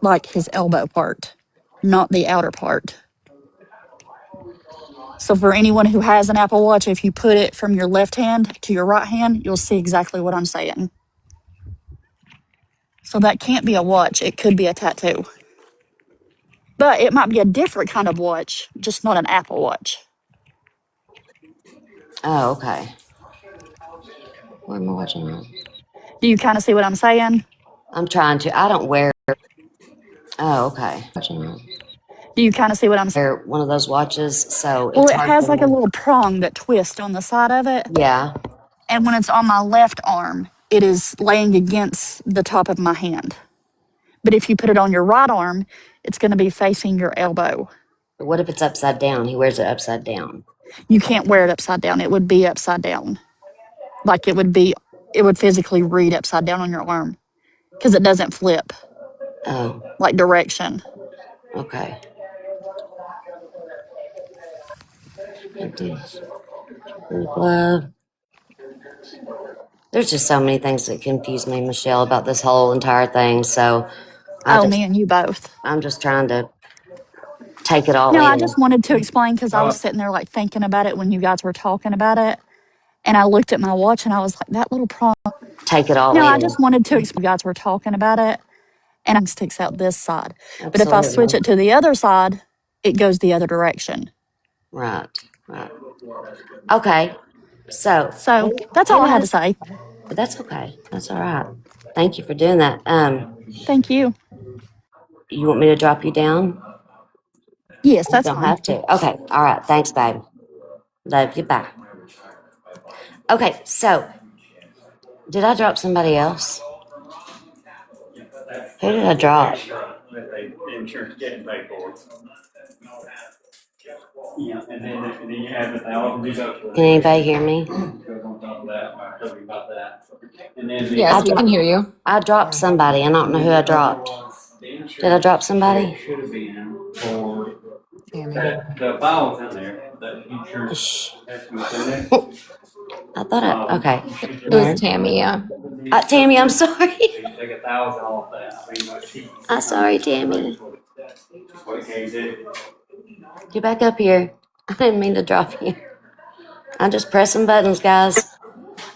elbow part, not the outer part. So for anyone who has an Apple Watch, if you put it from your left hand to your right hand, you'll see exactly what I'm saying. So that can't be a watch. It could be a tattoo. But it might be a different kind of watch, just not an Apple Watch. Oh, okay. What am I watching on? Do you kind of see what I'm saying? I'm trying to. I don't wear. Oh, okay. Do you kind of see what I'm saying? Wear one of those watches, so Well, it's it hard has for like a me. little prong that twists on the side of it. Yeah. And when it's on my left arm, it is laying against the top of my hand. But if you put it on your right arm, it's going to be facing your elbow. But what if it's upside down? He wears it upside down. You can't wear it upside down. It would be upside down. Like it would physically read upside down on your arm because it doesn't flip. Oh. Like direction. Okay. Glove. There's just so many things that confuse me, Michelle, about this whole entire thing. So Me and you both. I'm just trying to take it all No, I in. just wanted to explain because I was sitting there like thinking about it when you guys were talking about it. And I looked at my watch and I was like, that little prong. Take it all No, I in. just wanted to explain. You guys were talking about it and it sticks out this side. Absolutely. But if I switch it to the other side, it goes the other direction. Right. Okay. So That's all I had to say. But that's okay. That's all right. Thank you for doing that. Thank you. You want me to drop you down? Yes, You that's don't fine. have to. Okay. All right. Thanks, babe. Love you. Bye. Okay. So, did I drop somebody else? Who did I drop? Can anybody hear me? Yes, we can hear you. I dropped somebody. I don't know who I dropped. Did I drop somebody? Tammy. Shh. I thought okay. It was Tammy, yeah. Tammy, I'm sorry. I'm sorry, Tammy. Get back up here. I didn't mean to drop you. I'm just pressing buttons, guys.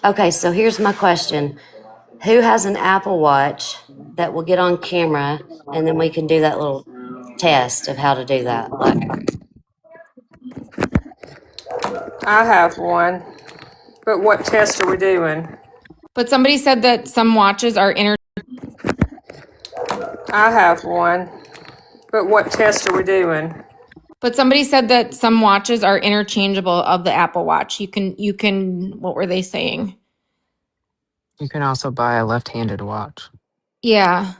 Okay, so here's my question. Who has an Apple Watch that will get on camera, and then we can do that little test of how to do that? I have one. But what test are we doing? But somebody said that some watches are I have one. But what test are we doing? But somebody said that some watches are interchangeable of the Apple Watch. You can what were they saying? You can also buy a left-handed watch. Yeah,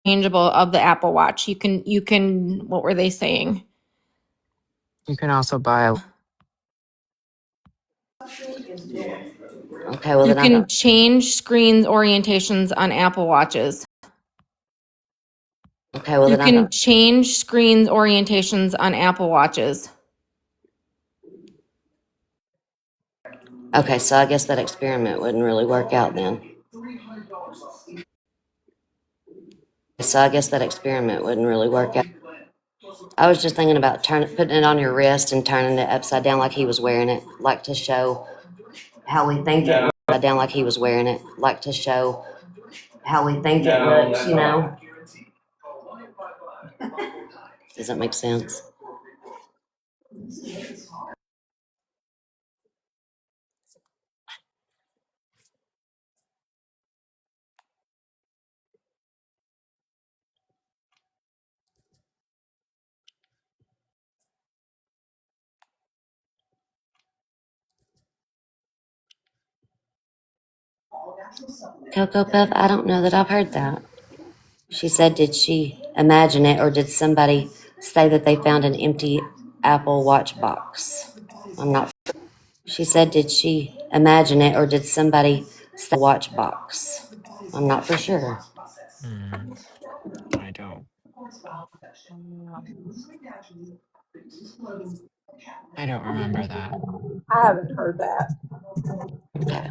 changeable of the Apple Watch. You can. What were they saying? You can also buy a Okay, well You then I can don't. change screens orientations on Apple Watches. Okay, well You then I can don't. change screens orientations on Apple Watches. Okay, so I guess that experiment wouldn't really work out then. So I guess that experiment wouldn't really work out. I was just thinking about putting it on your wrist and turning it upside down like he was wearing it, like to show how we think it looks. Upside down like he was wearing it, like to show how we think it looks, you know? Does that make sense? Cocoa Puff, I don't know that I've heard that. She said, did she imagine it or did somebody say that they found an empty Apple Watch box? I'm not. She said, did she imagine it or did somebody say watch box? I'm not for sure. Hmm, I don't. I don't remember that. I haven't heard that. Okay.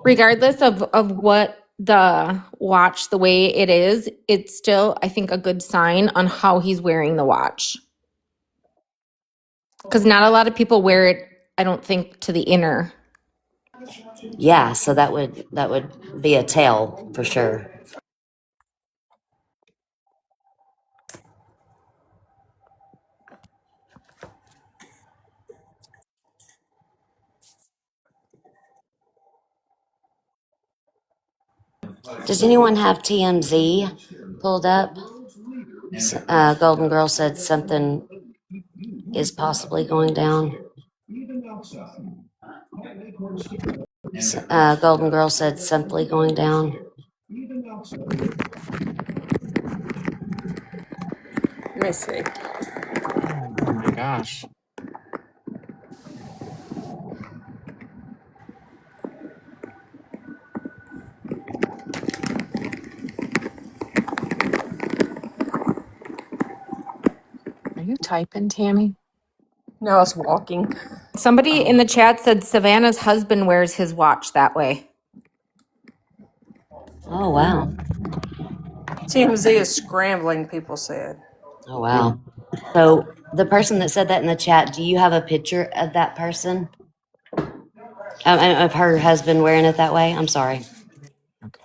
Regardless of what the watch, the way it is, it's still, I think, a good sign on how he's wearing the watch. Because not a lot of people wear it, I don't think, to the inner. Yeah, so that would be a tell for sure. Does anyone have TMZ pulled up? Golden Girl said something is possibly going down. Golden Girl said simply going down. Let me see. Oh my gosh. Are you typing, Tammy? No, I was walking. Somebody in Oh, the chat said Savannah's husband wears his watch that way. Oh wow. TMZ is scrambling, people said. Oh wow. So the person that said that in the chat, do you have a picture of that person? Of her husband wearing it that way? I'm sorry. okay.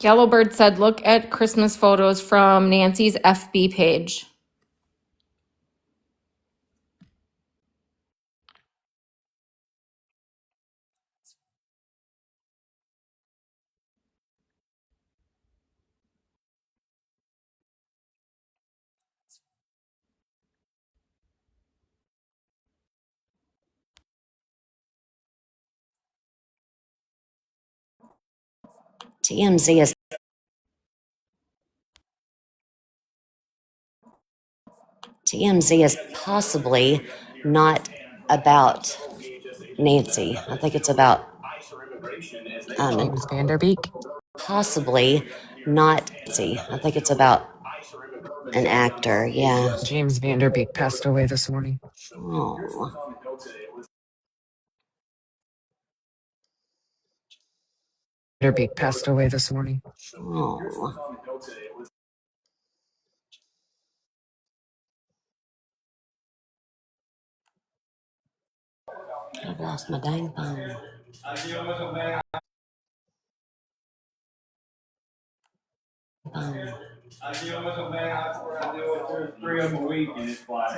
Yellowbird said, look at Christmas photos from Nancy's FB page. TMZ is TMZ is possibly not about Nancy. I think it's about James Vanderbeek. possibly not Nancy. I think it's about an actor. Yeah. James Vanderbeek passed away this morning. Oh. Vanderbeek passed away this morning. Oh. I've lost my dang phone. Phone. I deal with them, man. I swear I deal with 2 or 3 of them a week, and it's like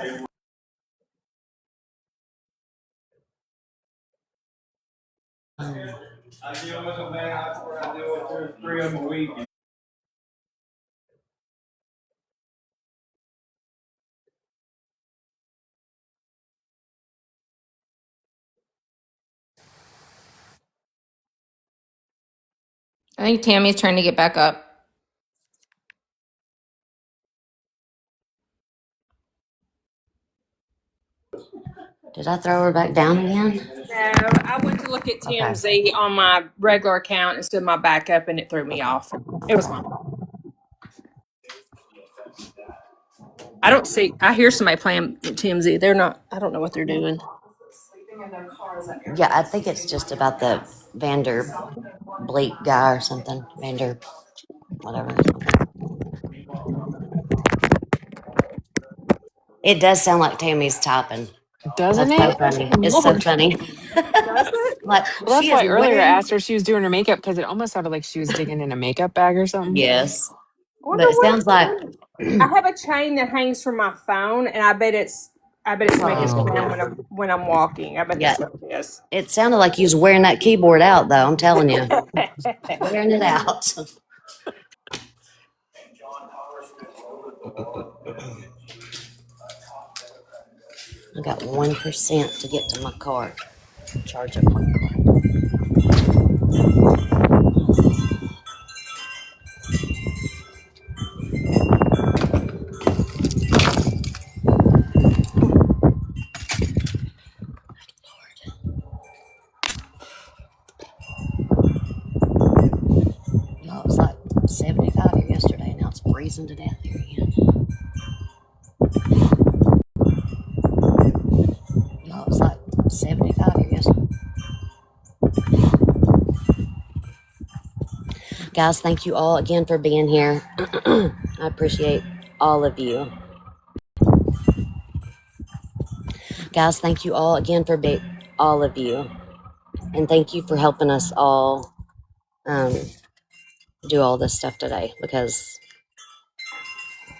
I deal with them, man. I swear I deal with 2 or 3 of them a week. I think Tammy's trying to get back up. Did I throw her back down again? No, I went to look at Okay. TMZ on my regular account instead of my backup, and it threw me off. It was fine. I hear somebody playing TMZ. They're not, I don't know what they're doing. Yeah, I think it's just about the Vander Bleak guy or something. Vander, whatever. It does sound like Tammy's typing. Doesn't That's so it? funny. It's so Lord. funny. Does it? Like Well, that's she is why earlier I wearing. asked her if she was doing her makeup because it almost sounded like she was digging in a makeup bag or something. Yes, I wonder but it what sounds it's like. doing. I have a chain that hangs from my phone, and I bet it's making sound when I'm walking. I bet Yeah, that's what it is. it sounded like you was wearing that keyboard out, though. I'm telling you, wearing it out. I got 1% to get to my car. Charge up my car. Y'all, it was like 75 here yesterday. Now it's freezing to death here again. Y'all, it was like 75 here yesterday. Guys, thank you all again for being here. I appreciate all of you. Guys, thank you all again for being all of you. And thank you for helping us all do all this stuff today, because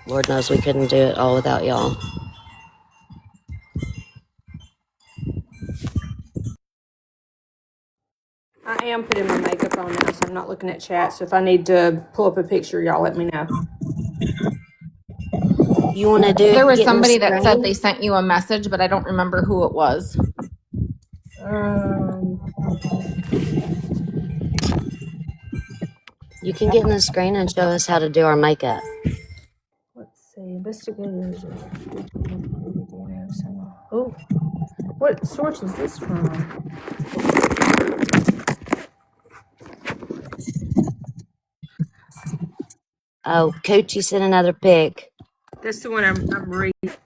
Lord knows we couldn't do it all without y'all. I am putting my makeup on now, so I'm not looking at chat. So if I need to pull up a picture, y'all let me know. You want to do There was get in the somebody that said they screen? sent you a message, but I don't remember who it was. You can get in the screen and show us how to do our makeup. Let's see. Investigators. Oh, what source is this from? Oh, Coochie sent another pic. That's the one I'm reading.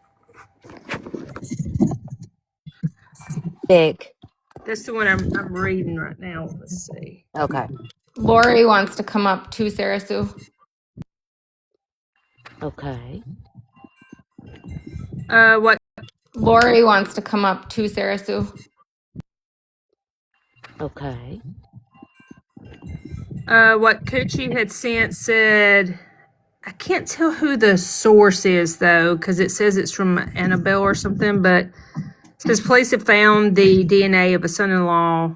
Pic. That's the one I'm reading right now. Let's see. Okay. Lori wants to come up too, Sarah Sue. Okay. What? Lori wants to come up too, Sarah Sue. Okay. What Coochie had sent said, I can't tell who the source is though, because it says it's from Annabelle or something, but it says police have found the DNA of a son-in-law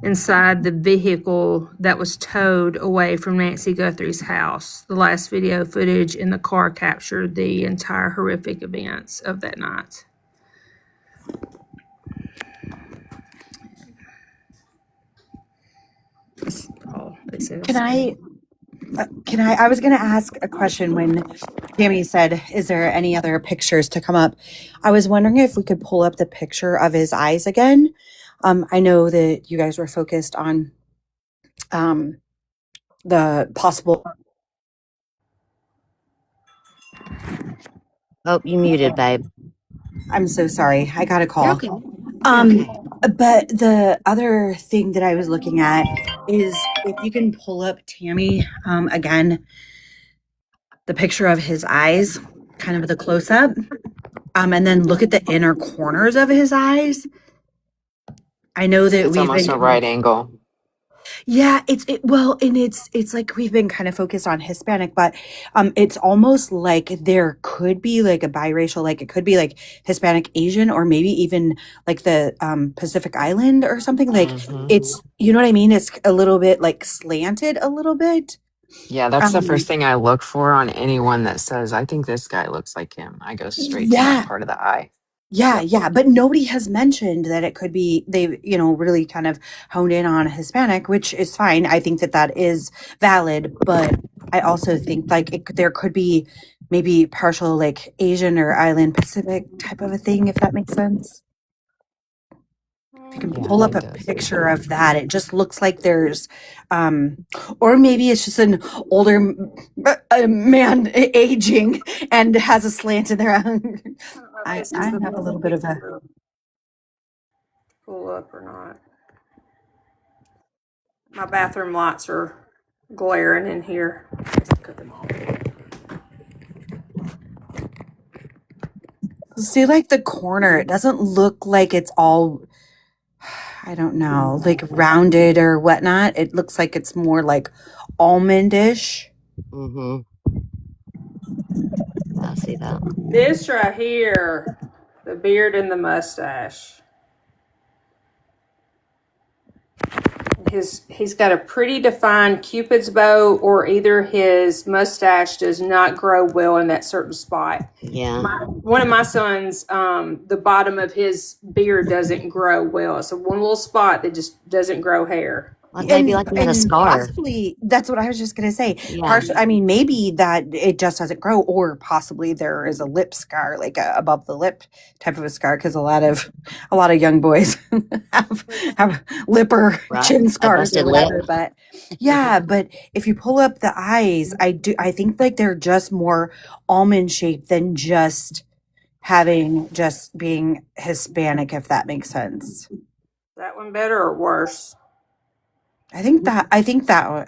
inside the vehicle that was towed away from Nancy Guthrie's house. The last video footage in the car captured the entire horrific events of that night. That's all it says. I was going to ask a question when Tammy said, is there any other pictures to come up? I was wondering if we could pull up the picture of his eyes again. I know that you guys were focused on the possible. Oh, you muted, babe. I'm so sorry. I got a You're call. okay. You're okay. But the other thing that I was looking at is if you can pull up Tammy again, the picture of his eyes, kind of the close up, and then look at the inner corners of his eyes. I know So that it's we've almost been a right angle. Yeah, well, and it's like we've been kind of focused on Hispanic, but it's almost like there could be like a biracial, like it could be like Hispanic Asian or maybe even like the Pacific Island or something. Like it's, you know what I mean? It's a little bit like slanted a little bit. Yeah, that's the first Um thing I look for on anyone that says, I think this guy looks like him. I go straight to that yeah, part of the eye. yeah, Yep. yeah, but nobody has mentioned that it could be they, really kind of honed in on Hispanic, which is fine. I think that that is valid, but I also think like there could be maybe partial like Asian or Island Pacific type of a thing, if that makes sense. If you can Yeah, pull up it a does. picture of that, it just looks like there's, or maybe it's just an older man aging and has a slant in their own. I This is the have a little bit of a. pull up or not. My bathroom lights are glaring in here. Cut them off. See, like the corner, it doesn't look like it's all, I don't know, like rounded or whatnot. It looks like it's more like almondish. Mm-hmm. I see that. This right here, the beard and the mustache. He's got a pretty defined Cupid's bow, or either his mustache does not grow well in that certain spot. Yeah. One of my sons, the bottom of his beard doesn't grow well. So one little spot that just doesn't grow hair. Like maybe like he had a And scar. possibly that's what I was just gonna say. Yeah. I mean, maybe that it just doesn't grow, or possibly there is a lip scar, like above the lip type of a scar, because a lot of young boys have lip or Right. chin A scars or busted whatever. lip. But yeah, but if you pull up the eyes, I think like they're just more almond shaped than just being Hispanic, if that makes sense. That one better or worse? I think that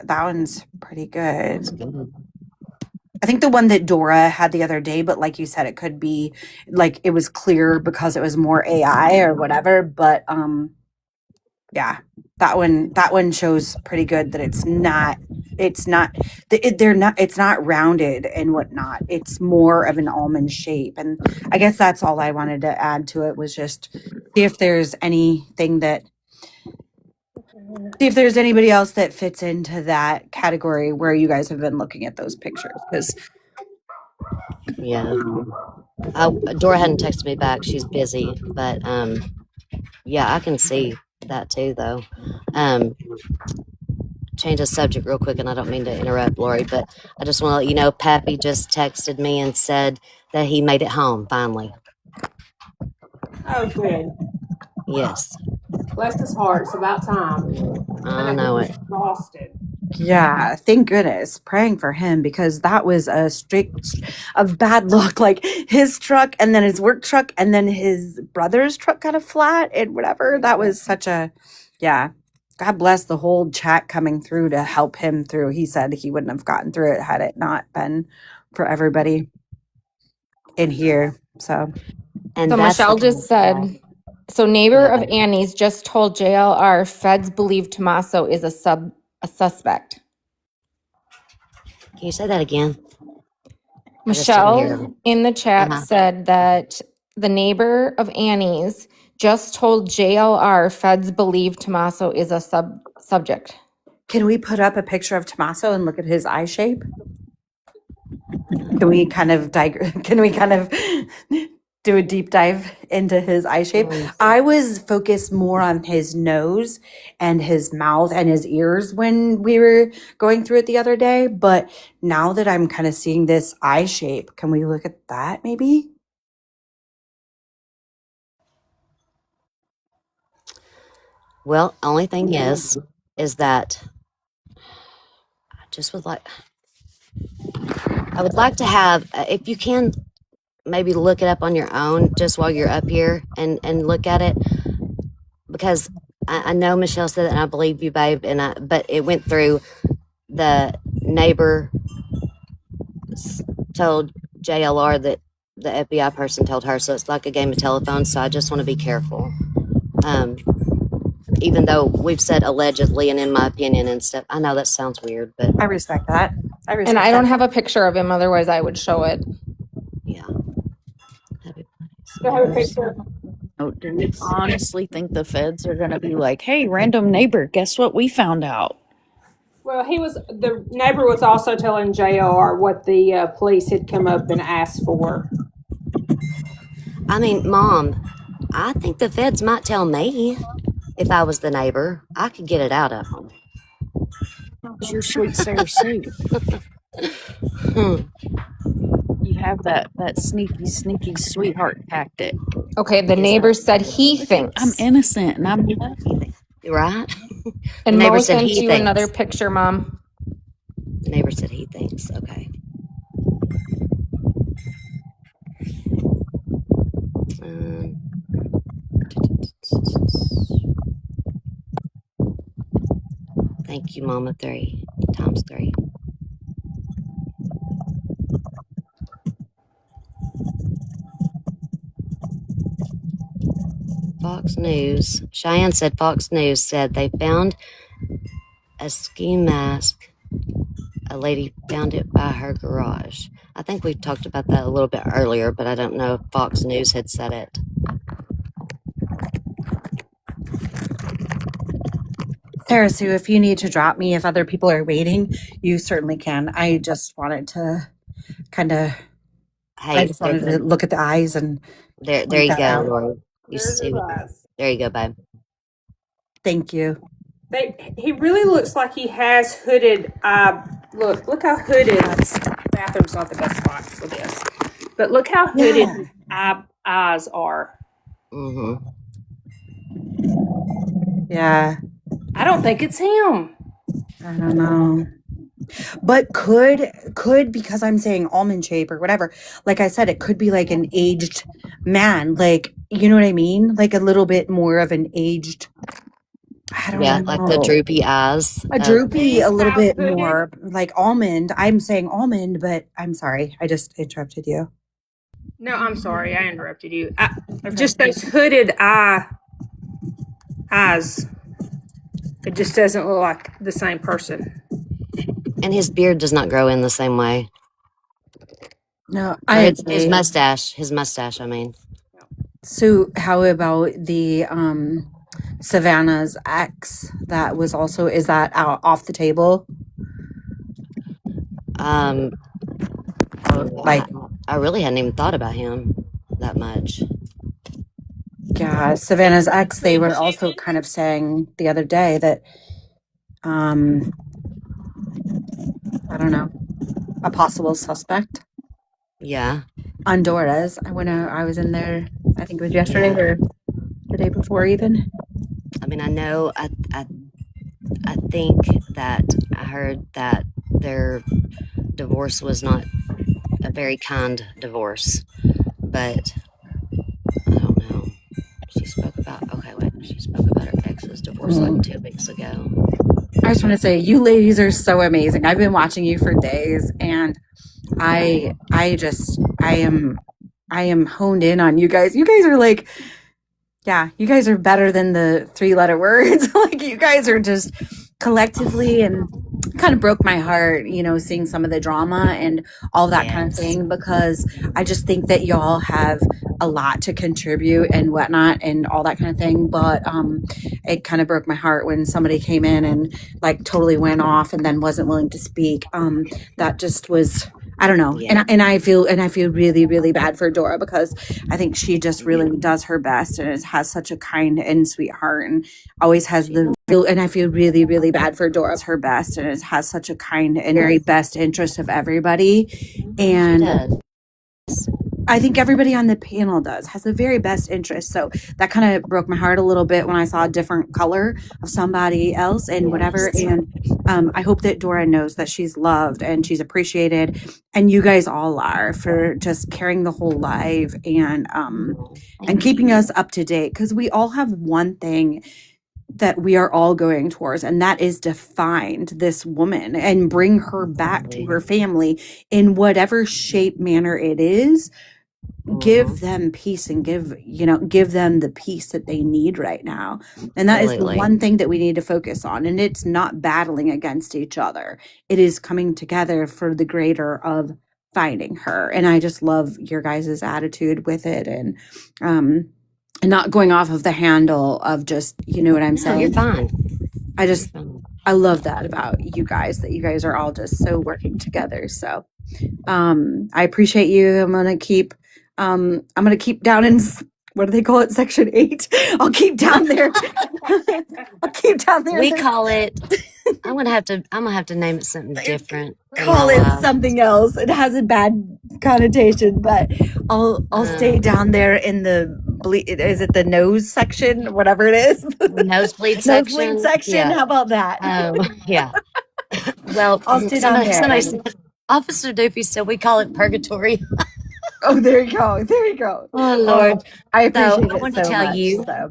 one's pretty good. That's good. I think the one that Dora had the other day, but like you said, it could be like it was clear because it was more AI or whatever. But yeah, that one shows pretty good that it's not it's not rounded and whatnot. It's more of an almond shape, and I guess that's all I wanted to add to it was just see if there's anything that see if there's anybody else that fits into that category where you guys have been looking at those pictures, because Yeah. Dora hadn't texted me back. She's busy, but yeah, I can see that too, though. Change the subject real quick, and I don't mean to interrupt, Lori, but I just want to let you know, Pappy just texted me and said that he made it home finally. Oh, good. Yes, Bless his heart. It's about time. I know it. Exhausted. yeah, thank goodness, praying for him, because that was a streak of bad luck. Like his truck and then his work truck and then his brother's truck kind of flat and whatever. That was such a, yeah. God bless the whole chat coming through to help him through. He said he wouldn't have gotten through it had it not been for everybody in here. So And So that's Michelle the just said, so Go neighbor ahead, of babe. Annie's just told JLR feds believe Tommaso is a suspect. Can you say that again? I just didn't hear Michelle him. in the chat Uh-huh. said that the neighbor of Annie's just told JLR feds believe Tommaso is a subject. can we put up a picture of Tommaso and look at his eye shape? Can we kind of do a deep dive into his eye shape? I was focused more on his nose and his mouth and his ears when we were going through it the other day, but now that I'm kind of seeing this eye shape, can we look at that maybe? Well, only thing is that I just would like, I would like to have, if you can, maybe look it up on your own just while you're up here and look at it, because I know Michelle said that, and I believe you, babe, but it went through the neighbor told JLR that the FBI person told her, so it's like a game of telephone. So I just want to be careful. even though we've said allegedly and in my opinion and stuff. I know that sounds weird, but I respect that. And I don't have a picture of him, otherwise I would show it. yeah. Happy Do I have a birthday. picture? Oh, do we honestly think the feds are gonna be like, hey, random neighbor, guess what we found out? Well, the neighbor was also telling JR what the police had come up and asked for. I mean, Mom, I think the feds might tell me if I was the neighbor. I could get it out of them. You're sweet Sarah Sue. You have that sneaky sweetheart tactic. Okay, the neighbor said he thinks. I'm innocent and I'm lucky. Right? And The neighbor Mo said sent he you thinks. another picture, Mom. The neighbor said he thinks. Okay. Thank you, Mama 3 times 3. Fox News. Cheyenne said Fox News said they found a ski mask. A lady found it by her garage. I think we talked about that a little bit earlier, but I don't know if Fox News had said it. Sarah Sue, if you need to drop me, if other people are waiting, you certainly can. I just wanted to kind of, I just wanted to look at the eyes and there point you that go, out. Lori. You see what? There you go, babe. Thank you. He really looks like he has hooded. Look how hooded. Bathroom's not the best spot for this, but look how hooded his eyes are. Mm-hmm. Yeah. I don't think it's him. I don't know. But could because I'm saying almond shape or whatever, like I said, it could be like an aged man, like, you know what I mean? Like a little bit more of an aged, I don't know. Like the droopy eyes. A droopy, a little bit more like almond. I'm saying almond, but I'm sorry. I just interrupted you. No, I'm sorry. I interrupted you. Just those hooded eyes. It just doesn't look like the same person. And his beard does not grow in the same way. No, I his mustache, I mean. So how about the Savannah's ex that was also, is that out off the table? Like I really hadn't even thought about him that much. Yeah, Savannah's ex, they were also kind of saying the other day that I don't know, a possible suspect. Yeah. On Dora's. I was in there, I think it was yesterday or the day before even. I mean, I know I think that I heard that their divorce was not a very kind divorce, but I don't know. She spoke about her ex's divorce like 2 weeks ago. I just want to say, you ladies are so amazing. I've been watching you for days, and I am honed in on you guys. You guys are like, yeah, you guys are better than the 3-letter words. Like, you guys are just collectively, and kind of broke my heart, seeing some of the drama and all that kind of thing, because I just think that y'all have a lot to contribute and whatnot and all that kind of thing. But it kind of broke my heart when somebody came in and like totally went off and then wasn't willing to speak. That just was, I don't know. Yeah. And I feel really, really bad for Dora, because I think she just really does her best and has such a kind and sweet heart and always has and I feel really, really bad for Dora. Her best and it has such a kind and very best interest of everybody. And I think everybody on the panel has the very best interest. So that kind of broke my heart a little bit when I saw a different color of somebody else and whatever. And I hope that Dora knows that she's loved and she's appreciated. And you guys all are, for just carrying the whole live and keeping us up to date. Because we all have one thing that we are all going towards, and that is to find this woman and bring her back to her family in whatever shape, manner it is. give them peace and give them the peace that they need right now. And that is the Absolutely. one thing that we need to focus on. And it's not battling against each other. It is coming together for the greater of finding her. And I just love your guys' attitude with it, and not going off of the handle of just, you know what I'm No, saying? you're fine. I love that about you guys, that you guys are all just so working together. So I appreciate you. I'm gonna keep down in what do they call it, section 8. I'll keep down there. I'll keep down there. We call it. I'm gonna have to name it something different in Call my it life. something else. It has a bad connotation, but I'll stay down there in the is it the nose section, whatever it is. Nosebleed Nosebleed section. section. Yeah. How about that? Yeah. Well, I'll stay down there. somebody said, Officer Doofy said we call it purgatory. Oh, there you go. There you go. Oh Lord. I So appreciate I it want to so tell much. you. So.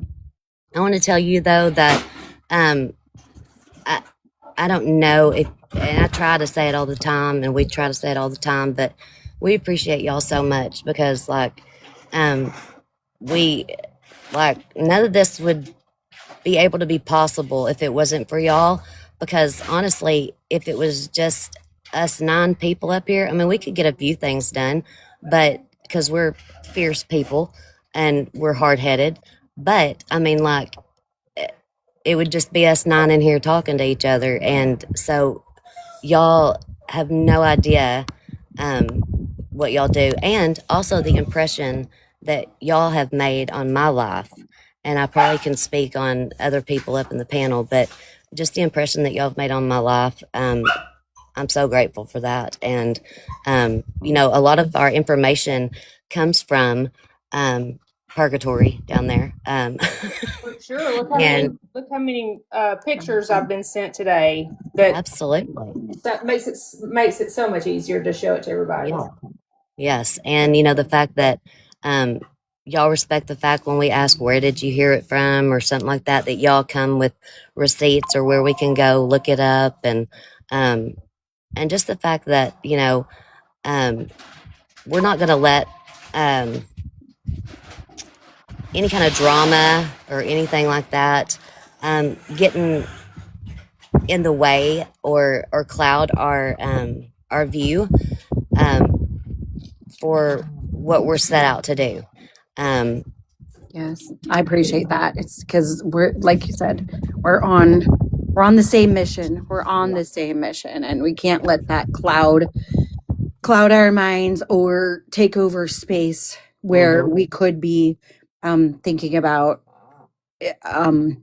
I want to tell you though that I don't know if, and I try to say it all the time, and we try to say it all the time, but we appreciate y'all so much because we none of this would be able to be possible if it wasn't for y'all. Because honestly, if it was just us 9 people up here, I mean, we could get a few things done, but because we're fierce people and we're hard headed, but I mean, it would just be us 9 in here talking to each other. And so y'all have no idea what y'all do, and also the impression that y'all have made on my life. And I probably can speak on other people up in the panel, but just the impression that y'all have made on my life, I'm so grateful for that. And a lot of our information comes from purgatory down there. For sure. And Look how many pictures I've been sent today. That absolutely. that makes it so much easier to show it to everybody. Yeah. Yes. And the fact that y'all respect the fact when we ask where did you hear it from or something like that, that y'all come with receipts or where we can go look it up, and just the fact that we're not going to let any kind of drama or anything like that getting in the way or cloud our view for what we're set out to do. Yes, I appreciate that. It's because we're, like you said, we're on the same mission. We're on the same mission, and we can't let that cloud our minds or take over space where we could be thinking about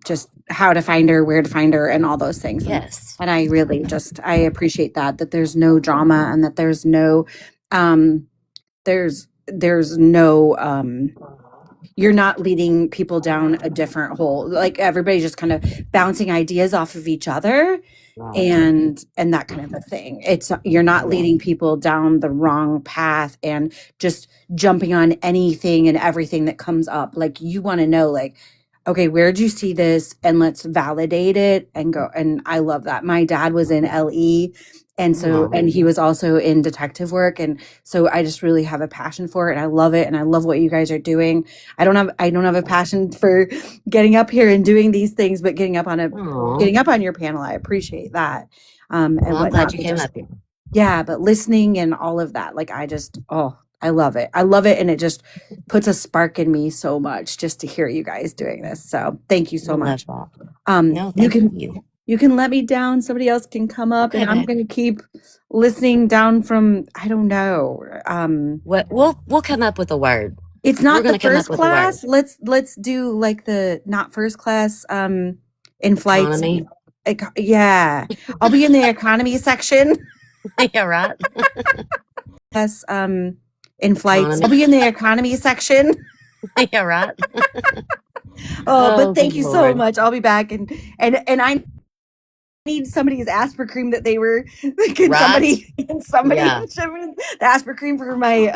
just how to find her, where to find her, and all those things. Yes. And I really I appreciate that there's no drama, and that there's no there's no you're not leading people down a different hole. Like, everybody's just kind of bouncing ideas off of each other, and that kind of a thing. You're not leading people down the wrong path and just jumping on anything and everything that comes up. Like, you want to know, like, okay, where'd you see this? And let's validate it and go. And I love that. My dad was in LE. And so, and he was also in detective work. And so I just really have a passion for it. And I love it. And I love what you guys are doing. I don't have a passion for getting up here and doing these things, but getting up on your panel, I appreciate that. And I'm glad you came up here. Yeah, but listening and all of that, like, I love it. I love it. And it just puts a spark in me so much just to hear you guys doing this. So thank you so much. No, You can let me down. Somebody else can come up, okay, and I'm going to keep listening down from, I don't know. We'll come up with a word. It's not the first class. Let's do like the not first class in flights. Yeah. I'll be in the economy section. Yeah, right. Yes, in flights. I'll be in the economy section. Yeah, right. But thank you so much. I'll be back, and I need somebody's Aspercream that they were. Can somebody ship me the Aspercream for my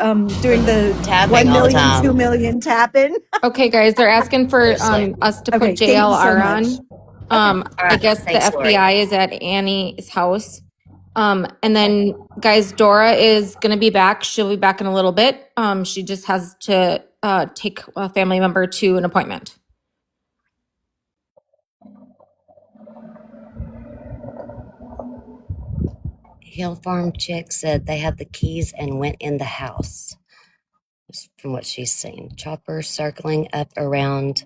doing the tapping 1 million, 2 million tapping? Okay, guys, they're asking for us to put JLR on. I guess the FBI is at Annie's house. And then, guys, Dora is going to be back. She'll be back in a little bit. She just has to take a family member to an appointment. Hill Farm chick said they had the keys and went in the house. From what she's seen, Chopper circling up around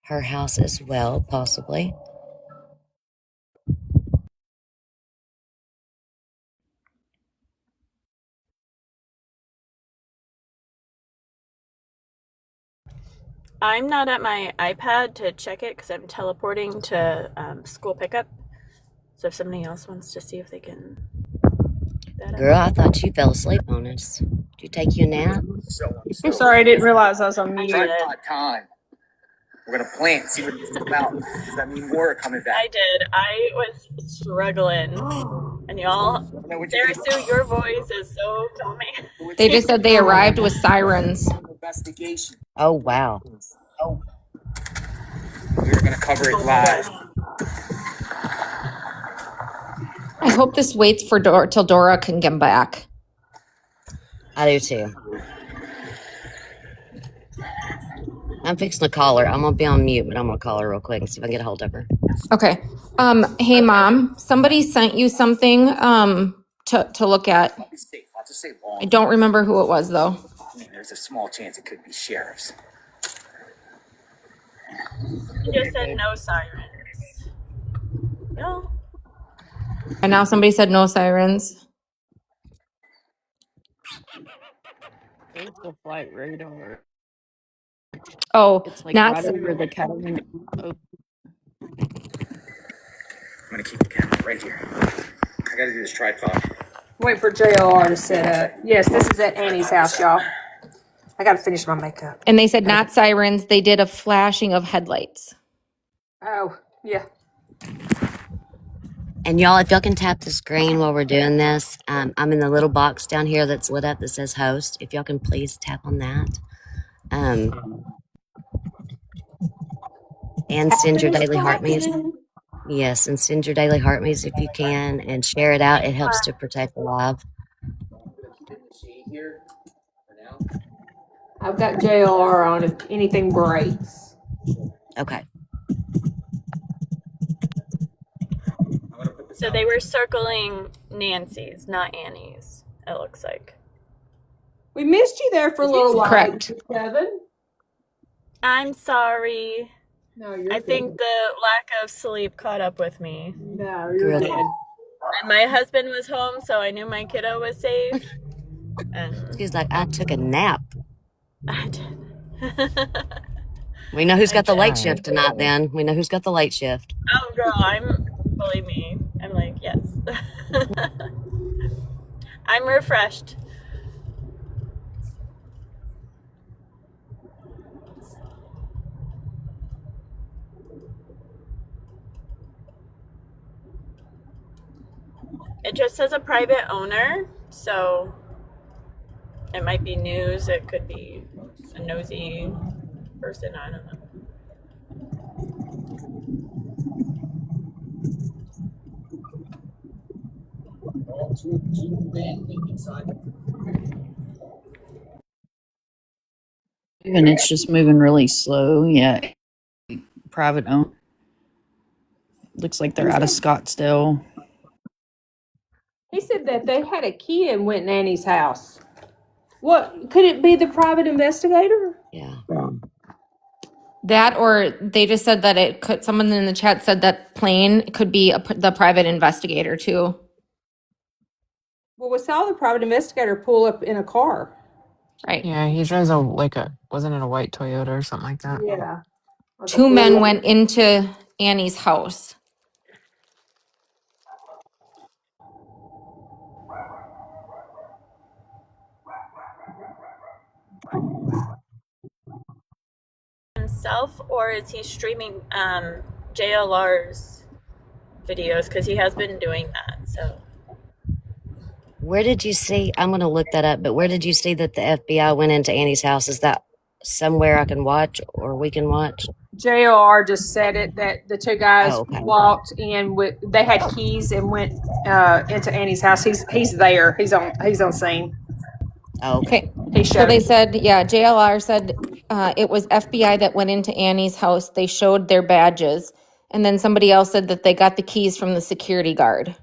her house as well, possibly. I'm not at my iPad to check it because I'm teleporting to school pickup. So if somebody else wants to see if they can. Girl, I thought you fell asleep on us. Did you take you a nap? I'm sorry, I didn't realize I was on mute. Tripod time. We're gonna plant, see what this is about. Does that mean more coming back? I did. I was struggling. And y'all, Sarah Sue, your voice is so calming. They just said they arrived with sirens. Oh, wow. We're gonna cover it live. I hope this waits for till Dora can get back. I do too. I'm fixing to call her. I'm gonna be on mute, but I'm gonna call her real quick and see if I can get a hold of her. Okay. Hey, Mom, somebody sent you something to look at. I don't remember who it was, though. There's a small chance it could be sheriffs. You just said no sirens. No. And now somebody said no sirens. There's the flight radar. Oh, It's like not right over the cabin. Oh, I'm gonna keep the camera right here. I gotta do this tripod. Wait for JLR to set up. Yes, this is at Annie's house, y'all. I gotta finish my makeup. And they said not sirens. They did a flashing of headlights. Oh, yeah. And y'all, if y'all can tap the screen while we're doing this, I'm in the little box down here that's lit up that says host. If y'all can please tap on that. And send your daily heart music. Yes, and send your daily heart music if you can, and share it out. It helps to protect the live. I've got JLR on if anything breaks. Okay. So they were circling Nancy's, not Annie's, it looks like. We missed you there for a little while. Correct. Kevin. I'm sorry. No, you're I think the lack of sleep caught up with me. No, you're good. And my husband was home, so I knew my kiddo was safe. And She's like, I took a nap. I did. We know who's got the late shift tonight, then. We know who's got the late shift. Oh, girl, believe me, I'm like, yes. I'm refreshed. It just says a private owner, so it might be news, it could be a nosy person, I don't know. even it's just moving really slow. Yeah. Private owned. Looks like they're out of Scottsdale. He said that they had a key and went in Annie's house. What could it be? The private investigator? Yeah. That, or they just said that it could. Someone in the chat said that plane could be the private investigator too. Well, we saw the private investigator pull up in a car. Right. Yeah, he drives wasn't it a white Toyota or something like that? Yeah. Like Two men went into Annie's house. Himself, or is he streaming JLR's videos? Because he has been doing that, so. Where did you see? I'm going to look that up, but where did you see that the FBI went into Annie's house? Is that somewhere I can watch or we can watch? JLR just said it that the two Oh, guys okay. walked in with they had keys and went into Annie's house. He's there. He's on scene. Oh, okay. Okay. He So showed they it. said, yeah, JLR said it was FBI that went into Annie's house. They showed their badges. And then somebody else said that they got the keys from the security guard,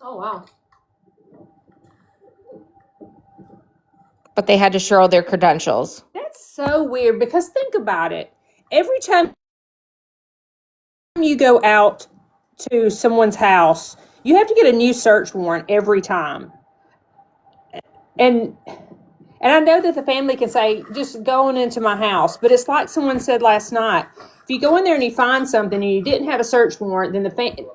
Oh wow. but they had to show their credentials. That's so weird because think about it. Every time you go out to someone's house, you have to get a new search warrant every time. And I know that the family can say, just going into my house, but it's like someone said last night. If you go in there and you find something and you didn't have a search warrant, then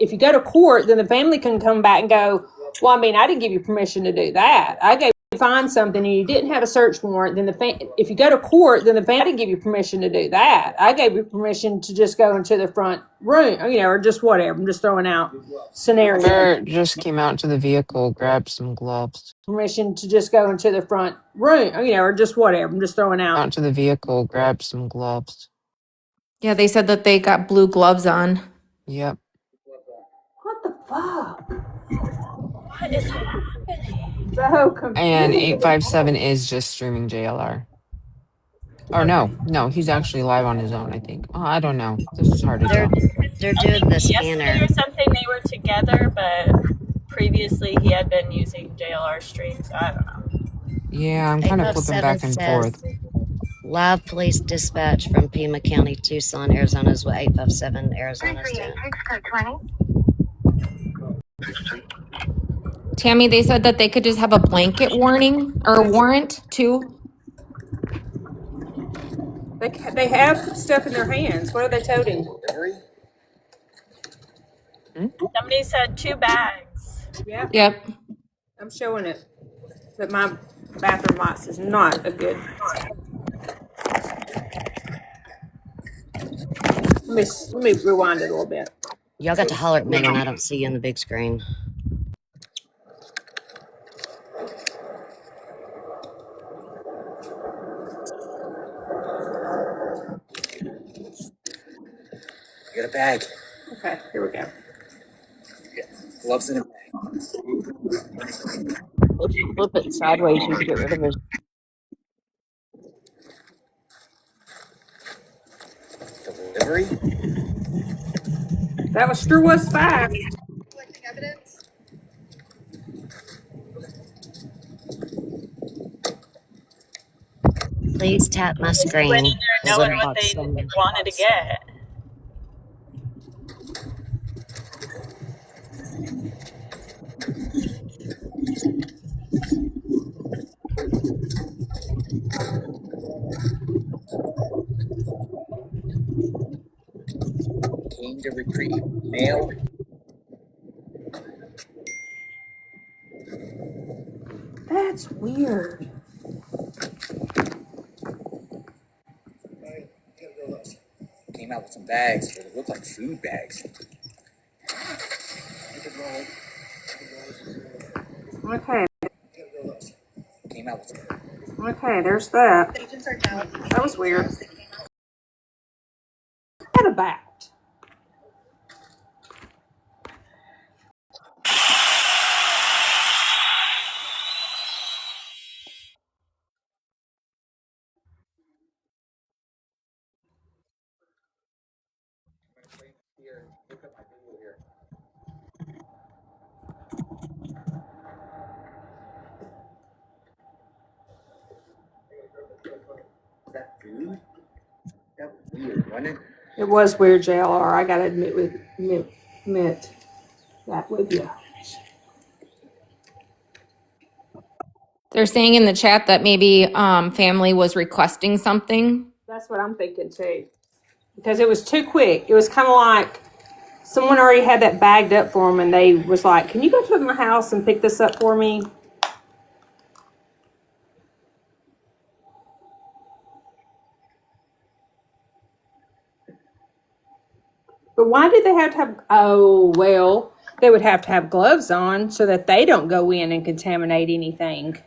if you go to court, then the family can come back and go, well, I mean, I didn't give you permission to do that. I gave you find something and you didn't have a search warrant, then if you go to court, then the family didn't give you permission to do that. I gave you permission to just go into the front room, or just whatever. I'm just throwing out scenarios. Bert just came out to the vehicle, grabbed some gloves. Permission to just go into the front room, or just whatever. I'm just throwing out. Out to the vehicle, grabbed some gloves. Yeah, they said that they got blue gloves on. Yep. What the fuck? What is happening? So And confused. 857 is just streaming JLR. Or no, he's actually live on his own, I think. Oh, I don't know. This is hard to They're tell. they're I doing think the yesterday scanner. or something they were together, but previously he had been using JLR streams. So I don't know. Yeah, I'm kind of flipping 857 back and forth. says live police dispatch from Pima County, Tucson, Arizona is what 857 Arizona's doing. Tammy, they said that they could just have a blanket warning or warrant too. They have stuff in their hands. What are they toting? Somebody said 2 bags. Yeah, Yep. I'm showing it. But my bathroom lights is not a good. Let me rewind it a little bit. Y'all got to holler at me when I don't see you on the big screen. Get a bag. Okay, here we go. Gloves in a bag. If you flip it sideways, you can get rid of his. Delivery. That sure was fast. Collecting evidence. Please tap my He went in screen. The there knowing little what box they symbol. wanted to get. Came to retrieve mail. That's weird. Came out with some bags, but it looked like food bags. Okay. Came out with some. Okay, there's that. That was weird. What about? Is that food? That was weird, wasn't it? It was weird, JLR. I gotta admit that with you. They're saying in the chat that maybe family was requesting something. That's what I'm thinking too. Because it was too quick. It was kind of like someone already had that bagged up for them, and they was like, "Can you go to my house and pick this up for me?" But why did they have to have? Oh well, they would have to have gloves on so that they don't go in and contaminate anything.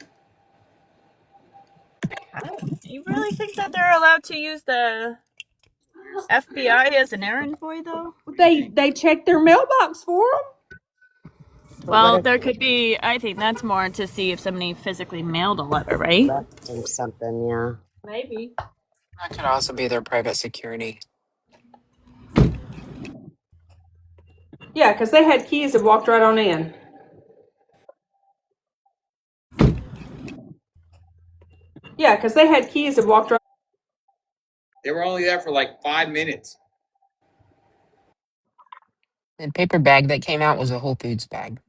You really think that they're allowed to use the FBI is an errand boy, though? They check their mailbox for them. But what Well, if there could be, I think that's more to see if somebody physically mailed a letter, right? left him something? Yeah. Maybe. That could also be their private security. Yeah, because they had keys that walked right on in. Yeah, because they had keys that walked right. They were only there for like 5 minutes. The paper bag that came out was a Whole Foods bag.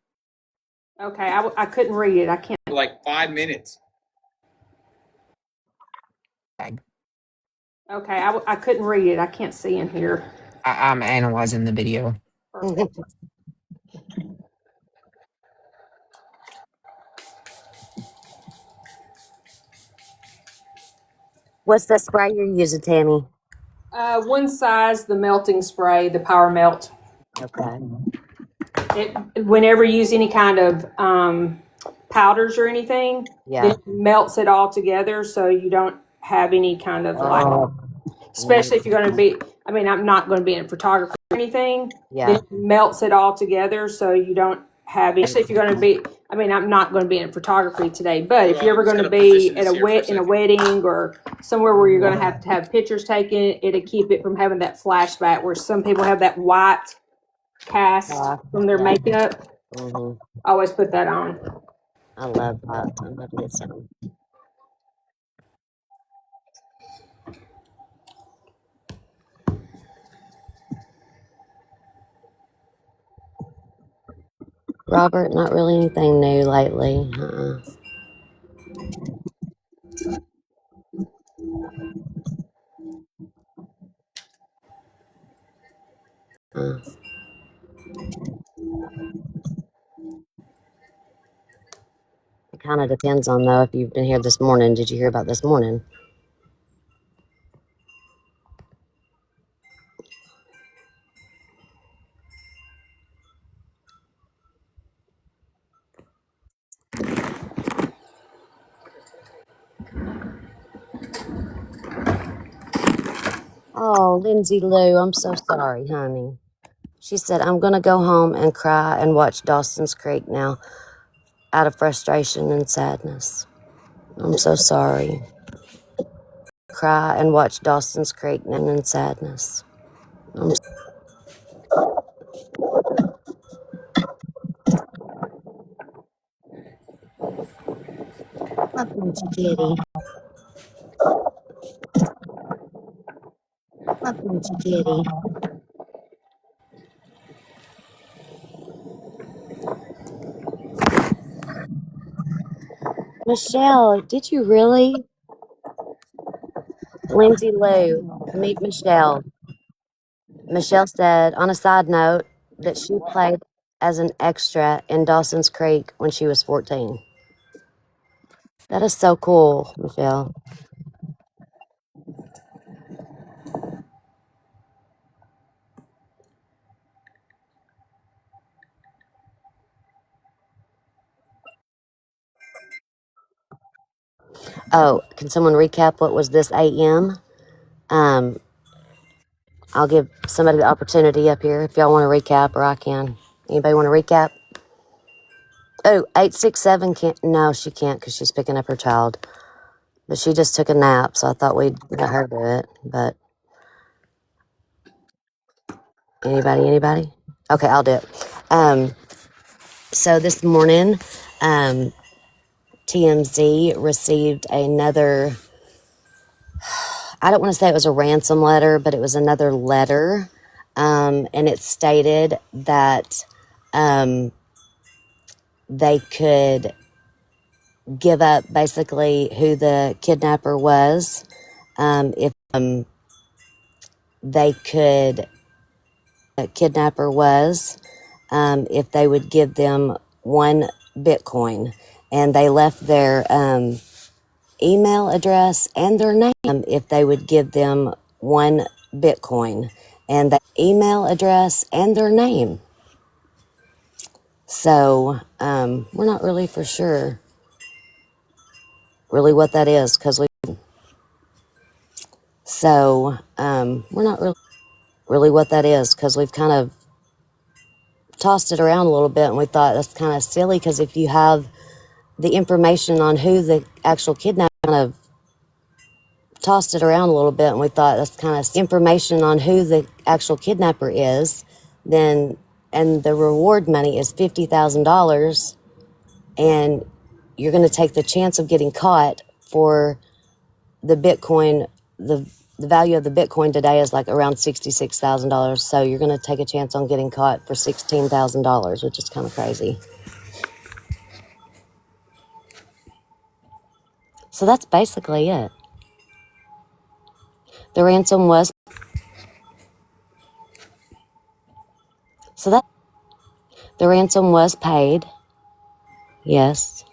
Okay, I couldn't read it. I can't. For like 5 minutes. Bag. Okay, I couldn't read it. I can't see in here. I'm analyzing the video. Perfect. What's the spray you're using, Tammy? One size, the melting spray, the power melt. Okay. Whenever you use any kind of powders or anything, then Yeah. it melts it all together, so you don't have any kind of like. Oh. Especially if you're going to be. I mean, I'm not going to be in photography or anything. Yeah. Then it melts it all together, so you don't have. Especially if you're going to be. I mean, I'm not going to be in photography today, but if you're ever going to be at in a wedding or somewhere where you're going to have pictures taken, it'll keep it from having that flashback where some people have that white cast from their makeup. Mm-hmm. I always put that on. I love that. I'm about to get some. Robert, not really anything new lately. It kind of depends on, though, if you've been here this morning. Did you hear about this morning? Oh, Lindsay Lou, I'm so sorry, honey. She said, I'm going to go home and cry and watch Dawson's Creek now out of frustration and sadness. I'm so sorry. Cry and watch Dawson's Creek now in sadness. Love you, kitty. Love you, kitty. Michelle, did you really? Lindsay Lou, meet Michelle. Michelle said, on a side note, that she played as an extra in Dawson's Creek when she was 14. That is so cool, Michelle. Oh, can someone recap what was this AM? Um, I'll give somebody the opportunity up here if y'all want to recap, or I can. Anybody want to recap? Oh, 867 can't. No, she can't because she's picking up her child. But she just took a nap, so I thought we'd let her do it. But anybody? Okay, I'll do it. So this morning, TMZ received another. I don't want to say it was a ransom letter, but it was another letter, and it stated that they could give up basically who the kidnapper was, if they could kidnapper was, if they would give them 1 Bitcoin, and they left their email address and their name, if they would give them 1 Bitcoin, and the email address and their name. So we're not really for sure really what that is, because we So we're not really what that is, because we've kind of tossed it around a little bit, and we thought that's kind of silly, because if you have the information on who the actual kidnapper, kind of tossed it around a little bit, and we thought that's kind of information on who the actual kidnapper is, then, and the reward money is $50,000, and you're going to take the chance of getting caught for the Bitcoin. The value of the Bitcoin today is like around $66,000. So you're going to take a chance on getting caught for $16,000, which is kind of crazy. So that's basically it. The ransom was the ransom was paid. Yes.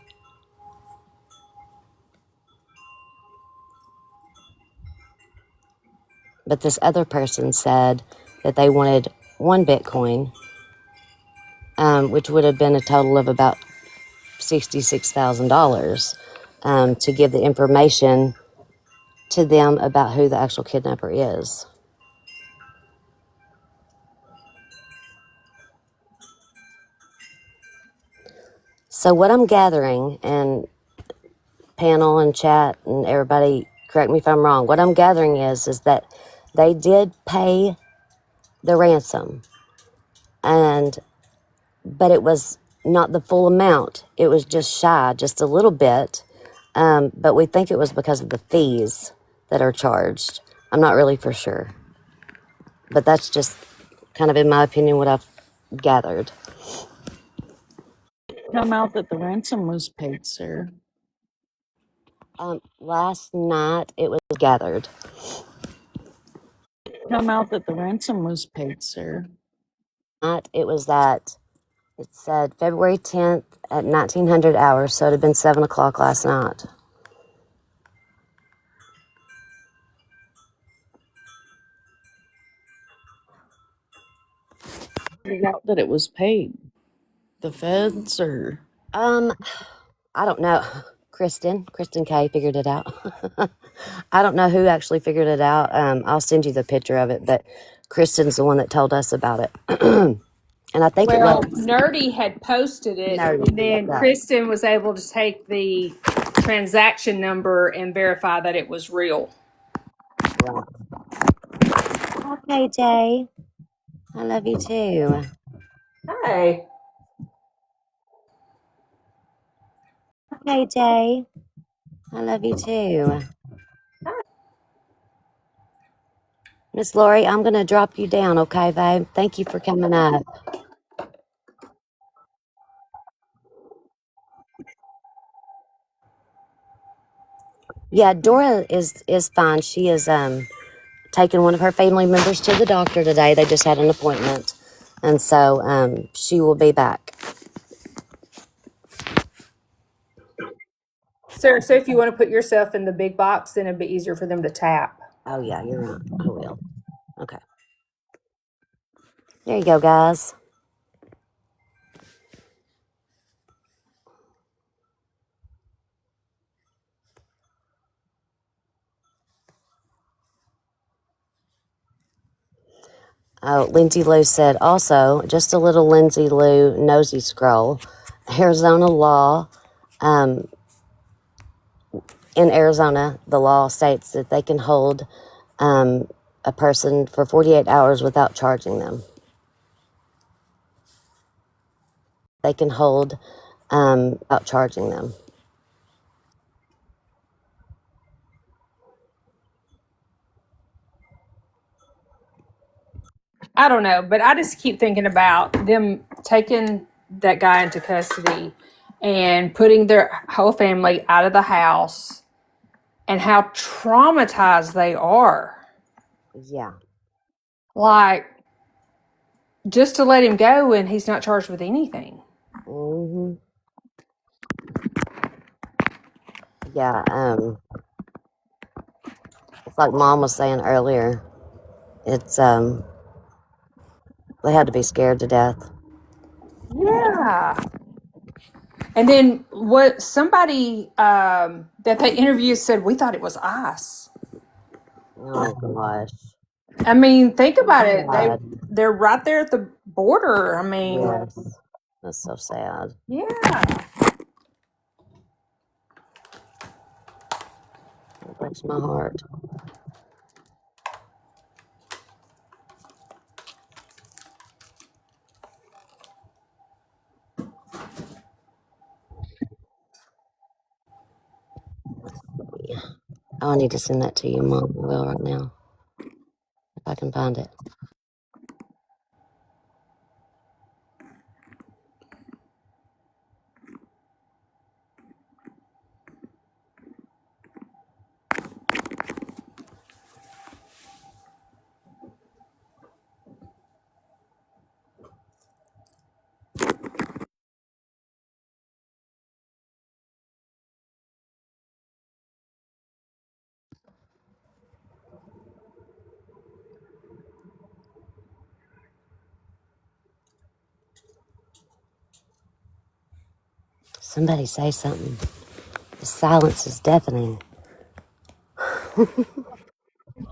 But this other person said that they wanted one Bitcoin, which would have been a total of about $66,000, to give the information to them about who the actual kidnapper is. So what I'm gathering, and panel and chat and everybody, correct me if I'm wrong, what I'm gathering is that they did pay the ransom, but it was not the full amount. It was just shy, just a little bit. But we think it was because of the fees that are charged. I'm not really for sure, but that's just kind of, in my opinion, what I've gathered. Come out that the ransom was paid, sir. Last night it was gathered. Come out that the ransom was paid, sir. It was that, it said February 10th at 1900 hours, so it had been 7 o'clock last night. Figured out that it was paid. The feds, or I don't know. Kristen K figured it out. I don't know who actually figured it out. I'll send you the picture of it, but Kristen's the one that told us about it. And I think it Well, was Nerdy had posted it, Nerdy. and then Yeah. Kristen was able to take the transaction number and verify that it was real. Yeah. Okay, Jay. I love you too. Hey. Okay, Jay. I love you too. Miss Lori, I'm going to drop you down, okay, babe? Thank you for coming up. Yeah, Dora is fine. She is taking one of her family members to the doctor today. They just had an appointment. And so she will be back. Sarah, so if you want to put yourself in the big box, then it'd be easier for them to tap. Oh, yeah, you're right. I will. Okay. There you go, guys. Oh, Lindsay Lou said also, just a little Lindsay Lou nosy scroll. Arizona law, in Arizona, the law states that they can hold a person for 48 hours without charging them. They can hold without charging them. I don't know, but I just keep thinking about them taking that guy into custody and putting their whole family out of the house and how traumatized they are. Yeah. Like, just to let him go and he's not charged with anything. Mm-hmm. Yeah. It's like Mom was saying earlier. It's they had to be scared to death. Yeah. And then somebody that they interviewed said, we thought it was ice. Oh gosh. I mean, think about it. Sad. They're right there at the border. I mean, Yes. That's so sad. yeah. It breaks my heart. Yeah. Oh, I need to send that to you, Mom. I will right now. If I can find it. Somebody say something. The silence is deafening.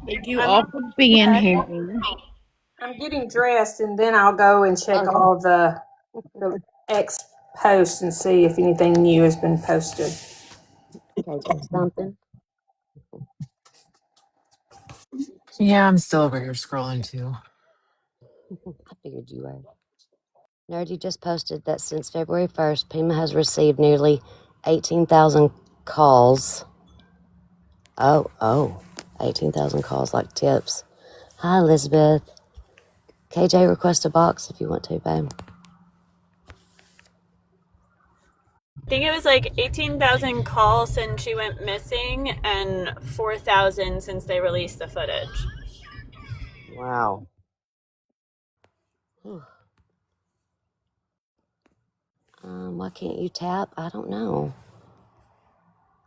Thank you I'm all for being okay. here. I'm getting dressed, and then I'll go and check Okay. all the X posts and see if anything new has been posted. Okay, something. Yeah, I'm still over here scrolling too. I figured you were. Nerdy just posted that since February 1st, Pima has received nearly 18,000 calls. Oh, 18,000 calls like tips. Hi, Elizabeth. KJ, request a box if you want to, babe. I think it was like 18,000 calls since she went missing and 4,000 since they released the footage. Wow. Why can't you tap? I don't know.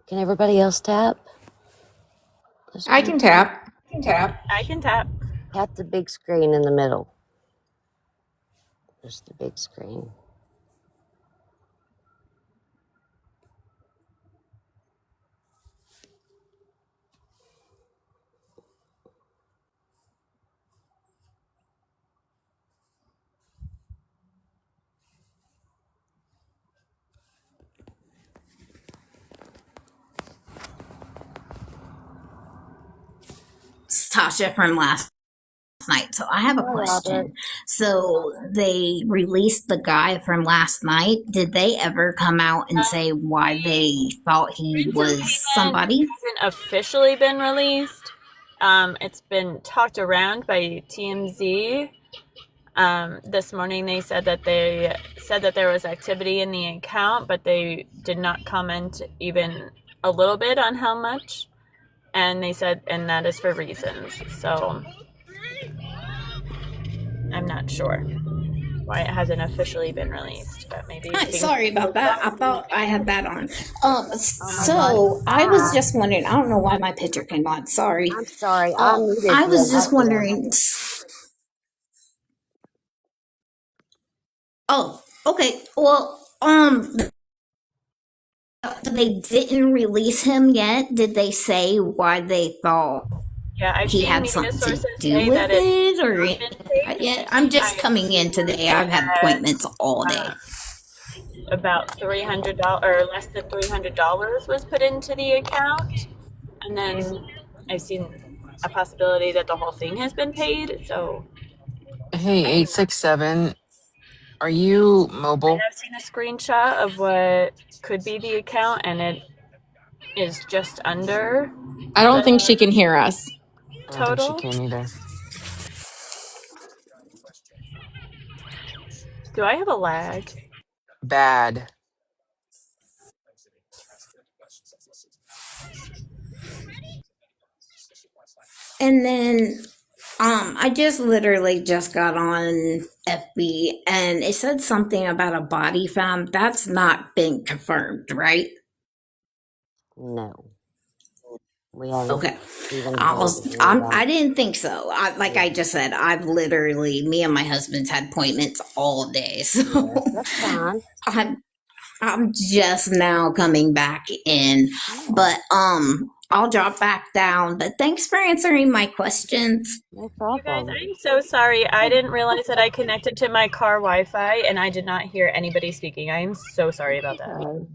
Can everybody else tap? I can tap. I can tap. Tap the big screen in the middle. Just the big screen. Tasha from last night. So I have a Hi, Robert. question. So they released the guy from last night. Did they ever come out and say why they thought he was somebody? It hasn't officially been released. It's been talked around by TMZ. This morning they said that there was activity in the account, but they did not comment even a little bit on how much. And they said, and that is for reasons. So I'm not sure why it hasn't officially been released, but maybe Sorry about that. I thought I had that on. Oh my gosh. I was Hi. just wondering. I don't know why my picture came on. Sorry. I'm sorry. I muted I you was on just accident. wondering. Oh, okay. Well, they didn't release him yet. Did they say why they thought yeah, I've he seen had media something to sources do say with that it's it, or not been paid. yeah? I'm just I've coming in seen today. I've had that appointments all day. about $300 or less than $300 was put into the account, and then I've seen a possibility that the whole thing has been paid. So Hey, I 867, are you mobile? have seen a screenshot of what could be the account, and it is just under I don't think the she can hear us. I don't think she total. can either. Do I have a lag? Bad. And then I just literally just got on FB and it said something about a body found. That's not been confirmed, right? No. We haven't Okay. even heard anything about I it. didn't think so. Like I Yeah. just said, I've literally, me and my husband's had appointments all day. So Yes, that's fine. I'm, I'm just now coming back in. Yeah. But, I'll drop back down. But thanks for answering my questions. No You guys, problem. I'm so sorry. I didn't realize that I connected to my car Wi-Fi and I did not hear anybody speaking. I am so sorry about that. Okay.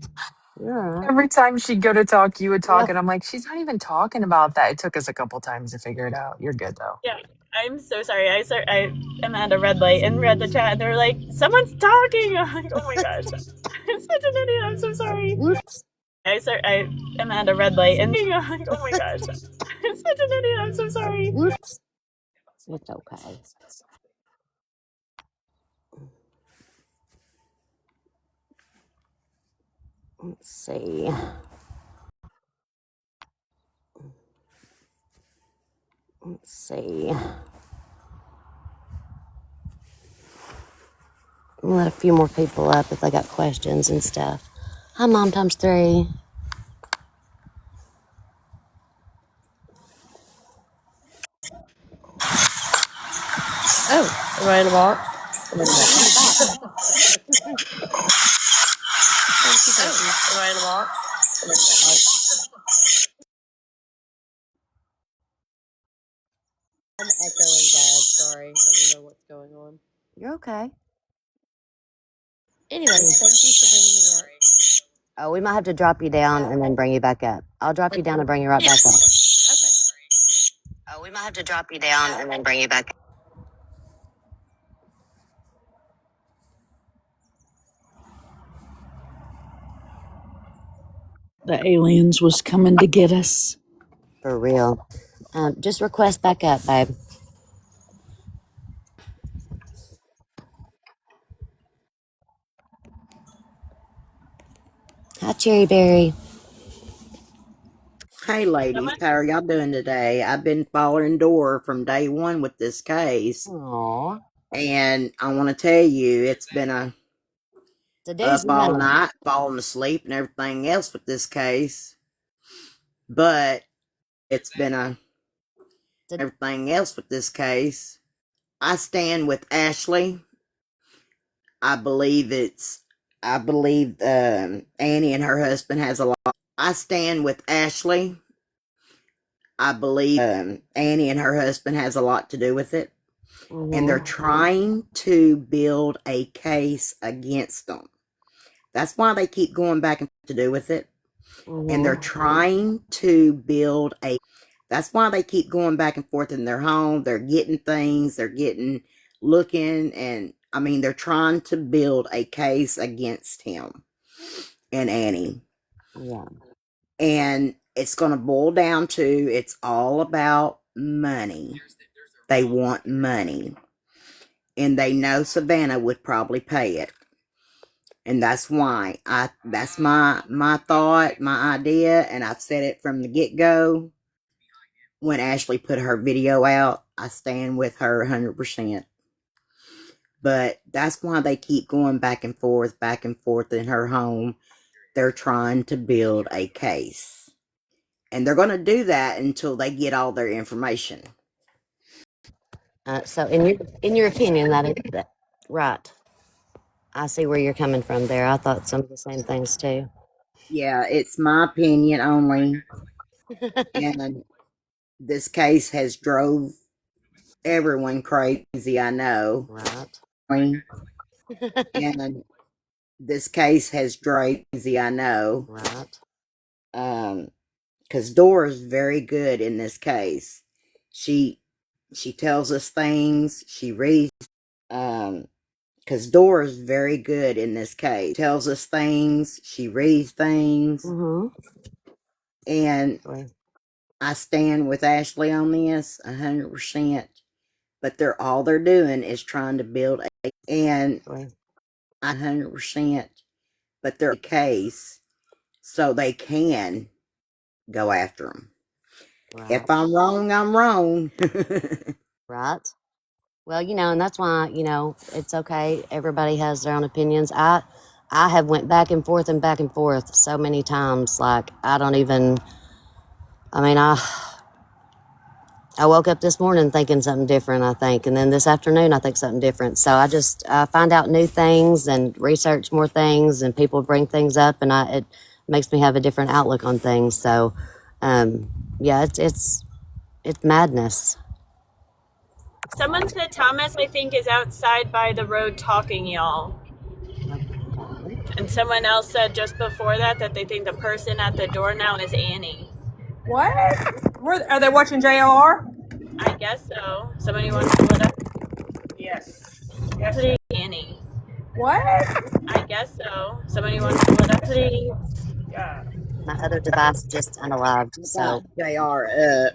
You're all right. Every time she'd go to talk, you would talk, Yep. and I'm like, she's not even talking about that. It took us a couple times to figure it out. You're good though. Yeah, I'm so sorry. I am at a red light and read the chat and they're like, someone's talking. I'm like, oh my gosh. I'm such an idiot. I'm so sorry. Whoops. I am at a red light and I'm like, oh my gosh. I'm such an idiot. I'm so sorry. Whoops. It's okay. Let's see. Let's see. I'll let a few more people up if they got questions and stuff. Hi, Mom times 3. Oh, right in the box. Welcome to box. Thank you, thank you. Right in the box. Oh, I'm echoing bad. Sorry. I don't know what's going on. you're okay. Anyway, thank you for bringing me up. Oh, we might have to drop you down and then bring you back up. I'll drop you down and bring you right back up. Okay. Oh, we might have to drop you down and then bring you back up. The aliens was coming to get us. For real. Just request back up, babe. Hi, Cherry Berry. Hey ladies, how are y'all doing today? I've been following Dora from day one with this case, Aww. and I want to tell you, it's been It's a up doozy, all honey. night, falling asleep, and everything else with this case. But it's been everything else with this case. I stand with Ashley. I believe Annie and her husband has a lot. I stand with Ashley. I believe Annie and her husband has a lot to do with it. And they're trying to build a case against them. That's why they keep going back and to do with it. And they're trying to build a. That's why they keep going back and forth in their home. They're getting things. They're looking, and I mean, they're trying to build a case against him and Annie. Yeah. And it's going to boil down to it's all about money. They want money. And they know Savannah would probably pay it. And that's why that's my thought, my idea, and I've said it from the get-go. When Ashley put her video out, I stand with her 100%. But that's why they keep going back and forth in her home. They're trying to build a case. And they're going to do that until they get all their information. So, in your opinion, that right? I see where you're coming from there. I thought some of the same things too. Yeah, it's my opinion only. And this case has drove everyone crazy, I know. Right. And this case has drove crazy, I know. Right. Because Dora's very good in this case. She tells us things. She reads. Because Dora's very good in this case. Tells us things. She reads things. And I stand with Ashley on this 100%. But they're doing is trying to build a and 100%. But they're a case so they can go after them. Right. If I'm wrong, I'm wrong. Right. Well, and that's why, it's okay. Everybody has their own opinions. I have went back and forth so many times. Like, I woke up this morning thinking something different, I think. And then this afternoon, I think something different. So I find out new things and research more things, and people bring things up, and it makes me have a different outlook on things. So Yeah, it's madness. Someone said Thomas, I think, is outside by the road talking, y'all. Okay. And someone else said just before that they think the person at the door now is Annie. What? Are they watching JR? I guess so. Somebody want to pull it up? Yes. Please, Annie. What? I guess so. Somebody want to pull it up, please? Yeah. My other device just unalived, I got so JR up.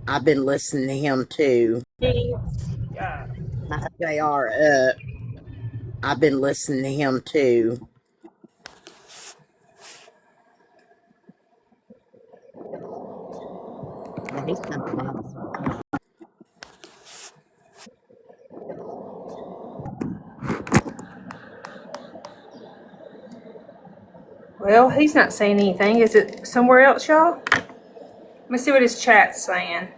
I've been listening to him too. Please. Yeah. my JR up. I've been listening to him too. yeah, he's something else. Well, he's not saying anything. Is it somewhere else, y'all? Let me see what his chat's saying.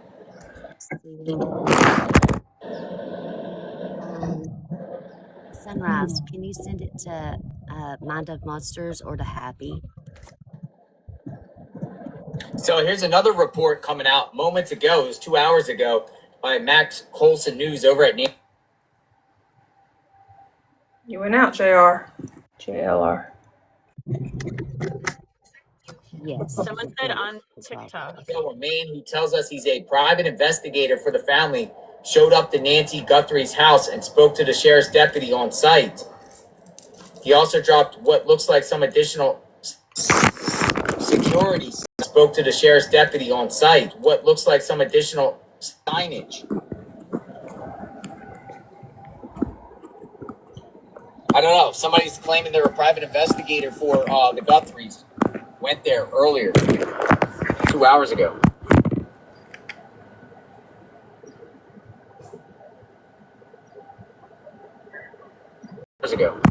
Um, Sunrise, can you send it to Mind of Monsters or to Happy? So here's another report coming out moments ago. It was 2 hours ago by Max Colson News over at You went out, JR. JLR. Yes, Someone it said did. on It's right. TikTok. A man who tells us he's a private investigator for the family showed up to Nancy Guthrie's house and spoke to the sheriff's deputy on site. He also dropped what looks like some additional security. Spoke to the sheriff's deputy on site. What looks like some additional signage. I don't know. Somebody's claiming they're a private investigator for the Guthries. Went there earlier, 2 hours ago. Hours ago.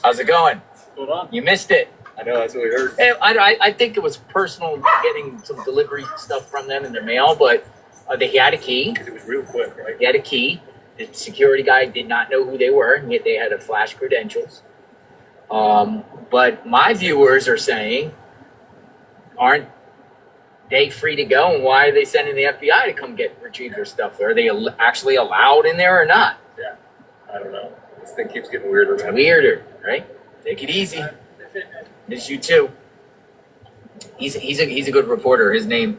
How's it going? Hold on. You missed it. I know, that's what we heard. I think it was personal getting some delivery stuff from them in their mail, but he had a key. Because it was real quick, right? He had a key. The security guy did not know who they were, and yet they had to flash credentials. But my viewers are saying, aren't they free to go? And why are they sending the FBI to come retrieve their stuff? Are they actually allowed in there or not? Yeah, I don't know. This thing keeps getting weirder. It's weirder, right? Take it easy. Miss you too. He's a good reporter. His name,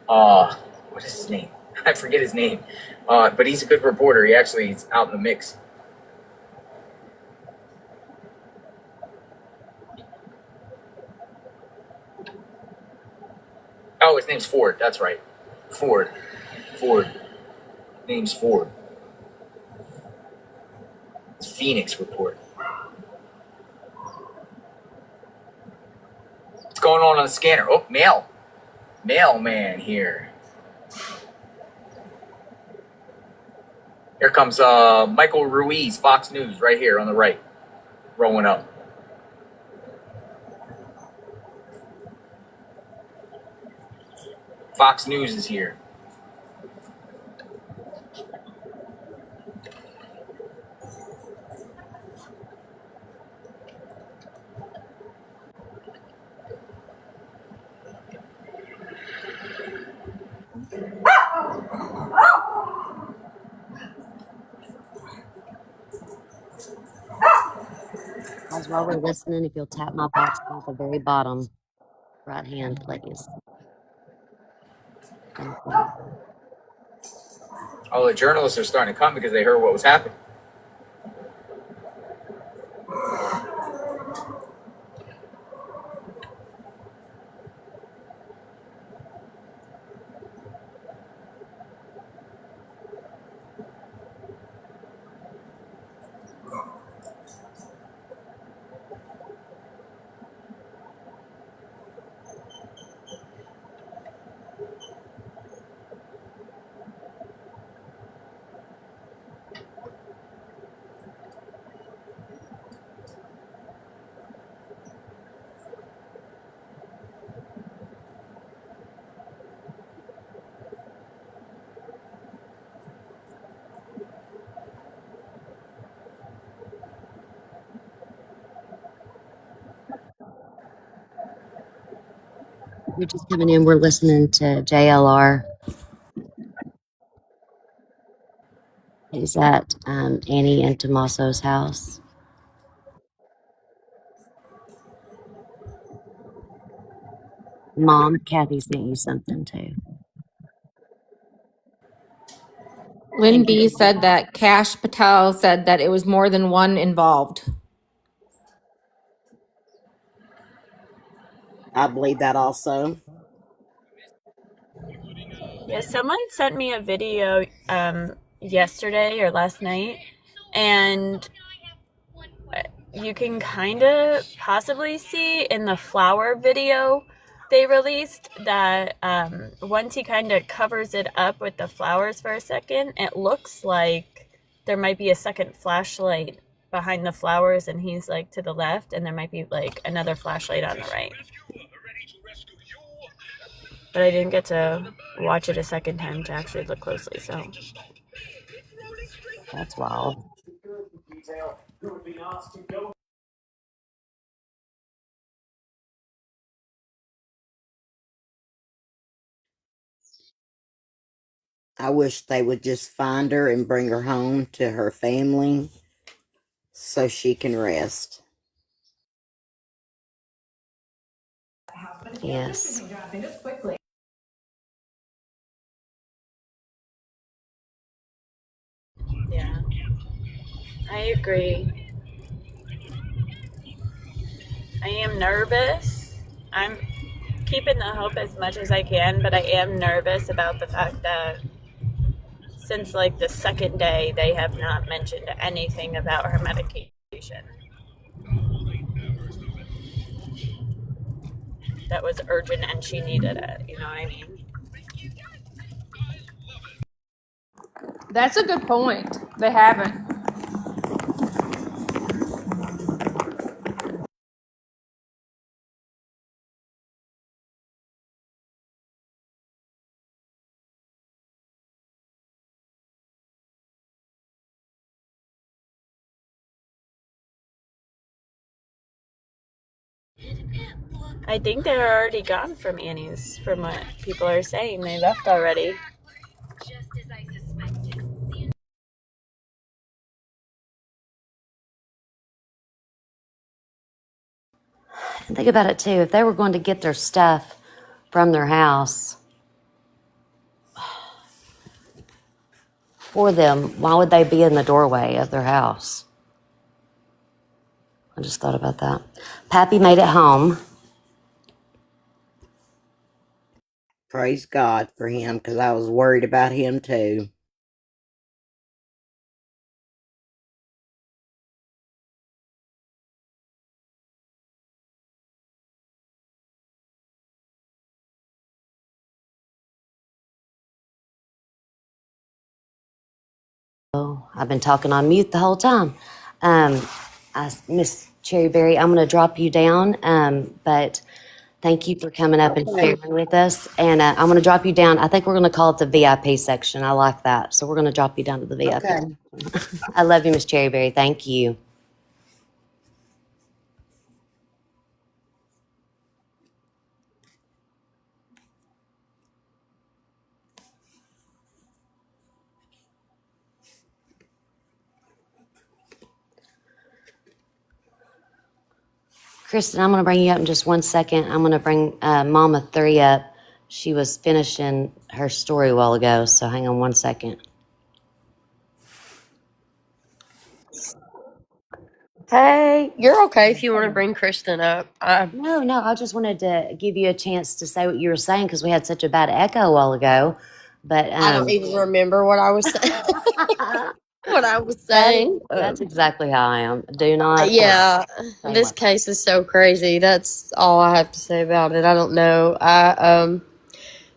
what is his name? I forget his name. But he's a good reporter. He's out in the mix. Oh, his name's Ford. That's right. Ford. Name's Ford. It's Phoenix report. What's going on the scanner? Oh, mailman here. Here comes Michael Ruiz, Fox News, right here on the right, rolling up. Fox News is here. Guys, while we're listening, if you'll tap my box at the very bottom right hand, please. Thank you. All the journalists are starting to come because they heard what was happening. you're just coming in, we're listening to JLR. He's at Annie and Tommaso's house. Mom, Kathy sent you something too. Lynn B said that Cash Patel said that it was more than one involved. I believe that also. Yeah, someone sent me a video yesterday or last night, and you can kind of possibly see in the flower video they released that once he kind of covers it up with the flowers for a second, it looks like there might be a second flashlight behind the flowers, and he's like to the left, and there might be like another flashlight on the right. But I didn't get to watch it a second time to actually look closely, so That's wild. I wish they would just find her and bring her home to her family so she can rest. Yes. yeah, I agree. I am nervous. I'm keeping the hope as much as I can, but I am nervous about the fact that since like the second day, they have not mentioned anything about her medication that was urgent and she needed it. You know what I mean? That's a good point. They haven't. I think they're already gone from Annie's, from what people are saying. They left already. And think about it too. If they were going to get their stuff from their house for them, why would they be in the doorway of their house? I just thought about that. Pappy made it home. Praise God for him, because I was worried about him too. Oh, I've been talking on mute the whole time. Miss Cherryberry, I'm going to drop you down, but thank you for coming up and Okay. sharing with us. And I'm going to drop you down. I think we're going to call it the VIP section. I like that. So we're going to drop you down to the VIP. Okay. I love you, Miss Cherryberry. Thank you. Kristen, I'm going to bring you up in just 1 second. I'm going to bring Mama 3 up. She was finishing her story a while ago, so hang on 1 second. Hey, you're okay if you want to bring Kristen up. No, I just wanted to give you a chance to say what you were saying because we had such a bad echo a while ago. But I don't even remember what I was saying. What I was saying. that's exactly how I am. Do not. Yeah, Same this way. case is so crazy. That's all I have to say about it. I don't know.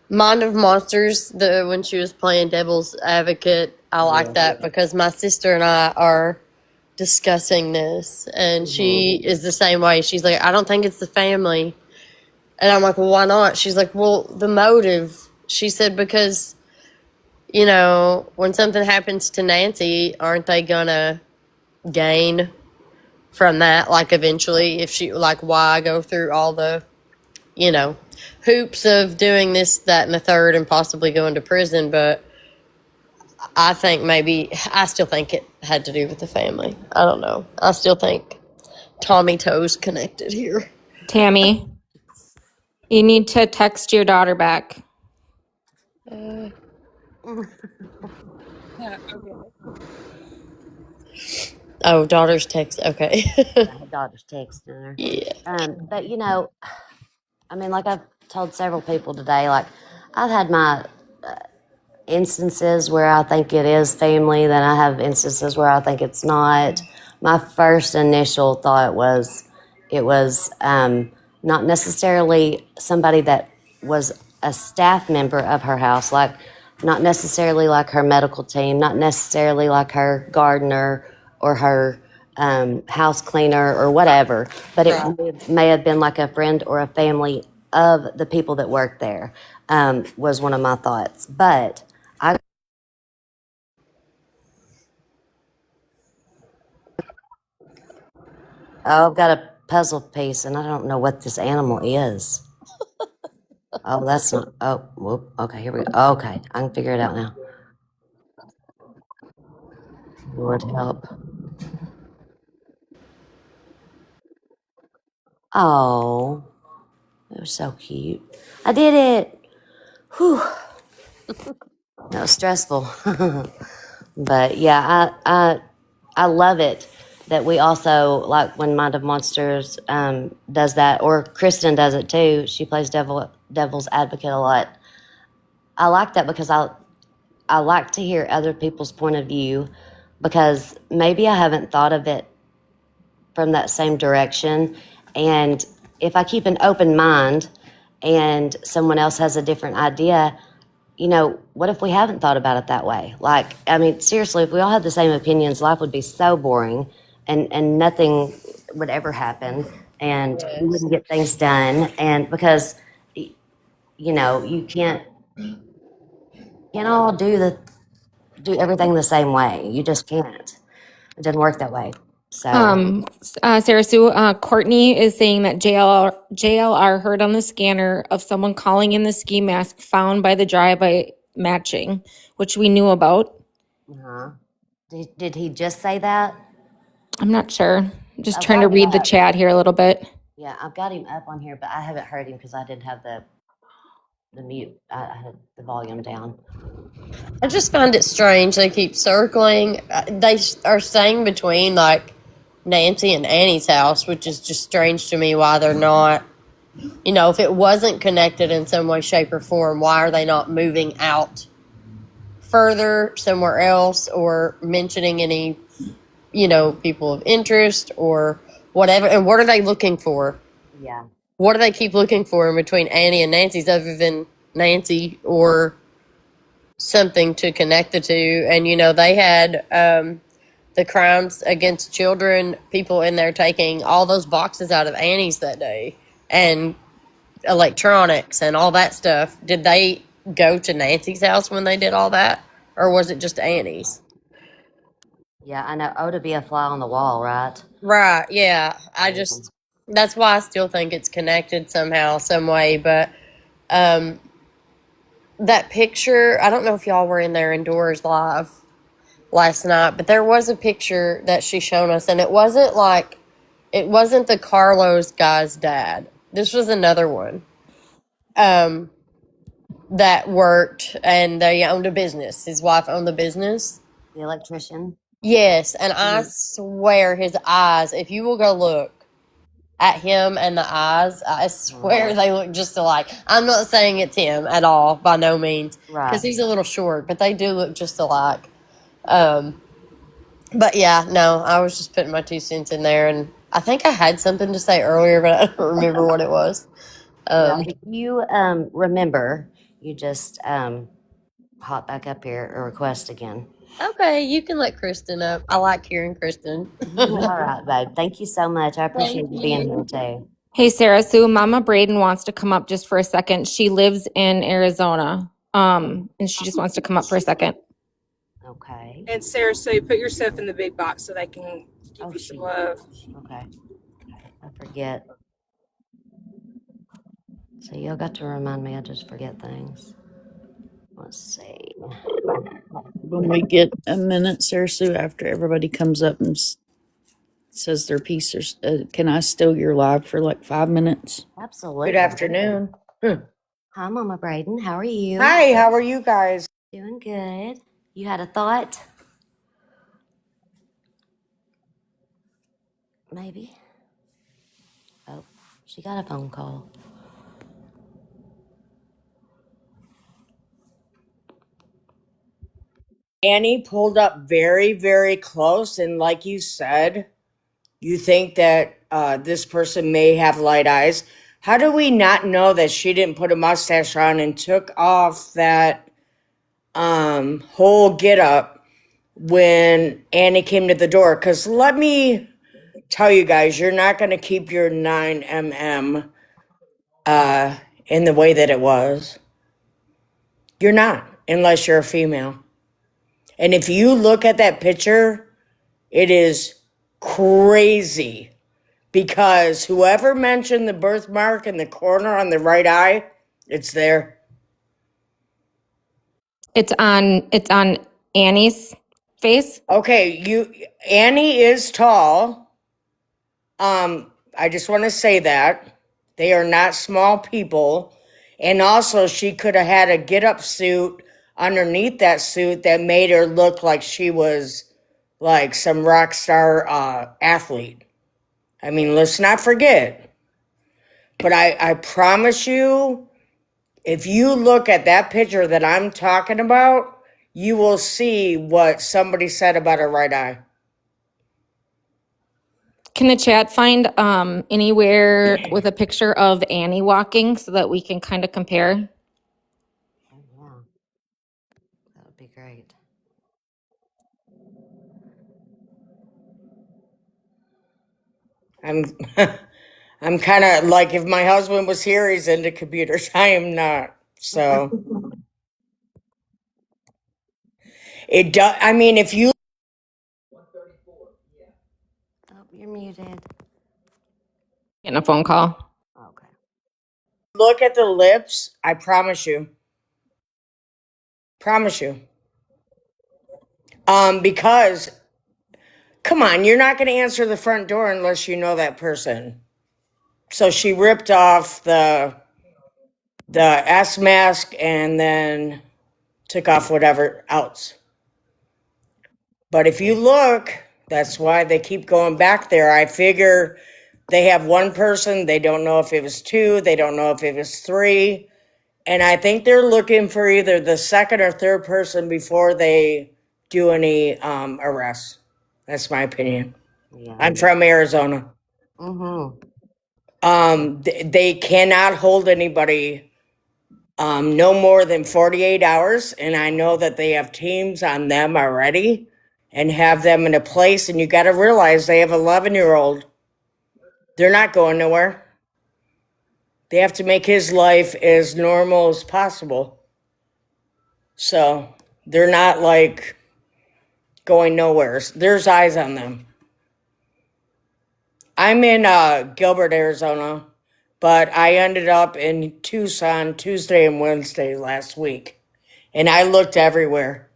Mind of Monsters, the when she was playing Devil's Advocate, I like that because my sister and I are discussing this, and she is the same way. She's like, I don't think it's the family, and I'm like, well, why not? She's like, well, the motive. She said because when something happens to Nancy, aren't they gonna gain from that? Like eventually, if she why go through all the hoops of doing this, that, and the third, and possibly going to prison. But I still think it had to do with the family. I don't know. I still think Tommy Toe's connected here. Tammy, you need to text your daughter back. Yeah, okay. Oh, daughter's text. Okay. My daughter's texting her. Yeah. But I mean, like I've told several people today, like I've had my instances where I think it is family, then I have instances where I think it's not. My first initial thought was it was not necessarily somebody that was a staff member of her house, like not necessarily like her medical team, not necessarily like her gardener or her house cleaner or whatever, but it may have been like a friend or a family of the people that work there, was one of my thoughts. But I've got a puzzle piece, and I don't know what this animal is. Oh, that's not. Oh, whoop. Okay, here we go. Okay, I can figure it out now. Lord help. Oh, it was so cute. I did it. Whew. That was stressful. But yeah, I love it that we also, like when Mind of Monsters does that, or Kristen does it too. She plays devil's advocate a lot. I like that because I like to hear other people's point of view, because maybe I haven't thought of it from that same direction. And if I keep an open mind and someone else has a different idea, what if we haven't thought about it that way? Like, I mean, seriously, if we all had the same opinions, life would be so boring, and nothing would ever happen, and we Yes. wouldn't get things done. And because, you can't all do everything the same way. You just can't. It doesn't work that way. So, Sarah Sue, Courtney is saying that JLR heard on the scanner of someone calling in the ski mask found by the drive-by matching, which we knew about. did he just say that? I'm not sure. I'm just I've trying to got him read the up. chat here a little bit. Yeah, I've got him up on here, but I haven't heard him because I didn't have the mute. I had the volume down. I just find it strange they keep circling. They are staying between like Nancy and Annie's house, which is just strange to me why they're not. If it wasn't connected in some way, shape, or form, why are they not moving out further somewhere else or mentioning any, people of interest or whatever? And what are they looking for? Yeah. What do they keep looking for in between Annie and Nancy's other than Nancy or something to connect the two? And, they had the crimes against children, people in there taking all those boxes out of Annie's that day and electronics and all that stuff. Did they go to Nancy's house when they did all that? Or was it just Annie's? Yeah, I know. Oh, to be a fly on the wall, right? Right, yeah. Mhm. That's why I still think it's connected somehow, some way. But that picture, I don't know if y'all were in there indoors live last night, but there was a picture that she showed us, and it wasn't the Carlos guy's dad. This was another one that worked, and they owned a business. His wife owned the business. The electrician. Yes, and I swear his eyes, if you will go look at him and the eyes, I swear they look just alike. I'm not saying it's him at all, by no means, because Right. he's a little short, but they do look just alike. But yeah, no, I was just putting my 2 cents in there, and I think I had something to say earlier, but I don't remember what it was. Well, if you remember, you just hop back up here or request again. Okay, you can let Kristen up. I like hearing Kristen. All right, babe. Thank you so much. I Thank appreciate you being here you. too. Hey, Sarah Sue, Mama Braden wants to come up just for a second. She lives in Arizona, and she just wants to come up for a second. Okay. And Sarah, so you put yourself in the big box so they can give you some love. Okay. I forget. So y'all got to remind me. I just forget things. Let's see. When we get a minute, Sarah Sue, after everybody comes up and says their piece, can I steal your live for like 5 minutes? Absolutely. Good afternoon. Hi, Mama Braden. How are you? Hi, how are you guys? Doing good. You had a thought? Maybe. Oh, she got a phone call. Annie pulled up very, very close, and like you said, you think that this person may have light eyes. How do we not know that she didn't put a mustache on and took off that whole get up when Annie came to the door? Because let me tell you guys, you're not going to keep your 9mm in the way that it was. You're not, unless you're a female. And if you look at that picture, it is crazy because whoever mentioned the birthmark in the corner on the right eye, it's there. It's on Annie's face. Okay, Annie is tall. I just want to say that they are not small people. And also she could have had a get up suit underneath that suit that made her look like she was like some rock star athlete. I mean, let's not forget. But I promise you, if you look at that picture that I'm talking about, you will see what somebody said about her right eye. Can the chat find anywhere with a picture of Annie walking so that we can kind of compare? Oh, yeah. That would be great. I'm I'm kind of like, if my husband was here, he's into computers. I am not. So it does. I mean, if you Oh, you're muted. Getting a phone call. Okay. look at the lips, I promise you, because come on, you're not going to answer the front door unless you know that person. So she ripped off the S mask and then took off whatever else. But if you look, that's why they keep going back there. I figure they have one person. They don't know if it was two. They don't know if it was three. And I think they're looking for either the second or third person before they do any arrests. That's my opinion. Yeah. I'm from Arizona. Mm-hmm. They cannot hold anybody no more than 48 hours. And I know that they have teams on them already and have them in a place. And you got to realize they have 11-year-old. They're not going nowhere. They have to make his life as normal as possible. So they're not like going nowhere. There's eyes on them. I'm in Gilbert, Arizona, but I ended up in Tucson Tuesday and Wednesday last week. And I looked everywhere.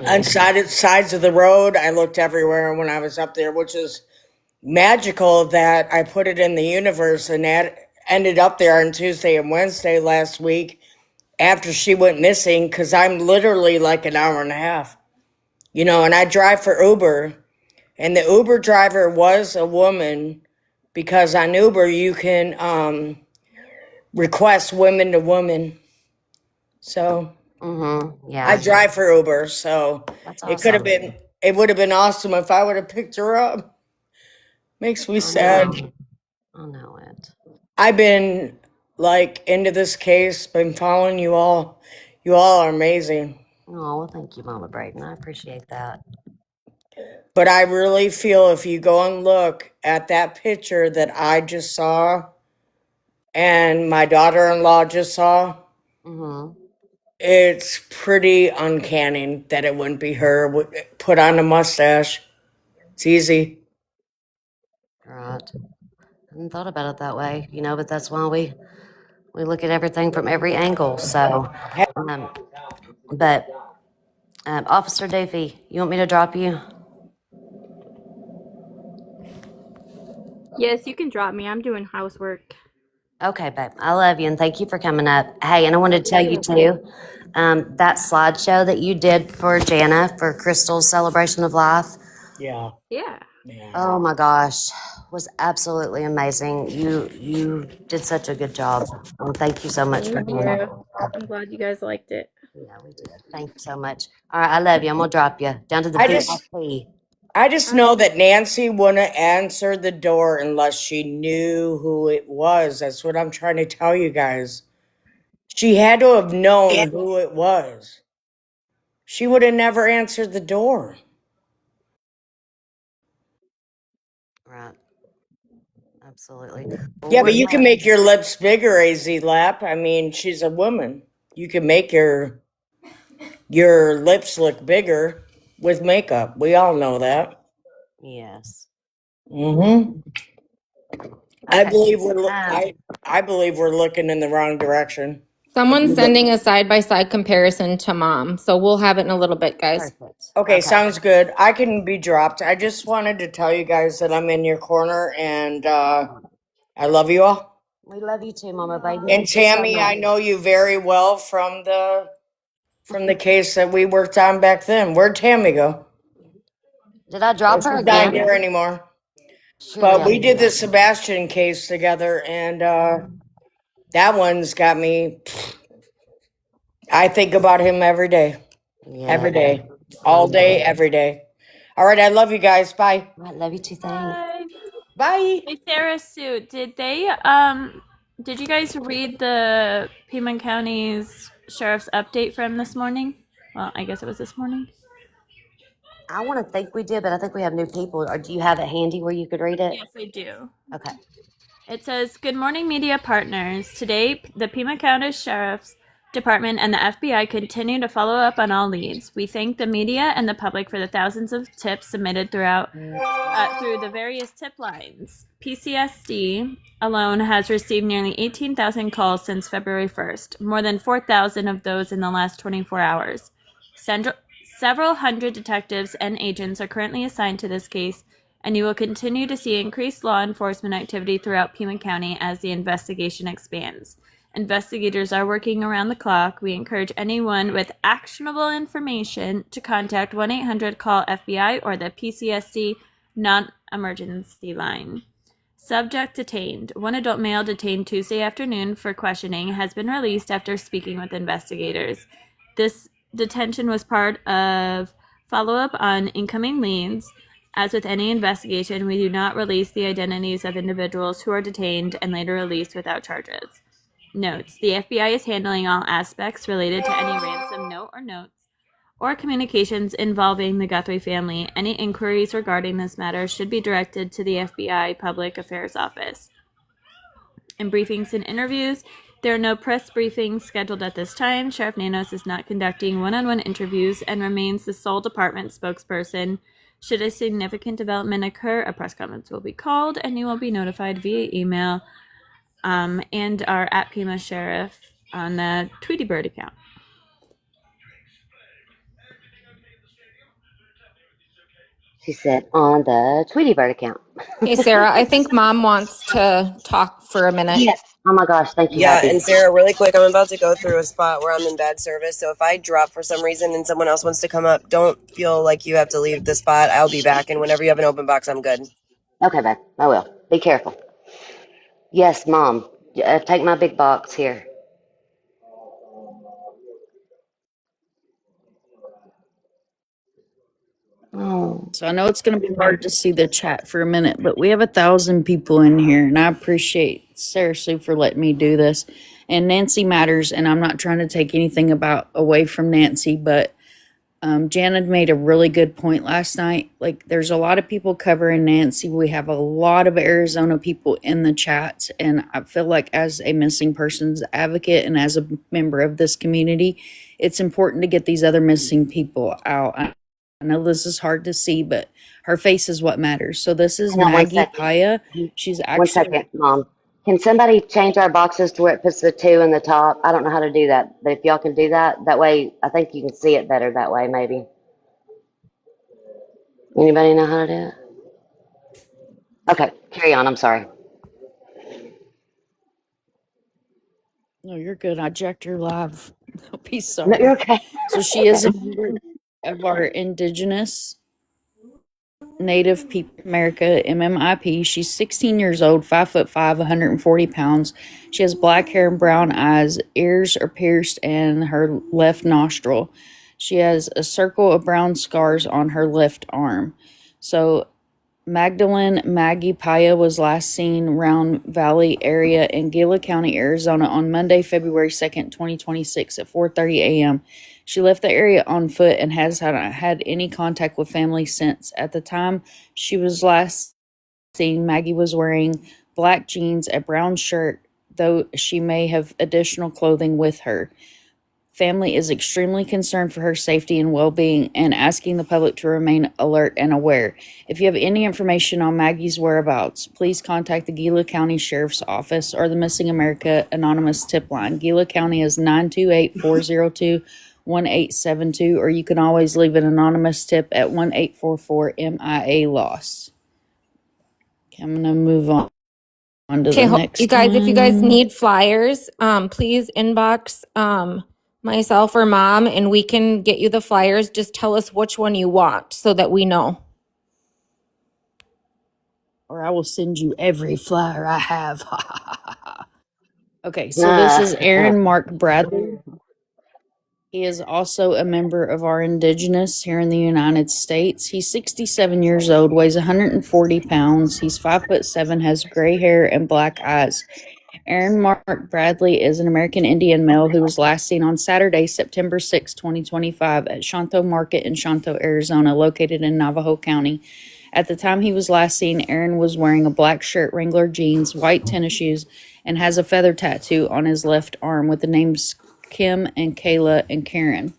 On sides of the road, I looked everywhere when I was up there, which is magical that I put it in the universe and that ended up there on Tuesday and Wednesday last week after she went missing, because I'm literally like an hour and a half. And I drive for Uber, and the Uber driver was a woman because on Uber you can request women to women. So Mm-hmm. I Yeah. drive for Uber, so That's it could have awesome. been, it would have been awesome if I would have picked her up. Makes me I sad. know. I know it. I've been like into this case, been following you all. You all are amazing. Oh, well, thank you, Mama Braden. I appreciate that. But I really feel if you go and look at that picture that I just saw and my daughter-in-law just saw, Mm-hmm. it's pretty uncanny that it wouldn't be her. Put on a mustache. It's easy. Right. hadn't thought about it that way, but that's why we look at everything from every angle. So, um, but Officer Doofy, you want me to drop you? Yes, you can drop me. I'm doing housework. Okay, babe. I love you and thank you for coming up. Hey, and I wanted to tell you too, that slideshow that you did for Jana for Crystal's celebration of life. Yeah. Yeah. Yeah. Oh my gosh, was absolutely amazing. You did such a good job. Thank you so much for Thank coming up. you. I'm glad you guys liked it. Yeah, we did. Thank you so much. All right, I love you. I'm gonna drop you down to the I just VIP. I just All right. know that Nancy wouldn't answer the door unless she knew who it was. That's what I'm trying to tell you guys. She had to have known who it was. She would have never answered the door. Right, absolutely. Well, Yeah, but we're you can glad. make your lips bigger, AZ Lap. I mean, she's a woman. You can make your lips look bigger with makeup. We all know that. Yes. Mm-hmm. I Okay. believe we're lo- Um. I believe we're looking in the wrong direction. Someone's sending a side by side comparison to mom. So we'll have it in a little bit, guys. Perfect. Okay, Okay. sounds good. I can be dropped. I just wanted to tell you guys that I'm in your corner and I love you all. We love you too, Mama Baby. And Thank you so Tammy, I much. know you very well from the case that we worked on back then. Where'd Tammy go? Did I Well, drop her she's not again? here anymore. Surely But I we did the did. Sebastian case together, and that one's got me. I think about him every day, Yeah, I all day, know. every day. All right, I love you guys. Bye. I love you too. Thanks. Bye. Bye. Hey, Sarah Sue, did you guys read the Pima County's sheriff's update from this morning? Well, I guess it was this morning. I want to think we did, but I think we have new people. Or do you have it handy where you could read it? Yes, I do. Okay. It says, "Good morning, media partners. Today, the Pima County Sheriff's Department and the FBI continue to follow up on all leads. We thank the media and the public for the thousands of tips submitted through the various tip lines. PCSD alone has received nearly 18,000 calls since February 1st, more than 4,000 of those in the last 24 hours. Several hundred detectives and agents are currently assigned to this case, and you will continue to see increased law enforcement activity throughout Pima County as the investigation expands. Investigators are working around the clock. We encourage anyone with actionable information to contact 1-800-CALL-FBI or the PCSD non-emergency line." Subject detained. One adult male detained Tuesday afternoon for questioning has been released after speaking with investigators. This detention was part of follow-up on incoming leads. As with any investigation, we do not release the identities of individuals who are detained and later released without charges. Notes: the FBI is handling all aspects related to any ransom note or notes or communications involving the Guthrie family. Any inquiries regarding this matter should be directed to the FBI Public Affairs Office. In briefings and interviews, there are no press briefings scheduled at this time. Sheriff Nanos is not conducting one-on-one interviews and remains the sole department spokesperson. Should a significant development occur, a press conference will be called and you will be notified via email and our at Pima Sheriff on the Tweety Bird account. She said on the Tweety Bird account. Hey, Sarah, I think mom wants to talk for a minute. Yes. Oh my gosh. Thank you, Yeah, Happy. and Sarah, really quick, I'm about to go through a spot where I'm in bad service. So if I drop for some reason and someone else wants to come up, don't feel like you have to leave the spot. I'll be back. And whenever you have an open box, I'm good. Okay, babe. I will. Be careful. Yes, Mom. Take my big box here. Oh. So I know it's going to be hard to see the chat for a minute, but we have 1,000 people in here, and I appreciate Sarah Sue for letting me do this. And Nancy matters, and I'm not trying to take anything away from Nancy, but Janet made a really good point last night. Like, there's a lot of people covering Nancy. We have a lot of Arizona people in the chats, and I feel like as a missing persons advocate and as a member of this community, it's important to get these other missing people out. I know this is hard to see, but her face is what matters. So this is Hang on one Maggie second. Paya. She's One actually, second, Mom. Can somebody change our boxes to where it puts the 2 in the top? I don't know how to do that, but if y'all can do that, that way I think you can see it better that way, maybe. Anybody know how to do it? Okay, carry on. I'm sorry. no, you're good. I jacked your live. Don't be No, sorry. you're okay. So she is a member of our indigenous Native People America MMIP. She's 16 years old, 5'5", 140 pounds. She has black hair and brown eyes. Ears are pierced and her left nostril. She has a circle of brown scars on her left arm. So Magdalene Maggie Paya was last seen Round Valley area in Gila County, Arizona on Monday, February 2nd, 2026 at 4:30 a.m. She left the area on foot and has not had any contact with family since. At the time she was last seen, Maggie was wearing black jeans, a brown shirt, though she may have additional clothing with her. Family is extremely concerned for her safety and well being and asking the public to remain alert and aware. If you have any information on Maggie's whereabouts, please contact the Gila County Sheriff's Office or the Missing America Anonymous Tip Line. Gila County is 928-402-1872, or you can always leave an anonymous tip at 1-844-MIA Lost. Okay, I'm going to move on to the Okay, you next guys, if you guys one. need flyers, please inbox myself or mom and we can get you the flyers. Just tell us which one you want so that we know. Or I will send you every flyer I have. Okay, so this is Aaron Mark Bradley. He is also a member of our indigenous here in the United States. He's 67 years old, weighs 140 pounds. He's 5'7", has gray hair and black eyes. Aaron Mark Bradley is an American Indian male who was last seen on Saturday, September 6, 2025, at Shanto Market in Shanto, Arizona, located in Navajo County. At the time he was last seen, Aaron was wearing a black shirt, Wrangler jeans, white tennis shoes, and has a feather tattoo on his left arm with the names Kim and Kayla and Karen,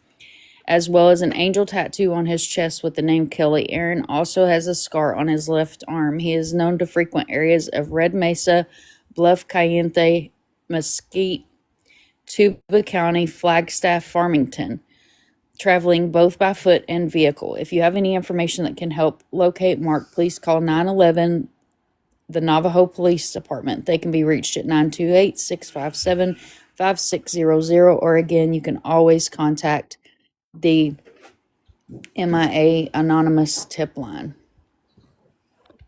as well as an angel tattoo on his chest with the name Kelly. Aaron also has a scar on his left arm. He is known to frequent areas of Red Mesa, Bluff Cayente, Mesquite, Tuba County, Flagstaff, Farmington, traveling both by foot and vehicle. If you have any information that can help locate Mark, please call 911, the Navajo Police Department. They can be reached at 928-657-5600, or again, you can always contact the MIA Anonymous Tip Line.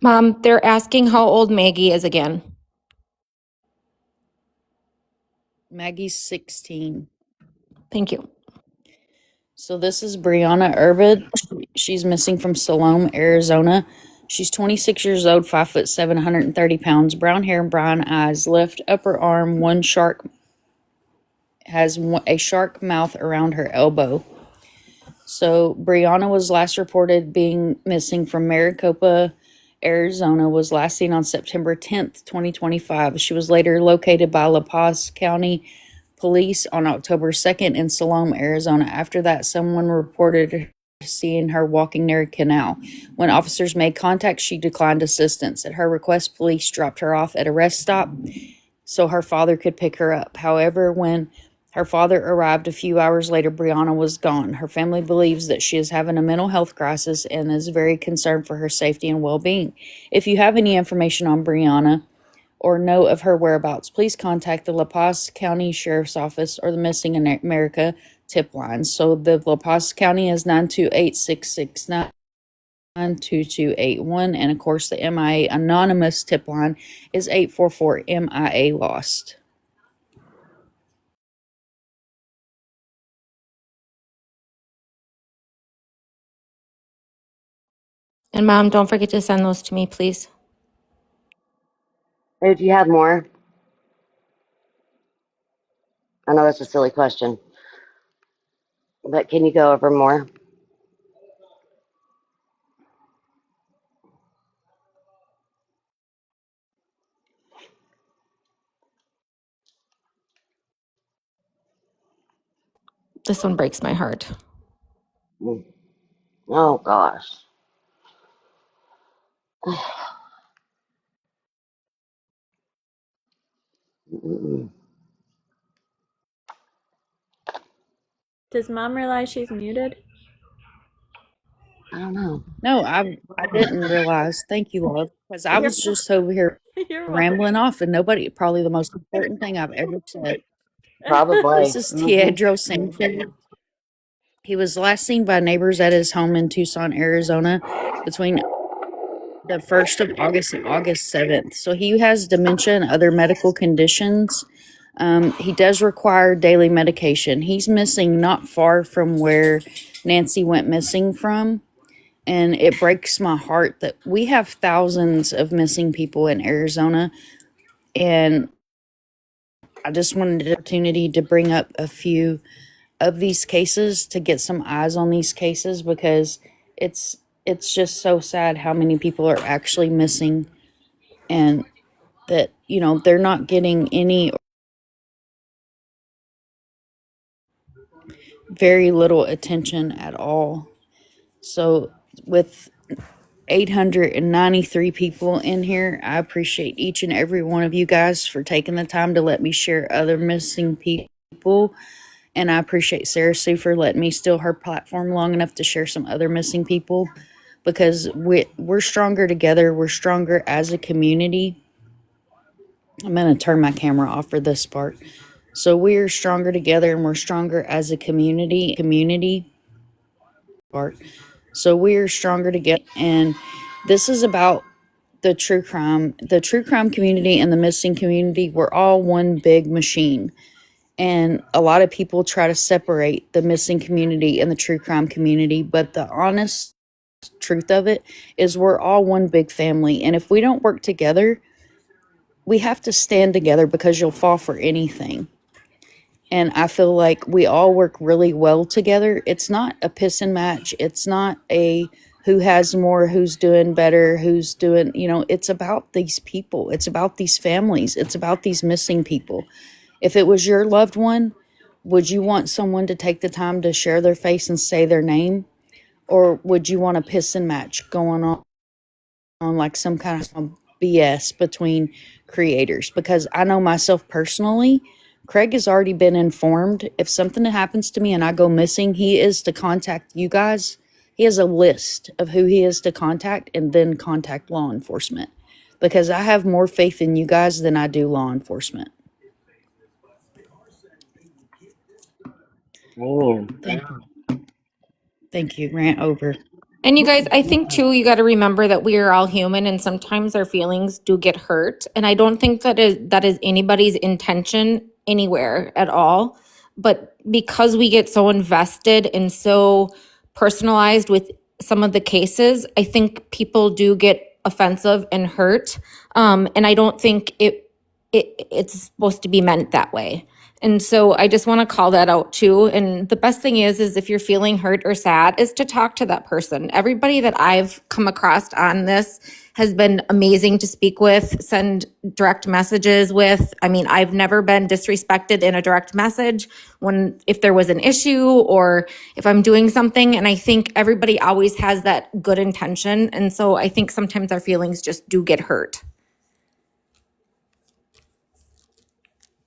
Mom, they're asking how old Maggie is again. Maggie's 16. Thank you. So this is Brianna Urbid. She's missing from Salome, Arizona. She's 26 years old, 5'7", 130 pounds, brown hair and brown eyes, left upper arm, a shark mouth around her elbow. So Brianna was last reported being missing from Maricopa, Arizona, was last seen on September 10th, 2025. She was later located by La Paz County Police on October 2nd in Salome, Arizona. After that, someone reported seeing her walking near a canal. When officers made contact, she declined assistance. At her request, police dropped her off at a rest stop so her father could pick her up. However, when her father arrived a few hours later, Brianna was gone. Her family believes that she is having a mental health crisis and is very concerned for her safety and well-being. If you have any information on Brianna or know of her whereabouts, please contact the La Paz County Sheriff's Office or the Missing America Tip Line. So the La Paz County is 928-669-2281, and of course the MIA Anonymous Tip Line is 844-MIA Lost. And Mom, don't forget to send those to me, please. Hey, do you have more? I know that's a silly question, but can you go over more? This one breaks my heart. Mm. Oh gosh. Mm-mm. Does mom realize she's muted? I don't know. No, I didn't realize. Thank you, love, because I You're was just over here you're rambling off, and nobody. Probably the most important thing I've ever said. This Probably. is Hmm. Teodro Sanchez. He was last seen by neighbors at his home in Tucson, Arizona, between the 1st of August and August 7th. So he has dementia and other medical conditions. He does require daily medication. He's missing not far from where Nancy went missing from. And it breaks my heart that we have thousands of missing people in Arizona. And I just wanted the opportunity to bring up a few of these cases to get some eyes on these cases because it's just so sad how many people are actually missing and that they're not getting any very little attention at all. So with 893 people in here, I appreciate each and every one of you guys for taking the time to let me share other missing people. And I appreciate Sarah Sue for letting me steal her platform long enough to share some other missing people because we're stronger together. We're stronger as a community. I'm going to turn my camera off for this part. So we're stronger together and we're stronger as a community part. So we're stronger together. And this is about the true crime community and the missing community. We're all one big machine. And a lot of people try to separate the missing community and the true crime community. But the honest truth of it is we're all one big family. And if we don't work together, we have to stand together because you'll fall for anything. And I feel like we all work really well together. It's not a pissing match. It's not a who has more, who's doing better, who's doing, it's about these people. It's about these families. It's about these missing people. If it was your loved one, would you want someone to take the time to share their face and say their name? Or would you want a pissing match going on like some kind of BS between creators? Because I know myself personally, Craig has already been informed. If something happens to me and I go missing, he is to contact you guys. He has a list of who he is to contact and then contact law enforcement. Because I have more faith in you guys than I do law enforcement. Amen. Thank you. Rant over. And you guys, I think too, you got to remember that we are all human and sometimes our feelings do get hurt. And I don't think that is anybody's intention anywhere at all. But because we get so invested and so personalized with some of the cases, I think people do get offensive and hurt. And I don't think it's supposed to be meant that way. And so I just want to call that out too. And the best thing is if you're feeling hurt or sad is to talk to that person. Everybody that I've come across on this has been amazing to speak with, send direct messages with. I mean, I've never been disrespected in a direct message if there was an issue or if I'm doing something. And I think everybody always has that good intention. And so I think sometimes our feelings just do get hurt.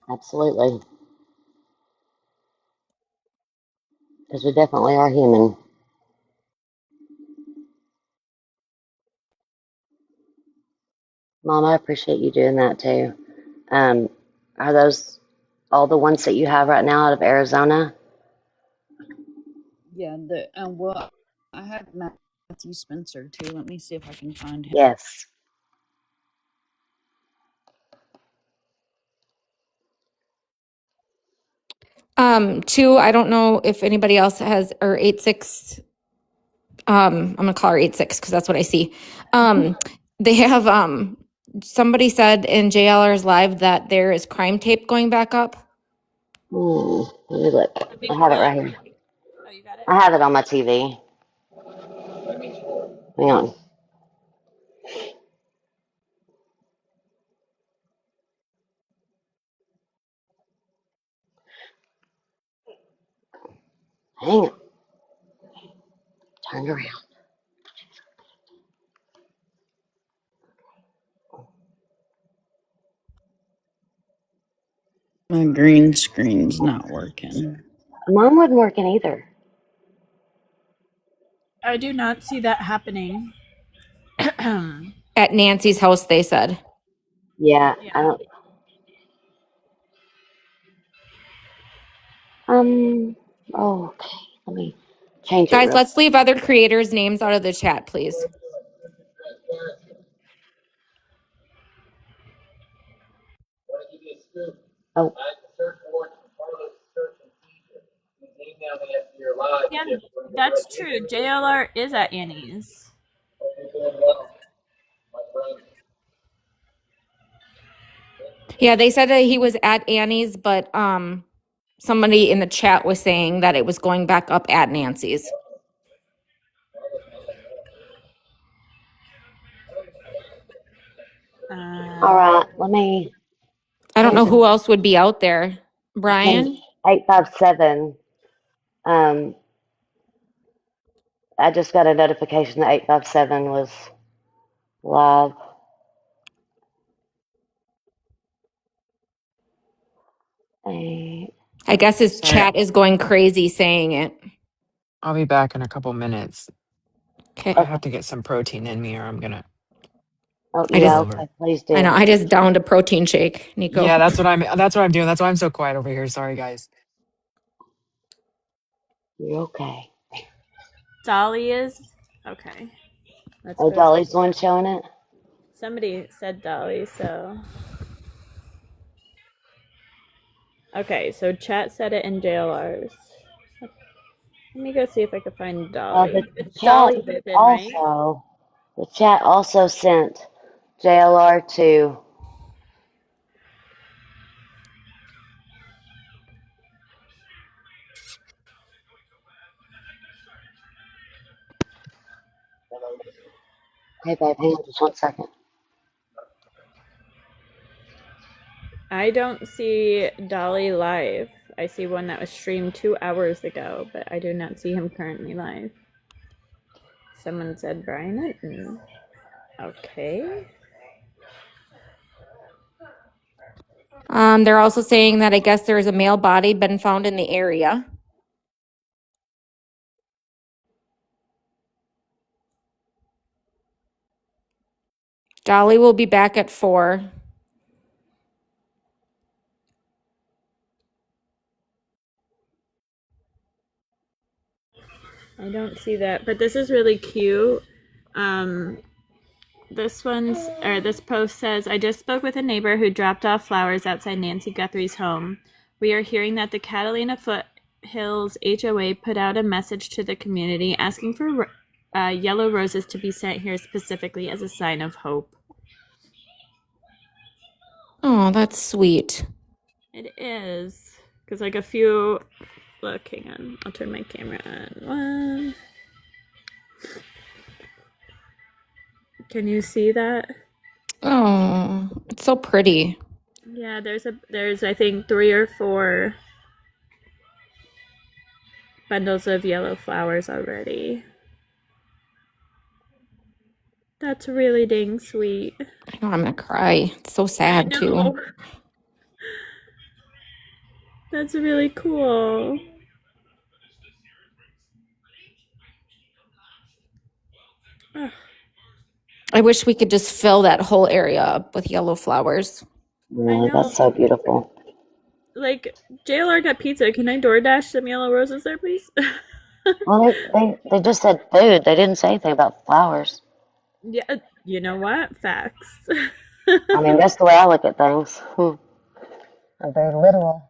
Absolutely. Because we definitely are human. Mom, I appreciate you doing that too. Um, are those all the ones that you have right now out of Arizona? Yeah, I had Matthew Spencer too. Let me see if I can find him. Yes. Two, I don't know if anybody else has, or 86, I'm gonna call her 86 because that's what I see. They have, somebody said in JLR's live that there is crime tape going back up. Let me look. A big I have it what? right here. Oh, you got it? I have it on my TV. Hang on. Hang on. Turn around. My green screen's not working. Mine wasn't working either. I do not see that happening. At Nancy's house, they said. Yeah, I Yeah. don't. Oh, okay. Let me change it Guys, real. let's leave other creators' names out of the chat, please. Want to give you a scoop? Oh, I had the search warrant for Carlos search and seizure. He's emailing FBI live. Yeah, If we're going to that's direct true. him, JLR is at Annie's. hope you're doing well, my friend. Yeah, they said that he was at Annie's, but somebody in the chat was saying that it was going back up at Nancy's. all Uh, right. Let me I don't change know it. who else would be out there. I changed Brian? 857. Um, I just got a notification that 857 was live. Eight. I guess his Sorry, chat is going crazy saying it. I'll be back in a couple minutes. Okay. I Okay. have to get some protein in me or I'm gonna Oh, I fall yeah. just over. Okay. Please I know. do. I just downed a protein shake, Nico. Yeah, that's what I'm doing. That's why I'm so quiet over here. Sorry guys. You're okay. Dolly is? Okay. Let's Oh, go. Dolly's the one showing it. Somebody said Dolly, so. Okay, so chat said it in JLR's. Let me go see if I can find The Dolly. It's chat Dolly Vision, right? also. The chat also sent JLR to. Hey, babe, hang on just 1 second. I don't see Dolly live. I see one that was streamed 2 hours ago, but I do not see him currently live. Someone said Brian Hinton. Okay. They're also saying that I guess there is a male body been found in the area. Dolly will be back at 4. I don't see that, but this is really cute. This post says, I just spoke with a neighbor who dropped off flowers outside Nancy Guthrie's home. We are hearing that the Catalina Foothills HOA put out a message to the community asking for yellow roses to be sent here specifically as a sign of hope. Oh, that's sweet. It is. Because like a few, look, hang on. I'll turn my camera on. One. Can you see that? Oh, it's so pretty. Yeah, there's I think 3 or 4 bundles of yellow flowers already. That's really dang sweet. I know I'm gonna cry. It's so I sad too. know. That's really cool. Ugh, I wish we could just fill that whole area up with yellow flowers. I Yeah, know. that's so beautiful. Like, JLR got pizza. Can I DoorDash some yellow roses there, please? Well, they just said food. They didn't say anything about flowers. Yeah, you know what? Facts. I mean, that's the way I look at things. I'm very literal.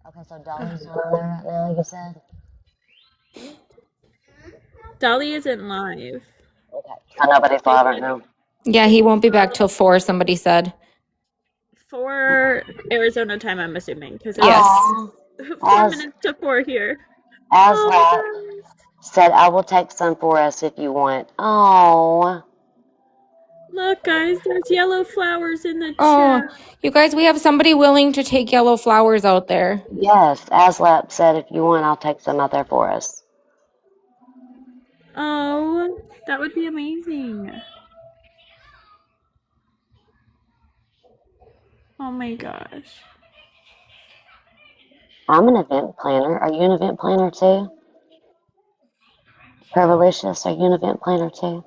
Okay, so Dolly's on there right now, like you said. Dolly isn't live. Okay. So nobody's They live right said now. Yeah, he won't be back till 4, somebody said. for Arizona time, I'm assuming, because Yes. it's Aw, 4 as minutes to 4 here. Aslat Oh, said, I will take some for us if you want. Oh, look, guys, there's yellow flowers in the Oh, chat. you guys, we have somebody willing to take yellow flowers out there. yes. Aslat said, if you want, I'll take some out there for us. Oh, that would be amazing. Oh my gosh. I'm an event planner. Are you an event planner too? Revolicious, are you an event planner too?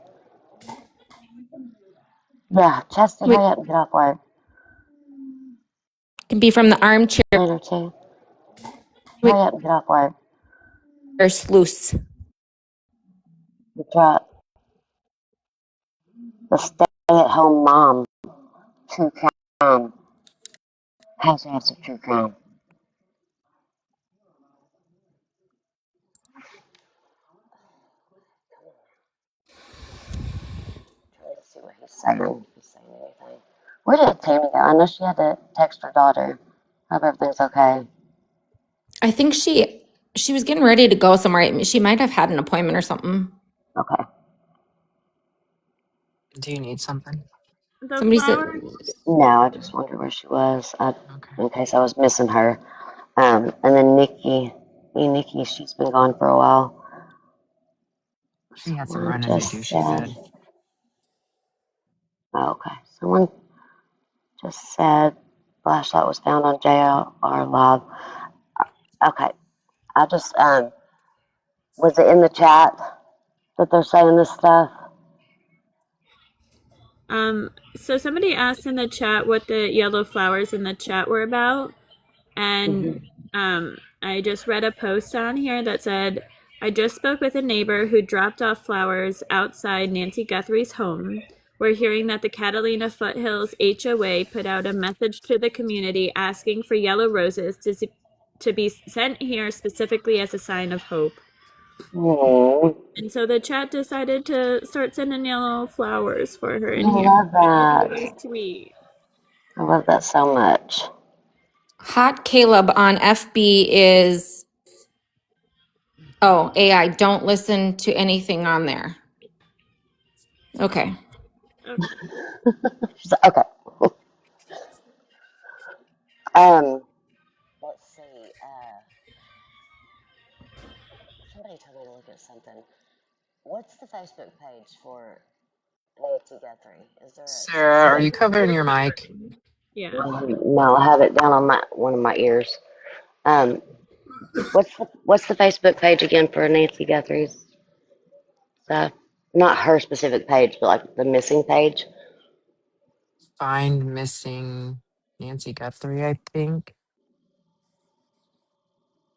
Yeah, Chastity, We hurry up and get off work. can be from the armchair Planner too. Hurry up and get off work. sluice. The truck. The stay-at-home mom. True crime. Housewives of true crime. Try to see what he's saying. If he's saying anything. Where did Tammy go? I know she had to text her daughter. Hope everything's okay. I think she was getting ready to go somewhere. She might have had an appointment or something. Okay. Do you need something? The Somebody said, flowers. No, I just wondered where she was. Okay. In case I was missing her. And then Nikki, she's been gone for a while. She had some Someone running to do, just she said, said. oh, okay. Someone just said flashlight was found on JR Live. Okay. I just, was it in the chat that they're saying this stuff? So somebody asked in the chat what the yellow flowers in the chat were about, and I just read a post on here that said, I just spoke with a neighbor who dropped off flowers outside Nancy Guthrie's home. We're hearing that the Catalina Foothills HOA put out a message to the community asking for yellow roses to be sent here specifically as a sign of hope. Oh, And so the chat decided to start sending yellow flowers for her I in here. love And I think it that. was sweet. I love that so much. Hot Caleb on FB is, oh, AI, don't listen to anything on there. Okay. Okay. She's like, okay. Let's see. Somebody told me to look at something. What's the Facebook page for Nancy Guthrie? Is there a Sarah, are you specific? covering your mic? Yeah. No, I have it down on one of my ears. Um, what's the Facebook page again for Nancy Guthrie's stuff? Not her specific page, but like the missing page. Find missing Nancy Guthrie, I think.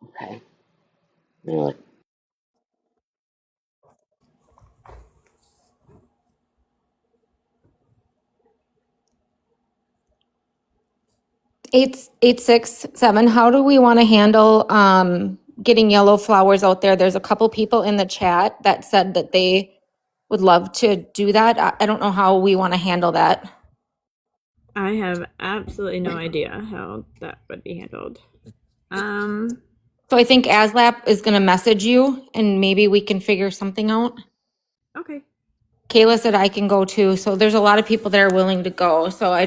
Okay. Let me look. Eight 867, how do we want to handle getting yellow flowers out there? There's a couple people in the chat that said that they would love to do that. I don't know how we want to handle that. I have absolutely no idea how that would be handled. So I think ASLAP is going to message you and maybe we can figure something out. Okay. Kayla said I can go too. So there's a lot of people that are willing to go. So I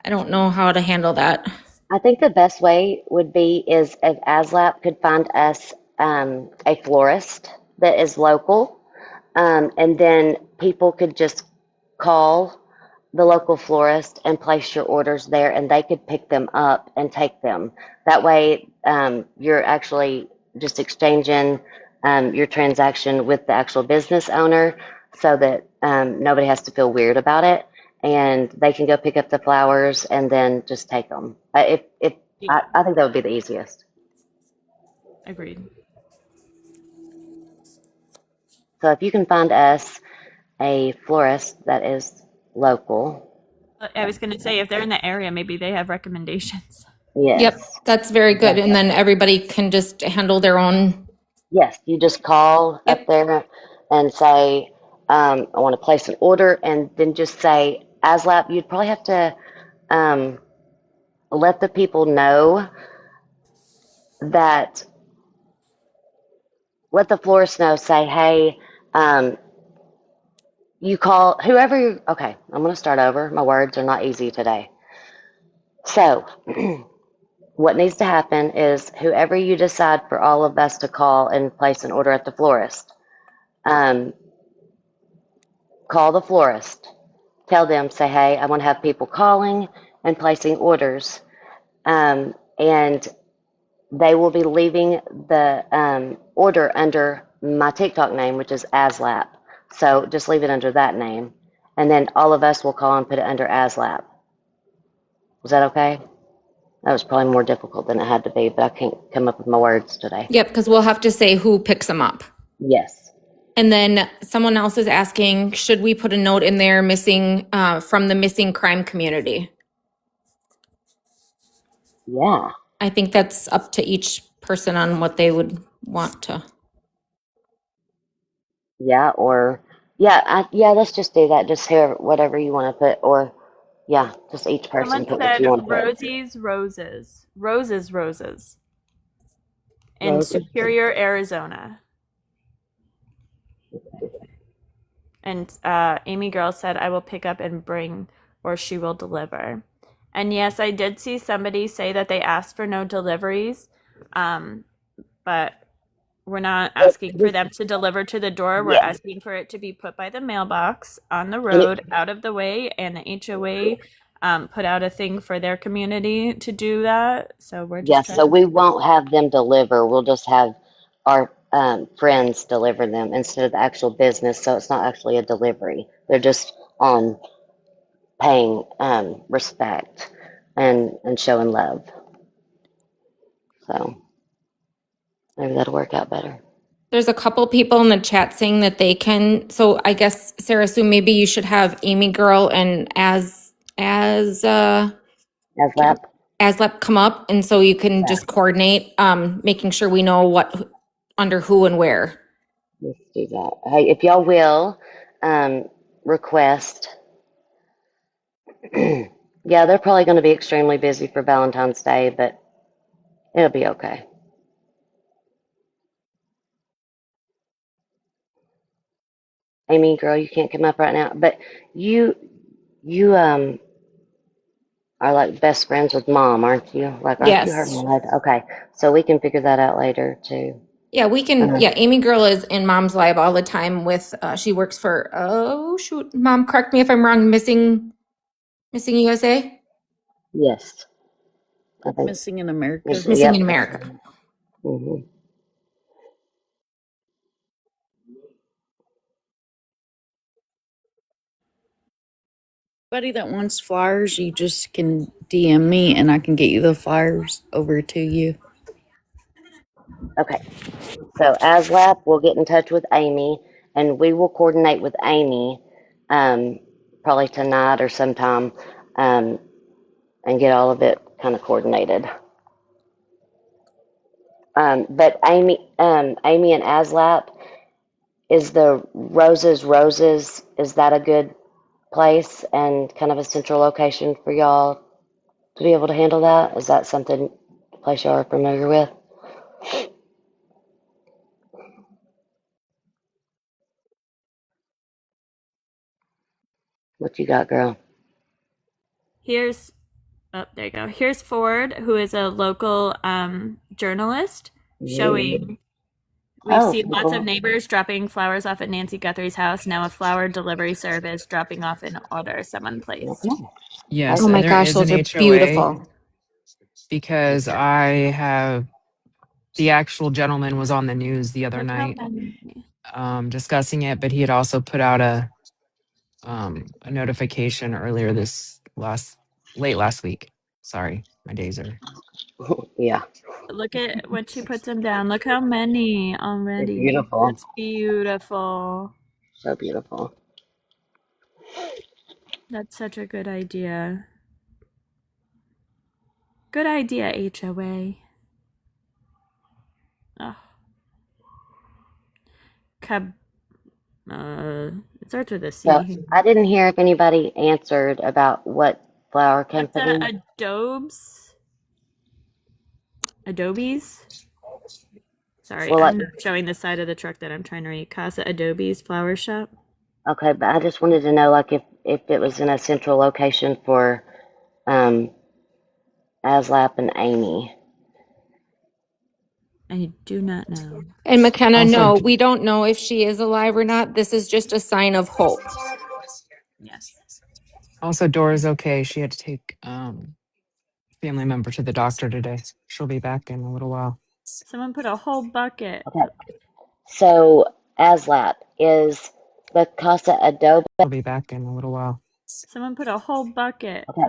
don't know how to handle that. I think the best way would be is if ASLAP could find us a florist that is local, and then people could just call the local florist and place your orders there, and they could pick them up and take them. That way, you're actually just exchanging your transaction with the actual business owner, so that nobody has to feel weird about it, and they can go pick up the flowers and then just take them. If Yeah. I think that would be the easiest. Agreed. So if you can find us a florist that is local, I was going to say, if they're in the area, maybe they have recommendations. yes, Yep, that's very good. And exactly. then everybody can just handle their own. Yes, you just call up Yep. there and say, I want to place an order, and then just say, ASLAP, you'd probably have to let the people know that, let the florist know, say, hey, you call whoever okay, I'm going to start over. My words are not easy today. So, what needs to happen is whoever you decide for all of us to call and place an order at the florist, Um, call the florist. Tell them, say, hey, I want to have people calling and placing orders. And they will be leaving the order under my TikTok name, which is ASLAP. So just leave it under that name. And then all of us will call and put it under ASLAP. Was that okay? That was probably more difficult than it had to be, but I can't come up with my words today. Yep, because we'll have to say who picks them up. Yes. And then someone else is asking, should we put a note in there missing from the missing crime community? Yeah. I think that's up to each person on what they would want to. Yeah, or yeah, let's just do that. Just here, whatever you want to put, or yeah, just each person Someone put what said you want to put. Rosie's Roses. Roses in Roses. Superior, Arizona. And Amy Girl said, I will pick up and bring, or she will deliver. And yes, I did see somebody say that they asked for no deliveries, but we're not asking for them to deliver to the door. We're Yeah, asking for it to be put by the mailbox on the and road, out of the way, and the HOA put out a thing for their community to do that. So we're yeah. just trying So to. we won't have them deliver. We'll just have our friends deliver them instead of the actual business. So it's not actually a delivery. They're just on paying respect and showing love. So maybe that'll work out better. There's a couple people in the chat saying that they can. So I guess Sarah, so maybe you should have Amy Girl and ASLAP. Aslep come up, and so you can Yeah, just coordinate, making sure we know what under who and where. let's do that. Hey, if y'all will request. Yeah, they're probably going to be extremely busy for Valentine's Day, but it'll be okay. Amy, girl, you can't come up right now, but you are like best friends with mom, aren't you? Like, aren't you her Yes. mom? Okay, so we can figure that out later too. Yeah, we can. Uh, Yeah, Amy Girl is in Mom's Lab all the time with. She works for. Oh shoot, Mom, correct me if I'm wrong. Missing USA. yes, I think. Missing in America. Missing in Yep, that's America. right. Hmm. Anybody that wants flyers, you just can DM me and I can get you the flyers over to you. Okay, so ASLAP will get in touch with Amy, and we will coordinate with Amy, um, probably tonight or sometime, and get all of it kind of coordinated. But Amy and ASLAP, is the Roses, is that a good place and kind of a central location for y'all to be able to handle that? Is that something, place y'all are familiar with? What you got, girl? Here's Oh, there you go. Here's Ford, who is a local journalist, showing. We've Oh, seen lots of well, neighbors dropping flowers off at Nancy Guthrie's house. Now a flower delivery service dropping off an order someone placed. okay. Oh Yes, my and Perfect. there gosh, is an those are HOA beautiful. because I have the actual gentleman was on the news the other Look how night many. discussing it, but he had also put out a notification earlier late last week. Sorry, my days are. Yeah, Look at when she puts them down. Look how many they're already. beautiful. That's beautiful. So beautiful. That's such a good idea. Good idea, HOA. Oh, cab. It starts with a So C. I didn't hear if anybody answered about what flower Casa company. Adobe's. Sorry, Well, like, I'm not showing the side of the truck that I'm trying to read. Casa Adobe's flower shop. okay, but I just wanted to know, like, if it was in a central location for um, Aslap and Amy. I do not know. And McKenna, Also, no, we don't know if she is alive or not. This is just a sign of hope. Yes. Dora's okay. She had to take family member to the doctor today. She'll be back in a little while. Someone put a whole bucket. Okay. So, ASLAP is the Casa Adobe. She'll be back in a little while. Someone put a whole bucket. Okay.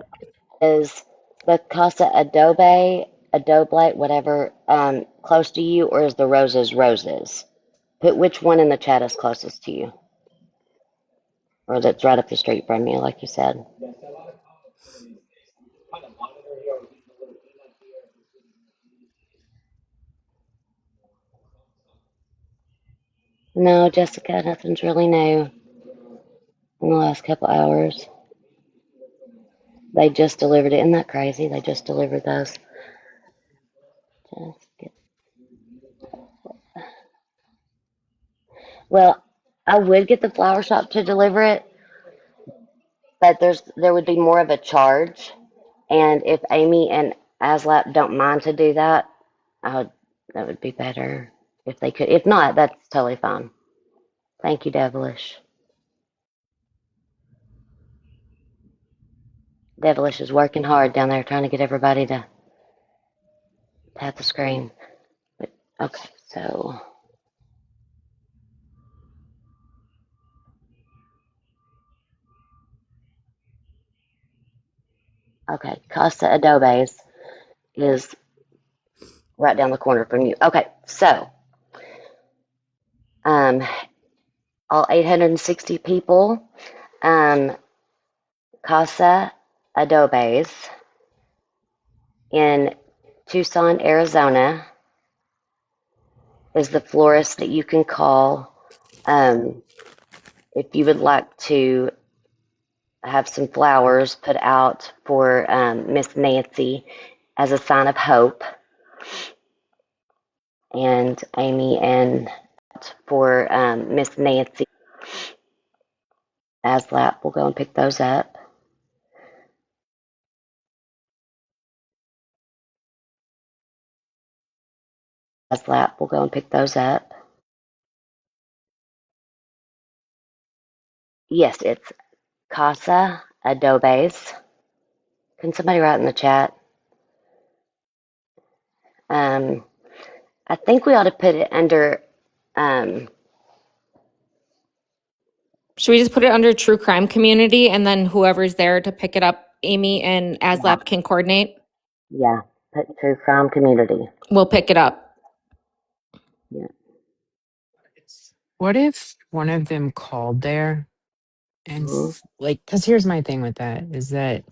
Is the Casa Adobe, whatever, close to you, or is the Roses? Put which one in the chat is closest to you, or that's right up the street from you, like you said. No, Jessica, nothing's really new in the last couple hours. They just delivered it. Isn't that crazy? They just delivered those. Well, I would get the flower shop to deliver it, but there would be more of a charge. And if Amy and Aslap don't mind to do that, that would be better if they could. If not, that's totally fine. Thank you, Devilish. Devilish is working hard down there trying to get everybody to tap the screen. But okay, so okay, Casa Adobes is right down the corner from you. Okay, so um, all 860 people, Casa Adobes in Tucson, Arizona, is the florist that you can call if you would like to have some flowers put out for Miss Nancy as a sign of hope, and Amy and for Miss Nancy. Aslap will go and pick those up. Aslap will go and pick those up. Yes, it's Casa Adobes. Can somebody write in the chat? I think we ought to put it under. Should we just put it under true crime community and then whoever's there to pick it up, Amy and Aslap can coordinate? Yeah, put True Crime Community. We'll pick it up. Yeah. What if one of them called there and because here's my thing with that is that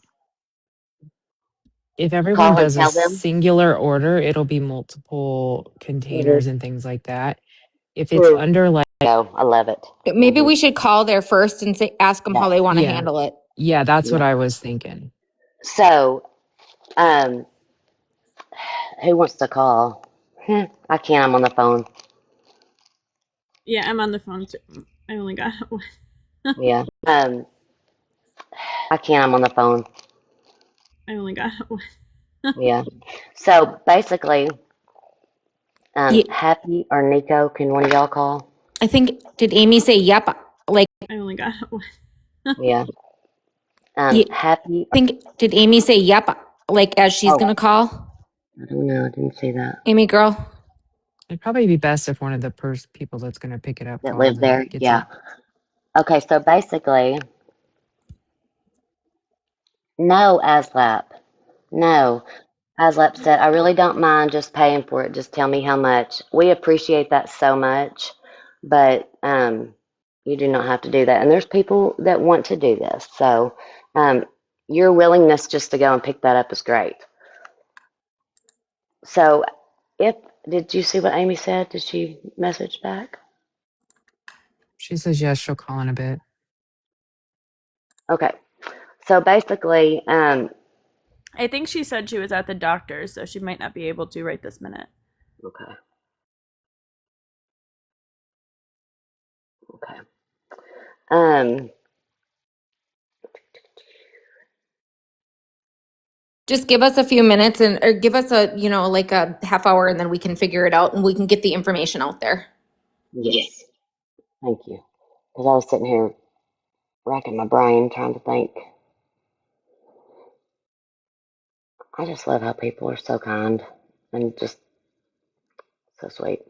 if everyone Call and does a tell them. singular order, it'll be multiple containers and things like that. If it's under like, Oh, I love it. Maybe we should call there first and ask them how they want to yeah, handle it. yeah, that's what Yeah. I was thinking. So, who wants to call? I can't. I'm on the phone. Yeah, I'm on the phone too. I only got one. Yeah. I can't. I'm on the phone. I only got one. Yeah. So basically, Happy or Nico, can one of y'all call? I think, did Amy say yep? Like, I only got one. Yeah. Happy. I think, did Amy say yep? Like, as she's going to call? I don't know. I didn't see that. Amy, girl? It'd probably be best if one of the people that's going to pick it up That calls live there. and gets Yeah. it. Okay. So basically, no, Aslap. No. Aslap said, I really don't mind just paying for it. Just tell me how much. We appreciate that so much, but you do not have to do that. And there's people that want to do this. So your willingness just to go and pick that up is great. So did you see what Amy said? Did she message back? She says yes, she'll call in a bit. Okay. So basically, I think she said she was at the doctor's, so she might not be able to right this minute. Okay. Okay. Just give us a few minutes and or give us a, like a half hour and then we can figure it out and we can get the information out there. Yes. Thank you. Because I was sitting here racking my brain trying to think. I just love how people are so kind and just so sweet.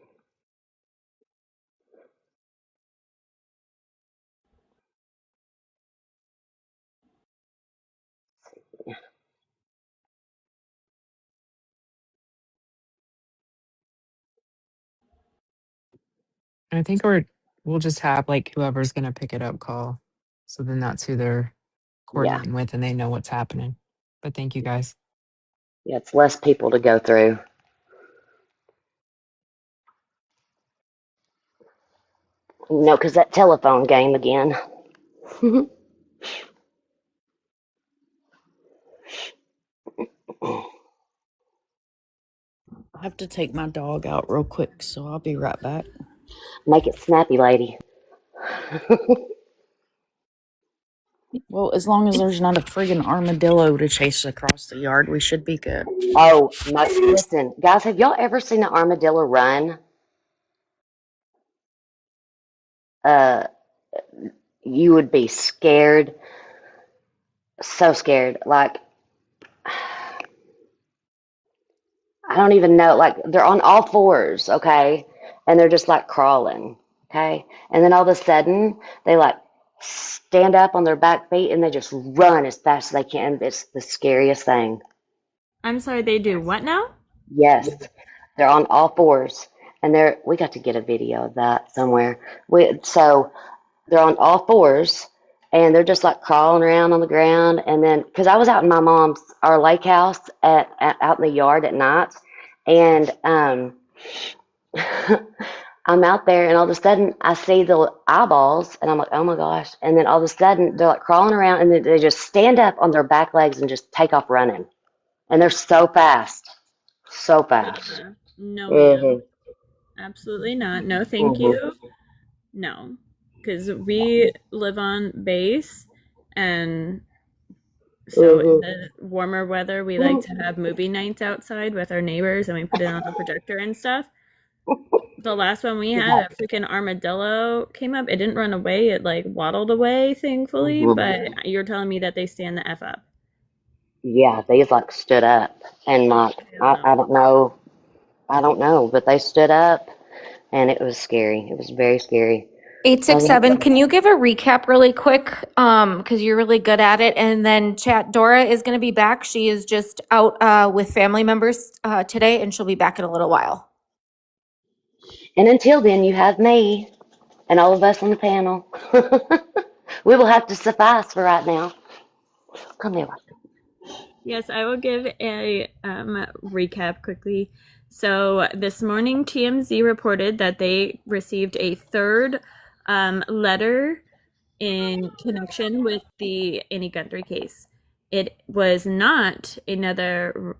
I think we'll just have like whoever's gonna pick it up call. So then that's who they're Yeah. coordinating with and they know what's happening. But thank you guys. Yeah, it's less people to go through. No, because that telephone game again. I have to take my dog out real quick, so I'll be right back. Make it snappy, lady. Well, as long as there's not a friggin' armadillo to chase across the yard, we should be good. Oh, no, listen, guys, have y'all ever seen an armadillo run? Uh, you would be scared, so scared. Like, I don't even know. Like, they're on all fours, okay? And they're just like crawling, okay? And then all of a sudden, they like stand up on their back feet and they just run as fast as they can. It's the scariest thing. I'm sorry, they do what now? Yes, they're on all fours. And we got to get a video of that somewhere. So they're on all fours and they're just like crawling around on the ground. And then, because I was out in our lake house out in the yard at night, and I'm out there, and all of a sudden I see the eyeballs, and I'm like, oh my gosh! And then all of a sudden they're like crawling around, and then they just stand up on their back legs and just take off running, and they're so fast, so fast. No, ma'am. Mhm. Absolutely not. No, thank Mhm. you. No, because we live on base, and so in Mhm. the warmer weather, we like to have movie nights outside with our neighbors, and we put it on the projector and stuff. The last one we had, a freaking armadillo came up. It didn't run away. It like waddled away, thankfully. Mhm. But you're telling me that they stand the f up? Yeah, they like stood up, and Oh, like hell no. I don't know, but they stood up, and it was scary. It was very scary. I was 867, can you give a recap really quick? Because you're really good at it. And then chat, Dora is going to be back. She is just out with family members today, and she'll be back in a little while. And until then, you have me and all of us on the panel. We will have to suffice for right now. Come here. Yes, I will give a recap quickly. So this morning, TMZ reported that they received a third letter in connection with the Annie Gundry case. It was not another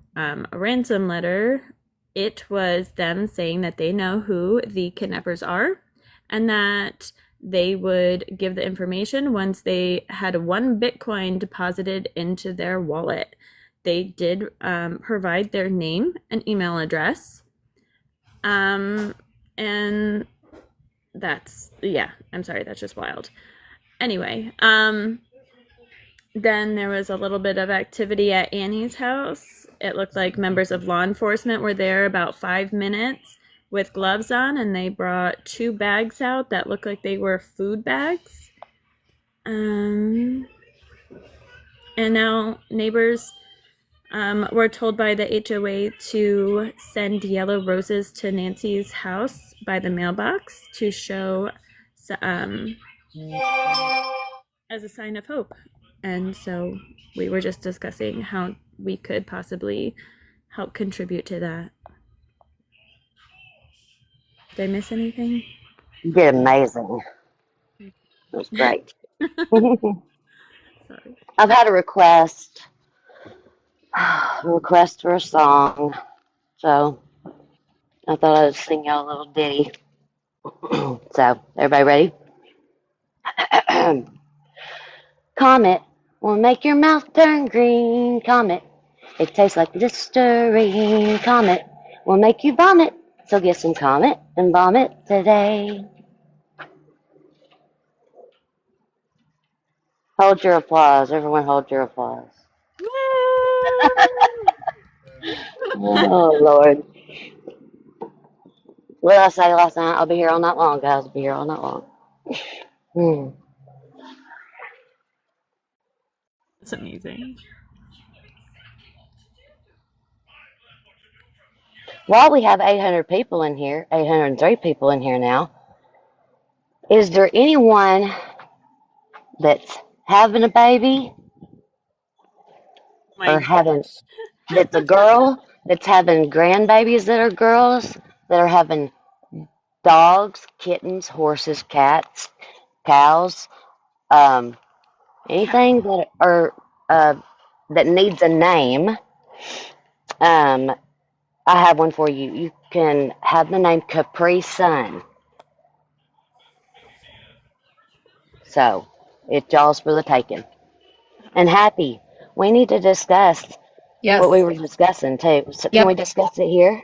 ransom letter. It was them saying that they know who the kidnappers are and that they would give the information once they had 1 Bitcoin deposited into their wallet. They did provide their name and email address. And I'm sorry, that's just wild. Anyway, then there was a little bit of activity at Annie's house. It looked like members of law enforcement were there about 5 minutes with gloves on, and they brought 2 bags out that looked like they were food bags. And now neighbors were told by the HOA to send yellow roses to Nancy's house by the mailbox to show as a sign of hope. And so we were just discussing how we could possibly help contribute to that. Did I miss anything? You did amazing. It was great. Sorry. I've had a request for a song, so I thought I'd sing y'all a little ditty. So, everybody ready? Comet will make your mouth turn green. Comet It tastes like Listerine. Comet will make you vomit. So get some Comet and vomit today. Hold your applause. Everyone hold your applause. Oh, Lord. What did I say last night? I'll be here all night long, guys. I'll be here all night long. Hmm. That's amazing. While we have 800 people in here, 803 people in here now, is there anyone that's having a baby My or having, gosh. that's a girl, that's having grandbabies that are girls, that are having dogs, kittens, horses, cats, cows, um, anything that are that needs a name? I have one for you. You can have the name Capri Sun. So it's y'all's for the taking. And Happy, we need to discuss what we Yes. were discussing too. So can we Yep. discuss it here?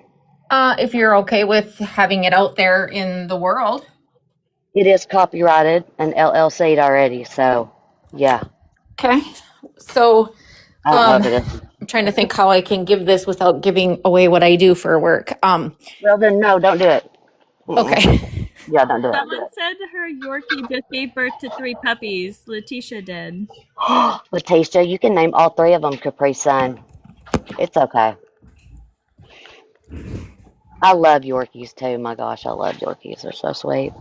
If you're okay with having it out there in the world. It is copyrighted and LLC'd already, so yeah. Okay. So I don't know if it is. I'm trying to think how I can give this without giving away what I do for work. Well then, no, don't do it. Mm-mm. Okay. Yeah, don't do it. Someone said her Yorkie just gave birth to 3 puppies. Letitia did. Letitia, you can name all 3 of them Capri Sun. It's okay. I love Yorkies too. My gosh, I love Yorkies. They're so sweet.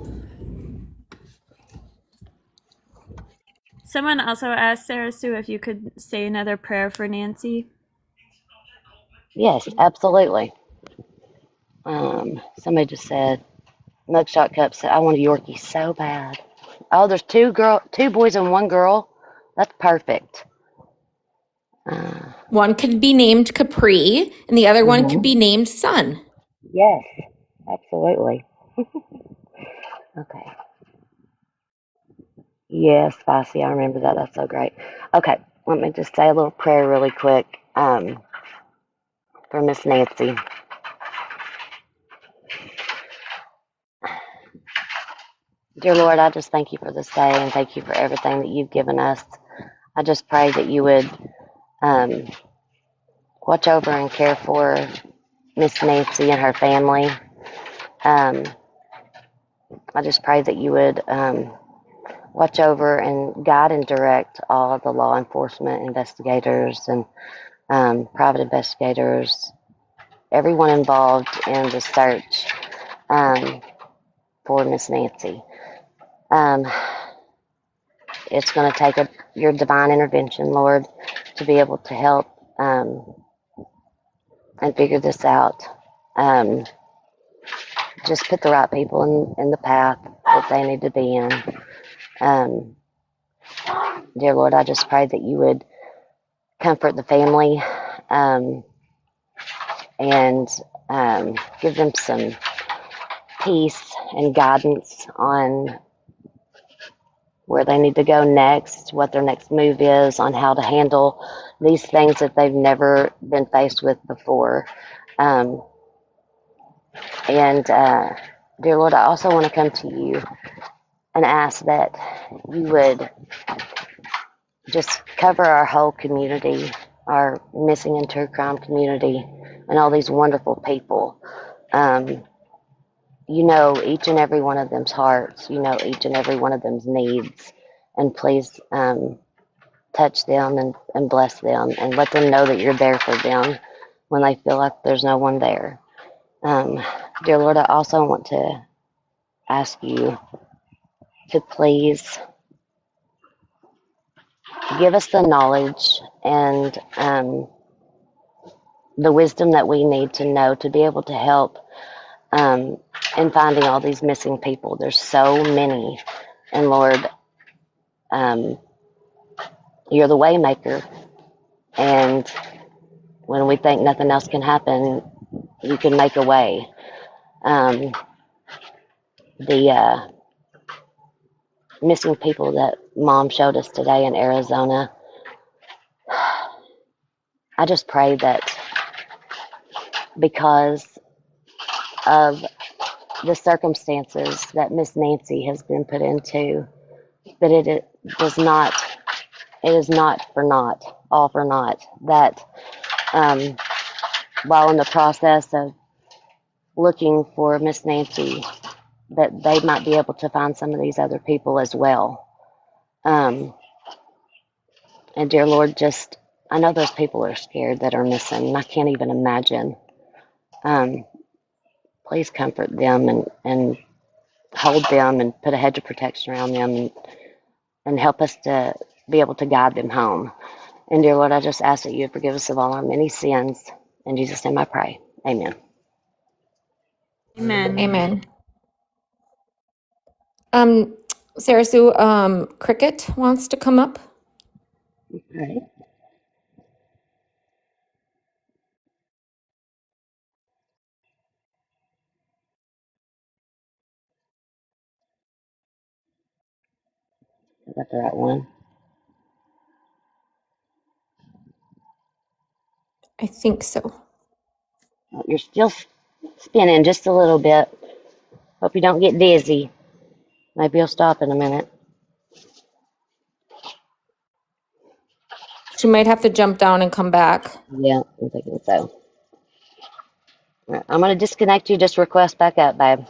Someone also asked Sarah Sue if you could say another prayer for Nancy. Yes, absolutely. Somebody just said, Mugshot Cup said, I want a Yorkie so bad. Oh, there's 2 boys and 1 girl. That's perfect. One could be named Capri and the other one could Mhm. be named Sun. Yes, absolutely. Okay. Yes, Spicy, I remember that. That's so great. Okay, let me just say a little prayer really quick for Miss Nancy. Dear Lord, I just thank you for this day and thank you for everything that you've given us. I just pray that you would um, watch over and care for Miss Nancy and her family. Um, I just pray that you would watch over and guide and direct all of the law enforcement investigators and private investigators, everyone involved in the search for Miss Nancy. Um, it's going to take your divine intervention, Lord, to be able to help and figure this out. Um, just put the right people in the path that they need to be in. Um, dear Lord, I just pray that you would comfort the family and give them some peace and guidance on where they need to go next, what their next move is, on how to handle these things that they've never been faced with before. Um, and dear Lord, I also want to come to you and ask that you would just cover our whole community, our missing and true crime community, and all these wonderful people. You know each and every one of them's hearts. You know each and every one of them's needs. And please touch them and bless them and let them know that you're there for them when they feel like there's no one there. Dear Lord, I also want to ask you to please give us the knowledge and the wisdom that we need to know to be able to help in finding all these missing people. There's so many. And Lord, um, you're the waymaker. And when we think nothing else can happen, you can make a way. Um, the missing people that Mom showed us today in Arizona, I just pray that because of the circumstances that Miss Nancy has been put into, that it does not, it is not for naught, all for naught. That um, while in the process of looking for Miss Nancy, that they might be able to find some of these other people as well. Um, and dear Lord, just I know those people are scared that are missing. I can't even imagine. Um, please comfort them and hold them and put a hedge of protection around them and help us to be able to guide them home. And dear Lord, I just ask that you forgive us of all our many sins. In Jesus' name I pray. Amen. Amen. Amen. Um, Sarah Sue, Cricket wants to come up. All right. Is that the right one? I think so. Oh, you're still spinning just a little bit. Hope you don't get dizzy. Maybe you'll stop in a minute. She might have to jump down and come back. Yeah, I'm thinking so. All right, I'm going to disconnect you. Just request back up, babe.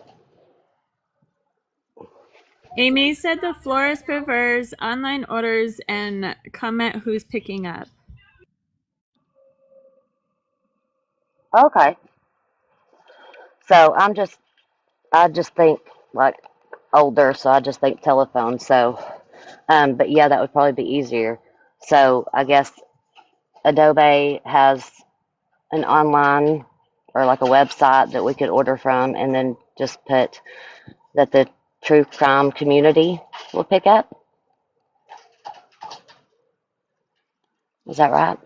Amy said the florist prefers online orders and comment who's picking up. Okay. So I just think like older, so I just think telephone. So, but yeah, that would probably be easier. So I guess Adobe has an online or like a website that we could order from, and then just put that the true crime community will pick up. Is that right?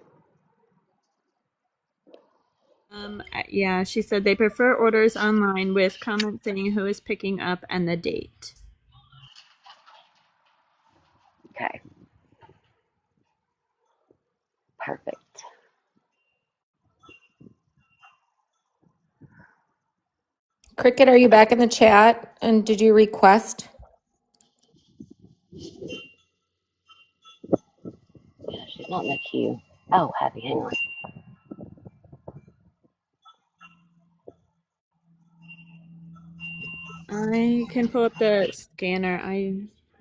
Yeah, she said they prefer orders online with comments saying who is picking up and the date. Okay. Perfect. Cricket, are you back in the chat? And did you request? Yeah, she's not in the queue. Oh, happy. Hang on. I can pull up the scanner. I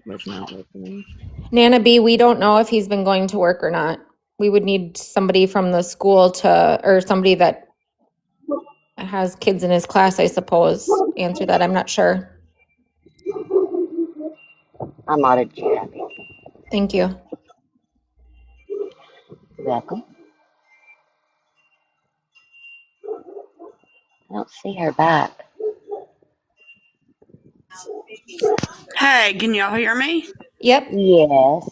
was not listening. Nana B, we don't know if he's been going to work or not. We would need somebody from the school to, or somebody that has kids in his class, I suppose, answer that. I'm not sure. I modded you, Happy. Thank you. Welcome. I don't see her back. Hey, can y'all hear me? Yep. Yes.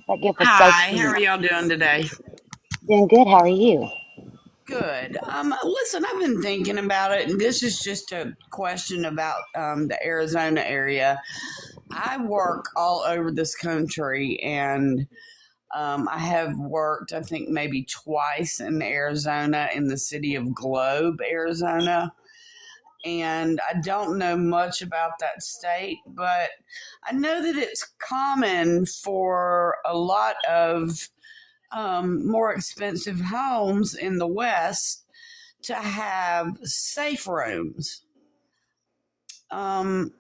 That gift was so Hi, how cute. are y'all doing today? Doing good. How are you? Good. Listen, I've been thinking about it, and this is just a question about the Arizona area. I work all over this country, and I have worked, I think, maybe twice in Arizona, in the city of Globe, Arizona. And I don't know much about that state, but I know that it's common for a lot of more expensive homes in the West to have safe rooms. Um,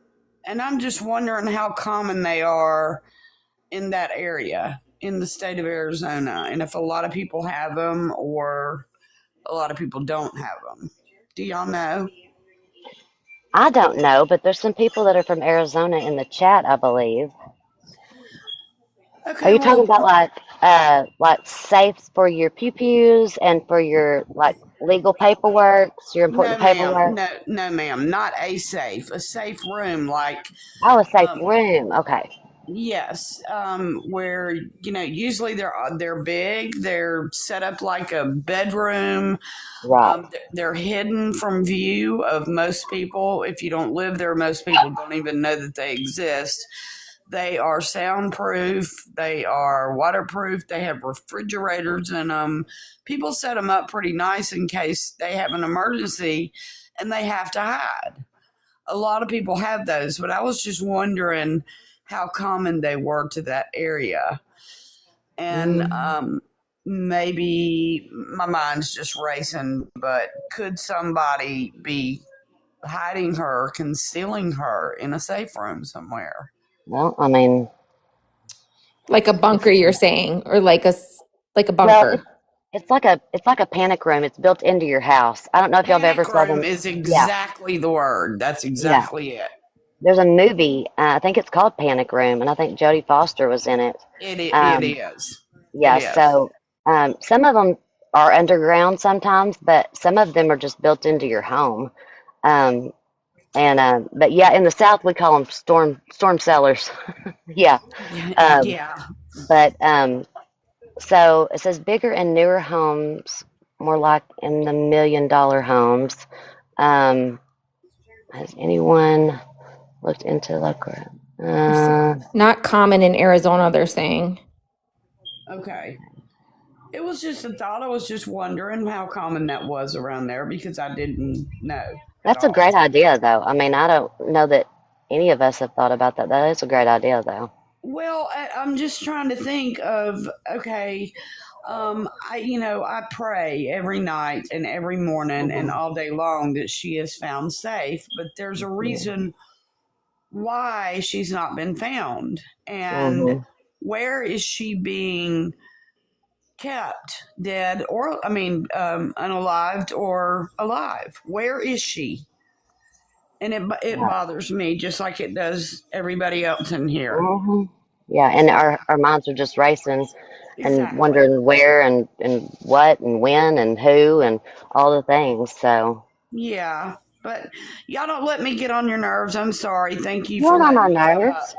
and I'm just wondering how common they are in that area in the state of Arizona, and if a lot of people have them or a lot of people don't have them. Do y'all know? I don't know, but there's some people that are from Arizona in the chat, I believe. Are Okay, you talking well, about like safes for your pew pews and for your like legal paperwork, your no, important ma'am. paperwork? No, no, ma'am. Not a safe room like Oh, a safe um, room. Okay. yes, where usually they're big. They're set up like a bedroom. Right. They're hidden from view of most people. If you don't live there, most people don't even know that they exist. They are soundproof. They are waterproof. They have refrigerators in them. People set them up pretty nice in case they have an emergency and they have to hide. A lot of people have those, but I was just wondering how common they were to that area. And maybe my mind's just racing, but could somebody be hiding her, concealing her in a safe room somewhere? Well, I mean, Like a bunker, you're saying, or like a well, bunker. it's like a panic room. It's built into your house. I don't know if y'all have ever Panic saw room them. is Yeah, exactly the word. That's yeah. exactly it. There's a movie. I think it's called Panic Room, and I think Jodie Foster was in it. It Um, is. It yeah. is. So some of them are underground sometimes, but some of them are just built into your home. Um, and but yeah, in the South we call them storm cellars. Yeah. Um, Yeah. but so it says bigger and newer homes, more like in the $1 million homes. Um, has anyone looked into local? Not common in Arizona, they're saying. Okay. It was just a thought. I was just wondering how common that was around there because I didn't know at That's a all. great idea, though. I mean, I don't know that any of us have thought about that. That is a great idea, though. Well, I'm just trying to think of okay. I pray every night and every morning and Hmm. all day long that she is found safe, but there's a reason why she's not been found. And Hmm. where is she being kept? Dead or, I mean, unalived or alive? Where is she? And it Yeah. bothers me just like it does everybody else in here. Hmm. Yeah, and So, our minds are just racing and exactly. wondering where and what and when and who and all the things. So Yeah. But y'all don't let me get on your nerves. I'm sorry. Thank you for not on letting our me come up. nerves.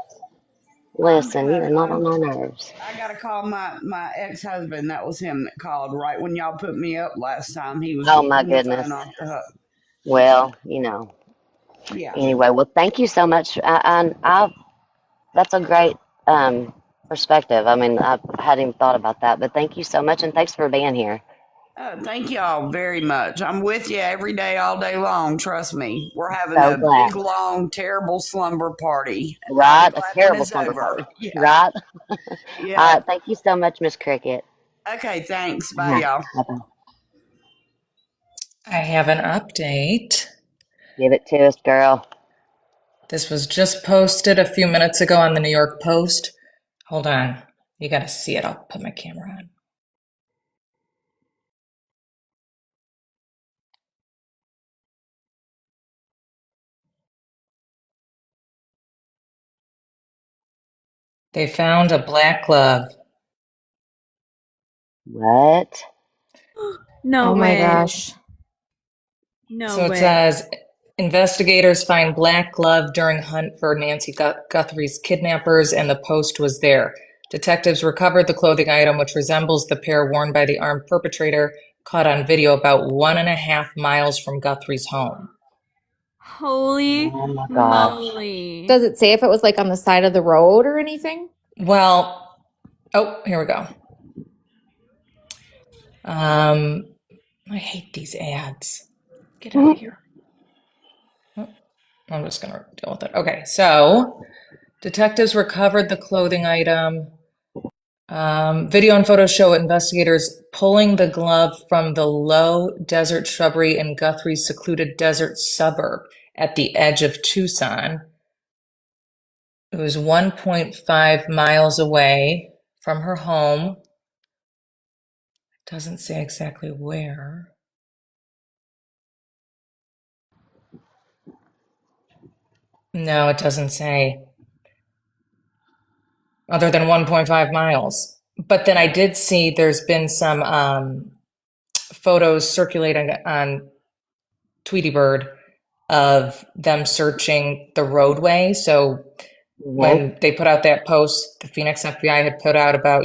I'm Listen, gonna you're not on our nerves. I gotta call my ex husband. That was him that called right when y'all put me up last time. He was Oh my wanting the goodness. phone off the hook. So Well, yeah. anyway, well, thank you so much. That's a great perspective. I mean, I hadn't even thought about that, but thank you so much, and thanks for being here. Thank y'all very much. I'm with you every day, all day long. Trust me. We're having So a glad. big, long, terrible slumber party. I'll be Right? A glad when terrible it's slumber over. party. Yeah. Right? All Yeah. right. Thank you so much, Miss Cricket. Okay. Thanks. All Bye, right. y'all. Bye-bye. I have an update. Give it to us, girl. This was just posted a few minutes ago on the New York Post. Hold on. You got to see it. I'll put my camera on. They found a black glove. What? No Oh my way. gosh. No So it way. says investigators find black glove during hunt for Nancy Guthrie's kidnappers, and the Post was there. Detectives recovered the clothing item, which resembles the pair worn by the armed perpetrator, caught on video about 1.5 miles from Guthrie's home. Holy Oh my gosh. moly. Does it say if it was like on the side of the road or anything? Well, oh, here we go. I hate these ads. Get out of here. Oh, I'm just going to deal with it. Okay, so detectives recovered the clothing item. Video and photos show investigators pulling the glove from the low desert shrubbery in Guthrie's secluded desert suburb at the edge of Tucson. It was 1.5 miles away from her home. It doesn't say exactly where. No, it doesn't say, other than 1.5 miles. But then I did see there's been some photos circulating on Tweety Bird of them searching the roadway. So Mm-hmm. when they put out that post, the Phoenix FBI had put out about,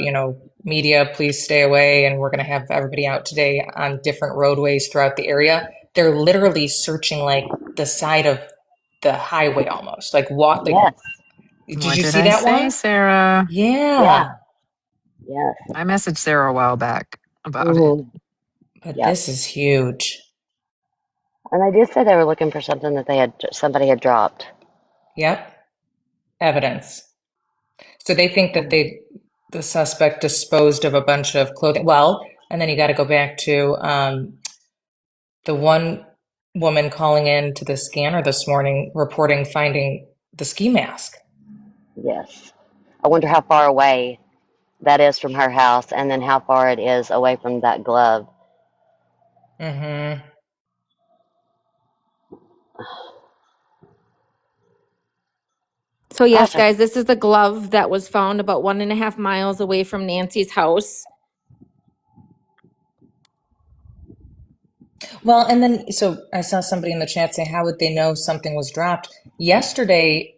media, please stay away, and we're going to have everybody out today on different roadways throughout the area. They're literally searching like the side of the highway almost, like walk, like Yes. Did What you did see I that say, one? Sarah? Yeah. Yeah. Yes. I messaged Sarah a while back about it. Mm-hmm. But Yep. this is huge. And they did say they were looking for something that somebody had dropped. Yep. Evidence. So they think that the suspect disposed of a bunch of clothing. Well, and then you got to go back to the one woman calling in to the scanner this morning reporting finding the ski mask. Yes. I wonder how far away that is from her house, and then how far it is away from that glove. Mm-hmm. So, I'll yes, check. guys, this is the glove that was found about 1.5 miles away from Nancy's house. Well, and then so I saw somebody in the chat say, how would they know something was dropped? Yesterday,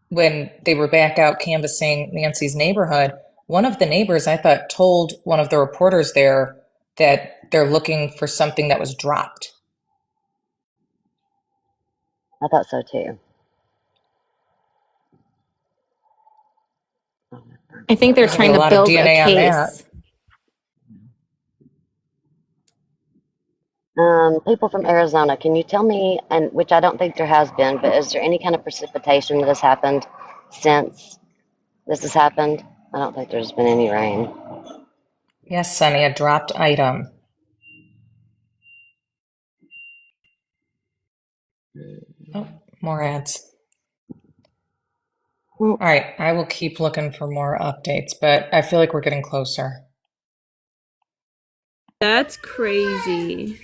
when they were back out canvassing Nancy's neighborhood, one of the neighbors, I thought, told one of the reporters there that they're looking for something that was dropped. I thought so too. I think they're There's gonna be trying a to lot of build a DNA on that. case. People from Arizona, can you tell me, and which I don't think there has been, but is there any kind of precipitation that has happened since this has happened? I don't think there's been any rain. Yes, Sonny, a dropped item. Oh, more ads. Hmm. All right, I will keep looking for more updates, but I feel like we're getting closer. That's crazy.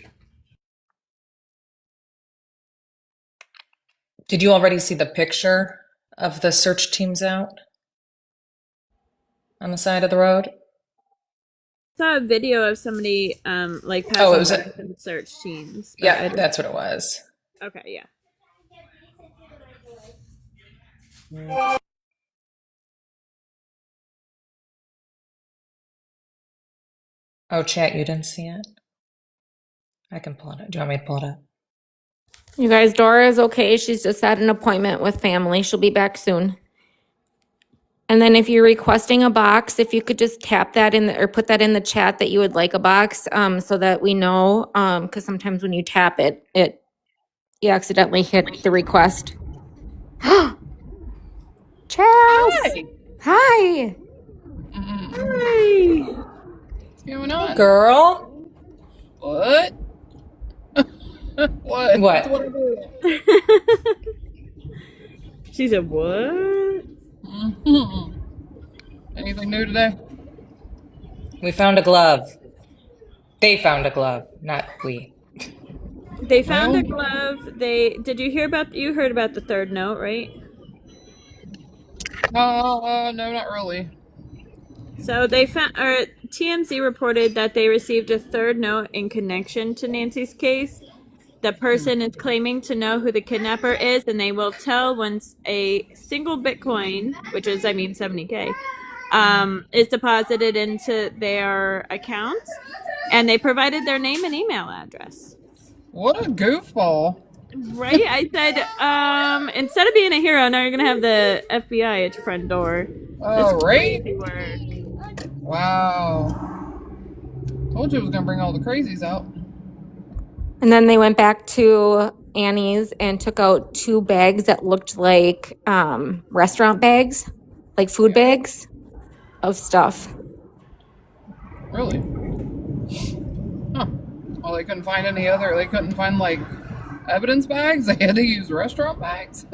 Did you already see the picture of the search teams out on the side of the road? I saw a video of somebody like Oh, it passing was by a, some search teams, but I yeah, didn't. that's what it was. Okay, yeah. Oh, chat, you didn't see it? I can pull it up. Do you want me to pull it up? You guys, Dora is okay. She's just had an appointment with family. She'll be back soon. And then if you're requesting a box, if you could just tap that in or put that in the chat that you would like a box, so that we know, because sometimes when you tap it, you accidentally hit the request. Charles! Hi. Hi! Hi. What's going Hey, on? girl. What? What? What? What I do? She said, "What?" Mhm. Anything new today? We found a glove. They found a glove, not we. They found a Well, glove. They did you hear about? You heard about the third note, right? no, not really. So they found, or TMZ reported that they received a third note in connection to Nancy's case. The person is claiming to know who the kidnapper is, and they will tell once a single Bitcoin, which is, I mean, 70K, is deposited into their accounts, and they provided their name and email address. What a goofball. Right? I said, instead of being a hero, now you're gonna have the FBI at your front door. That's Right? crazy work. Wow. Told you it was gonna bring all the crazies out. And then they went back to Annie's and took out 2 bags that looked like restaurant bags, like food Yeah. bags of stuff. Really? Huh. Well, they couldn't find any other. They couldn't find like evidence bags. They had to use restaurant bags.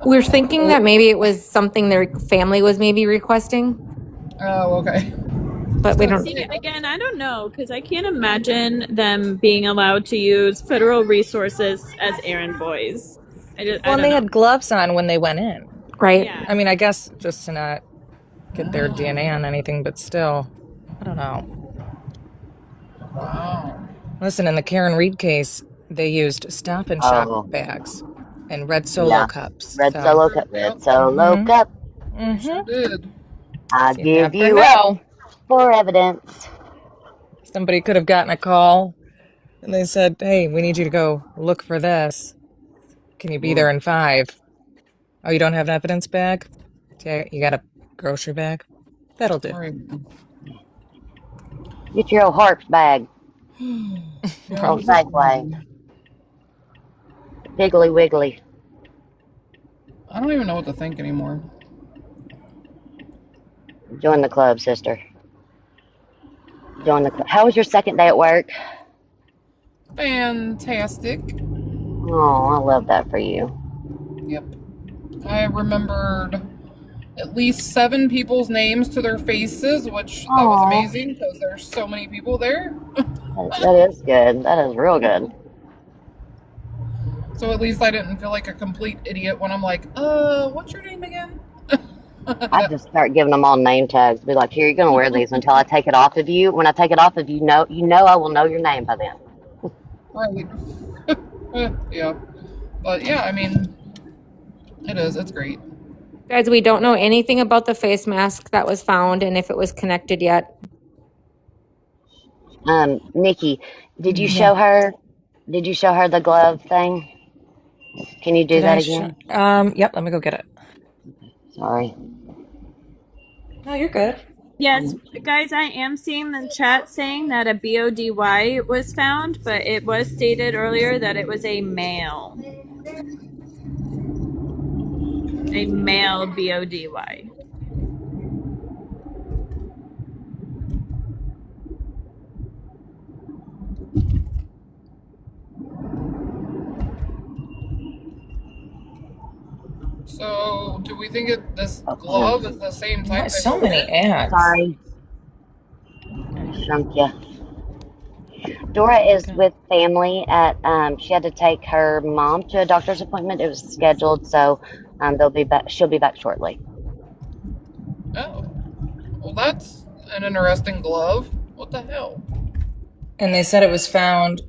We're thinking that maybe it was something their family was maybe requesting, Oh, okay. but we don't. See, again, I don't know, because I can't imagine them being allowed to use federal resources as errand boys. I Well, and don't they know. had gloves on when they went in. Right. Yeah. I mean, I guess just to not get their DNA on anything, but still, I don't know. Wow. Listen, in the Karen Reed case, they used Stop and Shop Oh, bags and red Solo yeah. cups. Red So, Solo Cup. Yep. Red Solo Cup. They sure did. I so you give never you up know. for evidence. Somebody could have gotten a call and they said, "Hey, we need you to go look for this. Can you be Mm. there in 5?" Oh, you don't have an evidence bag? Okay, you got a grocery bag? That'll do. All right. Get your old Harps bag Yeah, from this is Safeway. Piggly Wiggly. I don't even know what to think anymore. Join the club, sister. Join the club. How was your second day at work? Fantastic. Oh, I love that for you. Yep. I remembered at least 7 people's names to their faces, which that was Oh, amazing because there's so many people there. that is good. That is real good. So at least I didn't feel like a complete idiot when I'm like, what's your name again? I just start giving them all name tags. Be like, here, you're gonna wear these until I take it off of you. When I take it off of you, you know I will know your name by then. Right. Yeah. But yeah, I mean, it's great. Guys, we don't know anything about the face mask that was found and if it was connected yet. Nikki, did you Yeah. show her? Did you show her the glove thing? Can you do Did that I show? again? Yep, let me go get it. Sorry. No, you're good. Yes, guys, I am seeing the chat saying that a BODY was found, but it was stated earlier that it was a male. A male BODY. So, do we think this Oh, glove is the same type they So both many did? ads. sorry. I shrunk you. Dora is Okay. with family at. She had to take her mom to a doctor's appointment. It was scheduled, so they'll be back. She'll be back shortly. Oh. Well, that's an interesting glove. What the hell? And they said it was found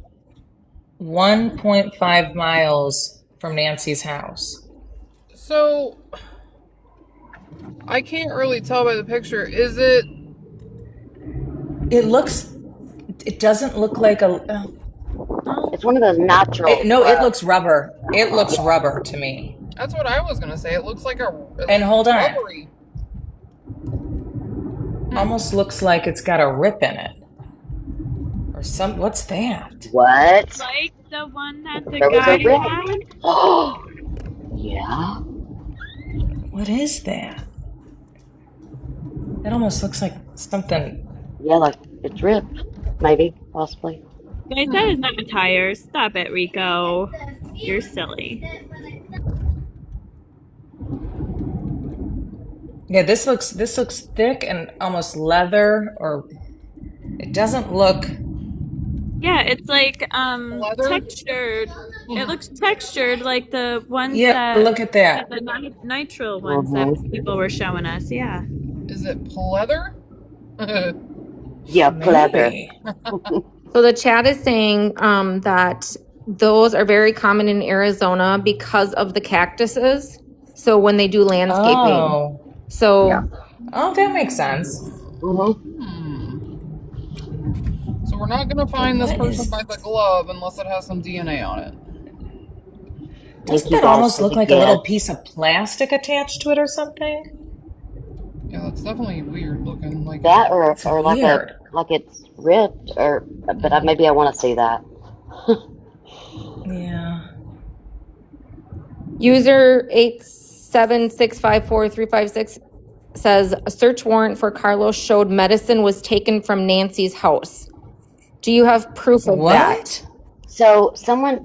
1.5 miles from Nancy's house. So, I can't really tell by the picture. Is it? It doesn't look like a. It's one of those natural No, it looks gloves. rubber. It looks Yeah. rubber to me. That's what I was gonna say. It looks like And hold on. rubbery. Almost looks like it's got a rip in it. Or what's that? What? Like the one that the There was a guy rip. had? Oh, yeah. What is that? It almost looks like something. Yeah, like it's ripped. Maybe, possibly. Guys, that is not a tire. Stop it, Rico. You're silly. Yeah, this looks thick and almost leather, or it doesn't look. Yeah, it's like Leather? textured. It looks textured like the ones Yeah, look at that. the nitrile ones that people were showing us. Yeah. Is it pleather? Yeah, pleather. Maybe. So the chat is saying that those are very common in Arizona because of the cactuses. So when they do landscaping. Oh. So Yeah. Oh, that makes sense. So we're not gonna find this What person is- by the glove unless it has some DNA on it. Doesn't you that guys almost for look the like a little gift. piece of plastic attached to it or something? Yeah, that's definitely weird looking. Like That or It's like weird. like it's ripped but maybe I want to see that. Yeah. user 876543556 says a search warrant for Carlos showed medicine was taken from Nancy's house. Do you have proof of that? What? So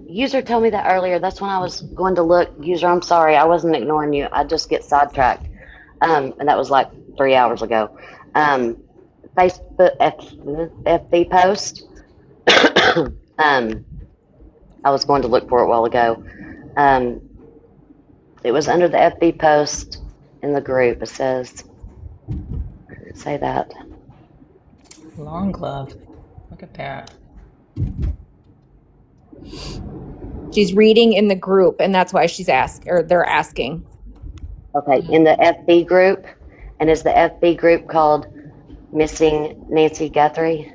user told me that earlier. That's when I was going to look. User, I'm sorry, I wasn't ignoring you. I just get sidetracked. And that was like 3 hours ago. Facebook FB post. I was going to look for it a while ago. It was under the FB post in the group. It says, say that. Long glove. Look at that. She's reading in the group, and that's why they're asking. Okay, in the FB group, and is the FB group called Missing Nancy Guthrie?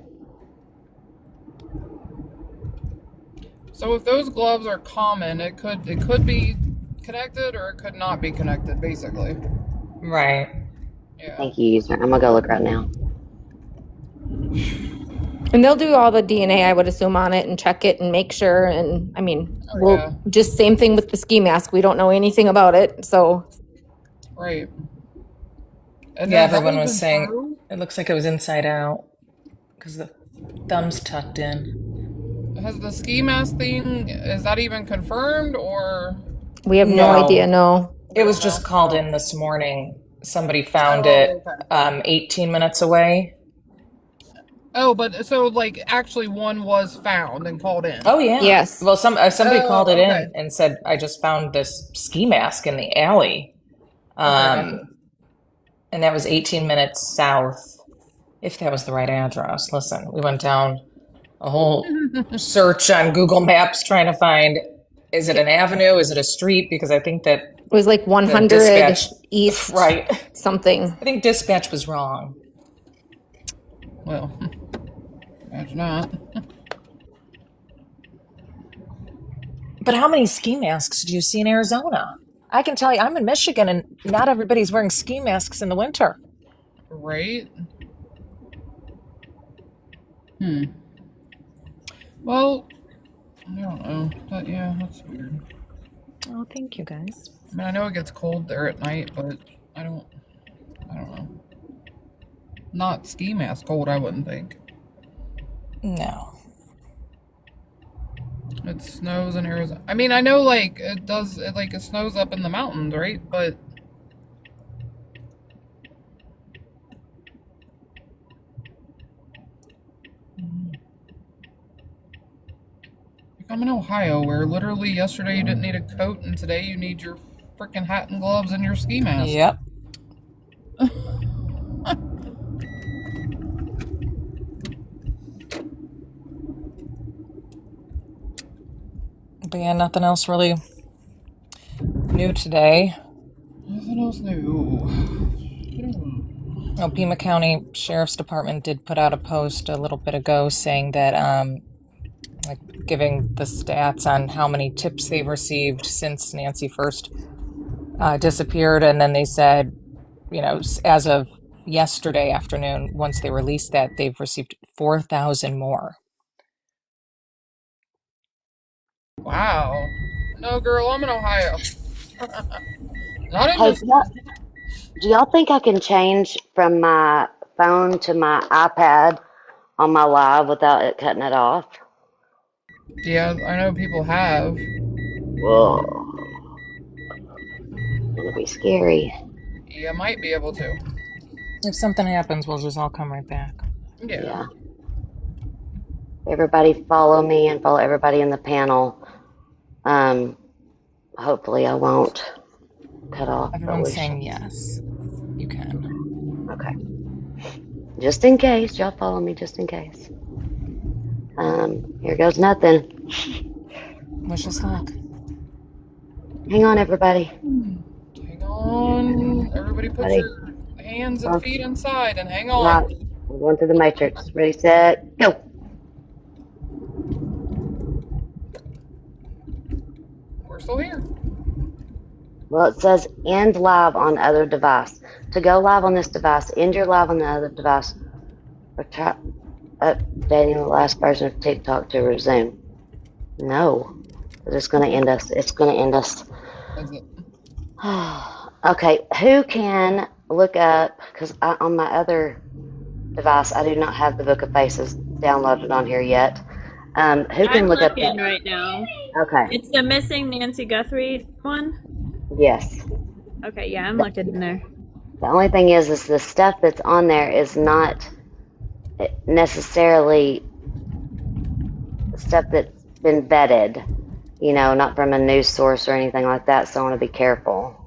So if those gloves are common, it could be connected or it could not be connected, basically. Right. Yeah. Thank you, user. I'm gonna go look right now. And they'll do all the DNA, I would assume, on it and check it and make sure. And I mean, Oh, we'll yeah. just same thing with the ski mask. We don't know anything about it. So Right. And Yeah, has that everyone one was been saying through? it looks like it was inside out because the thumb's tucked in. Has the ski mask thing, is that even confirmed or we have no idea. No, No. we it don't was know? just called Oh. in this morning. Somebody found it Oh, okay. 18 minutes away. Oh, but so like actually one was found and called in. Oh yeah. Yes. Well, somebody called it Oh, okay. in and said, "I just found this ski mask in the alley," Okay, gotcha. and that was 18 minutes south. If that was the right address. Listen, we went down a whole search on Google Maps trying to find, is it an avenue? Is it a street? Because I think that It was like the 100 dispatch, East right? something. I think dispatch was wrong. Well, imagine not. But how many ski masks do you see in Arizona? I can tell you, I'm in Michigan and not everybody's wearing ski masks in the winter. Right? Well, I don't know. But yeah, that's weird. Oh, thank you guys. I mean, I know it gets cold there at night, but I don't know. Not ski mask cold, I wouldn't think. No. It snows in Arizona. I mean, I know like it does. It snows up in the mountains, right? But like, I'm in Ohio, where literally yesterday you didn't need a coat, and today you need your freaking hat and gloves and your ski mask. Yep. But yeah, nothing else really new today. Nothing else new. Oh, Pima County Sheriff's Department did put out a post a little bit ago saying that, like giving the stats on how many tips they've received since Nancy first disappeared, and then they said, you know, as of yesterday afternoon, once they released that, they've received 4,000 more. Wow. No, girl, I'm in Ohio. Not in Hey, Michigan. do y'all think I can change from my phone to my iPad on my live without it cutting it off? Yeah, I know people have. Whoa, it's gonna be scary. Yeah, might be able to. If something happens, we'll just all come right back. Yeah. Yeah. Everybody follow me and follow everybody in the panel. Hopefully I won't cut off, but Everyone's we saying shall. yes, you can. Okay. Just in case, y'all follow me just in case. Here goes nothing. Wish us luck. Hang on, everybody. Hang on. Everybody put Ready? your hands and feet inside and hang on. Right. We're going through the matrix. Ready, set, go. We're still here. Well, it says end live on other device. To go live on this device, end your live on the other device, or try updating the last version of TikTok to resume. No, it's going to end us. It's going to end us. That's it. Okay, who can look up, because on my other device, I do not have the Book of Faces downloaded on here yet. Who I'm can look up looking that? right now. Okay, It's the missing Nancy Guthrie one. yes. Okay, yeah, I'm looking in there. The only thing is the stuff that's on there is not necessarily stuff that's been vetted, not from a news source or anything like that, so I want to be careful.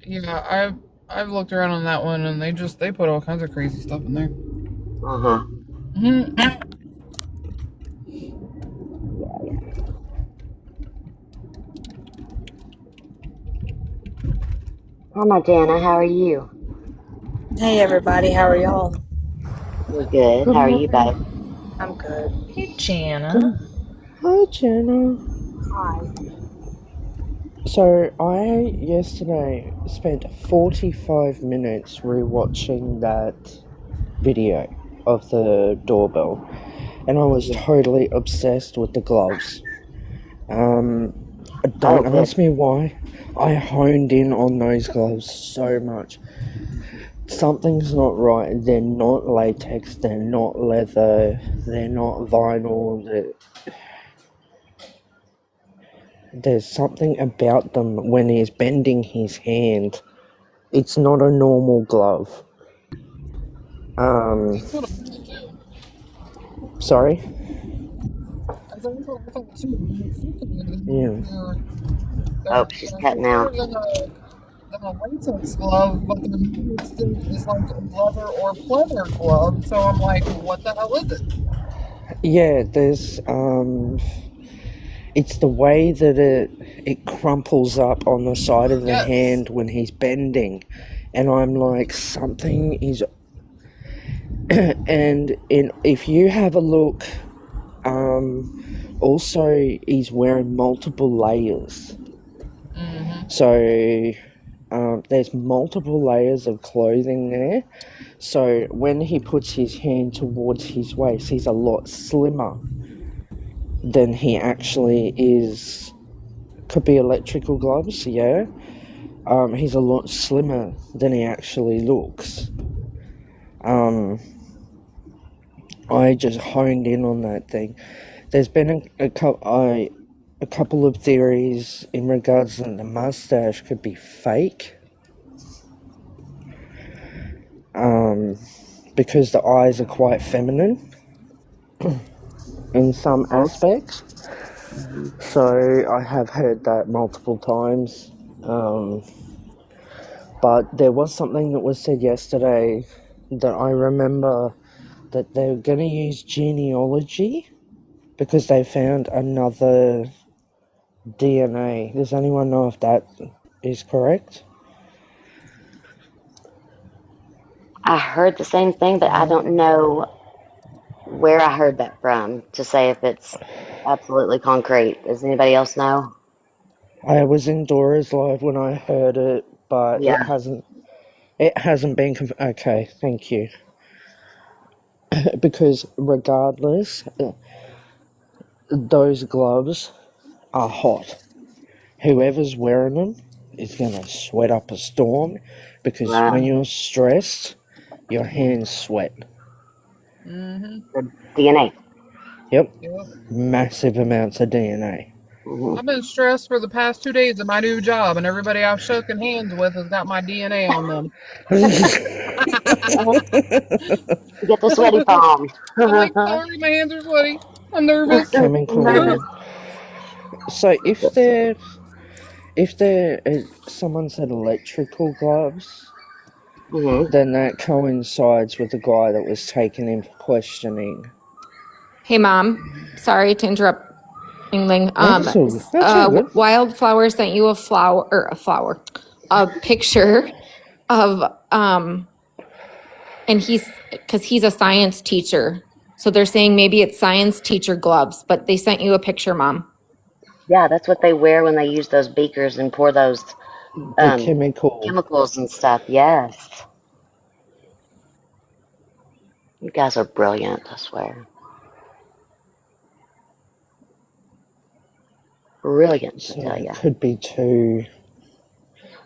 Yeah, I've looked around on that one, and they put all kinds of crazy stuff in there. Uh-huh. Yeah. Hi, my Jana. How are you? Hey everybody, how are y'all? We're good. Good How are you, babe? morning. I'm good. Hey, Jana. Hi, Jenna. Hi. So I yesterday spent 45 minutes rewatching that video of the doorbell, and I was totally obsessed with the gloves. Don't good. ask me why. I honed in on those gloves so much. Something's not right. They're not latex, they're not leather, they're not vinyl. There's something about them when he's bending his hand. It's not a normal glove. That's what I thought too. Sorry? That's what I thought too. When you're thinking of Yeah. it, Oh, they're she's cutting thicker out. than a latex glove, but their material still is like a leather or pleather glove. So I'm like, what the hell is it? Yeah, there's it's the way that it crumples up on the side of the Yes. hand when he's bending, and I'm like, something is. And if you have a look, also he's wearing multiple layers. Mm-hmm. So there's multiple layers of clothing there. So when he puts his hand towards his waist, he's a lot slimmer than he actually is. Could be electrical gloves, yeah. He's a lot slimmer than he actually looks. I just honed in on that thing. There's been a couple of theories in regards that the mustache could be fake. Because the eyes are quite feminine in some aspects. So I have heard that multiple times. But there was something that was said yesterday that I remember that they're going to use genealogy because they found another DNA. Does anyone know if that is correct? I heard the same thing, but I don't know where I heard that from to say if it's absolutely concrete. Does anybody else know? I was in Dora's live when I heard it, but Yeah. it hasn't been okay, thank you. Because regardless, those gloves are hot. Whoever's wearing them is going to sweat up a storm because Right. when you're stressed, your hands sweat. Mm-hmm. The DNA. Yep, Yep. massive amounts of DNA. Hmm. I've been stressed for the past 2 days of my new job, and everybody I've shaken hands with has got my DNA on them. Get the sweaty palms. I'm like, sorry, my hands are sweaty. I'm nervous. Chemical. So if they're someone said electrical gloves, Hmm. then that coincides with the guy that was taken in for questioning. Hey, Mom. Sorry to interrupt, Yingling. That's all good. Wildflower sent you a picture of and because he's a science teacher, so they're saying maybe it's science teacher gloves, but they sent you a picture, Mom. Yeah, that's what they wear when they use those beakers and pour those The chemical. chemicals and stuff. Yes. You guys are brilliant, I swear. Brilliant, I So tell it you. could be two.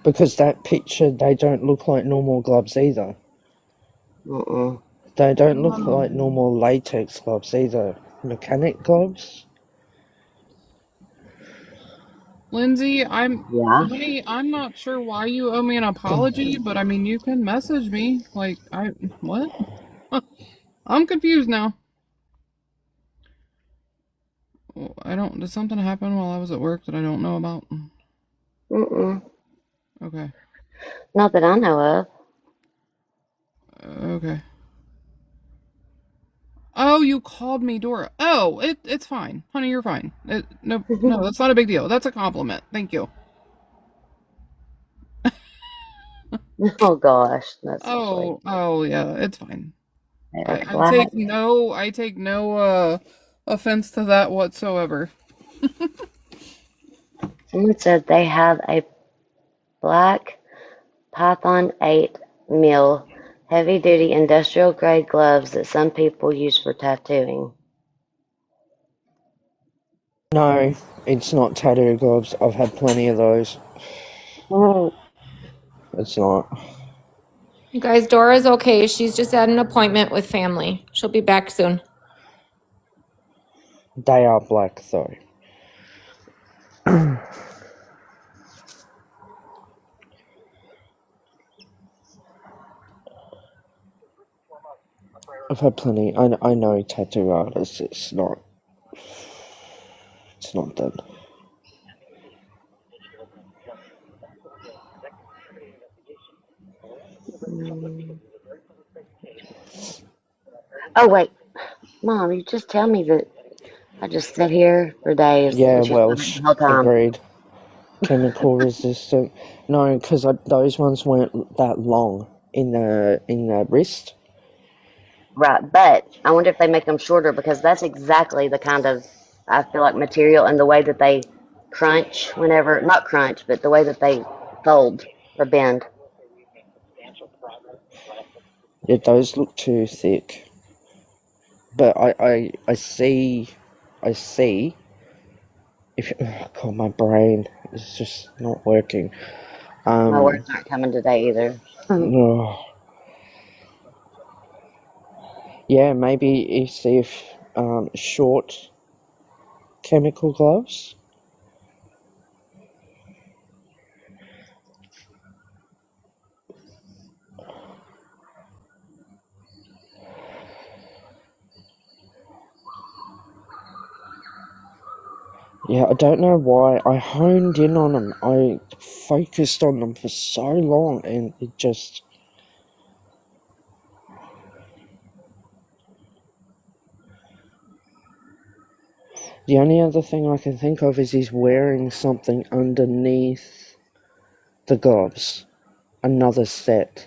Because that picture, they don't look like normal gloves either. Mm-mm. They don't look like normal latex gloves either. Mechanic gloves? Lindsay, Yeah. honey, I'm not sure why you owe me an apology, but I mean, you can message me. Like, what? I'm confused now. Did something happen while I was at work that I don't know about? Mm-mm. Okay. Not that I know of. Okay. Oh, you called me Dora. Oh, it's fine. Honey, you're fine. No, that's not a big deal. That's a compliment. Thank you. Oh gosh, that's so sweet. Oh yeah, it's fine. There. I Well, I take had, no offense to that whatsoever. Someone said they have a black Python 8 mil heavy duty industrial grade gloves that some people use for tattooing. No, it's not tattoo gloves. I've had plenty of those. It's not. You guys, Dora's okay. She's just at an appointment with family. She'll be back soon. They are black though. I've had plenty. I know tattoo artists. It's not done. Oh, wait. Mom, you just tell me that I just sit here for days Yeah, and she's done it Welsh. the whole time. Agreed. Chemical resistant. No, because those ones weren't that long in the wrist. Right, but I wonder if they make them shorter because that's exactly the kind of, I feel like, material and the way that they crunch whenever, not crunch, but the way that they fold or bend. Yeah, those look too thick. But I see. If oh God, my brain is just not working. My words aren't coming today either. Oh, yeah, maybe you see if short chemical gloves. Yeah, I don't know why. I honed in on them. I focused on them for so long, and it just. The only other thing I can think of is he's wearing something underneath the gloves. Another set.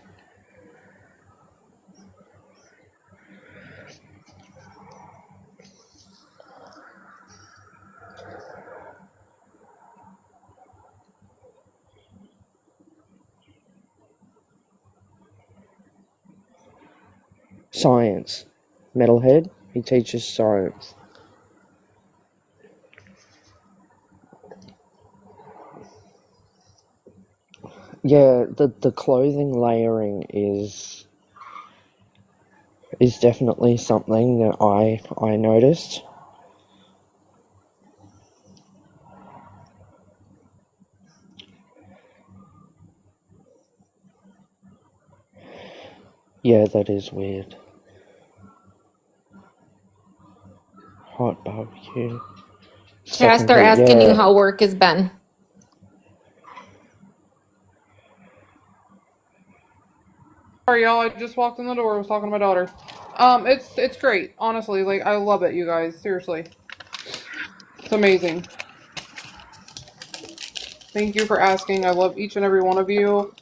Science. Metalhead, he teaches science. Yeah, the clothing layering is definitely something that I noticed. Yeah, that is weird. Hot barbecue. Cass, Second they're heat, asking you yeah. how work has been. Sorry, y'all. I just walked in the door. I was talking to my daughter. It's great. Honestly, like I love it, you guys. Seriously, it's amazing. Thank you for asking. I love each and every one of you.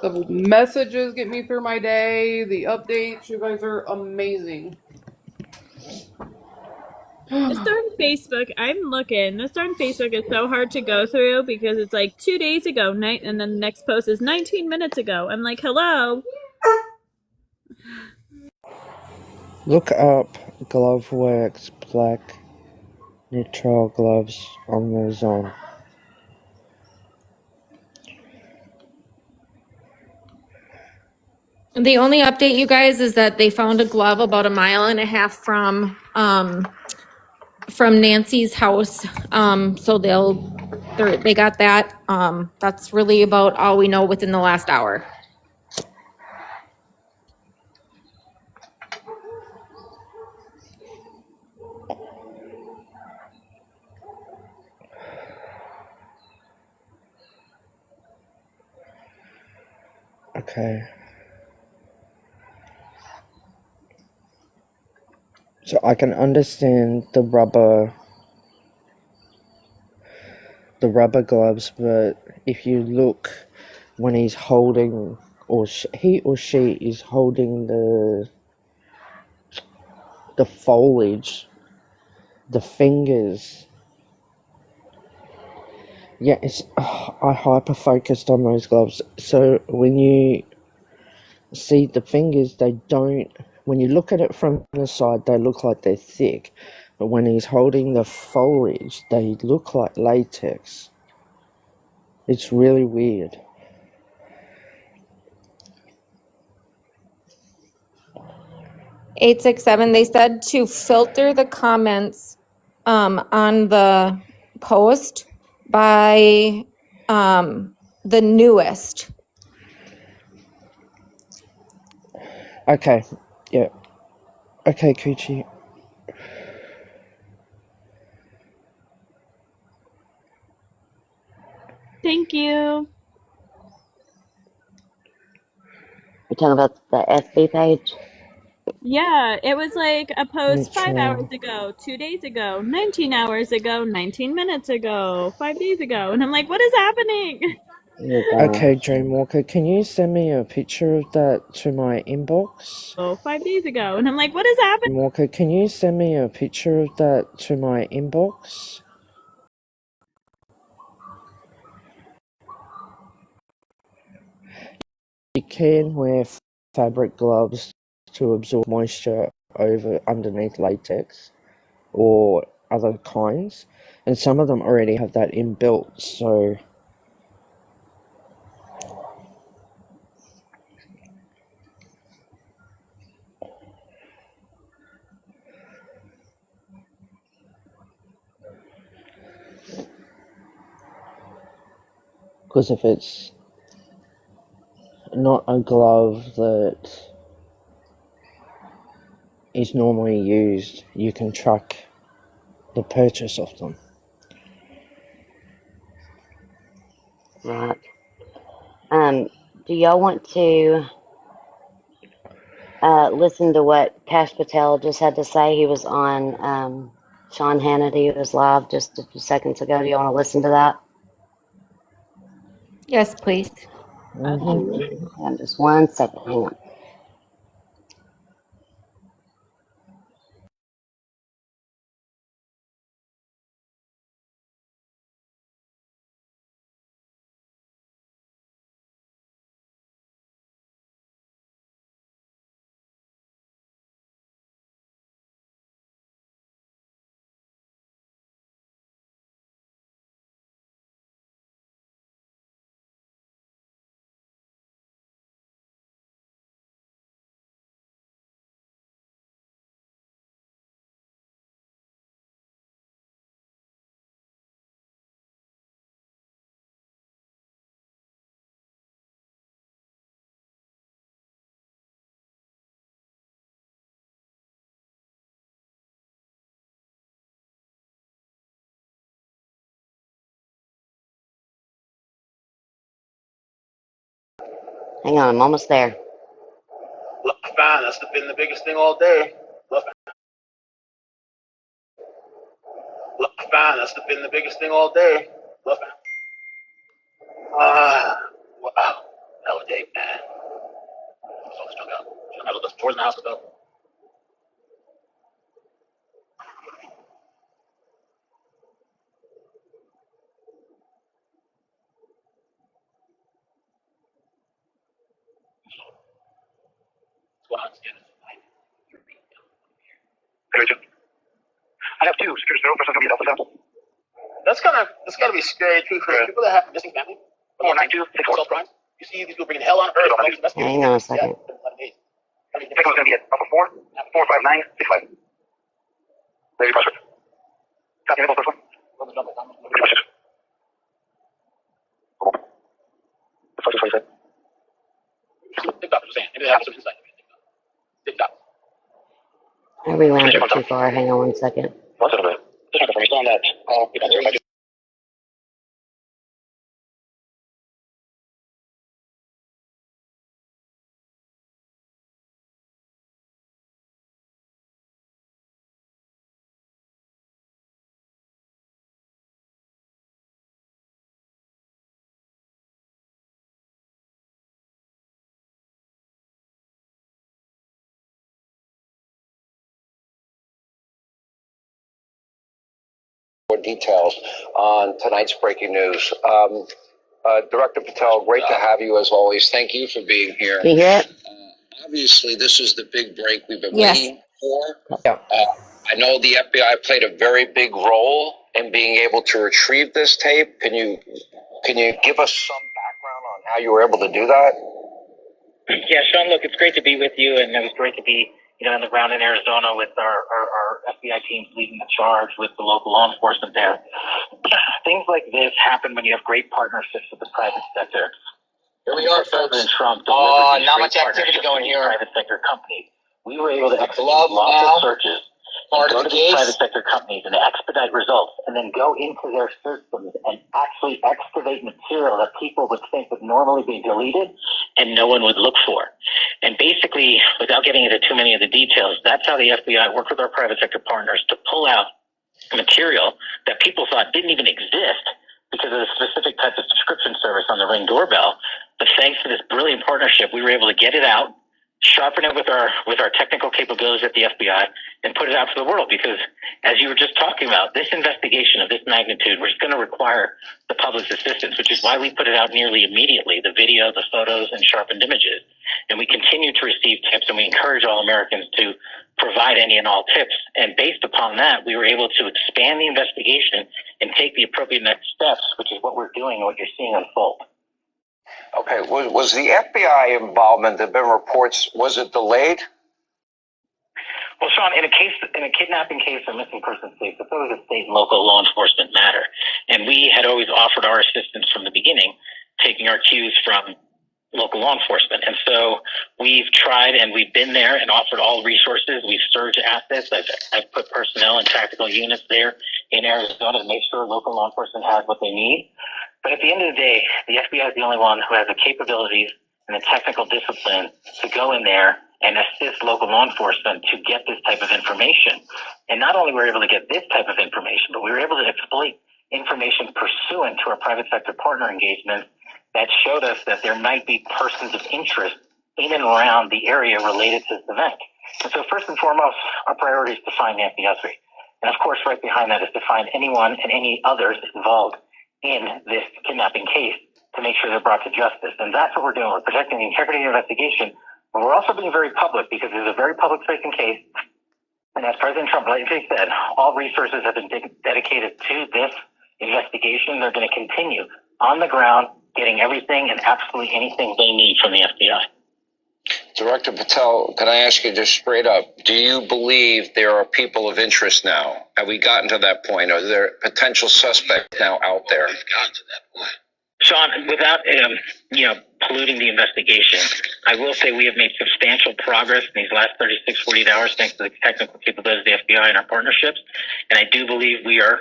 The messages get me through my day. The updates, you guys are amazing. This darn Facebook, I'm looking. This darn Facebook is so hard to go through because it's like 2 days ago, night, and then the next post is 19 minutes ago. I'm like, hello. Look up Gloveworks black nitrile gloves on Amazon. The only update, you guys, is that they found a glove about a mile and a half from Nancy's house. So they got that. That's really about all we know within the last hour. Okay. So I can understand the rubber gloves, but if you look when he's holding, or he or she is holding the foliage, the fingers Yeah, it's I hyper focused on those gloves. So when you see the fingers, they don't. When you look at it from the side, they look like they're thick, but when he's holding the foliage, they look like latex. It's really weird. 867, they said to filter the comments on the post by the newest. Okay, yeah. Okay, Coochie. Thank you. You're talking about the FB page? Yeah, it was like a post 5 hours Mitchell. ago, 2 days ago, 19 hours ago, 19 minutes ago, 5 days ago. And I'm like, what is happening? You go. Okay, Dreamwalker, can you send me a picture of that to my inbox? Oh, 5 days ago. And I'm like, what is happening? Dreamwalker, can you send me a picture of that to my inbox? You can wear fabric gloves to absorb moisture over underneath latex or other kinds, and some of them already have that inbuilt. So because if it's not a glove that is normally used, you can track the purchase of them. Right. Do y'all want to listen to what Cash Patel just had to say? He was on Sean Hannity. It was live just a few seconds ago. Do you want to listen to that? Yes, please. Mm-hmm. Hang on just 1 second. Hang on. Hang on. I'm almost there. Look fine. That's been the biggest thing all day. Look fine. That's been the biggest thing all day. Look. Wow. That was day, man. I'm so strung out. I look towards the house though. Well, I have two. Security zero percent complete alpha. That's gotta be scary too for people that have missing family. 49264 prime. You see these people bringing hell on earth. Hang on a second. Second one's gonna be at alpha 4 45965. Lady prospect. Copy enable first one. Pretty much it. Cool. That's what you said. TikTok was saying. Maybe they have some insight. TikTok. I rewound it too far. Hang on 1 second. What's it over there? Just looking for me. Still on that. We got 052. more details on tonight's breaking news. Director Patel, great to have you as always. Thank you for being here. Can you hear it? Obviously, this is the big break we've been Yes. waiting for. Yeah. I know the FBI played a very big role in being able to retrieve this tape. Can you give us some background on how you were able to do that? Yeah, Sean, look, it's great to be with you, and it was great to be, on the ground in Arizona with our FBI teams leading the charge with the local law enforcement there. Things like this happen when you have great partnerships with the private sector. Here we are, President Trump not delivered much activity going here. Private sector companies. We were able to execute lots of searches, Part go of to the these case. private sector companies and expedite results, and then go into their systems and actually excavate material that people would think would normally be deleted and no one would look for. And basically, without getting into too many of the details, that's how the FBI worked with our private sector partners to pull out material that people thought didn't even exist because of the specific type of subscription service on the Ring doorbell. But thanks to this brilliant partnership, we were able to get it out, sharpen it with our technical capabilities at the FBI, and put it out to the world. Because, as you were just talking about, this investigation of this magnitude was going to require the public's assistance, which is why we put it out nearly immediately, the video, the photos, and sharpened images. And we continue to receive tips, and we encourage all Americans to provide any and all tips. And based upon that, we were able to expand the investigation and take the appropriate next steps, which is what we're doing and what you're seeing unfold. Okay, was the FBI involvement? There have been reports. Was it delayed? Well, Sean, in a kidnapping case or missing persons case, it's always a state and local law enforcement matter. And we had always offered our assistance from the beginning, taking our cues from local law enforcement. And so we've tried and we've been there and offered all resources. We've surged assets. I've put personnel and tactical units there in Arizona to make sure local law enforcement has what they need. But at the end of the day, the FBI is the only one who has the capabilities and the technical discipline to go in there and assist local law enforcement to get this type of information. And not only were we able to get this type of information, but we were able to exploit information pursuant to our private sector partner engagements that showed us that there might be persons of interest in and around the area related to this event. And so first and foremost, our priority is to find Nancy Guthrie. And of course, right behind that is to find anyone and any others involved in this kidnapping case to make sure they're brought to justice. And that's what we're doing. We're protecting the integrity of the investigation, but we're also being very public because it's a very public-facing case. And as President Trump rightly said, all resources have been dedicated to this investigation. They're going to continue on the ground, getting everything and absolutely anything they need from the FBI. Director Patel, can I ask you just straight up, do you believe there are people of interest now? Have we gotten to that point? Are there potential suspects now out there? We've gotten to that point. Sean, without polluting the investigation, I will say we have made substantial progress in these last 36, 48 hours thanks to the technical capabilities of the FBI and our partnerships. And I do believe we are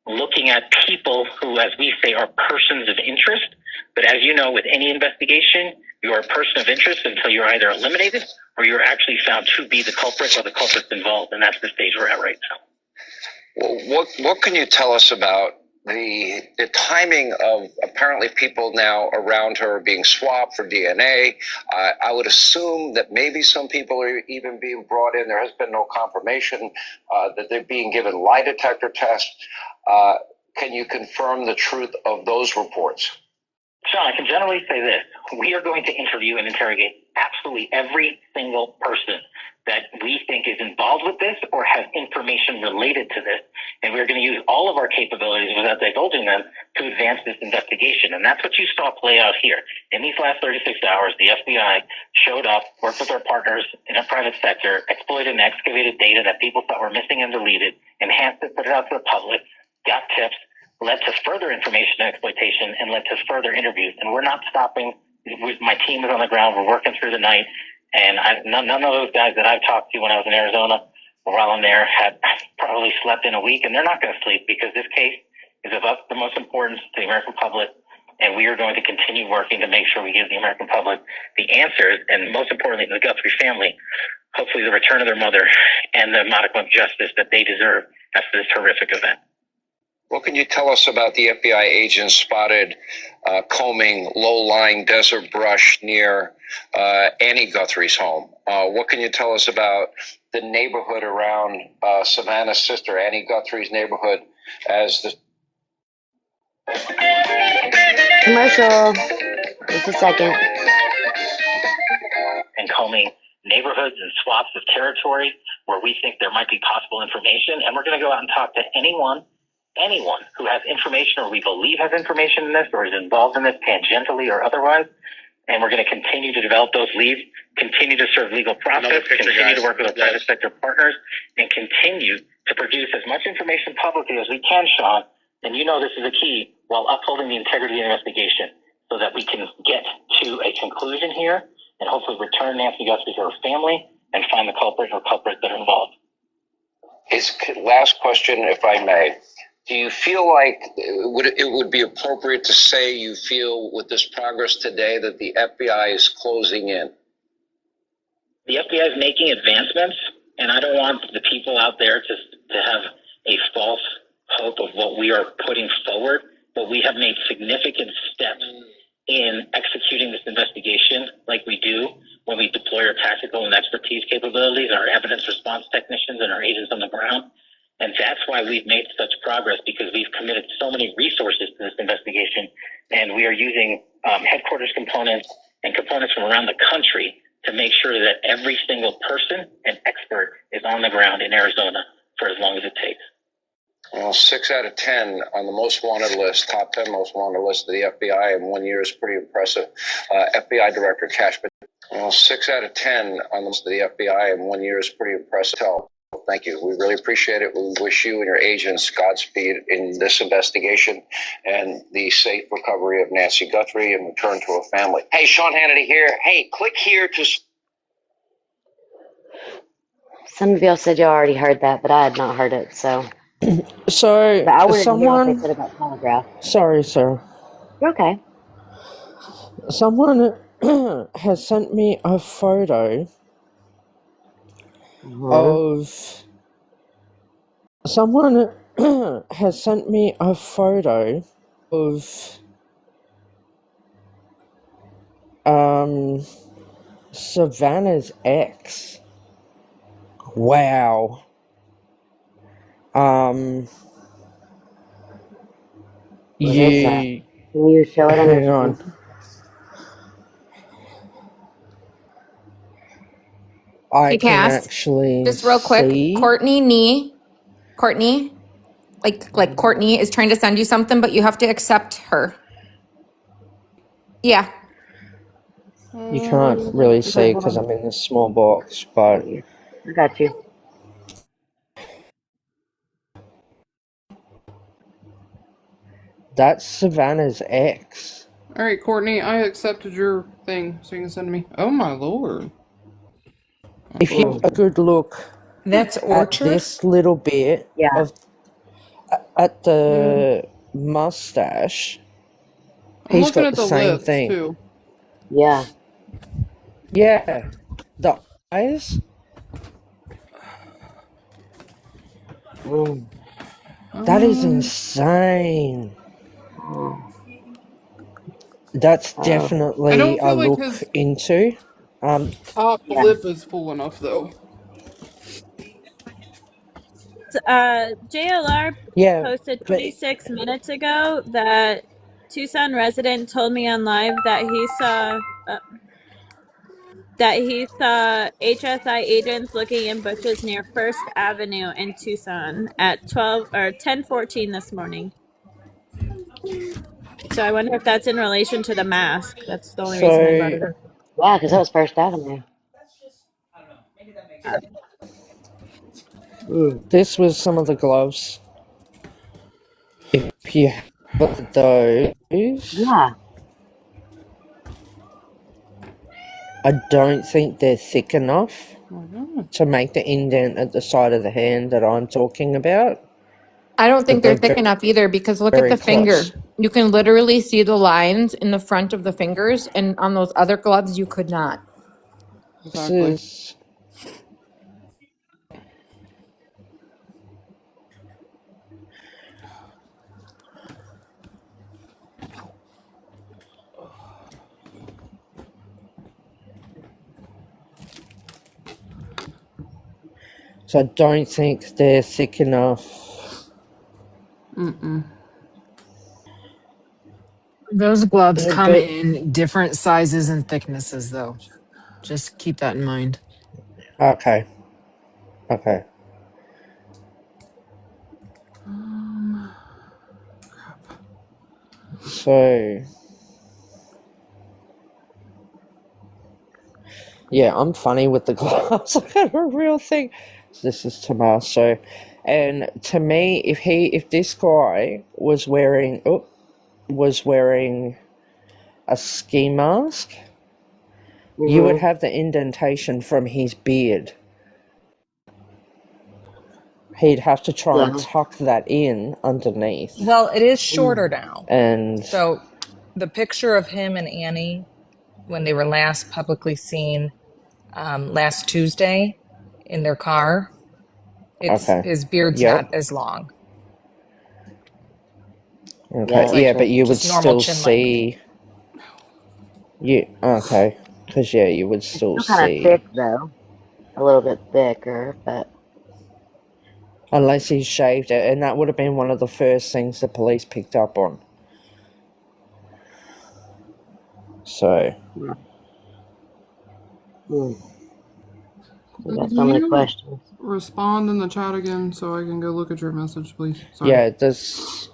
looking at people who, as we say, are persons of interest. But as you know, with any investigation, you are a person of interest until you're either eliminated or you're actually found to be the culprit or the culprits involved. And that's the stage we're at right now. Well, what can you tell us about the timing of apparently people now around her being swapped for DNA? I would assume that maybe some people are even being brought in. There has been no confirmation that they're being given lie detector tests. Can you confirm the truth of those reports? Sean, I can generally say this. We are going to interview and interrogate absolutely every single person that we think is involved with this or has information related to this. And we're going to use all of our capabilities without divulging them to advance this investigation. And that's what you saw play out here. In these last 36 hours, the FBI showed up, worked with our partners in the private sector, exploited and excavated data that people thought were missing and deleted, enhanced it, put it out to the public, got tips, led to further information exploitation, and led to further interviews. And we're not stopping. My team is on the ground. We're working through the night. And none of those guys that I've talked to when I was in Arizona or while I'm there had probably slept in a week, and they're not going to sleep because this case is of utmost importance to the American public, and we are going to continue working to make sure we give the American public the answers, and most importantly, the Guthrie family, hopefully the return of their mother and the modicum of justice that they deserve after this horrific event. What can you tell us about the FBI agents spotted combing low-lying desert brush near Annie Guthrie's home? What can you tell us about the neighborhood around Savannah's sister, Annie Guthrie's neighborhood, as the Commercial. Just a second. And combing neighborhoods and swaths of territory where we think there might be possible information. And we're going to go out and talk to anyone who has information or we believe has information in this or is involved in this tangentially or otherwise. And we're going to continue to develop those leads, continue to serve legal process, continue to work with our private sector partners, and continue to produce as much information publicly as we can, Sean. And you know this is a key, while upholding the integrity of the investigation so that we can get to a conclusion here and hopefully return Nancy Guthrie to her family and find the culprit or culprits that are involved. His last question, if I may. Do you feel like it would be appropriate to say you feel with this progress today that the FBI is closing in? The FBI is making advancements, and I don't want the people out there to have a false hope of what we are putting forward, but we have made significant steps in executing this investigation like we do when we deploy our tactical and expertise capabilities, our evidence response technicians and our agents on the ground. And that's why we've made such progress, because we've committed so many resources to this investigation, and we are using headquarters components and components from around the country to make sure that every single person and expert is on the ground in Arizona for as long as it takes. Well, 6 out of 10 on the most wanted list, top 10 most wanted list of the FBI in 1 year is pretty impressive. FBI Director Cash. Well, 6 out of 10 on the list of the FBI in 1 year is pretty impressive. Thank you. We really appreciate it. We wish you and your agents Godspeed in this investigation and the safe recovery of Nancy Guthrie and return to her family. Hey, Sean Hannity here. Hey, click here to... Some of y'all said y'all already heard that, but I had not heard it, so. So, But I wanted to hear what they someone... said about polygraph. Sorry, sir. You're okay. Someone has sent me a photo of... Someone has sent me a photo of Savannah's ex. Wow. What is that? Can you show it on your Hang on. screen? I Hey, can Cass, actually just real quick. see. Courtney, like Courtney is trying to send you something, but you have to accept her. Yeah. You can't really see because I'm in this small box, but I got you. that's Savannah's ex. All right, Courtney, I accepted your thing, so you can send me. Oh my lord! If you have a good look That's at Orchard? this little bit Yeah. of at the mustache, I'm he's looking got at the the same lips thing. too. Yeah. Yeah, the eyes. That is insane. That's I definitely don't a feel like look his into. top Yeah. lip is full enough though. JLR Yeah, posted but 26 minutes ago that Tucson resident told me on live that he saw HSI agents looking in bushes near First Avenue in Tucson at 12 or 10:14 this morning. So I wonder if that's in relation to the mask. That's the only reason I brought so it up. Yeah, because that was First Avenue. this was some of the gloves. If you have those, Yeah. I don't think they're thick enough to make the indent at the side of the hand that I'm talking about. I don't think But they're they're thick enough either because look at very the close. finger. You can literally see the lines in the front of the fingers, and on those other gloves, you could not. This Exactly. is So I don't think they're thick enough. Those gloves come But in different sizes and thicknesses, though. Just keep that in mind. okay. So yeah, I'm funny with the gloves. I got a real thing. This is Tommaso, and to me, if this guy was wearing a ski mask, you would have the indentation from his beard. He'd have to try and tuck that in underneath. Well, it is shorter now. And So the picture of him and Annie when they were last publicly seen last Tuesday in their car, okay. his beard's not as long. Okay. Yeah, but you would Just normal still chin length. see. Okay. Because you would still Still kind of see. thick though, a little bit thicker, but Unless he shaved it, and that would have been one of the first things the police picked up on. So. we got Can so many you questions. respond in the chat again so I can go look at your message, please? Sorry. Yeah, this.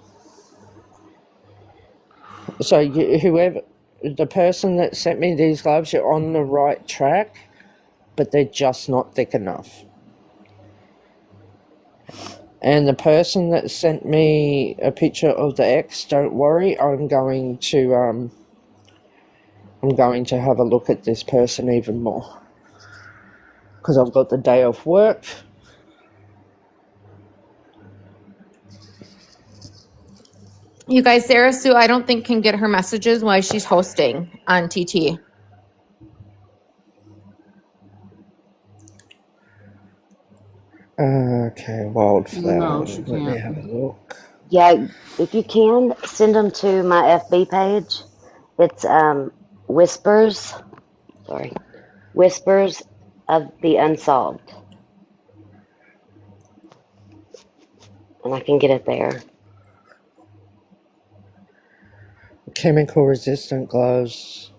So whoever, the person that sent me these gloves, you're on the right track, but they're just not thick enough. And the person that sent me a picture of the X, don't worry, I'm going to have a look at this person even more. Because I've got the day off work. You guys, Sarah Sue, I don't think can get her messages while she's hosting on TT. Okay, wildflower. No, she Let me can't. have a look. Yeah, if you can, send them to my FB page. It's Whispers of the Unsolved. And I can get it there. Chemical resistant gloves.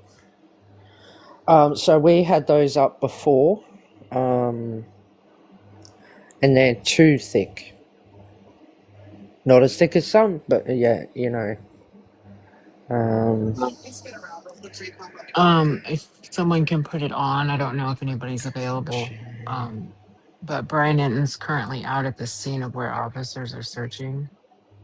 So we had those up before. And they're too thick. Not as thick as some, but yeah, you know. If someone can put it on, I don't know if anybody's available. But Brian Enton's currently out at the scene of where officers are searching,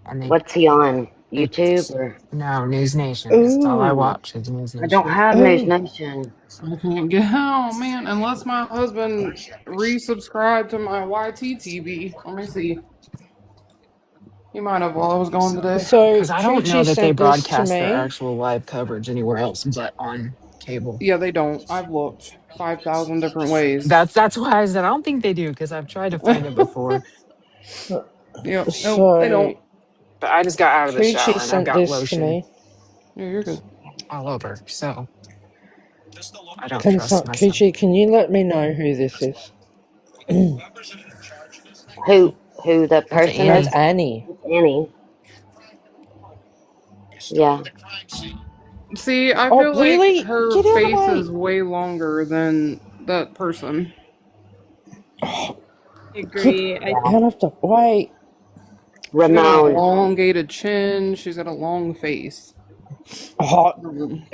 and What's he on? YouTube it's or? no News Nation. That's all I Ooh, watch is News I don't Nation. have News Nation. I can't get. Oh man! Unless my husband resubscribed to my YT TV. Let me see. He might have while I was gone today. So Because I don't know Coochie that they sent this to broadcast their me. actual live coverage anywhere else but on cable. Yeah, they don't. I've looked 5,000 different ways. That's why I said I don't think they do because I've tried to find it before. Yep. Nope, they So don't. But I just got out of the Coochie shower and I've sent got this to lotion me. Yeah, you're good. all over, so I don't trust myself. Coochie, can you let me know who this is? Who the That's person That's is? Annie. Annie. It's Annie. Yeah. See, I Oh, feel like really? her Get out of the face way. is way longer than that person. Oh, I get agree. Yeah. out of the way. She's got an Ramon. elongated chin. She's got a long face. Oh,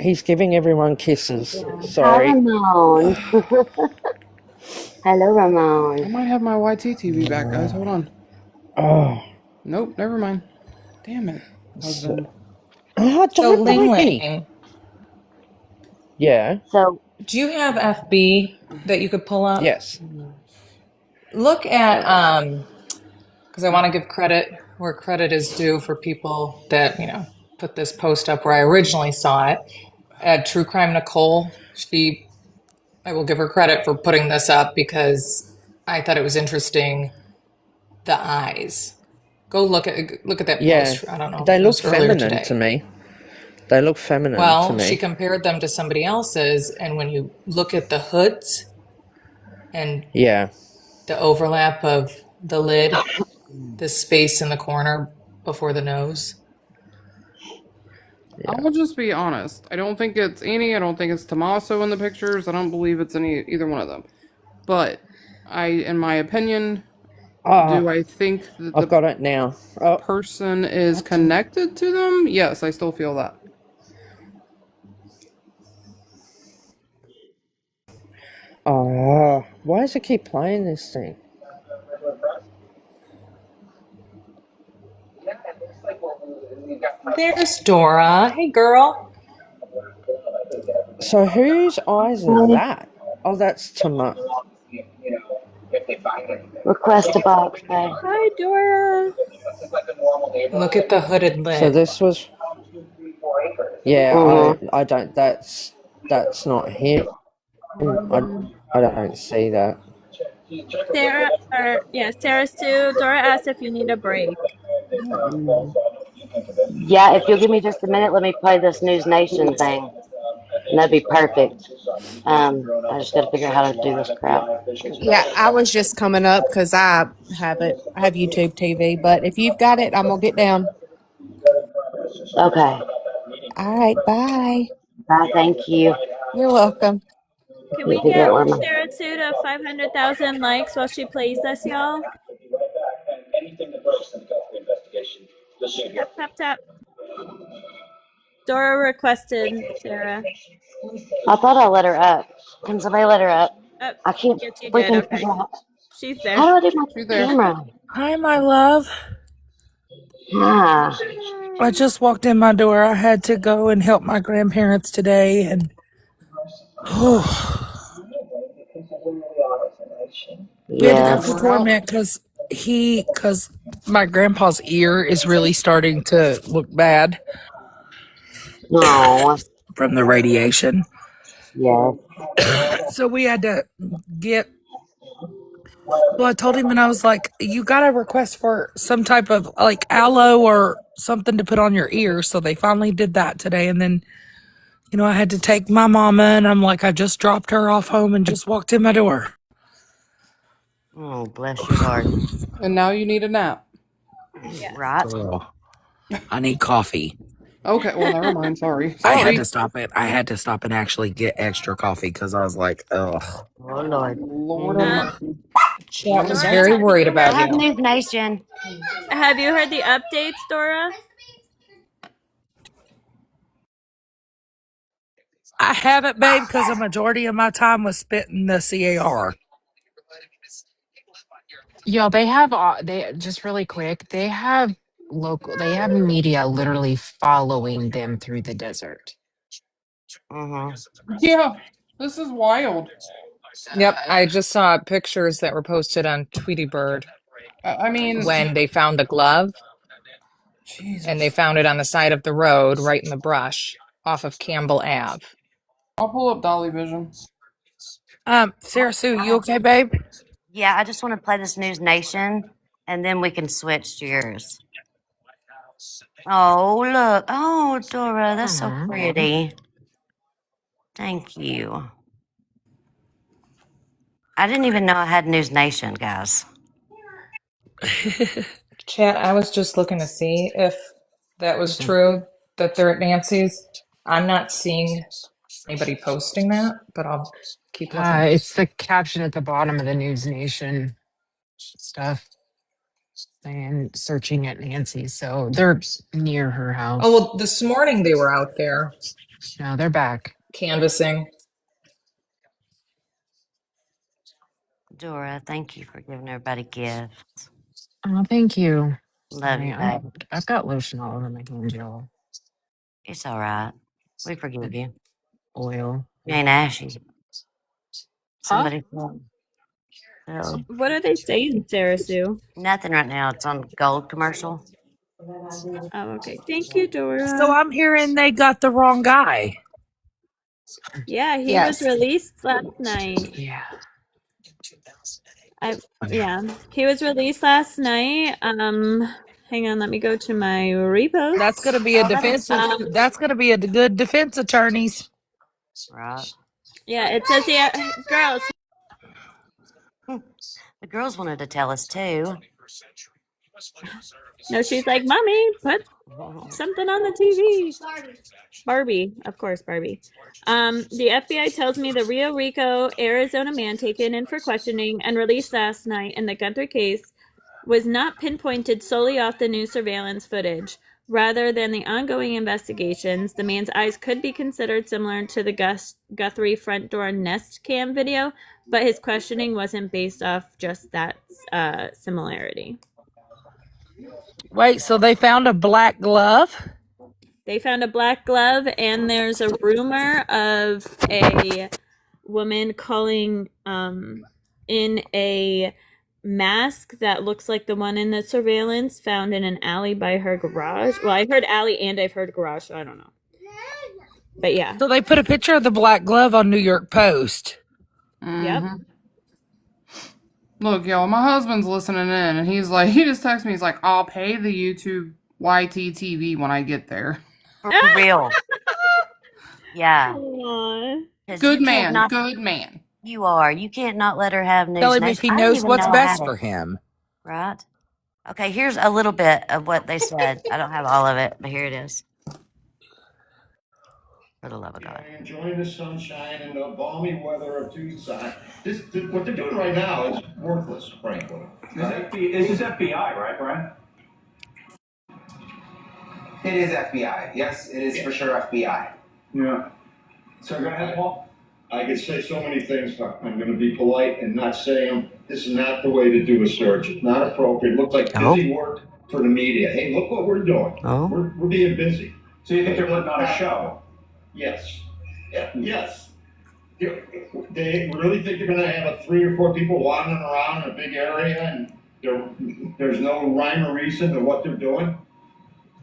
he's giving everyone kisses. Yeah. Hi, Sorry. Ramon. Hello, I Ramon. might have my YT TV back, guys. Hold on. Oh. Nope, never mind. Damn it, husband. So Don't Ling bite me. Ling, Yeah. So, do you have FB that you could pull up? Yes. Look at because I want to give credit where credit is due for people that, put this post up where I originally saw it. At True Crime Nicole, I will give her credit for putting this up because I thought it was interesting. The eyes. Go look at that Yeah. post. I don't know, They look post earlier feminine to today. me. They look feminine to Well, she me. compared them to somebody else's, and when you look at the hoods and Yeah. The overlap of the lid, the space in the corner before the nose. I will just be honest. I don't think it's Annie. I don't think it's Tommaso in the pictures. I don't believe it's either one of them. But in my opinion, do I think that I've the got it now. Oh, person is connected to them? Yes, I still feel that. why does it keep playing this thing? There's Dora. Hey, girl. So whose eyes are that? Oh, that's Tomato. Request a box, babe. Hi, Dora. Look at the hooded So lid. this was. Yeah, Mm-hmm. I don't. That's not him. I don't see that. Sarah Sue. Dora asked if you need a break. Yeah, if you'll give me just a minute, let me play this News Nation thing. And that'd be perfect. I just gotta figure out how to do this crap. Yeah, I was just coming up because I have it. I have YouTube TV, but if you've got it, I'm gonna get down. Okay. All right, bye. Bye, thank you. You're welcome. Can Let me we figure get out where my Sarah Sue to 500,000 likes while she plays this, y'all? Tap, tap, tap. Dora requested Sarah. I thought I let her up. Can somebody let her up? Oh, I can't yes, you did. freaking Okay. figure out. She's there. How do I do my She's there. camera? Hi, my love. Ah. I just walked in my door. I had to go and help my grandparents today, and we had to go Yes. for We're out. torment because my grandpa's ear is really starting to look bad Oh. from the radiation. Yes. So we had to get. So I told him, and I was like, "You got to request for some type of like aloe or something to put on your ear." So they finally did that today, and then. I had to take my mama, and I'm like, I just dropped her off home and just walked in my door. Oh, bless your heart. And now you need a nap. Yes. Right? Girl, I need coffee. Okay, well, never mind. Sorry. I had Sorry. to stop it. I had to stop and actually get extra coffee because I was like, ugh. Oh, Lord. Lord have Um, mercy. Chat was Dora, very worried I about have you. News Nation. have you heard the updates, Dora? I haven't, babe, because a majority of my time was spent in the CAR. Y'all, they just really quick, they have media literally following them through the desert. Mm-hmm. Yeah, this is wild. Yep, I just saw pictures that were posted on Tweety Bird I mean, when they found the glove and they Jesus. found it on the side of the road right in the brush off of Campbell Ave. I'll pull up Dolly Vision. Sarah Sue, you okay, babe? Yeah, I just want to play this News Nation, and then we can switch to yours. Oh, look. Oh, Dora, that's so pretty. Thank you. I didn't even know I had News Nation, guys. Chat, I was just looking to see if that was true, that they're at Nancy's. I'm not seeing anybody posting that, but I'll keep looking. It's the caption at the bottom of the News Nation stuff saying searching at Nancy. So they're near her Oh, house. well, this morning they were out there No, they're back. canvassing. Dora, thank you for giving everybody gifts. Oh, thank you. Love Sorry, you, babe. I've got lotion all over my hands, y'all. It's all right. We forgive you. Oil. You ain't ashy. Huh? Somebody said. So, What are they saying, Sarah Sue? nothing right now. It's on gold commercial. Oh, okay. Thank you, So Dora. I'm hearing they got the wrong guy. Yeah, he was Yes. released last night. Yeah. He was released last night. Hang on, let me go to my That's repost. gonna be a Oh, that is defensive. so That's gonna be a good defense attorneys. right. Yeah, it says here, girls. We The girls wanted to tell us too. No, she's like, Mommy, put something on the TV. Barbie, of course, Barbie. The FBI tells me the Rio Rico, Arizona man taken in for questioning and released last night in the Gunther case was not pinpointed solely off the new surveillance footage. Rather than the ongoing investigations, the man's eyes could be considered similar to the Guthrie front door Nest Cam video, but his questioning wasn't based off just that similarity. Wait, so they found a black glove? They found a black glove, and there's a rumor of a woman calling in a mask that looks like the one in the surveillance found in an alley by her garage. Well, I heard alley and I've heard garage, so I don't know. But yeah. So they put a picture of the black glove on New York Post. Yep. Look, y'all, my husband's listening in, and he just texted me. He's like, I'll pay the YouTube YTTV when I get there. For real. Yeah. Good man. Good man. You are. You can't not let her have news. Tell him if he knows what's best for him. Right? Okay, here's a little bit of what they said. I don't have all of it, but here it is. For the love of God. Enjoying the sunshine and the balmy weather of Tucson. What they're doing right now is worthless, frankly. This is FBI, right, Brian? It is FBI. Yes, it is for sure FBI. Yeah. So go ahead, Paul. I could say so many things, but I'm going to be polite and not say them. This is not the way to do a search. It's not appropriate. It looks like busy work for the media. Hey, look what we're doing. We're being busy. So you think they're putting on a show? Yes. Yes. They really think they're going to have 3 or 4 people wandering around in a big area and there's no rhyme or reason to what they're doing?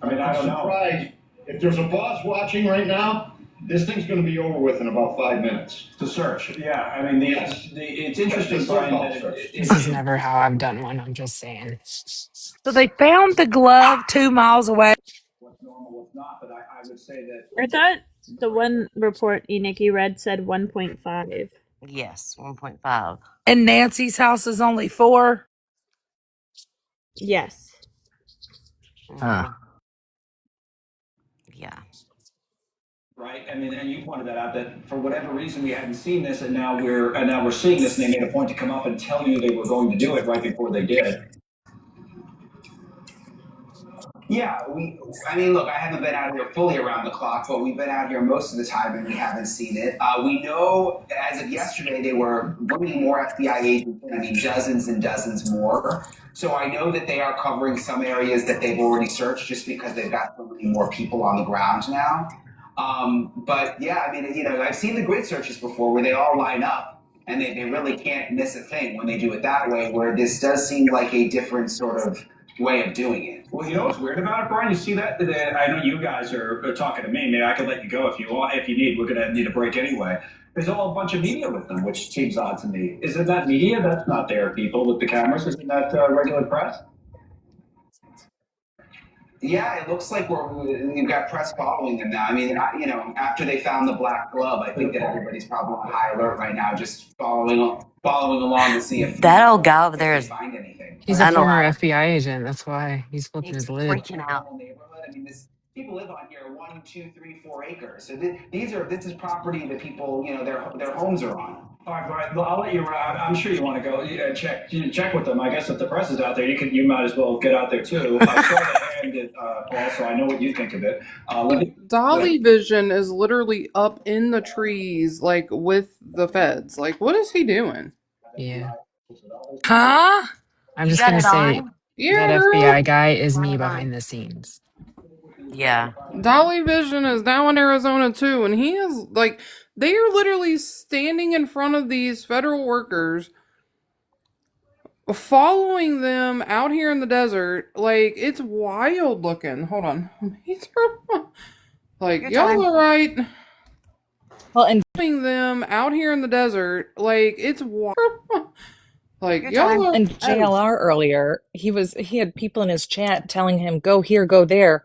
I mean, I don't know. I'm surprised. If there's a boss watching right now, this thing's going to be over with in about 5 minutes. The search. Yeah, I mean, it's interesting, Brian, that This is never how I've done one. I'm just saying. So they found the glove 2 miles away. What's normal, what's not, but I would say that... I thought the one report Nikki read said 1.5. Yes, 1.5. And Nancy's house is only 4? Yes. Huh. Yeah. Right? I mean, and you pointed that out, that for whatever reason we hadn't seen this, and now we're seeing this, and they made a point to come up and tell you they were going to do it right before they did. Yeah, I mean, look, I haven't been out here fully around the clock, but we've been out here most of the time and we haven't seen it. We know as of yesterday they were bringing more FBI agents in, I mean, dozens and dozens more. So I know that they are covering some areas that they've already searched just because they've got so many more people on the ground now. But yeah, I mean, you know, I've seen the grid searches before where they all line up and they really can't miss a thing when they do it that way, where this does seem like a different sort of way of doing it. Well, you know what's weird about it, Brian? You see that? I know you guys are talking to me. Maybe I could let you go if you want. If you need, we're going to need a break anyway. There's all a bunch of media with them, which seems odd to me. Isn't that media? That's not their people with the cameras. Isn't that regular press? Yeah, it looks like we've got press following them now. I mean, you know, after they found the black glove, I think that everybody's probably on high alert right now, just following along to see if that old guy over there is find anything. He's a former FBI agent. That's why he's flipping his lid. Freaking out. I mean, people live on here 1, 2, 3, 4 acres. So this is property that people, you know, their homes are on. All right, Brian. Well, I'll let you. I'm sure you want to go check with them. I guess if the press is out there, you might as well get out there too. I saw the hand, Paul, so I know what you think of it. Dolly Vision is literally up in the trees, like with the feds. Like, what is he doing? Yeah. Huh? I'm just gonna say that FBI guy is me behind the scenes. Yeah. Dolly Vision is down in Arizona too, and he is like, they are literally standing in front of these federal workers, following them out here in the desert. Like, it's wild looking. Hold on. Like, y'all are right. Well, and following them out here in the desert, like, it's wild. Like, y'all are. And JLR earlier, he had people in his chat telling him, go here, go there.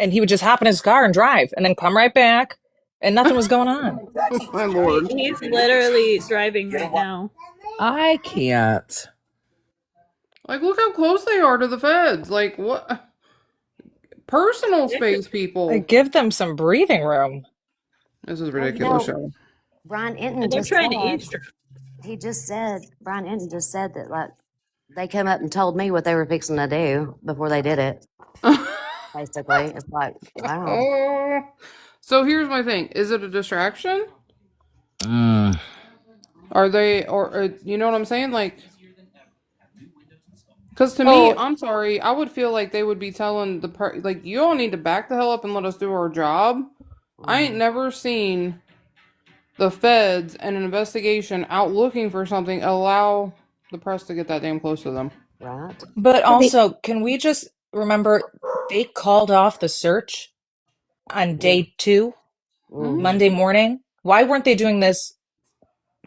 And he would just hop in his car and drive and then come right back and nothing was going on. My Lord. He's literally driving right now. I can't. Like, look how close they are to the feds. Like, what? Personal space, people. Give them some breathing room. This is Well, you ridiculous, know, show. Brian Enton And they're just trying to said, eavesdrop. Brian Enton just said that, like, they come up and told me what they were fixing to do before they did it. Basically, it's like, wow. Oh. So here's my thing: is it a distraction? Are they, or you know what I'm saying? Like, because to me, Oh, I'm sorry, I would feel like they would be telling like, you all need to back the hell up and let us do our job. I ain't never seen the feds and an investigation out looking for something allow the press to get that damn close to them. Right? but So the also, can we just remember they called off the search on Yeah. day 2, Mm-hmm. Monday morning? Why weren't they doing this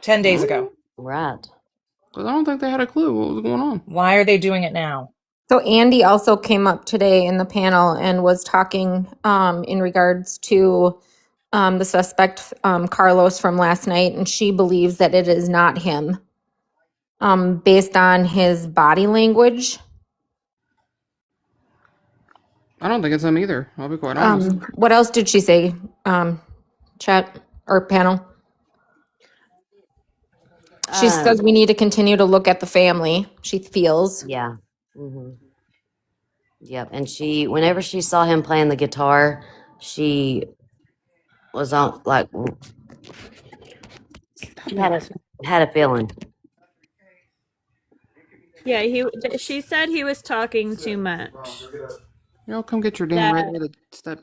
10 days ago? Right. Because I don't think they had a clue what was going on. Why are they doing it now? So Andy also came up today in the panel and was talking in regards to the suspect Carlos from last night, and she believes that it is not him based on his body language. I don't think it's them either. I'll be quite honest. What else did she say? Chat or panel? She says Um. we need to continue to look at the family. She feels. Yeah. Hmm. Yep. And whenever she saw him playing the guitar, she was on like Stop had it. a feeling. Yeah, she said he was talking too much. Y'all come get your damn That red-headed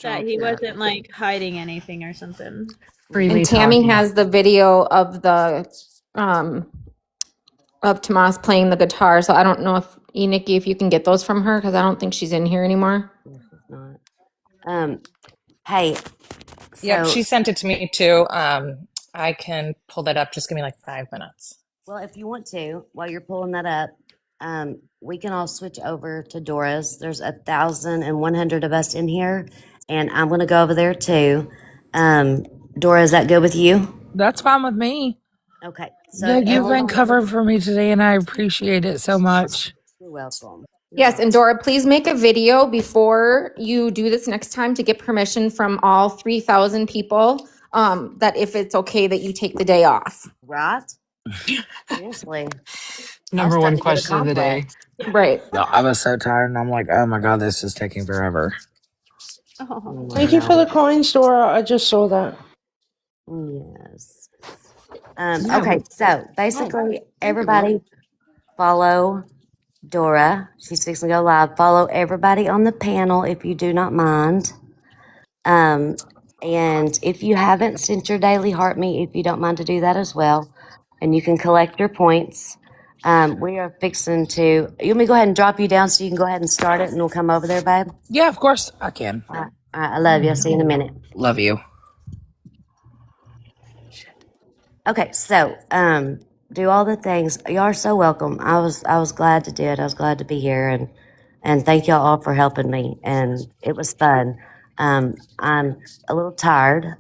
that stepchild he cat. wasn't like hiding anything or something. Hmm. And Freely Tammy talking. has the video of the um, of Tomas playing the guitar. So I don't know if Nikki, if you can get those from her, because I don't think she's in here anymore. This is not. Um. Hey. Yep, So, she sent it to me too. I can pull that up. Just give me like 5 minutes. well, if you want to, while you're pulling that up, we can all switch over to Dora's. There's 1,100 of us in here, and I'm going to go over there too. Dora, is that good with you? That's fine with me. Okay. So Yeah, if you've been everybody, covering for me today, and I appreciate it so much. you're welcome. You're Yes, welcome. and Dora, please make a video before you do this next time to get permission from all 3,000 people that if it's okay that you take the day off. Right? Seriously, I was Number one starting to get a question of the day. complex. Right. No, I was so tired, and I'm like, oh my god, this is taking forever. Oh, Thank you for wow. the coins, Dora. I just saw that. Yes. Yeah. Okay. So Oh, basically, thank you, love. everybody follow Dora. She's fixing to go live. Follow everybody on the panel if you do not mind. Um, and if you haven't sent your daily heart me, if you don't mind to do that as well, and you can collect your points. We are fixing to. You want me to go ahead and drop you down so you can go ahead and start it, and we'll come over there, babe. Yeah, of course I can. All right. All right. I love you. I'll see you in a minute. Love you. Okay, so do all the things. You are so welcome. I was glad to do it. I was glad to be here, and thank y'all all for helping me. And it was fun. I'm a little tired,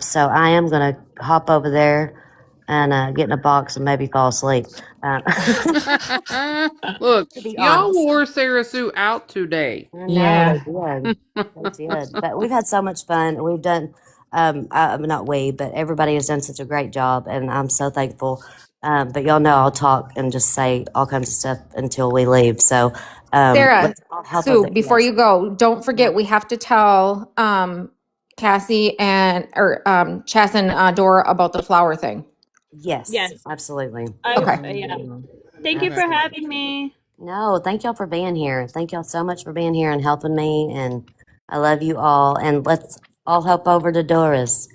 so I am gonna hop over there and get in a box and maybe fall asleep. Um, Look, to be y'all honest. wore Sarah Sue out today. I know they Yeah. did. They did. But we've had so much fun. We've done, not we, but everybody has done such a great job, and I'm so thankful. But y'all know I'll talk and just say all kinds of stuff until we leave. So Sarah, let's all help over Sue, there. before Yes. you go, don't forget we have to tell Cassie or Chas and Dora about the flower thing. Yes, Yes. absolutely. Okay. Yeah. Thank you for Okay. Absolutely. having me. No, thank y'all for being here. Thank y'all so much for being here and helping me. And I love you all. And let's all help over to Dora's.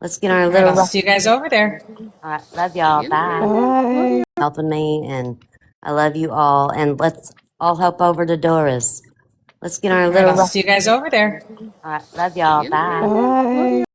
Let's get our All right, little I'll see you guys over there. All right. Love See y'all. you in a Bye. minute. Love Bye. you. Helping me. And I love you all. And let's all help over to Dora's. Let's get our All right, little I'll see you guys over there. All right. Love See y'all. you in a Bye. minute. Love you. Bye.